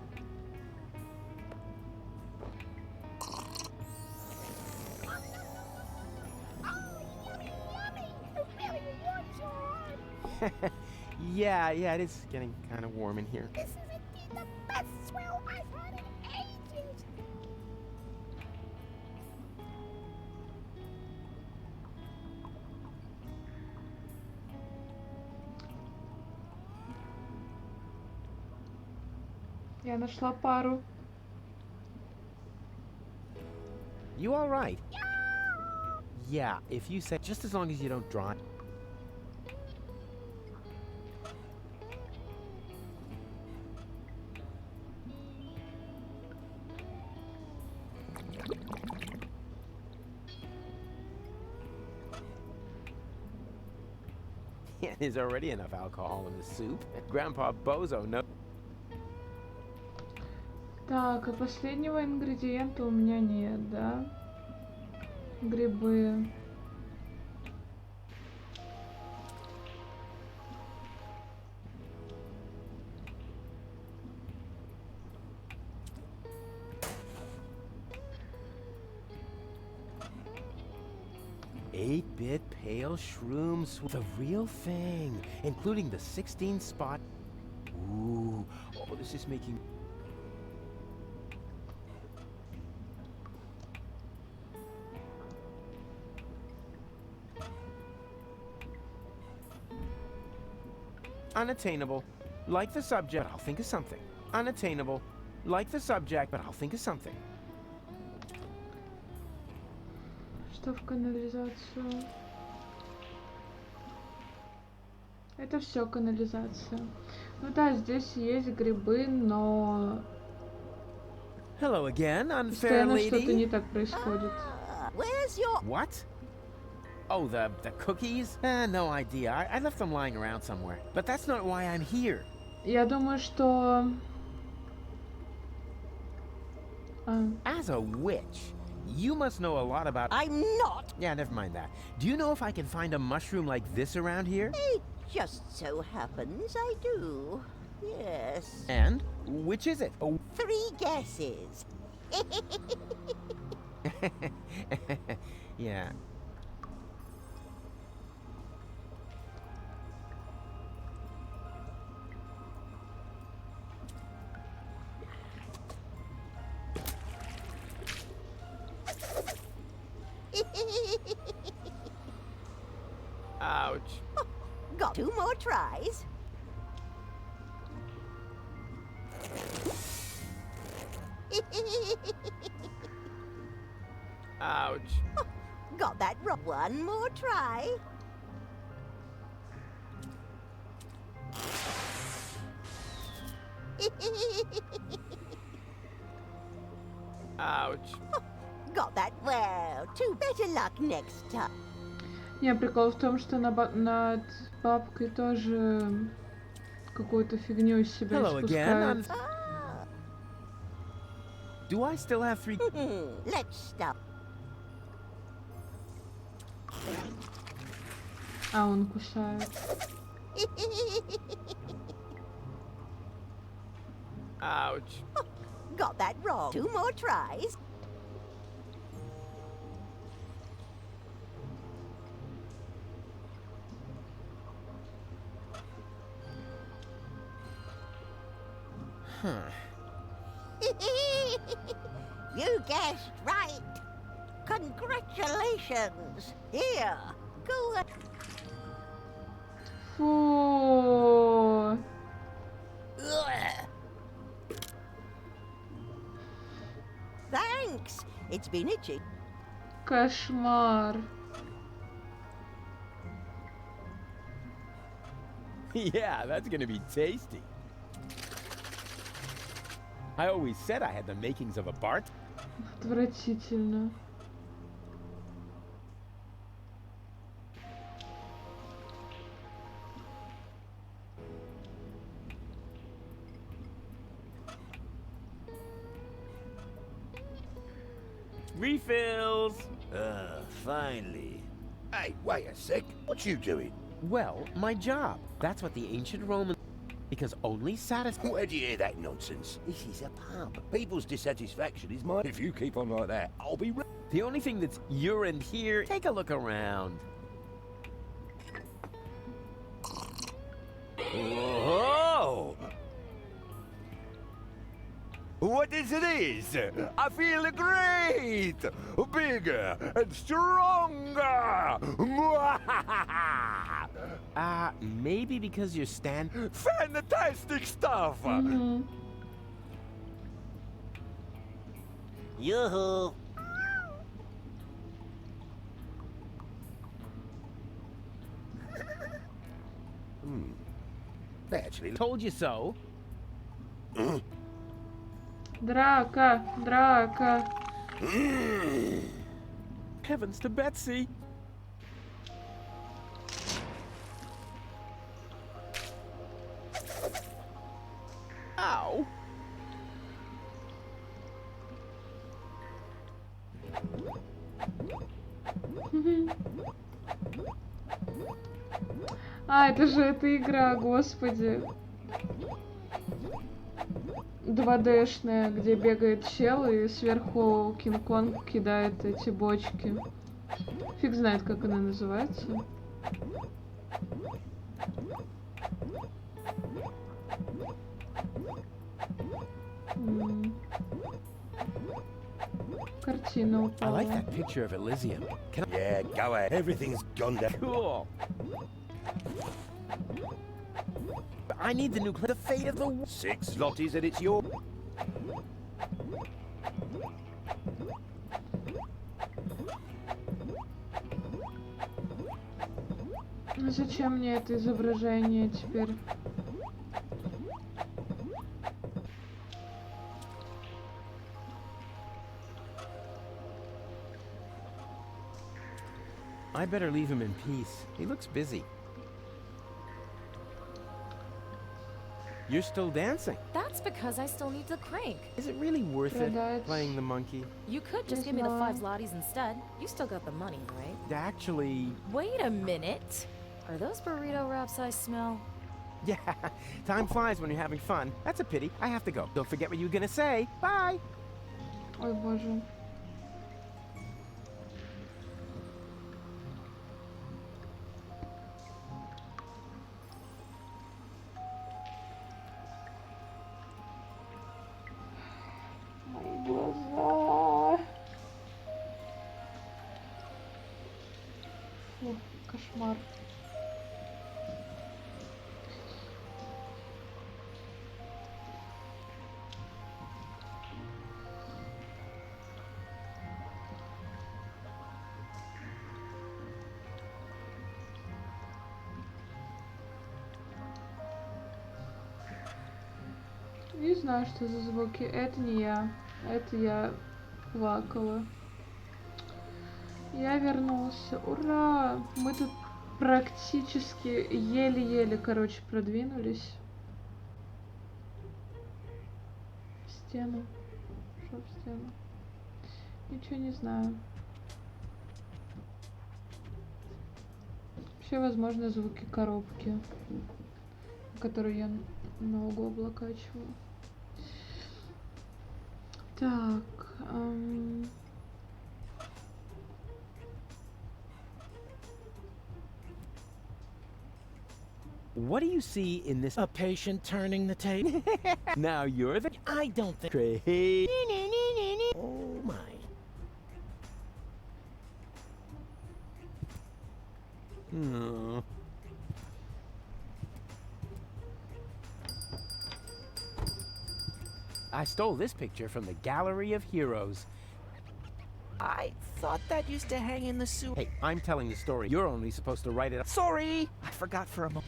[SPEAKER 14] Yeah, it is getting kind of warm in here.
[SPEAKER 17] This is indeed the best swill I've had in ages.
[SPEAKER 1] Я нашла пару.
[SPEAKER 14] You all right? Yeah, if you say, just as long as you don't drive. Yeah, there's already enough alcohol in the soup. Grandpa Bozo knows.
[SPEAKER 1] Так, а последнего ингредиента у меня нет, да? Грибы.
[SPEAKER 14] Eight-bit pale shrooms, the real thing, including the 16 spot. Ooh, oh, this is making. Unattainable. Like the subject, but I'll think of something. Unattainable. Like the subject, but I'll think of something.
[SPEAKER 1] Что в канализацию? Это все канализация. Ну да, здесь есть грибы, но
[SPEAKER 14] Hello again, unfair
[SPEAKER 1] постоянно
[SPEAKER 14] lady.
[SPEAKER 1] что-то не так происходит.
[SPEAKER 17] Where's your...
[SPEAKER 14] What? Oh, the cookies? No idea. I left them lying around somewhere. But that's not why I'm here.
[SPEAKER 1] Я думаю, что...
[SPEAKER 14] As a witch, you must know a lot about...
[SPEAKER 17] I'm not!
[SPEAKER 14] Yeah, never mind that. Do you know if I can find a mushroom like this around here?
[SPEAKER 17] It just so happens I do. Yes.
[SPEAKER 14] And? Which is it? Oh.
[SPEAKER 17] 3 guesses.
[SPEAKER 14] Yeah. Ouch.
[SPEAKER 17] Got 2 more tries.
[SPEAKER 14] Ouch.
[SPEAKER 17] Got that wrong. 1 more try.
[SPEAKER 14] Ouch.
[SPEAKER 17] Got that well. Too better luck next time.
[SPEAKER 1] Не, прикол в том, что над бабкой тоже какую-то фигню из себя
[SPEAKER 14] Hello again.
[SPEAKER 1] испускает.
[SPEAKER 14] Do I still have 3?
[SPEAKER 17] Let's stop.
[SPEAKER 1] А, он кусает.
[SPEAKER 14] Ouch.
[SPEAKER 17] Got that wrong. 2 more tries.
[SPEAKER 14] Huh.
[SPEAKER 17] You guessed right. Congratulations. Here, go ahead.
[SPEAKER 1] Фу.
[SPEAKER 17] Thanks. It's been itchy.
[SPEAKER 1] Кошмар.
[SPEAKER 14] Yeah, that's gonna be tasty. I always said I had the makings of a Bart.
[SPEAKER 1] Отвратительно.
[SPEAKER 14] Refills!
[SPEAKER 4] Finally. Hey, wait a sec. What you doing?
[SPEAKER 14] Well, my job. That's what the ancient Romans... Because only satisfied...
[SPEAKER 4] Where'd you hear that nonsense? This is a pub. People's dissatisfaction is mine. If you keep on like that, I'll be...
[SPEAKER 14] The only thing that's urine here... Take a look around.
[SPEAKER 4] Whoa! What is this? I feel great! Bigger and stronger!
[SPEAKER 14] Maybe because you're
[SPEAKER 4] Fantastic stuff! Yoo-hoo!
[SPEAKER 14] They actually told you so.
[SPEAKER 1] Драка, драка.
[SPEAKER 14] Heavens to Betsy. Ow.
[SPEAKER 1] А, это же эта игра, господи. 2D-шная, где бегает чел и сверху Кинг-Конг кидает эти бочки. Фиг знает, как она называется. Картина
[SPEAKER 14] I
[SPEAKER 1] упала.
[SPEAKER 14] like that picture of Elysium. Can I...
[SPEAKER 4] Yeah, go ahead. Everything's gone down.
[SPEAKER 14] Cool. I need the nuclear. The fate of the...
[SPEAKER 4] 6 zlotys and it's your...
[SPEAKER 1] Зачем мне это изображение теперь?
[SPEAKER 14] I better leave him in peace. He looks busy. You're still dancing.
[SPEAKER 20] That's because I still need the crank.
[SPEAKER 14] Is it really worth it, playing the monkey?
[SPEAKER 20] You could just give me the 5 zlotys instead. You still got the money, right?
[SPEAKER 14] Actually...
[SPEAKER 20] Wait a minute. Are those burrito wraps I smell?
[SPEAKER 14] Yeah, time flies when you're having fun. That's a pity. I have to go. Don't forget what you were gonna say. Bye!
[SPEAKER 1] Ой, боже. Мои глаза. Фу, кошмар. Не знаю, что за звуки. Это не я. Это я плакала. Я вернулся. Ура! Мы тут практически еле-еле, короче, продвинулись. В стену. Что в стену? Ничего не знаю. Вообще, возможно, звуки коробки, которую я ногу облокачиваю. Так.
[SPEAKER 14] What do you see in this?
[SPEAKER 12] A patient turning the tape.
[SPEAKER 14] Now you're the...
[SPEAKER 12] I don't think...
[SPEAKER 14] Crazy.
[SPEAKER 12] Oh my.
[SPEAKER 14] Hmm. I stole this picture from the Gallery of Heroes.
[SPEAKER 13] I thought that used to hang in the sewer.
[SPEAKER 14] Hey, I'm telling the story. You're only supposed to write it up.
[SPEAKER 13] Sorry! I forgot for a moment.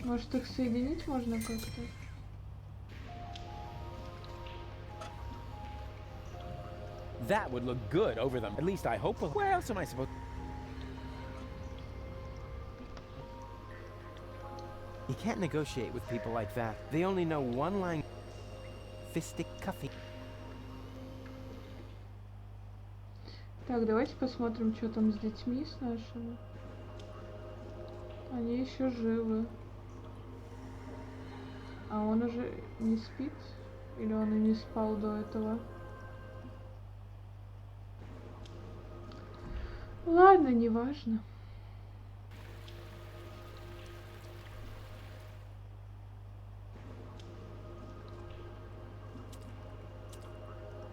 [SPEAKER 1] Может, их соединить можно как-то?
[SPEAKER 14] That would look good over them. At least I hope. Where else am I supposed? You can't negotiate with people like that. They only know one language. Fistic cuffy.
[SPEAKER 1] Так, давайте посмотрим, что там с детьми с нашими. Они еще живы. А он уже не спит? Или он и не спал до этого? Ладно, неважно.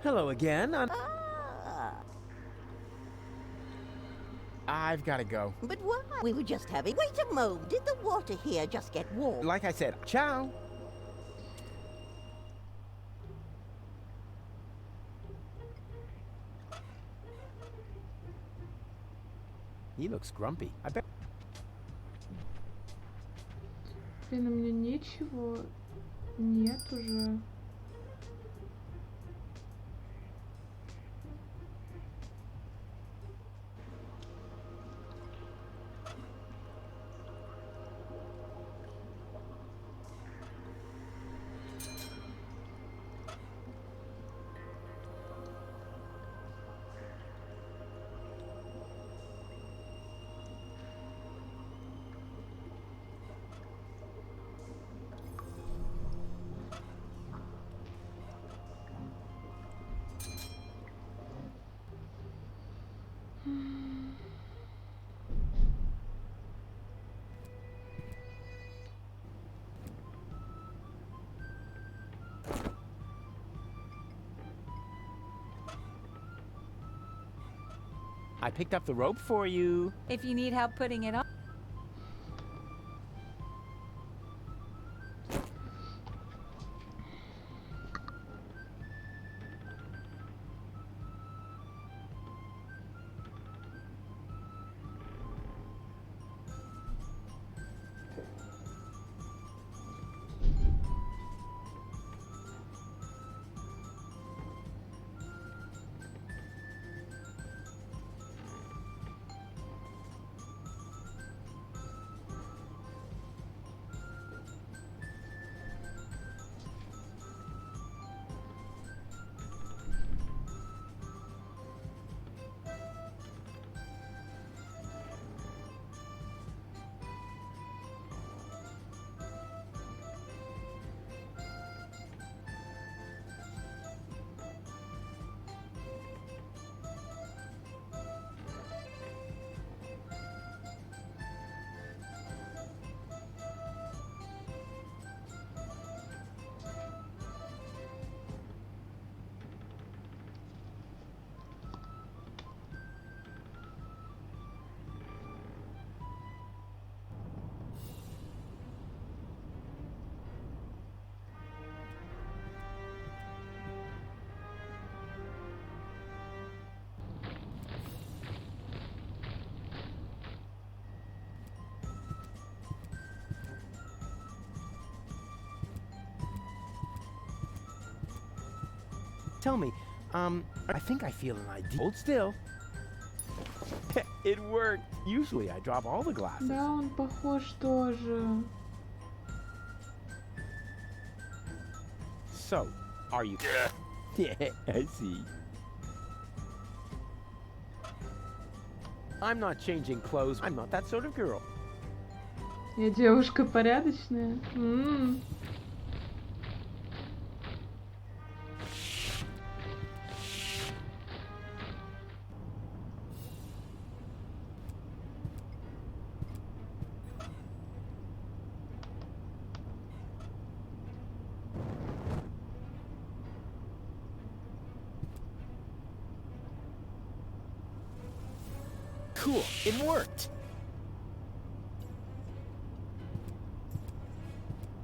[SPEAKER 14] Hello again. I've gotta go.
[SPEAKER 17] But why? We were just having... Wait a moment. Did the water here just get warm?
[SPEAKER 14] Like I said, ciao. He looks grumpy. I bet.
[SPEAKER 1] Блин, у меня ничего нет уже.
[SPEAKER 14] I picked up the rope for you.
[SPEAKER 18] If you need help putting it on.
[SPEAKER 14] Tell me, I think I feel an idea. Hold still. It worked. Usually I drop all the glasses.
[SPEAKER 1] Да, он похож тоже.
[SPEAKER 14] So, are you? Yeah, I see. I'm not changing clothes. I'm not that sort of girl.
[SPEAKER 1] Я девушка порядочная.
[SPEAKER 14] Cool, it worked.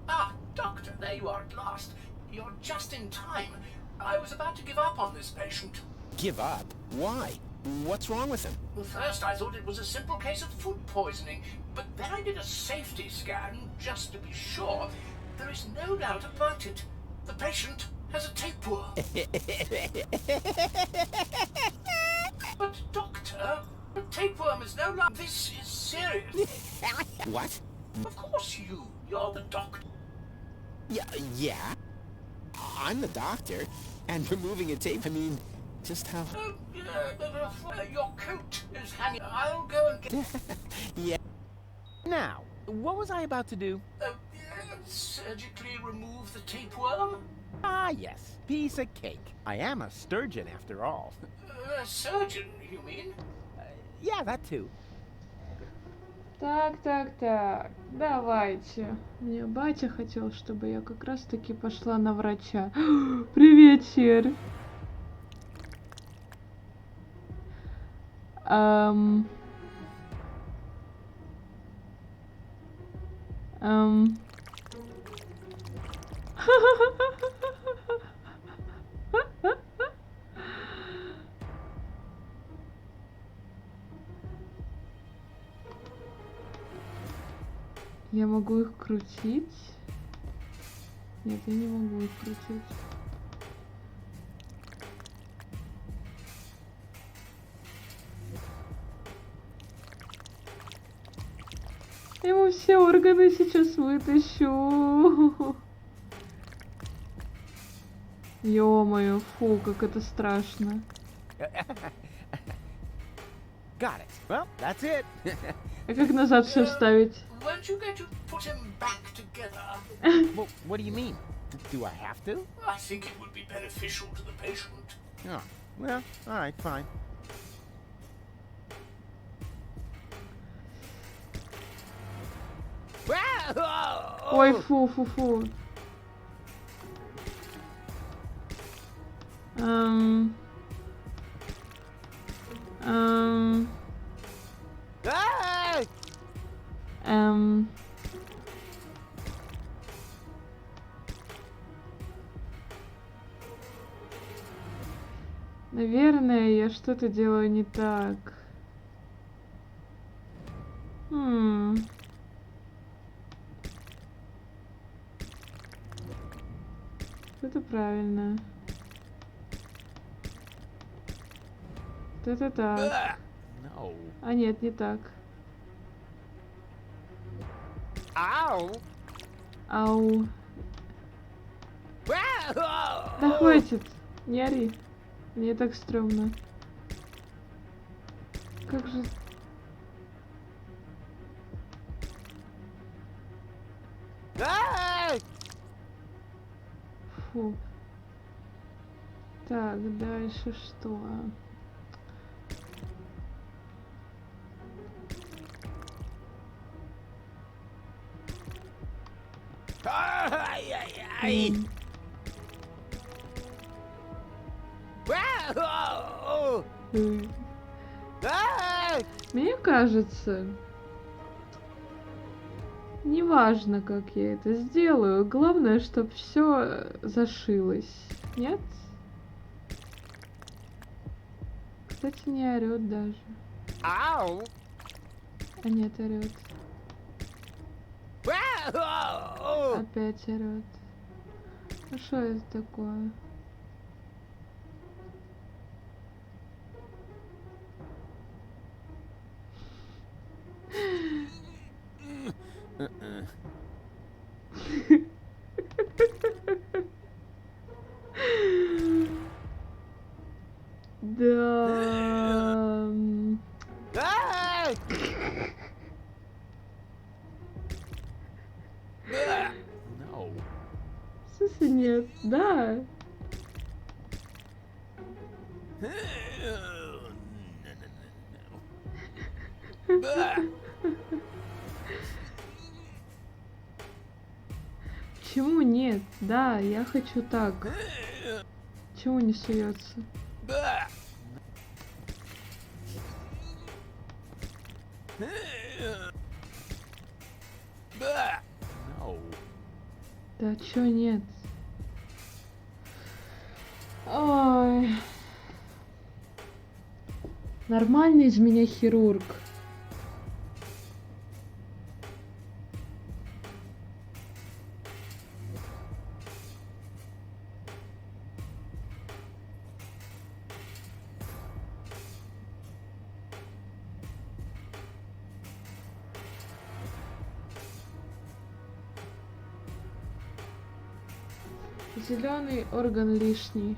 [SPEAKER 3] Ah, Doctor, there you are at last. You're just in time. I was about to give up on this patient.
[SPEAKER 14] Give up? Why? What's wrong with him?
[SPEAKER 3] First, I thought it was a simple case of food poisoning, but then I did a safety scan just to be sure. There is no doubt about it. The patient has a tapeworm. But, Doctor, the tapeworm is no longer... This is serious.
[SPEAKER 14] What?
[SPEAKER 3] Of course you're the doctor.
[SPEAKER 14] Yeah. I'm the doctor. And removing a tape, I mean, just how...
[SPEAKER 3] Your coat is hanging. I'll go and get...
[SPEAKER 14] Yeah. Now, what was I about to do?
[SPEAKER 3] Surgically remove the tapeworm?
[SPEAKER 14] Ah, yes. Piece of cake. I am a sturgeon, after all.
[SPEAKER 3] A surgeon, you mean?
[SPEAKER 14] Yeah, that too.
[SPEAKER 1] Так, давайте. Мне батя хотел, чтобы я как раз таки пошла на врача. Привет, Черь. Я могу их крутить? Нет, я не могу их крутить. Я ему все органы сейчас вытащу. Ё-моё, фу, как это страшно.
[SPEAKER 2] Got it. Well, that's it.
[SPEAKER 1] А как назад все вставить?
[SPEAKER 12] Weren't you going to put him back together?
[SPEAKER 2] Well, what do you mean? Do I have to?
[SPEAKER 12] I think it would be beneficial to the patient.
[SPEAKER 2] Oh, well, all right, fine.
[SPEAKER 1] Ой, фу. Наверное, я что-то делаю не так. Это правильно. Это так.
[SPEAKER 2] No.
[SPEAKER 1] А нет, не так.
[SPEAKER 2] Ау!
[SPEAKER 1] Ау. Да хватит, не ори. Мне так стрёмно. Как же... Фу. Так, дальше что?
[SPEAKER 2] Ай-яй-яй!
[SPEAKER 1] Мне кажется, неважно, как я это сделаю, главное, чтобы все зашилось. Нет? Кстати, не орёт даже.
[SPEAKER 2] Ау!
[SPEAKER 1] А нет, орёт. Опять орёт. А что это такое? Да.
[SPEAKER 2] No.
[SPEAKER 1] В смысле нет? Да. Почему нет? Да, я хочу так. Чего не суется?
[SPEAKER 2] No.
[SPEAKER 1] Да чё нет? Ой. Нормальный из меня хирург. Зеленый орган лишний.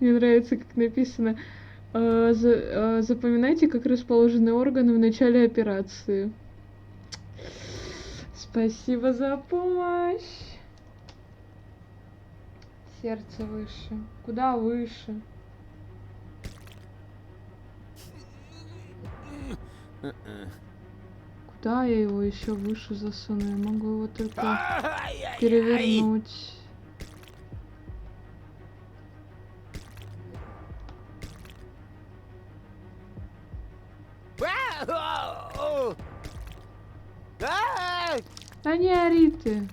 [SPEAKER 1] Мне нравится, как написано. Запоминайте, как расположены органы в начале операции. Спасибо за помощь. Сердце выше. Куда выше? Куда я его еще выше засуну? Я могу его только перевернуть. Да не ори ты.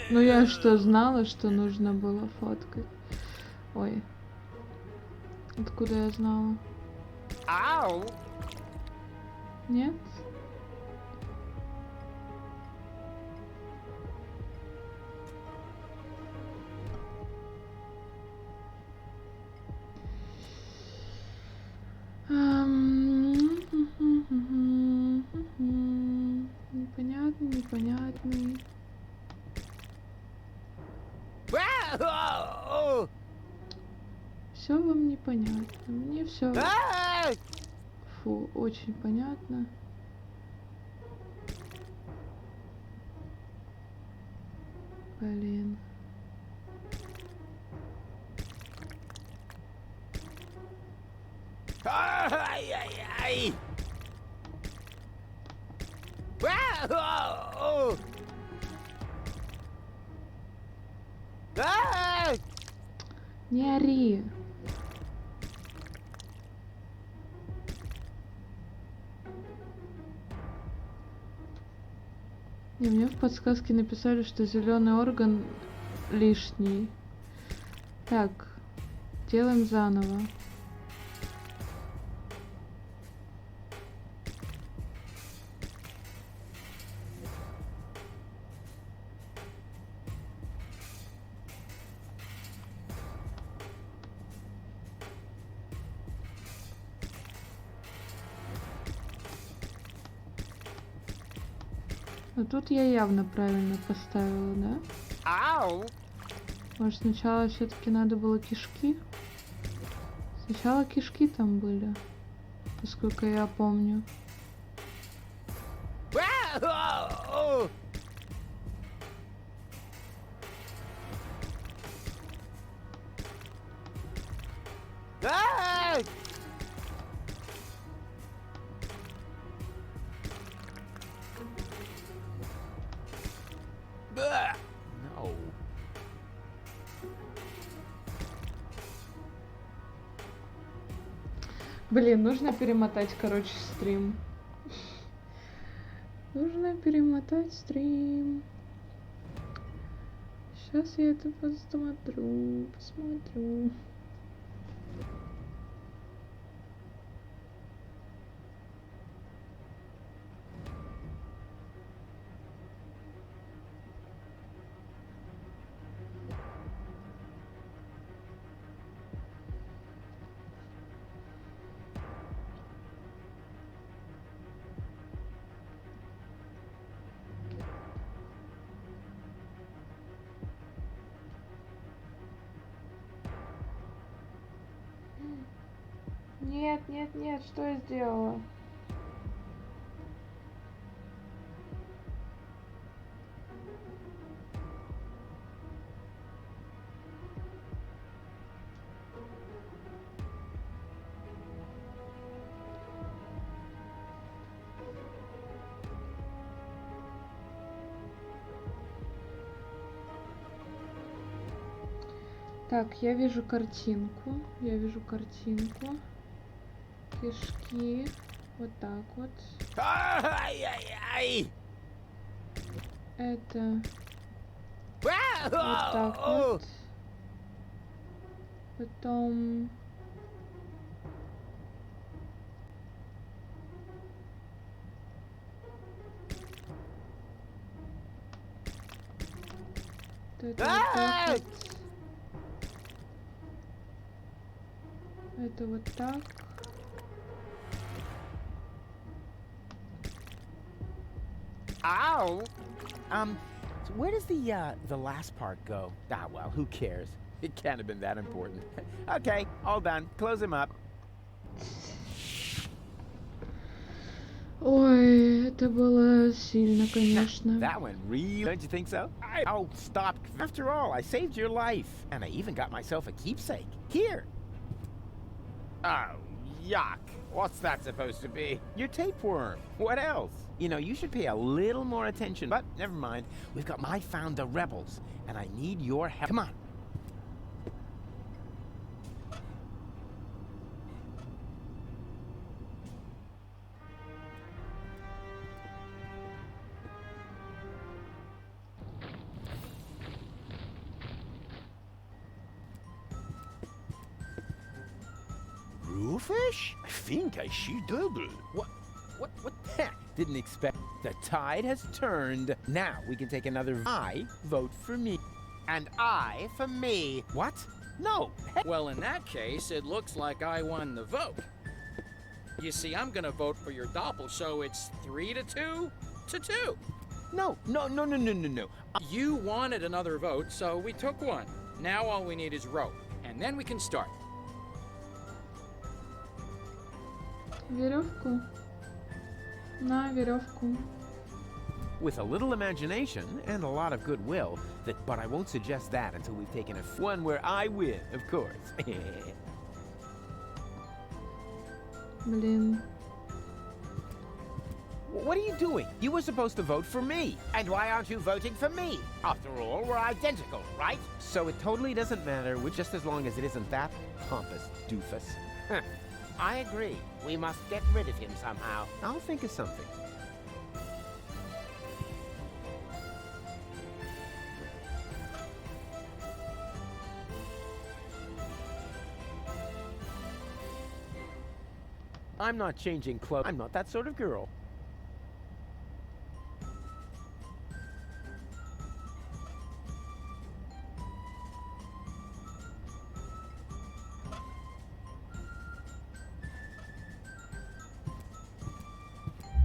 [SPEAKER 1] Ну я что, знала, что нужно было фоткать? Ой. Откуда я знала?
[SPEAKER 2] Ау!
[SPEAKER 1] Нет? Непонятный, непонятный. Все вам непонятно. Мне все. Фу, очень понятно. Блин.
[SPEAKER 2] Ай-яй-яй!
[SPEAKER 1] Не ори. Не, мне в подсказке написали, что зеленый орган лишний. Так, делаем заново. Но тут я явно правильно поставила, да?
[SPEAKER 2] Ау!
[SPEAKER 1] Может, сначала все-таки надо было кишки? Сначала кишки там были, насколько я помню.
[SPEAKER 14] No.
[SPEAKER 1] Блин, нужно перемотать, короче, стрим. Нужно перемотать стрим. Сейчас я это посмотрю. Нет, нет, нет, что я сделала? Так, я вижу картинку. Кишки. Вот так вот.
[SPEAKER 2] Ай-яй-яй!
[SPEAKER 1] Это... Вот так вот. Потом... Вот это вот так вот. Это вот так.
[SPEAKER 14] Ow! So where does the last part go? Ah, well, who cares? It can't have been that important. Okay, all done. Close him up.
[SPEAKER 1] Ой, это было сильно, конечно.
[SPEAKER 14] That went real. Don't you think so? Oh, stop. After all, I saved your life. And I even got myself a keepsake. Here. Oh, yuck. What's that supposed to be? Your tapeworm. What else? You know, you should pay a little more attention. But never mind. I found the rebels. And I need your help. Come on.
[SPEAKER 21] Rufus? I think I see double.
[SPEAKER 14] What? Didn't expect. The tide has turned. Now we can take another. I vote for me.
[SPEAKER 2] And I for me.
[SPEAKER 14] What? No.
[SPEAKER 22] Well, in that case, it looks like I won the vote. You see, I'm gonna vote for your doppel, so it's 3-2 to 2.
[SPEAKER 14] No.
[SPEAKER 22] You wanted another vote, so we took one. Now all we need is rope, and then we can start.
[SPEAKER 1] Веревку. На веревку.
[SPEAKER 14] With a little imagination and a lot of goodwill, but I won't suggest that until we've taken one where I win, of course.
[SPEAKER 1] Блин.
[SPEAKER 14] What are you doing? You were supposed to vote for me.
[SPEAKER 2] And why aren't you voting for me? After all, we're identical, right?
[SPEAKER 14] So it totally doesn't matter, just as long as it isn't that pompous doofus.
[SPEAKER 2] I agree. We must get rid of him somehow.
[SPEAKER 14] I'll think of something. I'm not changing clothes. I'm not that sort of girl.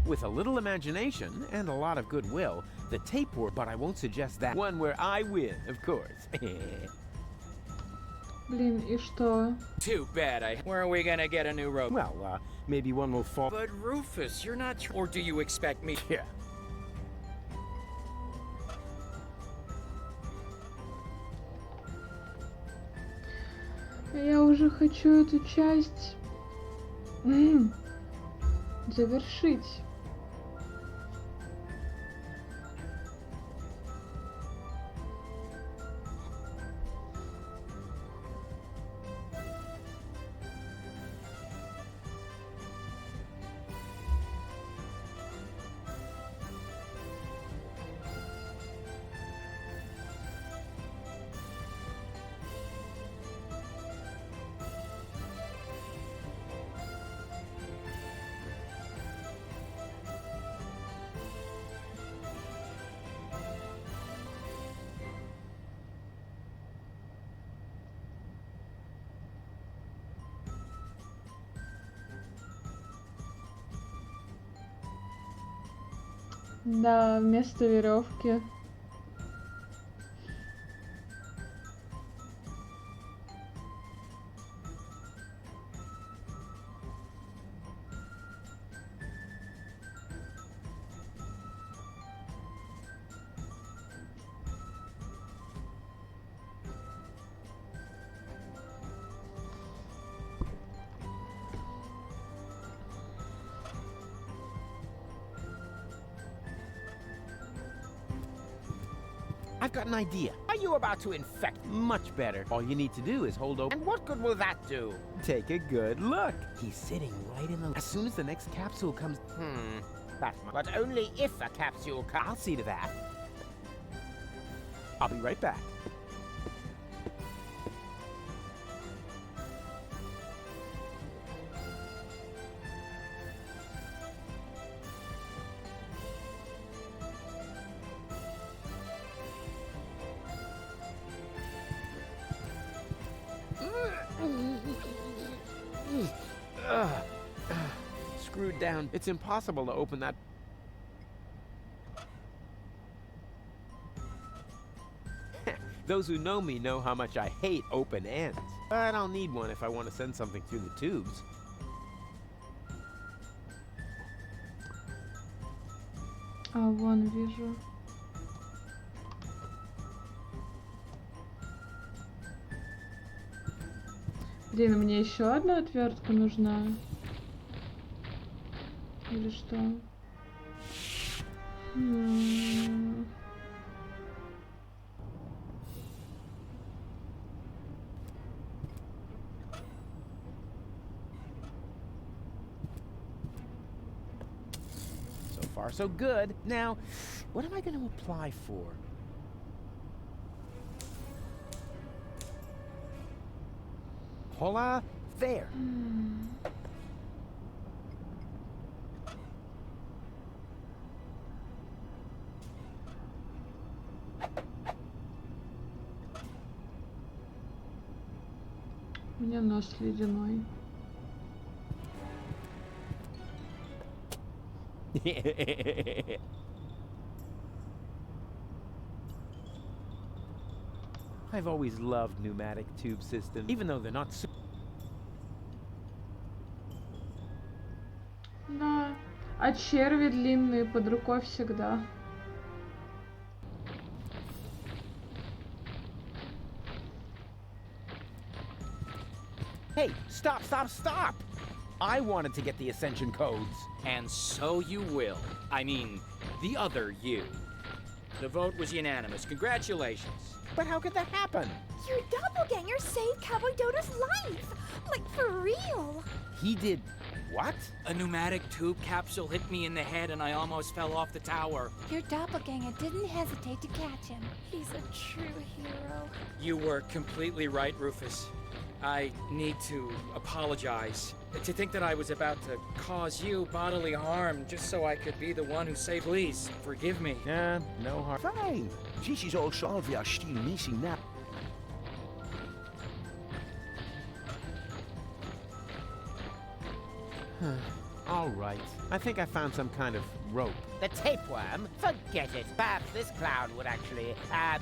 [SPEAKER 14] With a little imagination and a lot of goodwill, the tapeworm, but I won't suggest that one where I win, of course.
[SPEAKER 1] Блин, и что?
[SPEAKER 22] Too bad. Where are we gonna get a new rope?
[SPEAKER 14] Well, maybe one will fall.
[SPEAKER 22] But Rufus, you're not. Or do you expect me?
[SPEAKER 14] Yeah.
[SPEAKER 1] Я уже хочу эту часть завершить. Да, вместо веревки.
[SPEAKER 14] I've got an idea.
[SPEAKER 2] Are you about to infect?
[SPEAKER 14] Much better. All you need to do is hold open.
[SPEAKER 2] And what good will that do?
[SPEAKER 14] Take a good look. He's sitting right in the... As soon as the next capsule comes...
[SPEAKER 2] But only if a capsule comes.
[SPEAKER 14] I'll see to that. I'll be right back. Screwed down. It's impossible to open that. Those who know me know how much I hate open ends. But I'll need one if I want to send something through the tubes.
[SPEAKER 1] А, вон вижу. Блин, мне еще одна отвертка нужна. Или что?
[SPEAKER 14] So far, so good. Now, what am I going to apply for? Hola there.
[SPEAKER 1] У меня нос ледяной.
[SPEAKER 14] I've always loved pneumatic tube systems, even though they're not so.
[SPEAKER 1] Да. А черви длинные под рукой всегда.
[SPEAKER 14] Hey, stop, stop, stop! I wanted to get the Ascension codes.
[SPEAKER 22] And so you will. I mean, the other you. The vote was unanimous. Congratulations.
[SPEAKER 14] But how could that happen?
[SPEAKER 23] Your doppelganger saved Cowboy Dodo's life! Like, for real!
[SPEAKER 14] He did what?
[SPEAKER 22] A pneumatic tube capsule hit me in the head and I almost fell off the tower.
[SPEAKER 18] Your doppelganger didn't hesitate to catch him.
[SPEAKER 23] He's a true hero.
[SPEAKER 22] You were completely right, Rufus. I need to apologize. To think that I was about to cause you bodily harm just so I could be the one who saved. Please, forgive me.
[SPEAKER 14] No harm.
[SPEAKER 21] Fine. This is all solved. We are still missing now.
[SPEAKER 14] All right. I think I found some kind of rope.
[SPEAKER 5] The tapeworm? Forget it. Perhaps this clown would actually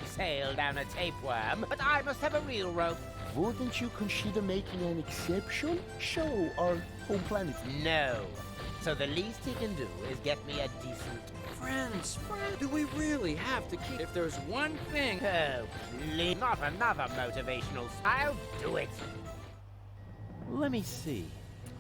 [SPEAKER 5] sail down a tapeworm, but I must have a real rope.
[SPEAKER 21] Wouldn't you consider making an exception? Show our home planet.
[SPEAKER 5] No. So the least he can do is get me a decent...
[SPEAKER 22] Friends, do we really have to keep... If there's one thing...
[SPEAKER 5] Oh, please. Not another motivational... I'll do it.
[SPEAKER 14] Let me see.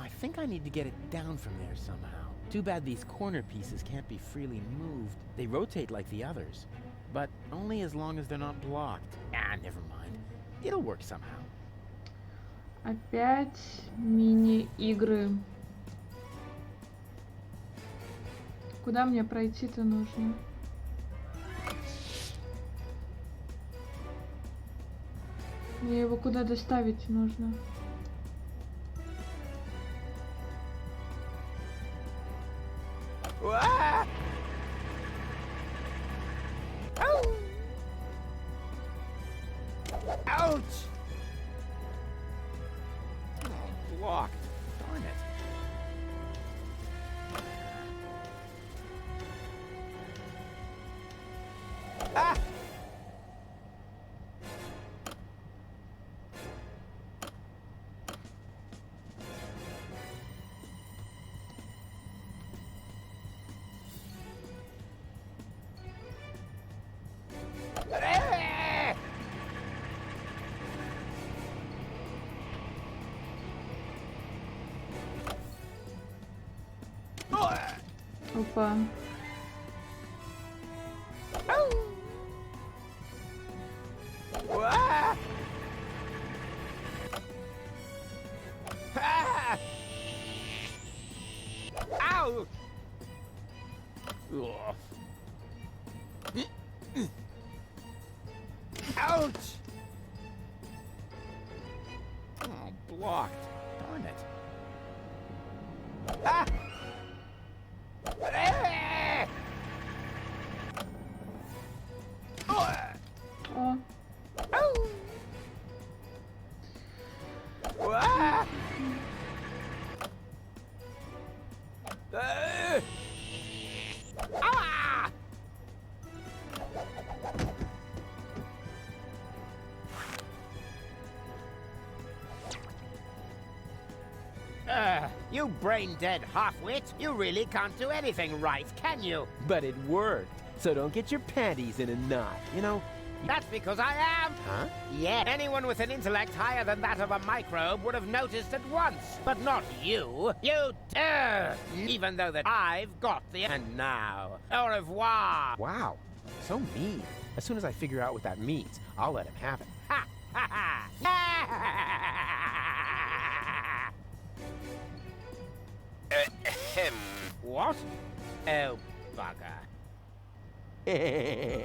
[SPEAKER 14] I think I need to get it down from there somehow. Too bad these corner pieces can't be freely moved. They rotate like the others, but only as long as they're not blocked. Ah, never mind. It'll work somehow.
[SPEAKER 1] Опять мини-игры. Куда мне пройти-то нужно? Мне его куда доставить нужно?
[SPEAKER 5] Ah! Oh! Ouch!
[SPEAKER 14] Oh, blocked. Darn it.
[SPEAKER 5] Ah!
[SPEAKER 1] Опа.
[SPEAKER 5] Ah! Ah! Ow!
[SPEAKER 14] Ugh.
[SPEAKER 5] Ouch!
[SPEAKER 14] Oh, blocked. Darn it.
[SPEAKER 5] Ah!
[SPEAKER 1] О.
[SPEAKER 5] Ah! Ah! You brain-dead half-wit. You really can't do anything right, can you?
[SPEAKER 14] But it worked. So don't get your panties in a knot, you know?
[SPEAKER 5] That's because I am.
[SPEAKER 14] Huh?
[SPEAKER 5] Yeah, anyone with an intellect higher than that of a microbe would have noticed at once. But not you. You dare! Even though that I've got the... And now, au revoir.
[SPEAKER 14] Wow, so mean. As soon as I figure out what that means, I'll let him have it.
[SPEAKER 5] Ha! Ha! Ha!
[SPEAKER 10] Ahem.
[SPEAKER 5] What? Oh, bugger.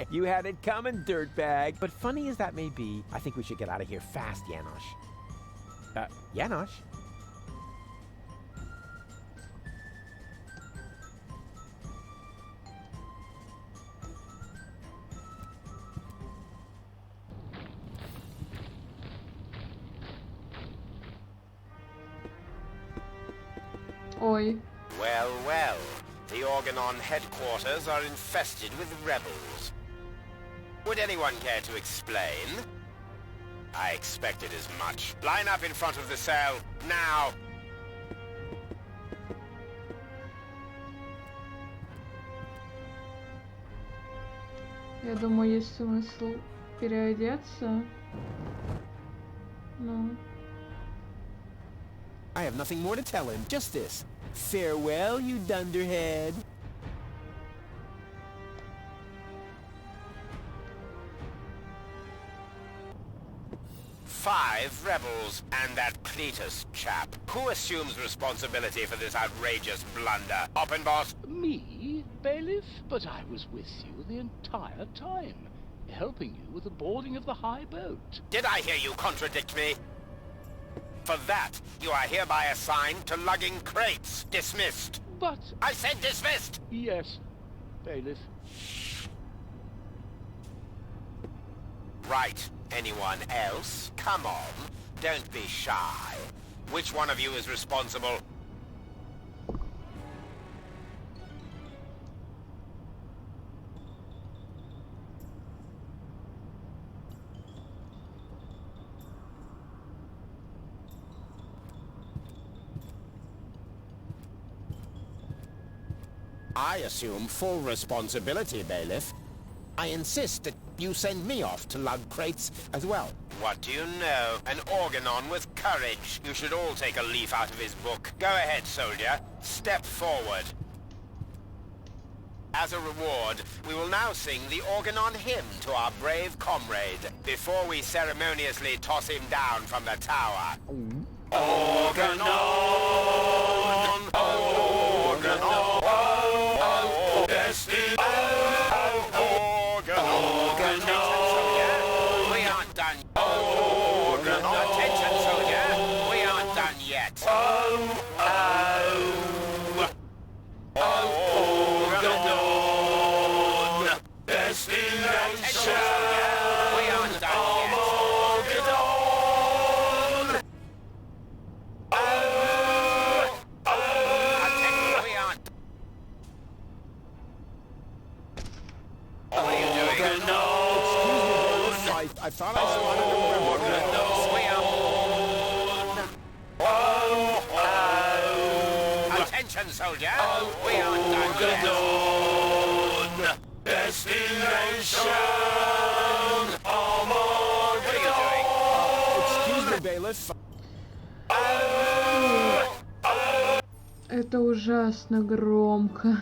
[SPEAKER 14] You had it coming, dirtbag. But funny as that may be, I think we should get out of here fast, Janosch. Janosch?
[SPEAKER 1] Ой.
[SPEAKER 10] Well, well. The Organon headquarters are infested with rebels. Would anyone care to explain? I expected as much. Line up in front of the cell, now!
[SPEAKER 1] Я думаю, есть смысл переодеться. Ну.
[SPEAKER 14] I have nothing more to tell him, just this. Farewell, you dunderhead.
[SPEAKER 10] Five rebels, and that Cletus chap. Who assumes responsibility for this outrageous blunder? Oppenboss?
[SPEAKER 3] Me, bailiff? But I was with you the entire time, helping you with the boarding of the high boat.
[SPEAKER 10] Did I hear you contradict me? For that, you are hereby assigned to lugging crates. Dismissed.
[SPEAKER 3] But...
[SPEAKER 10] I said dismissed!
[SPEAKER 3] Yes, bailiff.
[SPEAKER 10] Right. Anyone else? Come on. Don't be shy. Which one of you is responsible? I assume full responsibility, bailiff. I insist that you send me off to lug crates as well. What do you know? An Organon with courage. You should all take a leaf out of his book. Go ahead, soldier. Step forward. As a reward, we will now sing the Organon hymn to our brave comrade before we ceremoniously toss him down from the tower. Organon! Organon! Destiny! We aren't done. Attention, soldier. We aren't done yet. Destination. We aren't done yet. We aren't. What are you doing?
[SPEAKER 14] I thought I saw
[SPEAKER 10] it. Attention, soldier. We aren't done yet. Destination. What are you doing?
[SPEAKER 14] Excuse me, bailiff.
[SPEAKER 1] Это ужасно громко.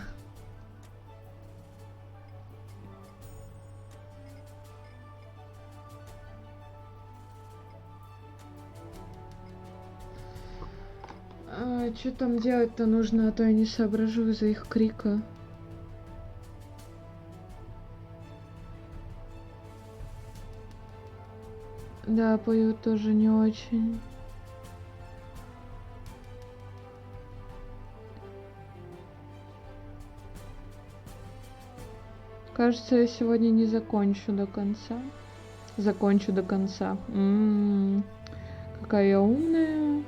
[SPEAKER 1] Что там делать-то нужно, а то я не соображу из-за их крика. Да, поют тоже не очень. Кажется, я сегодня не закончу до конца. Закончу до конца. Какая я умная.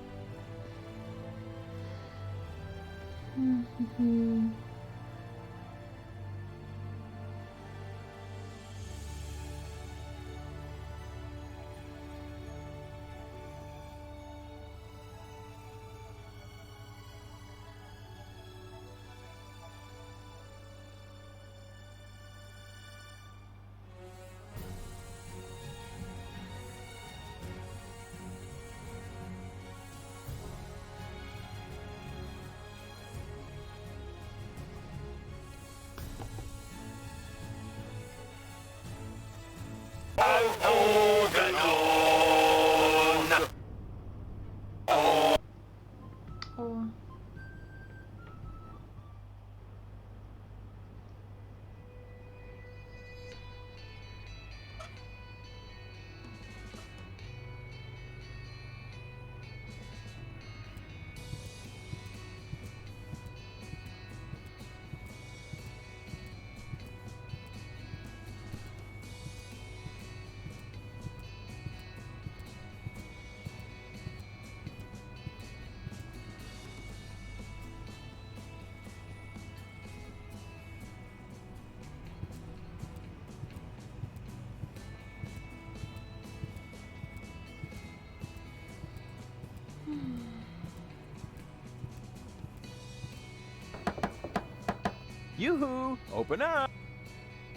[SPEAKER 5] Yoo-hoo! Open up!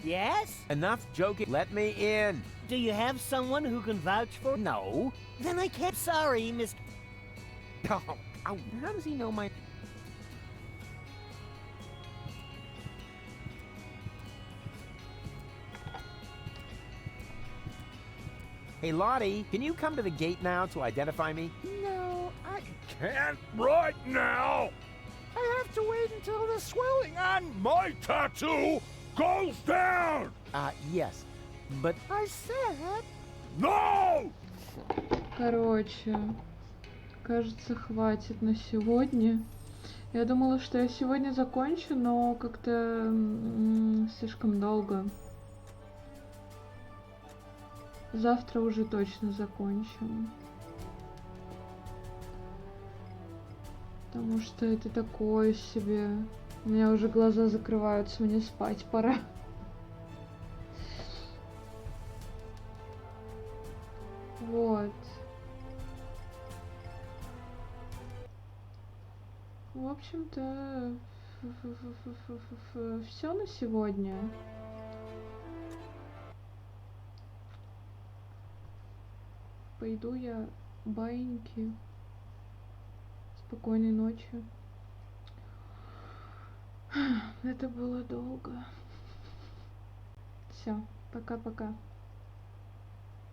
[SPEAKER 15] Yes?
[SPEAKER 5] Enough joking. Let me in.
[SPEAKER 15] Do you have someone who can vouch for?
[SPEAKER 5] No.
[SPEAKER 15] Then I can't. Sorry, Miss.
[SPEAKER 5] Oh, ow. How does he know my... Hey, Lottie, can you come to the gate now to identify me?
[SPEAKER 9] No, I can't right now. I have to wait until the swelling on my tattoo goes down.
[SPEAKER 5] Yes, but...
[SPEAKER 9] I said... No!
[SPEAKER 1] Короче, кажется, хватит на сегодня. Я думала, что я сегодня закончу, но как-то слишком долго. Завтра уже точно закончим. Потому что это такое себе. У меня уже глаза закрываются, мне спать пора. Вот. В общем-то, все на сегодня. Пойду я, баиньки. Спокойной ночи. Это было долго. Все, пока-пока.